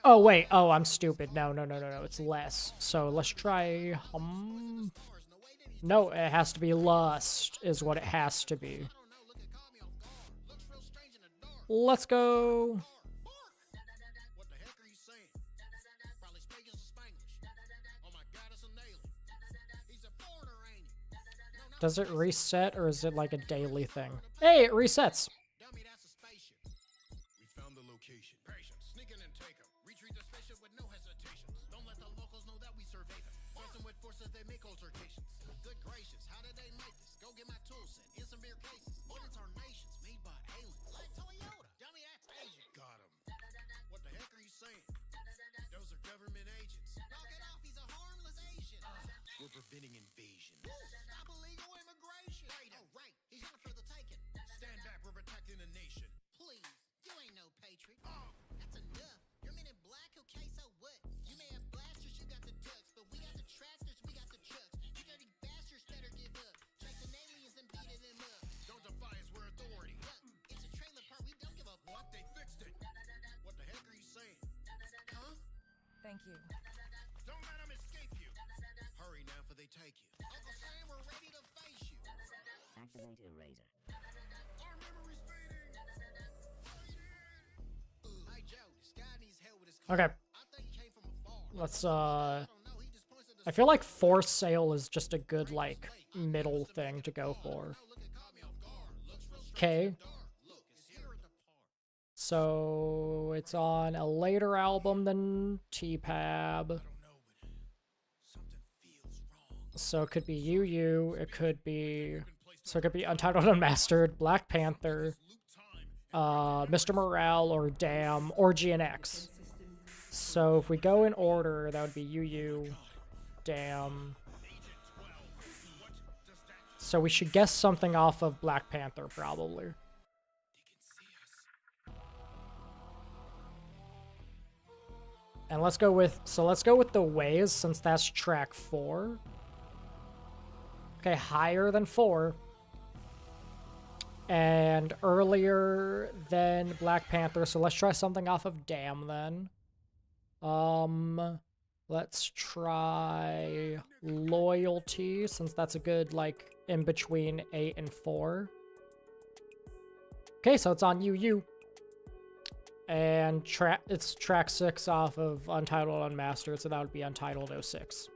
Oh, wait. Oh, I'm stupid. No. It's less. So let's try... No, it has to be lust, is what it has to be. Let's go. Does it reset, or is it like a daily thing? Hey, it resets. Preventing invasion. Stop illegal immigration. Right. Oh, right. He's out for the taking. Stand back. We're protecting the nation. Please. You ain't no patriot. Oh, that's enough. You're men in black. Okay, so what? You may have blasters. You got the ducks, but we got the tractors. We got the trucks. You dirty bastards better give up. Chasing aliens and beating them up. Don't defy us. We're authority. Look, it's a trailer park. We don't give a what? They fixed it. What the heck are you saying? Huh? Thank you. Don't let them escape you. Hurry now, for they take you. Uncle Sam, we're ready to face you. Activate eraser. Our memory's fading. Hey Joe, this guy needs help with his car. Okay. I think he came from afar. Let's, I feel like for sale is just a good, like, middle thing to go for. Okay. So, it's on a later album than T-Pab. So it could be UU, it could be... So it could be Untitled Unmastered, Black Panther, Mr. Morale, or Damn, or GNX. So if we go in order, that would be UU, Damn. So we should guess something off of Black Panther, probably. And let's go with the ways, since that's track 4. Okay, higher than 4. And earlier than Black Panther, so let's try something off of Damn then. Let's try Loyalty, since that's a good, like, in between 8 and 4. Okay, so it's on you. And it's track 6 off of Untitled Unmastered, so that would be Untitled 06.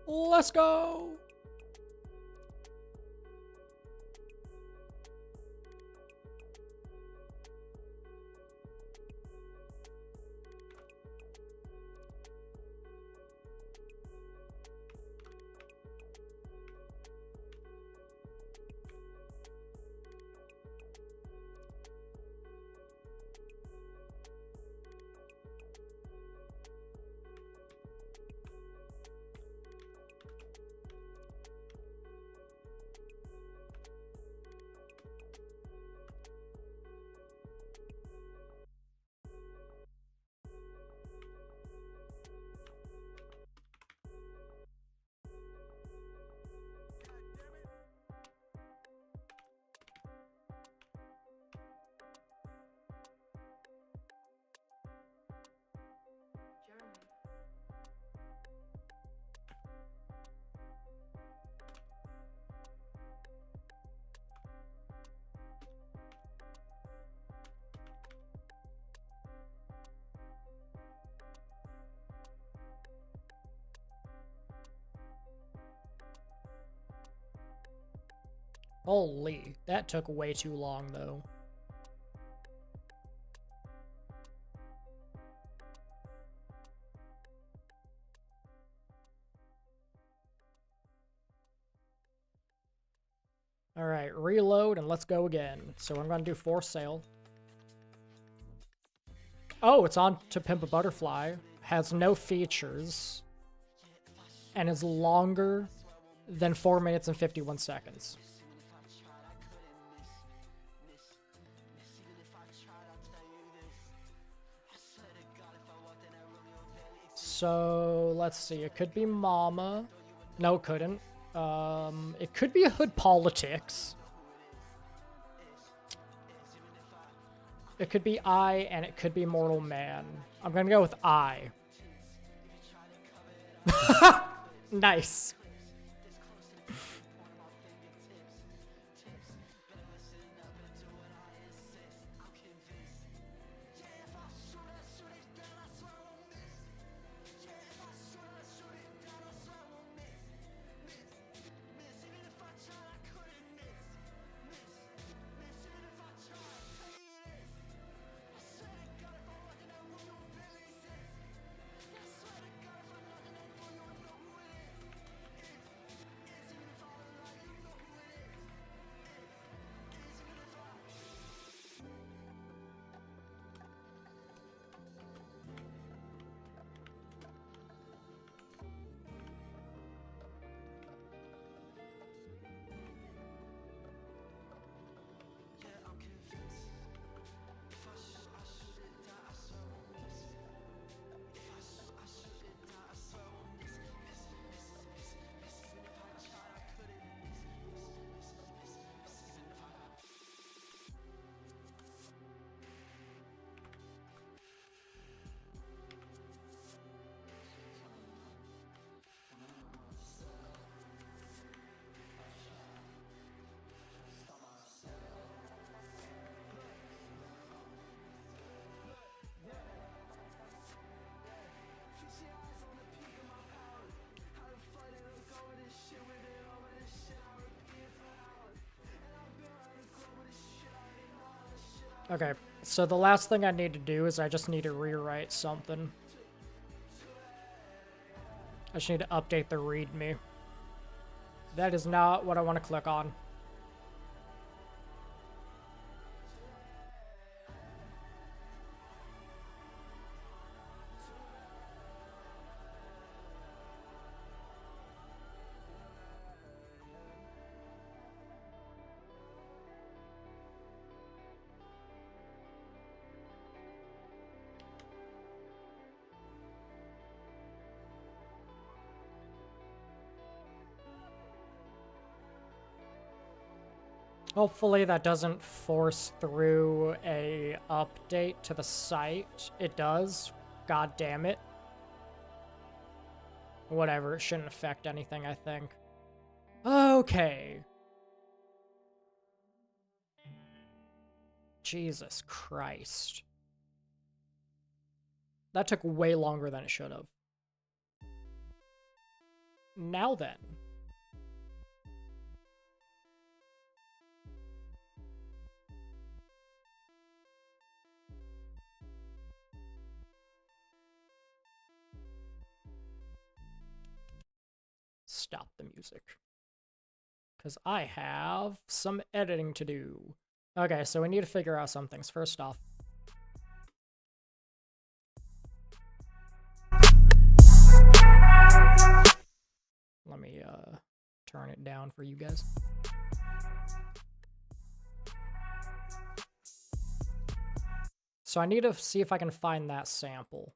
Let's go! Holy, that took way too long, though. Alright, reload and let's go again. So I'm going to do For Sale. Oh, it's on To Pimp a Butterfly. Has no features. And is longer than 4 minutes and 51 seconds. So, let's see. It could be Mama. No, it couldn't. It could be Hood Politics. It could be I, and it could be Mortal Man. I'm gonna go with I. Nice. Okay, so the last thing I need to do is I just need to rewrite something. I just need to update the README. That is not what I want to click on. Hopefully that doesn't force through a update to the site. It does. God damn it. Whatever, it shouldn't affect anything, I think. Okay. Jesus Christ. That took way longer than it should have. Now then. Stop the music. Because I have some editing to do. Okay, so we need to figure out some things. First off, let me turn it down for you guys. So I need to see if I can find that sample.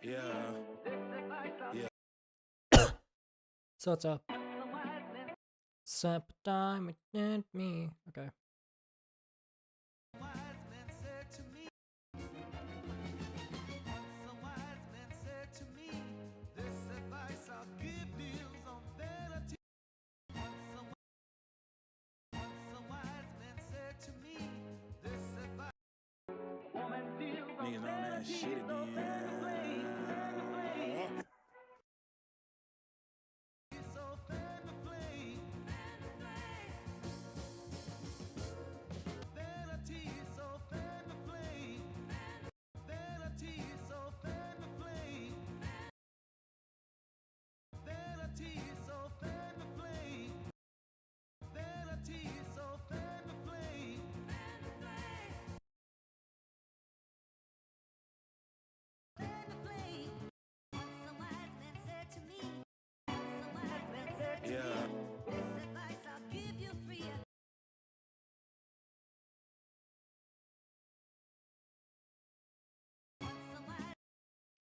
Yeah. Yeah. So it's a simple time and me. Okay. Niggas on that shit again. Yeah.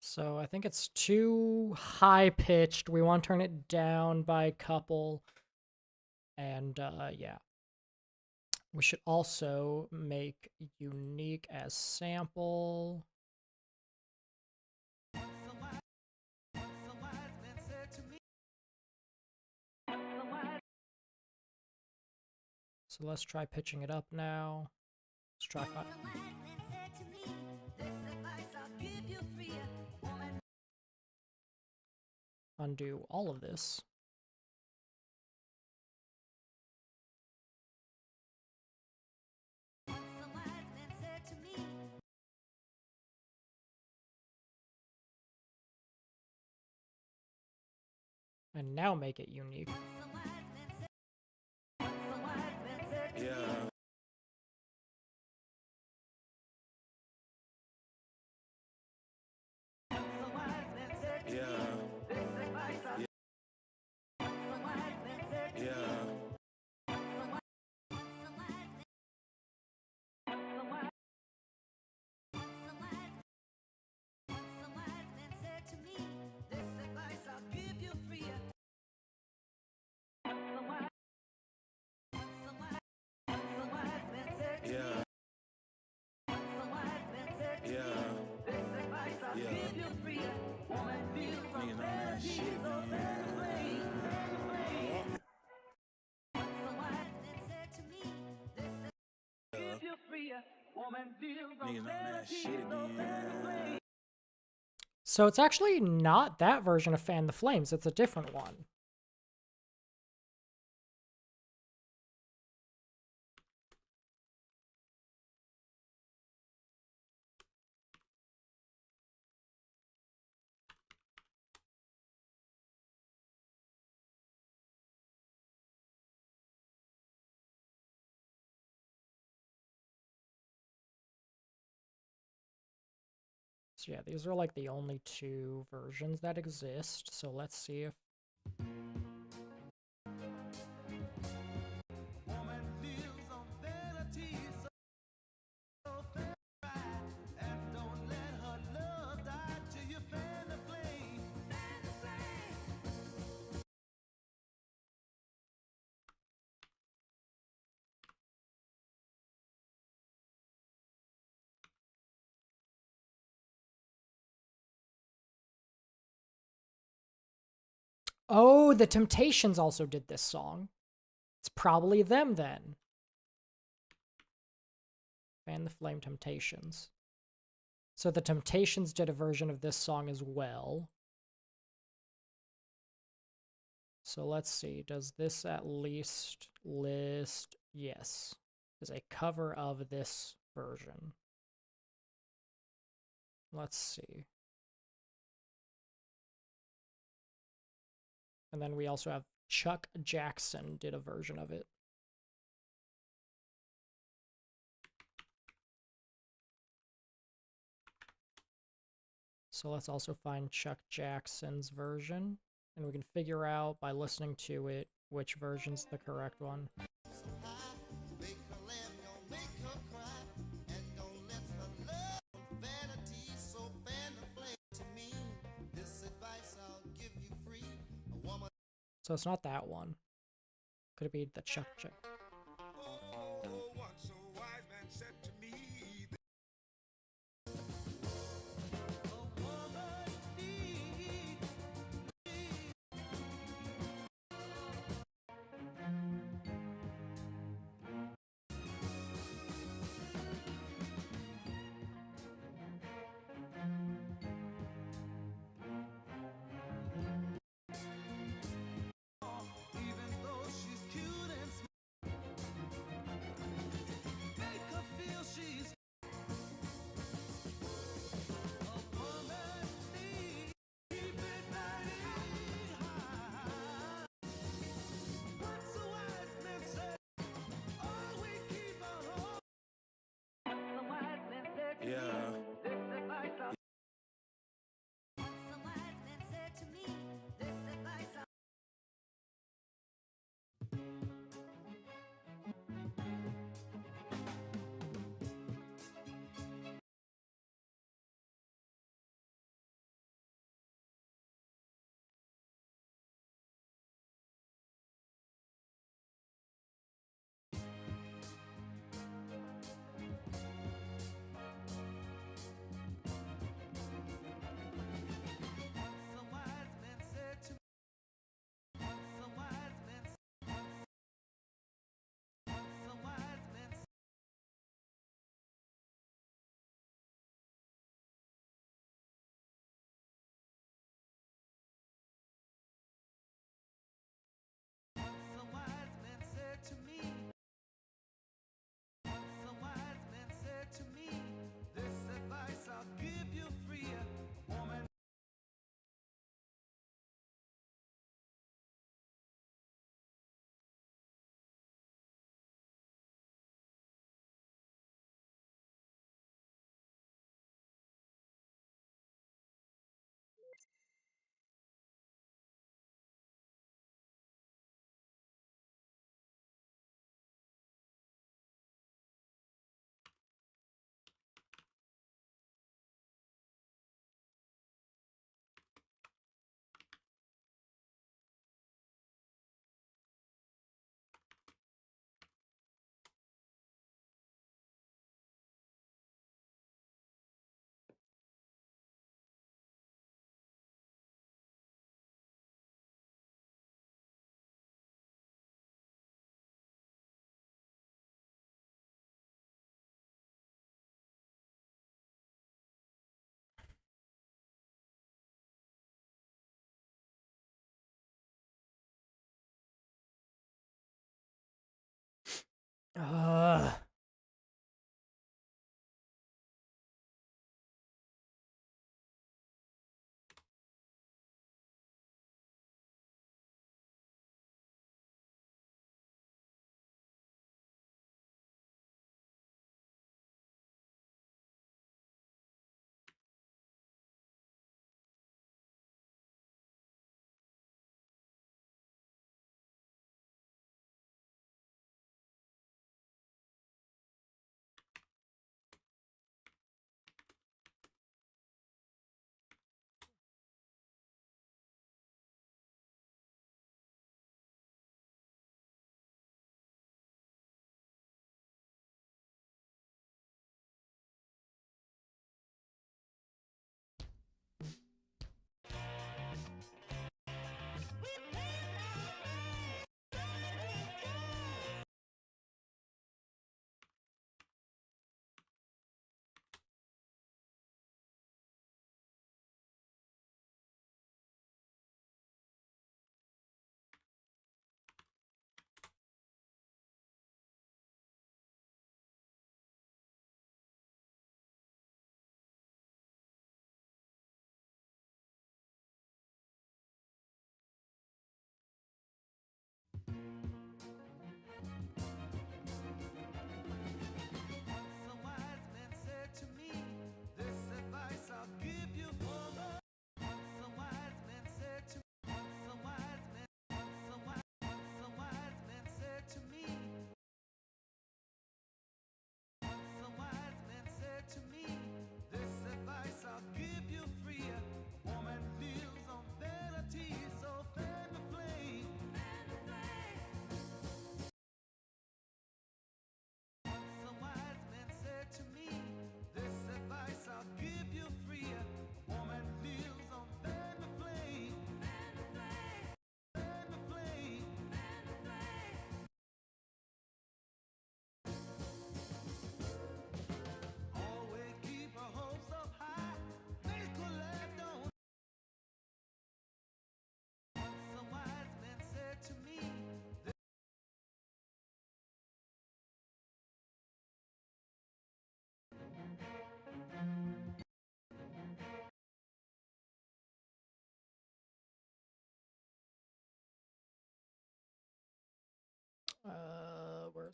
So I think it's too high pitched. We want to turn it down by a couple. And yeah. We should also make unique as sample. So let's try pitching it up now. Let's try undo all of this. And now make it unique. Yeah. So it's actually not that version of Fan the Flames, it's a different one. So yeah, these are like the only two versions that exist. So let's see if... Oh, the Temptations also did this song. It's probably them then. Fan the Flame Temptations. So the Temptations did a version of this song as well. So let's see, does this at least list? Yes. Is a cover of this version. Let's see. And then we also have Chuck Jackson did a version of it. So let's also find Chuck Jackson's version, and we can figure out by listening to it which version's the correct one. So it's not that one. Could it be the Chuck Jack?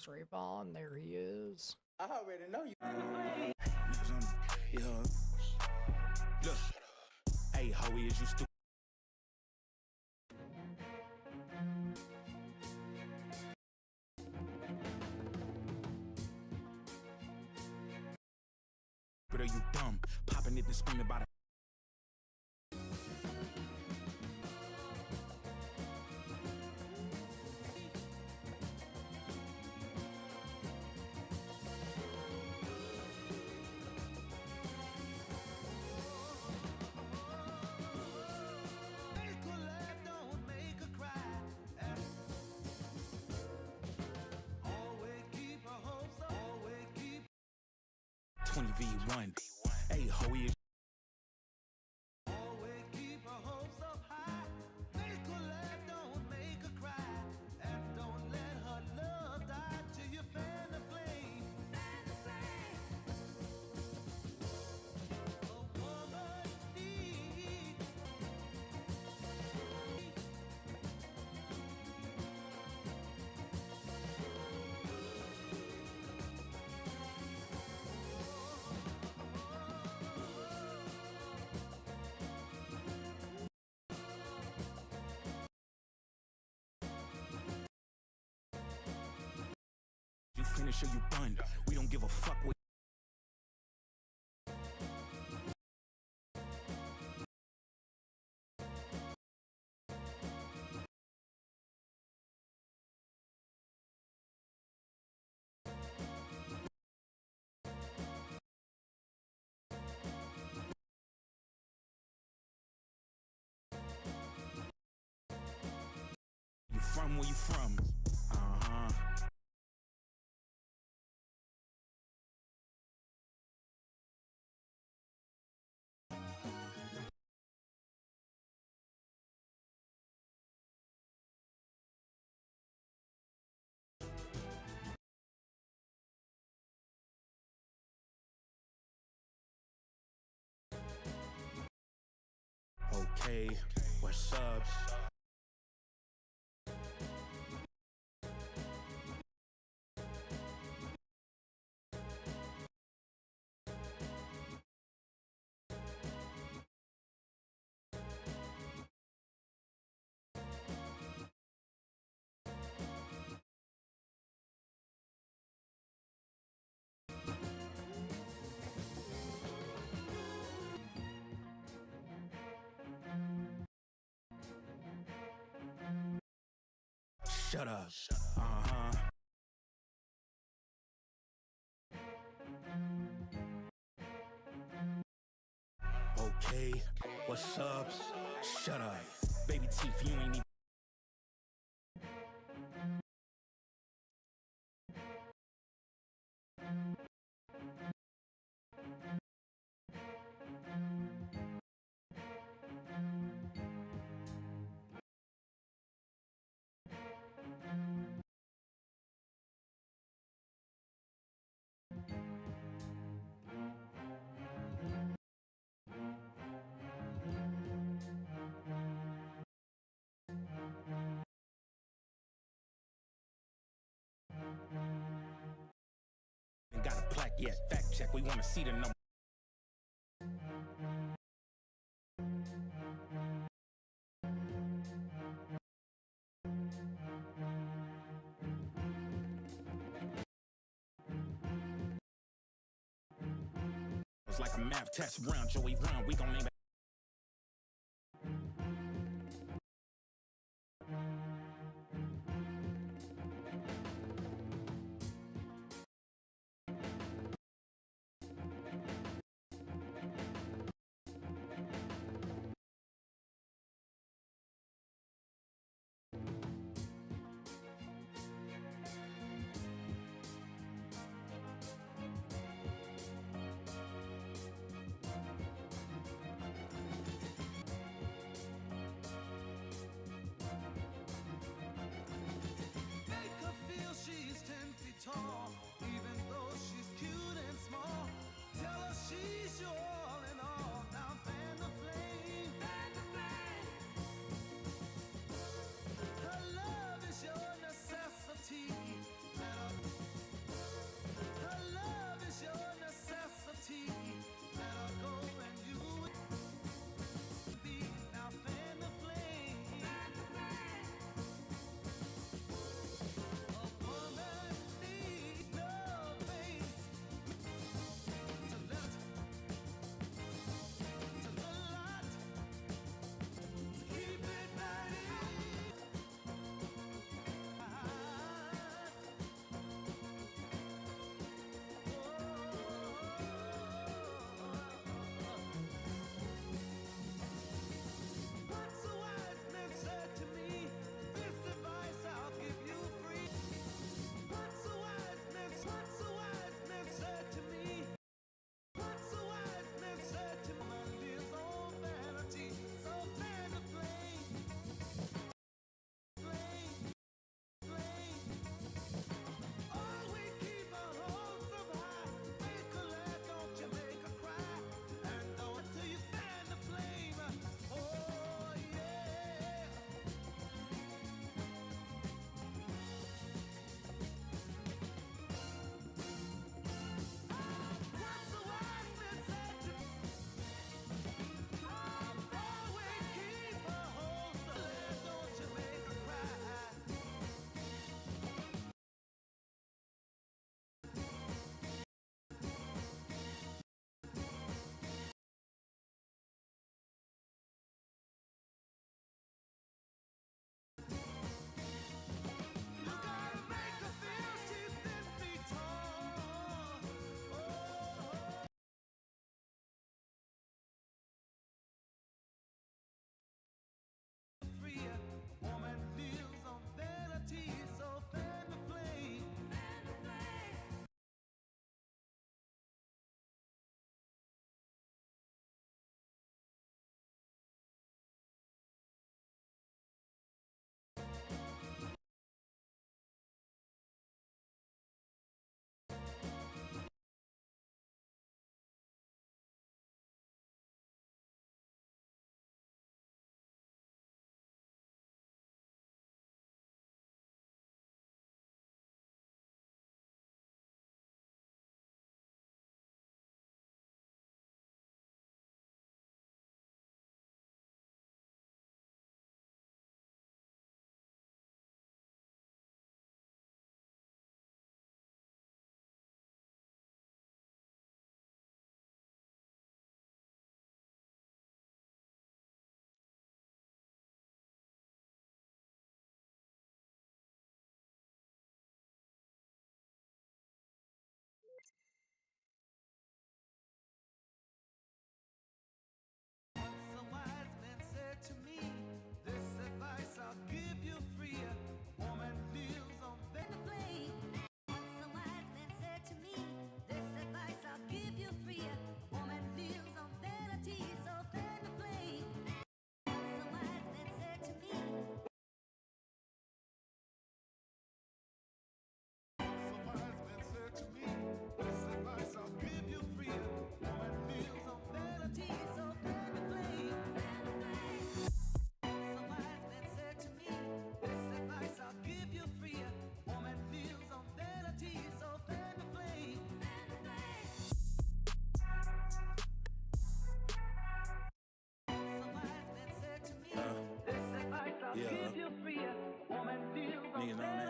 Where's Rayvon? There he is. I already know you. Yeah. Look. Hey, Hoey, is you stupid? But are you dumb? Popping it and screaming about it. Make a laugh, don't make a cry. Always keep a hopes up. Always keep 20v1. Hey, Hoey, is always keep a hopes up high. Make a laugh, don't make a cry. And don't let her love die till you fan the flame. A woman needs. you finish or you done? We don't give a fuck what. You from where you from? Uh-huh. Okay, what's up? Shut up. Uh-huh. Okay, what's up? Shut up. Baby teeth, you ain't even. Ain't got a plaque yet. Fact check, we wanna see the number. It's like a math test round, Joey round. We gon' name it.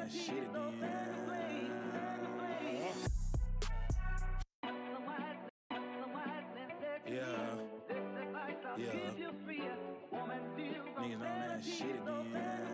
that shit again. Yeah. Yeah. Niggas on that shit again.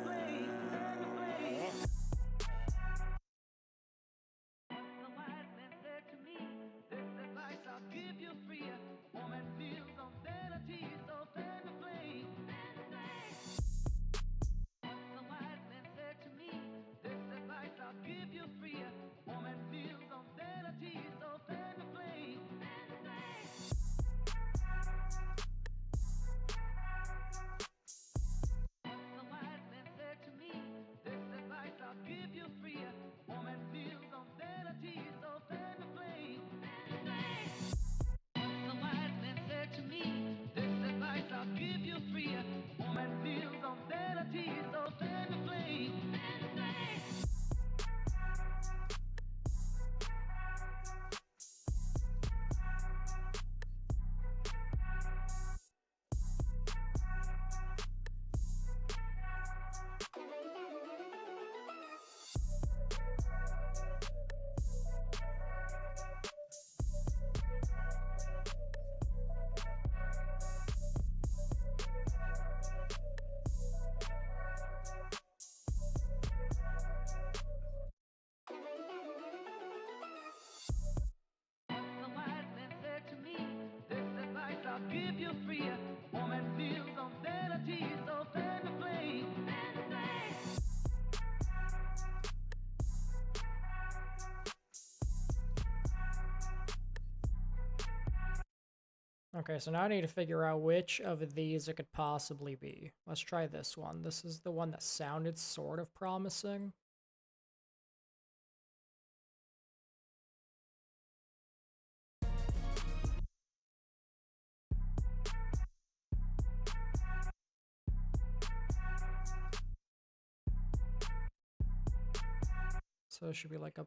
Okay, so now I need to figure out which of these it could possibly be. Let's try this one. This is the one that sounded sort of promising. So it should be like a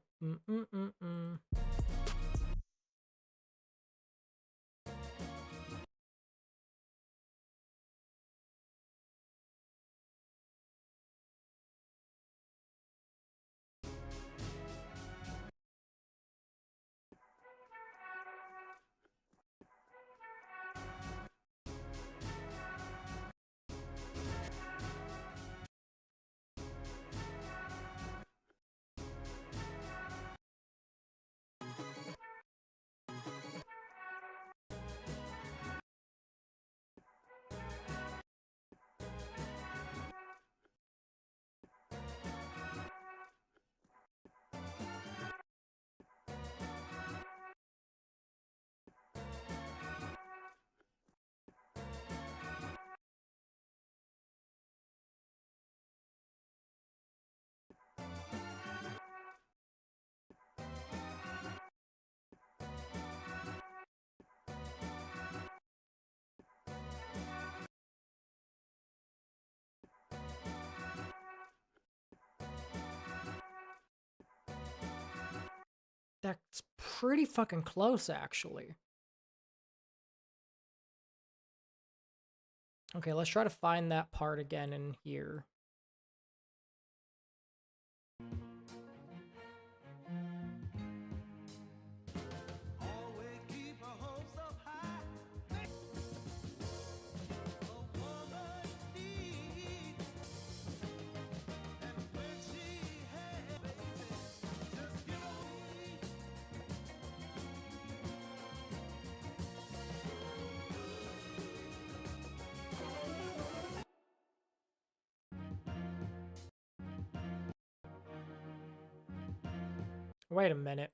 That's pretty fucking close, actually. Okay, let's try to find that part again in here. Wait a minute.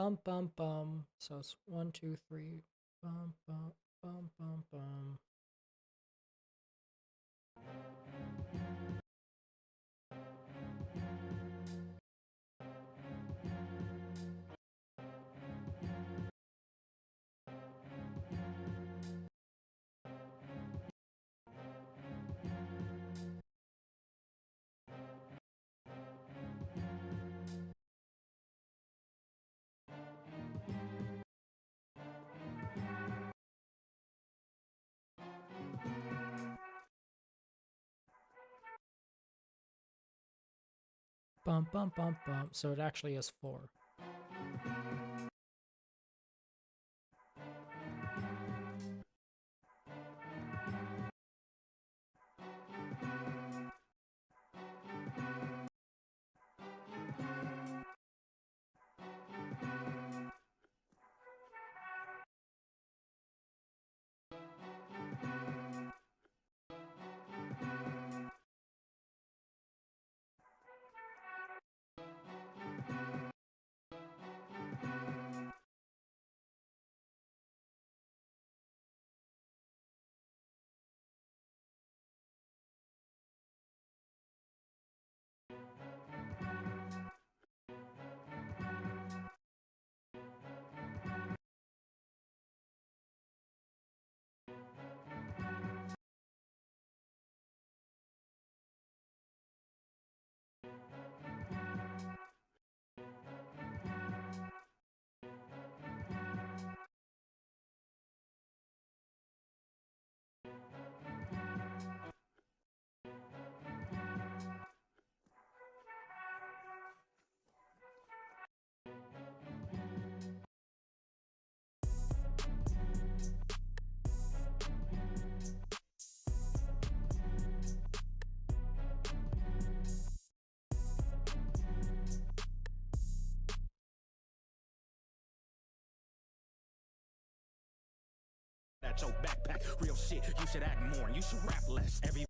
Bum bum bum. So it's 1, 2, 3. Bum bum bum bum bum. Bum bum bum bum. So it actually is 4. At your backpack, real shit. You should act more and you should rap less. Every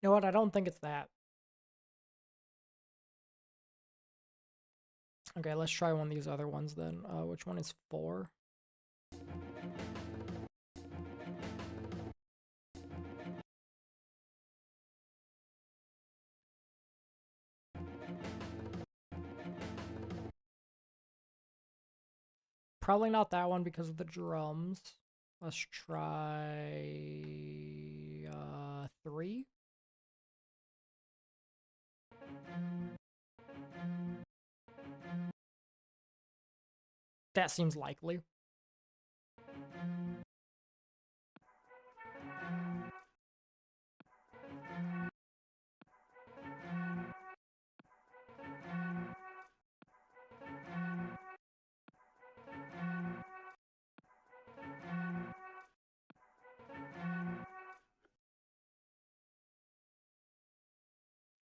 You know what? I don't think it's that. Okay, let's try one of these other ones then. Which one is 4? Probably not that one because of the drums. Let's try 3. That seems likely.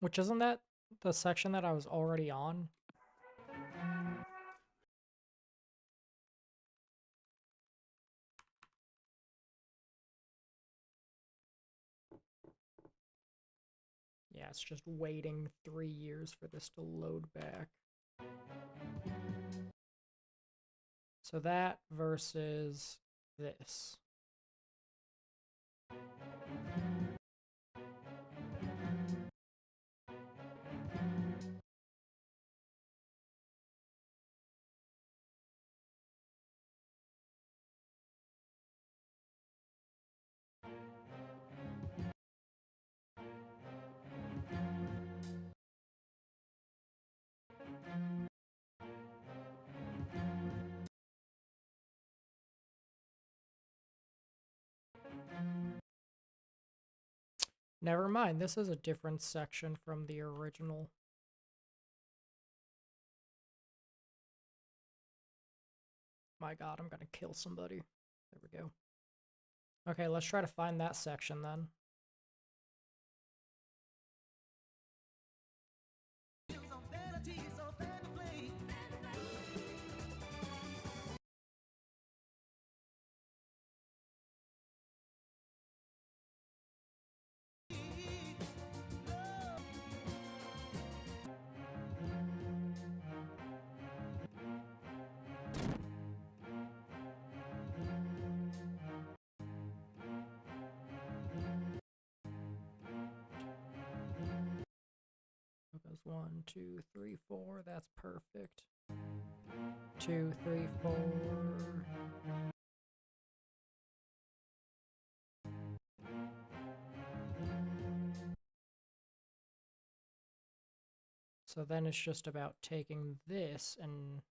Which isn't that the section that I was already on? Yeah, it's just waiting 3 years for this to load back. So that versus this. Never mind, this is a different section from the original. My god, I'm gonna kill somebody. There we go. Okay, let's try to find that section then. Goes 1, 2, 3, 4. That's perfect. 2, 3, 4. So then it's just about taking this and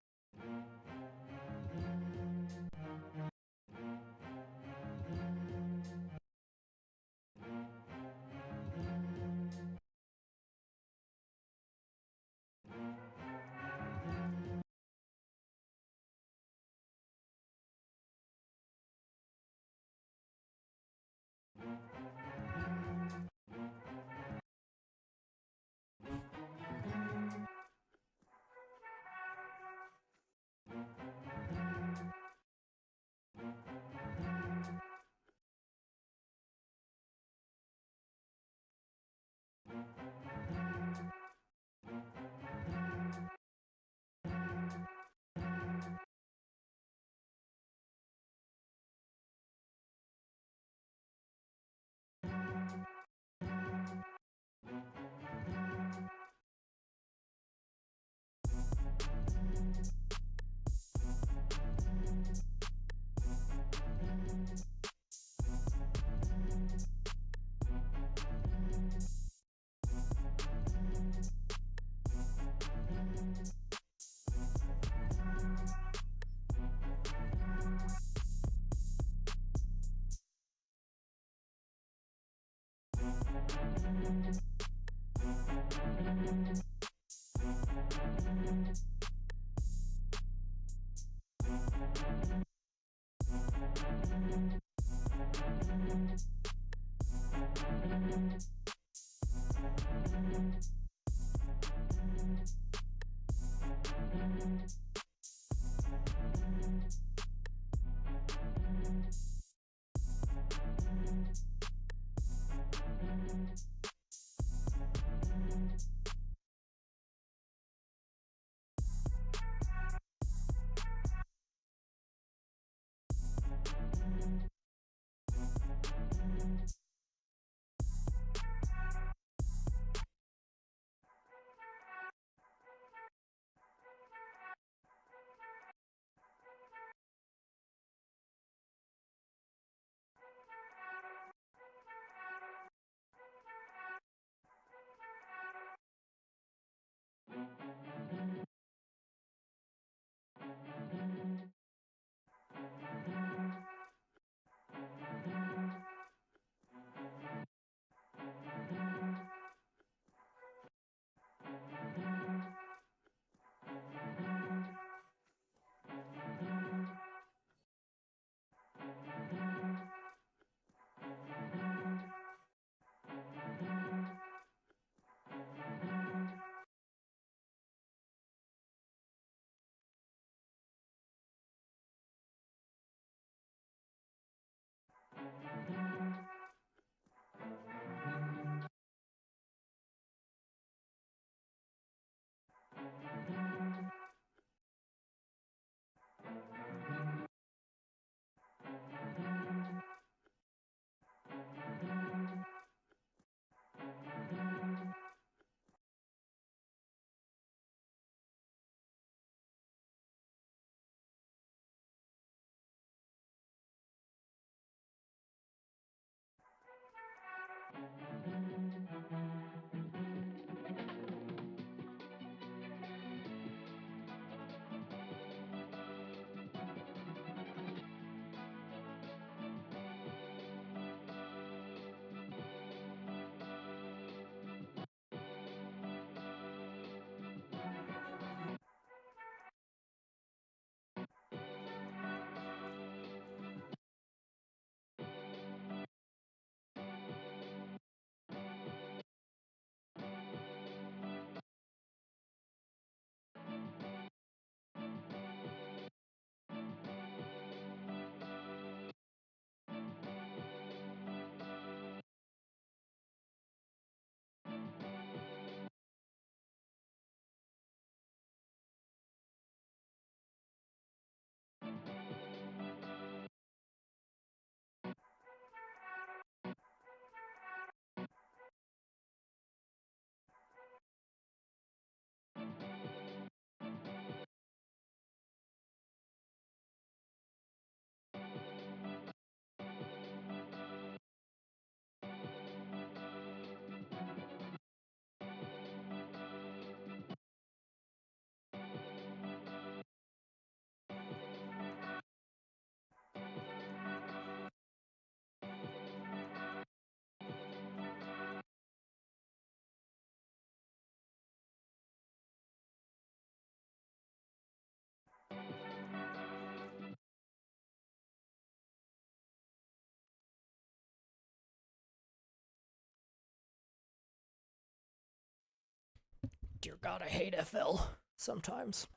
Dear God, I hate FL sometimes.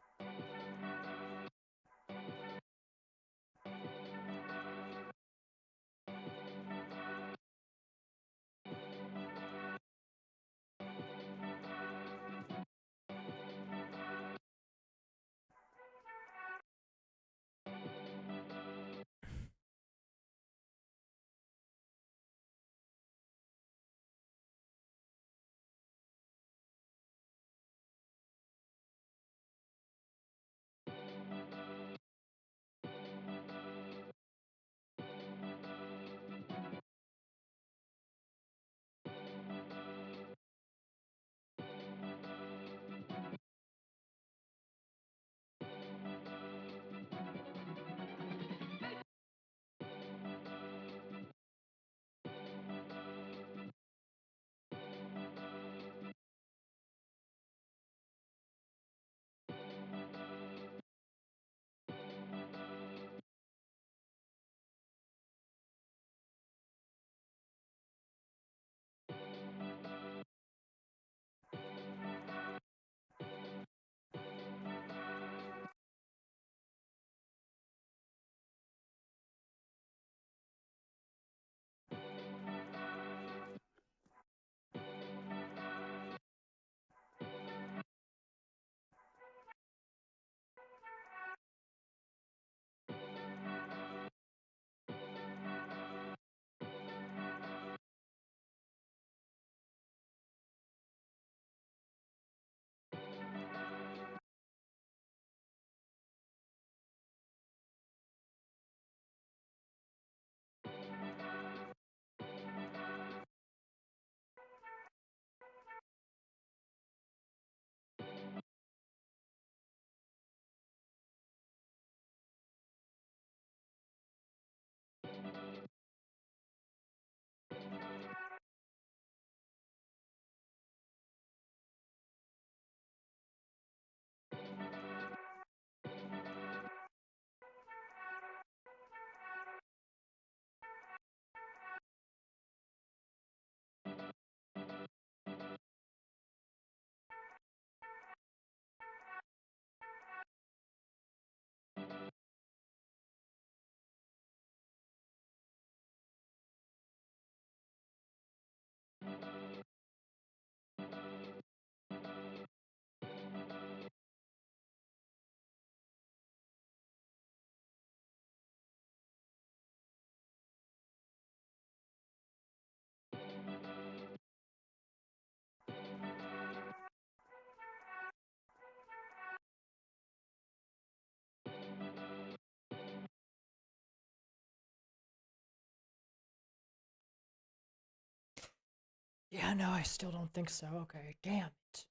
Yeah, no, I still don't think so. Okay, damn it.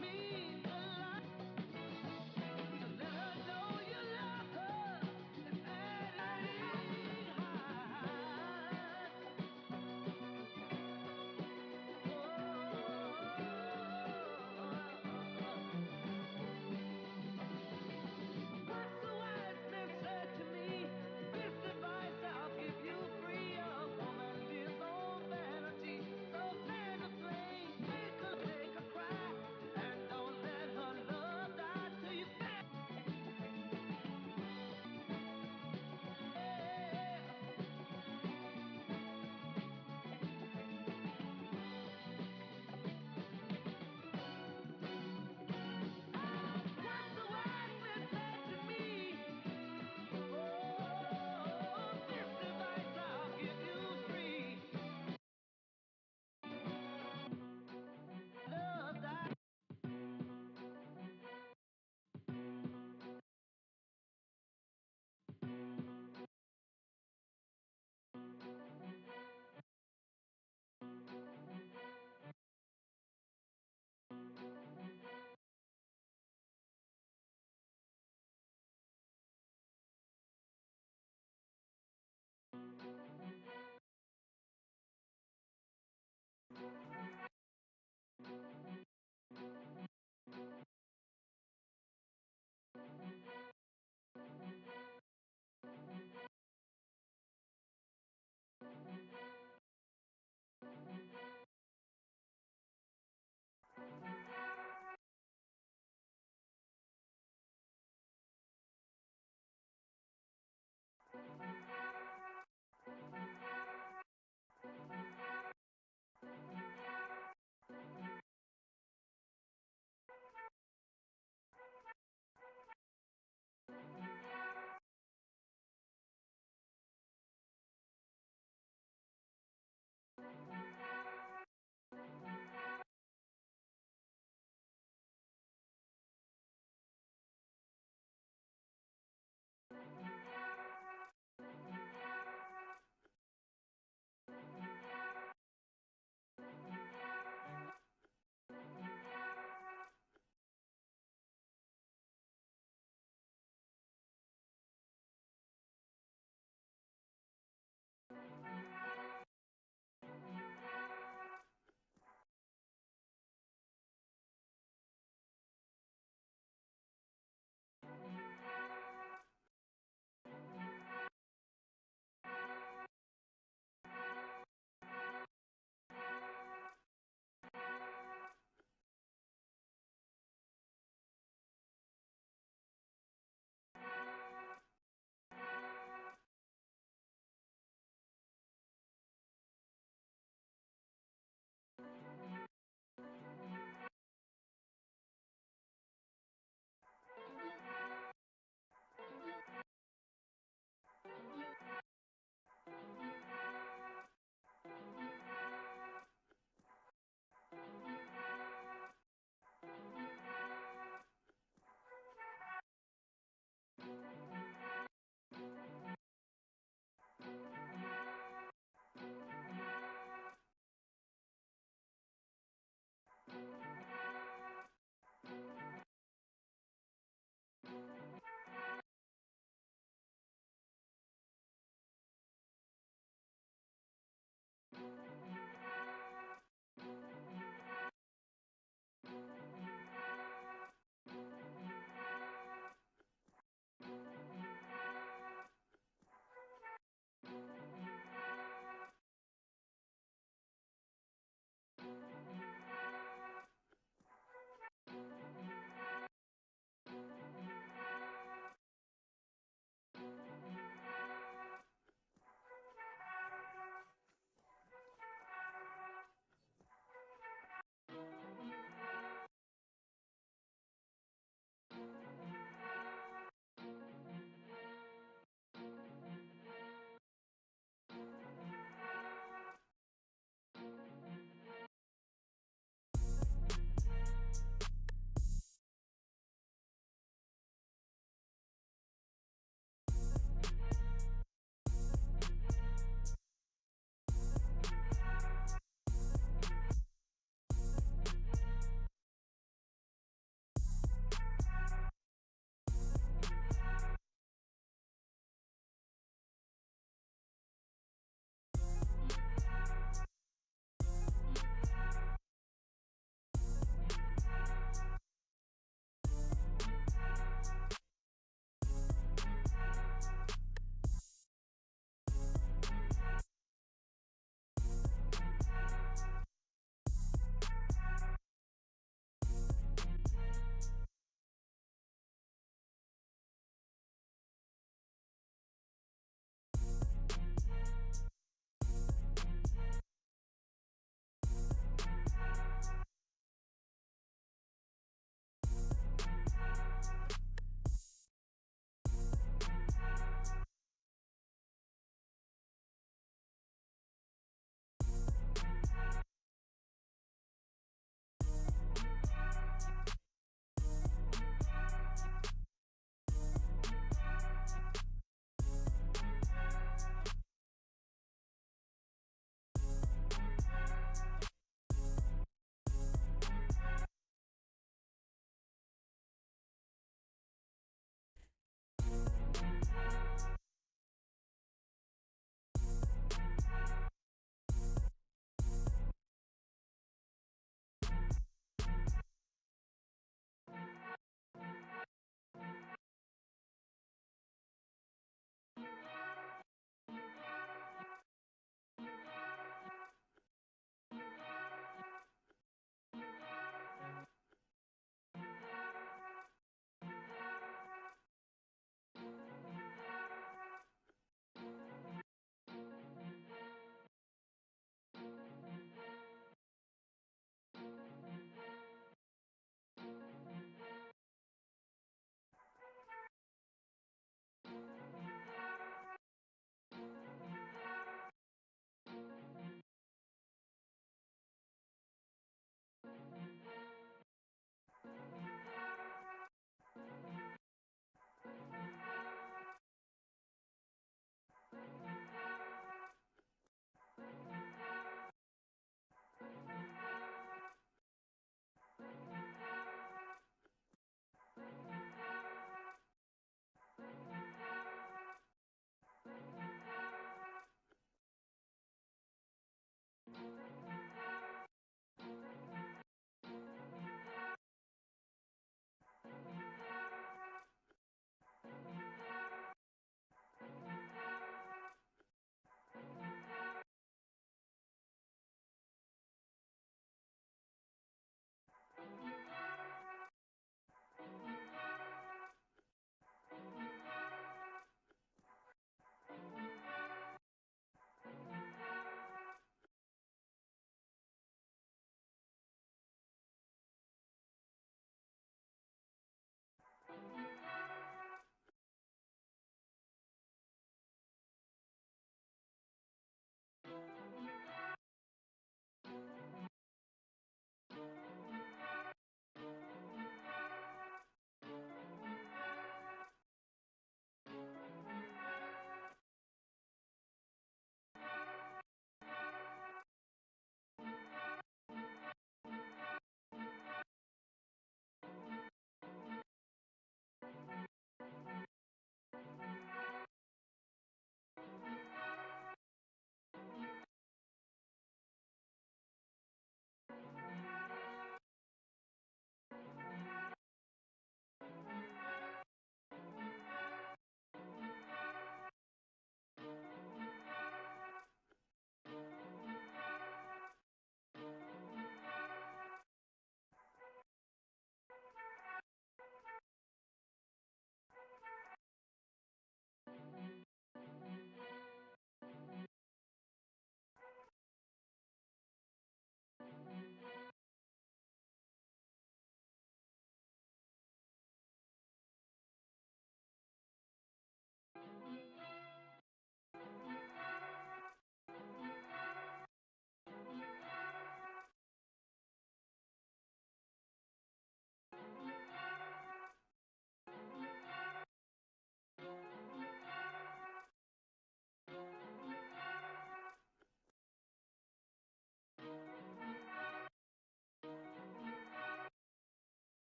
Me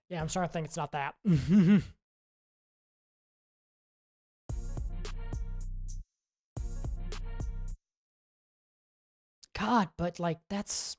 Yeah, I'm starting to think it's not that. God, but like that's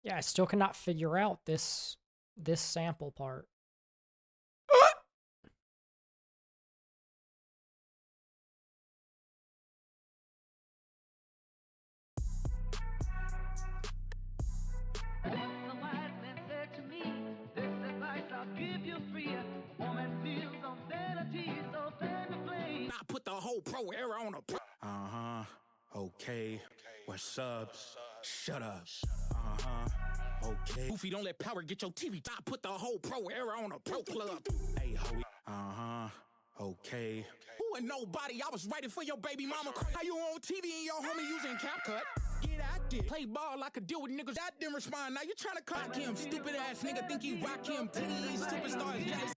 yeah, I still cannot figure out this sample part. Not put the whole pro era on a pro. Uh-huh. Okay. What's up? Shut up. Uh-huh. Okay. Goofy, don't let power get your TV. Not put the whole pro era on a pro club. Hey, hoey. Uh-huh. Okay. Who and nobody? I was writing for your baby mama. How you on TV and your homie using CapCut? Get out there. Play ball, I could deal with niggas. That didn't respond. Now you trying to cock him. Stupid ass nigga think he rock him. TDE superstars jealous.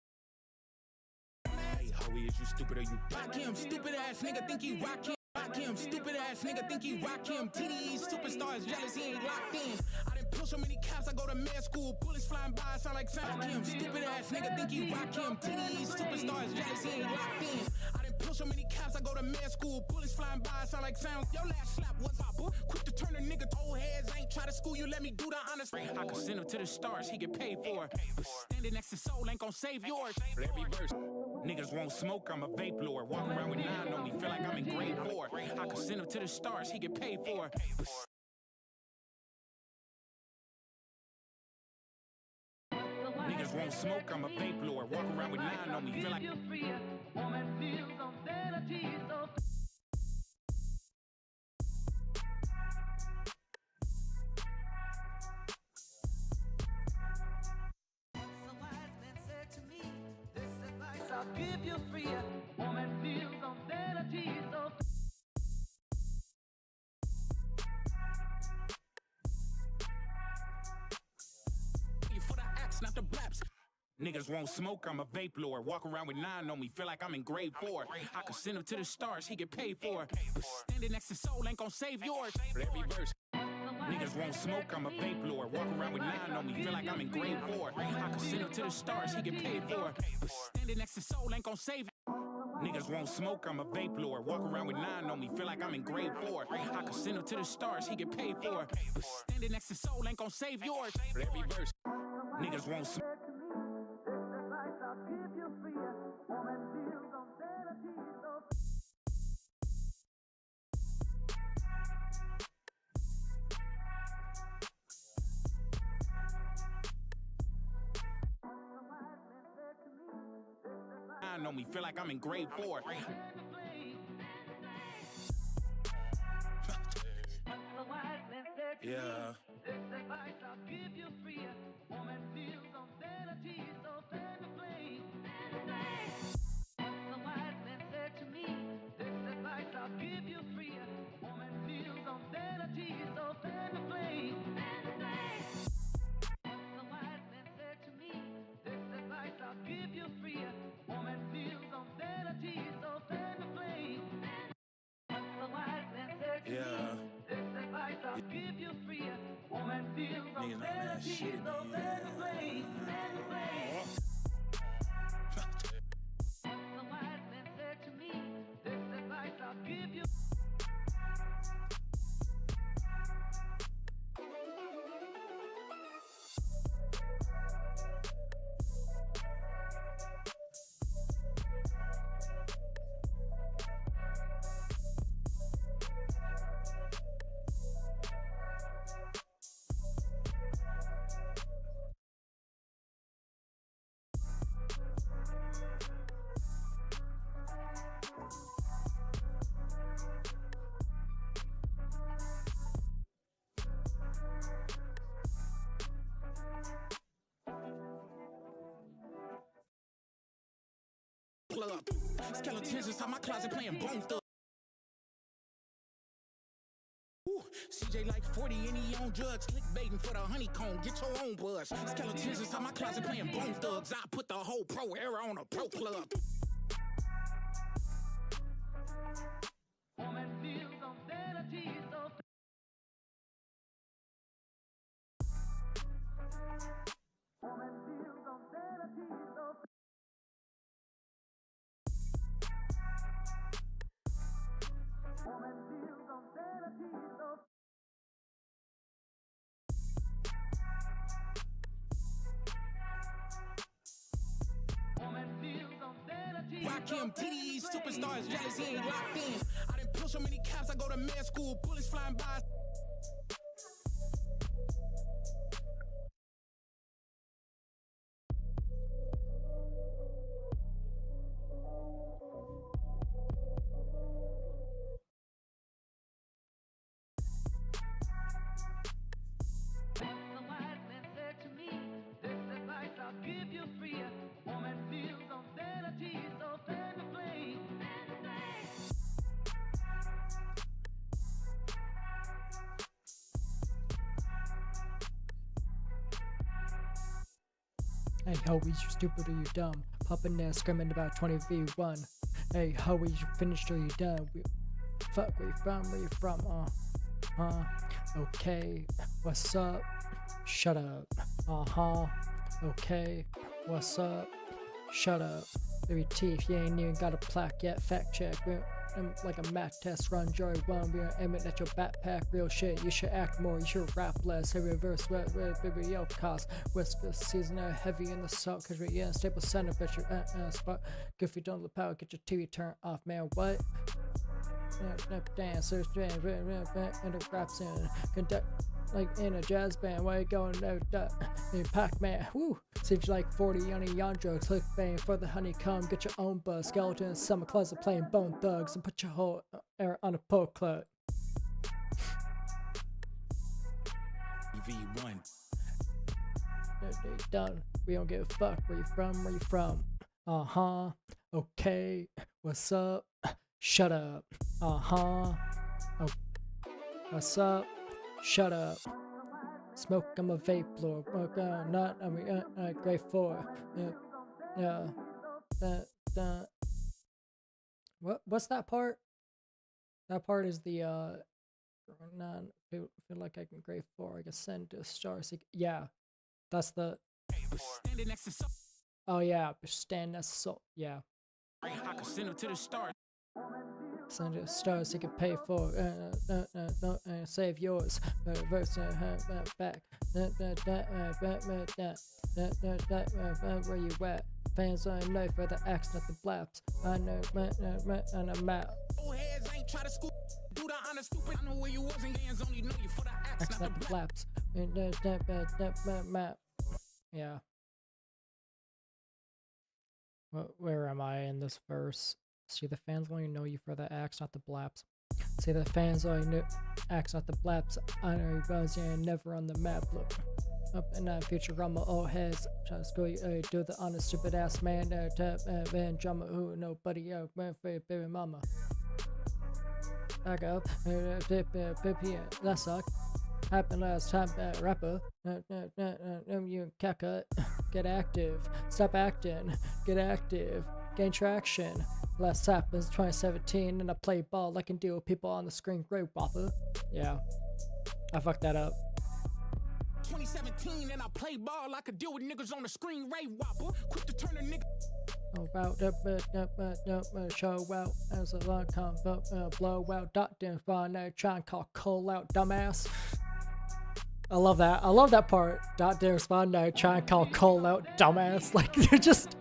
Hey, hoey, is you stupid or you rock him? Stupid ass nigga think he rock him. Rock him. Stupid ass nigga think he rock him. TDE superstars jealous. He ain't locked in. I didn't pull so many caps. I go to med school. Bullets flying by. Sound like sound him. Stupid ass nigga think he rock him. TDE superstars jealous. He ain't locked in. I didn't pull so many caps. I go to med school. Bullets flying by. Sound like sound. Your last slap was hopper. Quick to turn a nigga to old heads. I ain't try to school you. Let me do the honest. I could send him to the stars. He get paid for. But standing next to soul ain't gon' save yours. But every verse. Niggas won't smoke, I'm a vape lord. Walk around with 9 on me, feel like I'm in grade 4. I could send him to the stars, he get paid for. Niggas won't smoke, I'm a vape lord. Walk around with 9 on me, feel like I'll give you free. Woman feels on vanity, so for the axe, not the blaps. Niggas won't smoke, I'm a vape lord. Walk around with 9 on me, feel like I'm in grade 4. I could send him to the stars, he get paid for. But standing next to soul ain't gon' save yours. But every verse. Niggas won't smoke, I'm a vape lord. Walk around with 9 on me, feel like I'm in grade 4. I could send him to the stars, he get paid for. But standing next to soul ain't gon' save it. Niggas won't smoke, I'm a vape lord. Walk around with 9 on me, feel like I'm in grade 4. I could send him to the stars, he get paid for. But standing next to soul ain't gon' save yours. But every verse. Niggas won't smoke. I'll give you free. Woman feels on vanity, so On me, feel like I'm in grade 4. Yeah. this advice I'll give you free. Woman feels on vanity, so Niggas on that shit again. Plug. Skeletons inside my closet playing Bone Thug. Ooh, CJ like 40 and he on drugs, clickbaiting for the honeycomb. Get your own buzz. Skeletons inside my closet playing Bone Thugs. I put the whole pro era on a pro club. Rakim, TDE, superstars, jealous, he ain't locked in. I done pull so many caps, I go to med school, bullets flying by. Hey, ho, you stupid or you dumb? Poppin' there screaming about 20v1. Hey, ho, you finished or you done? Fuck, where you from? Where you from? Okay, what's up? Shut up. Okay, what's up? Shut up. Baby teeth, you ain't even got a plaque yet. Fact check. Like a math test run, Joy 1. We are aiming at your backpack. Real shit. You should act more. You should rap less. Hey, reverse, baby, yo, cost. West season heavy in the salt. Cause we're in stable center. Bet your spot. If you don't look power, get your TV turned off, man. What? Dance, search, and the raps in. Conduct. Like in a jazz band, why you going in Pac-Man? Woo! Siege like 40 on a yandro, click bang for the honeycomb, get your own buzz, skeleton in summer closet playing Bone Thugs, and put your whole air on a poke club. V1. They done. We don't give a fuck where you from, where you from. Okay. What's up? Shut up. Oh, what's up? Shut up. Smoke, I'm a vape lord. Not, I mean, grade 4. What's that part? That part is the, feel like I can grade 4. I can send to star seek. Yeah. That's the. Oh, yeah. Stand next to soul. Yeah. I can send him to the stars. Send it stars you can pay for. Save yours. Verse back. Where you at? Fans on know for the axe, not the blaps. I know on a map. Old heads ain't try to school. Do the honor stupid. I know where you was and hands only know you for the axe, not the blaps. Map. Yeah. Where am I in this verse? See, the fans only know you for the axe, not the blaps. See, the fans only know axe, not the blaps. I know you guys ain't never on the map. Look up in that Futurama, old heads. Try to school you, do the honest, stupid ass man. Man, drama, who nobody, man, for your baby mama. Back up, that sucked. Happened last time, rapper. You caca. Get active. Stop acting. Get active. Gain traction. Last happens 2017, and I play ball. I can deal with people on the screen. Great whopper. Yeah. I fucked that up. 2017 and I play ball. I could deal with niggas on the screen, Ray Whopper. Quick to turn a nigga. About the show out as a long combo blow out. Dot fun try and call Cole out, dumbass. I love that. I love that part. Dot respond try and call Cole out, dumbass. Like they're just.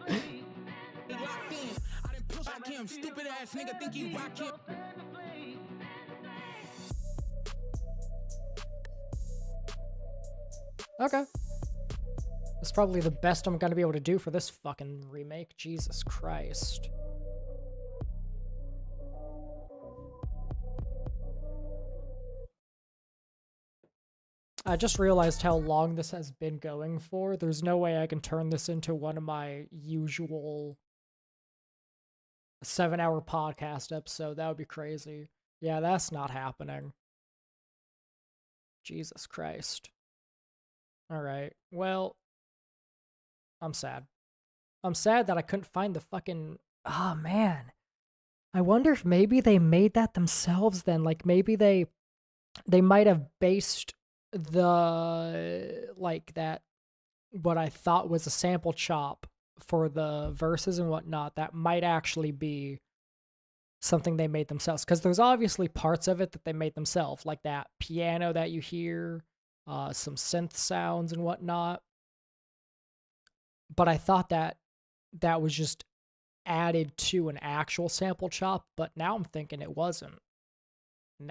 Stupid ass nigga think he rock him. Okay. That's probably the best I'm gonna be able to do for this fucking remake. Jesus Christ. I just realized how long this has been going for. There's no way I can turn this into one of my usual 7-hour podcast episode. That would be crazy. Yeah, that's not happening. Jesus Christ. Alright, well, I'm sad. I'm sad that I couldn't find the fucking... Oh, man. I wonder if maybe they made that themselves then. Like, maybe they might have based the... Like, that... What I thought was a sample chop for the verses and whatnot. That might actually be something they made themselves. Because there's obviously parts of it that they made themselves. Like that piano that you hear. Some synth sounds and whatnot. But I thought that was just added to an actual sample chop, but now I'm thinking it wasn't.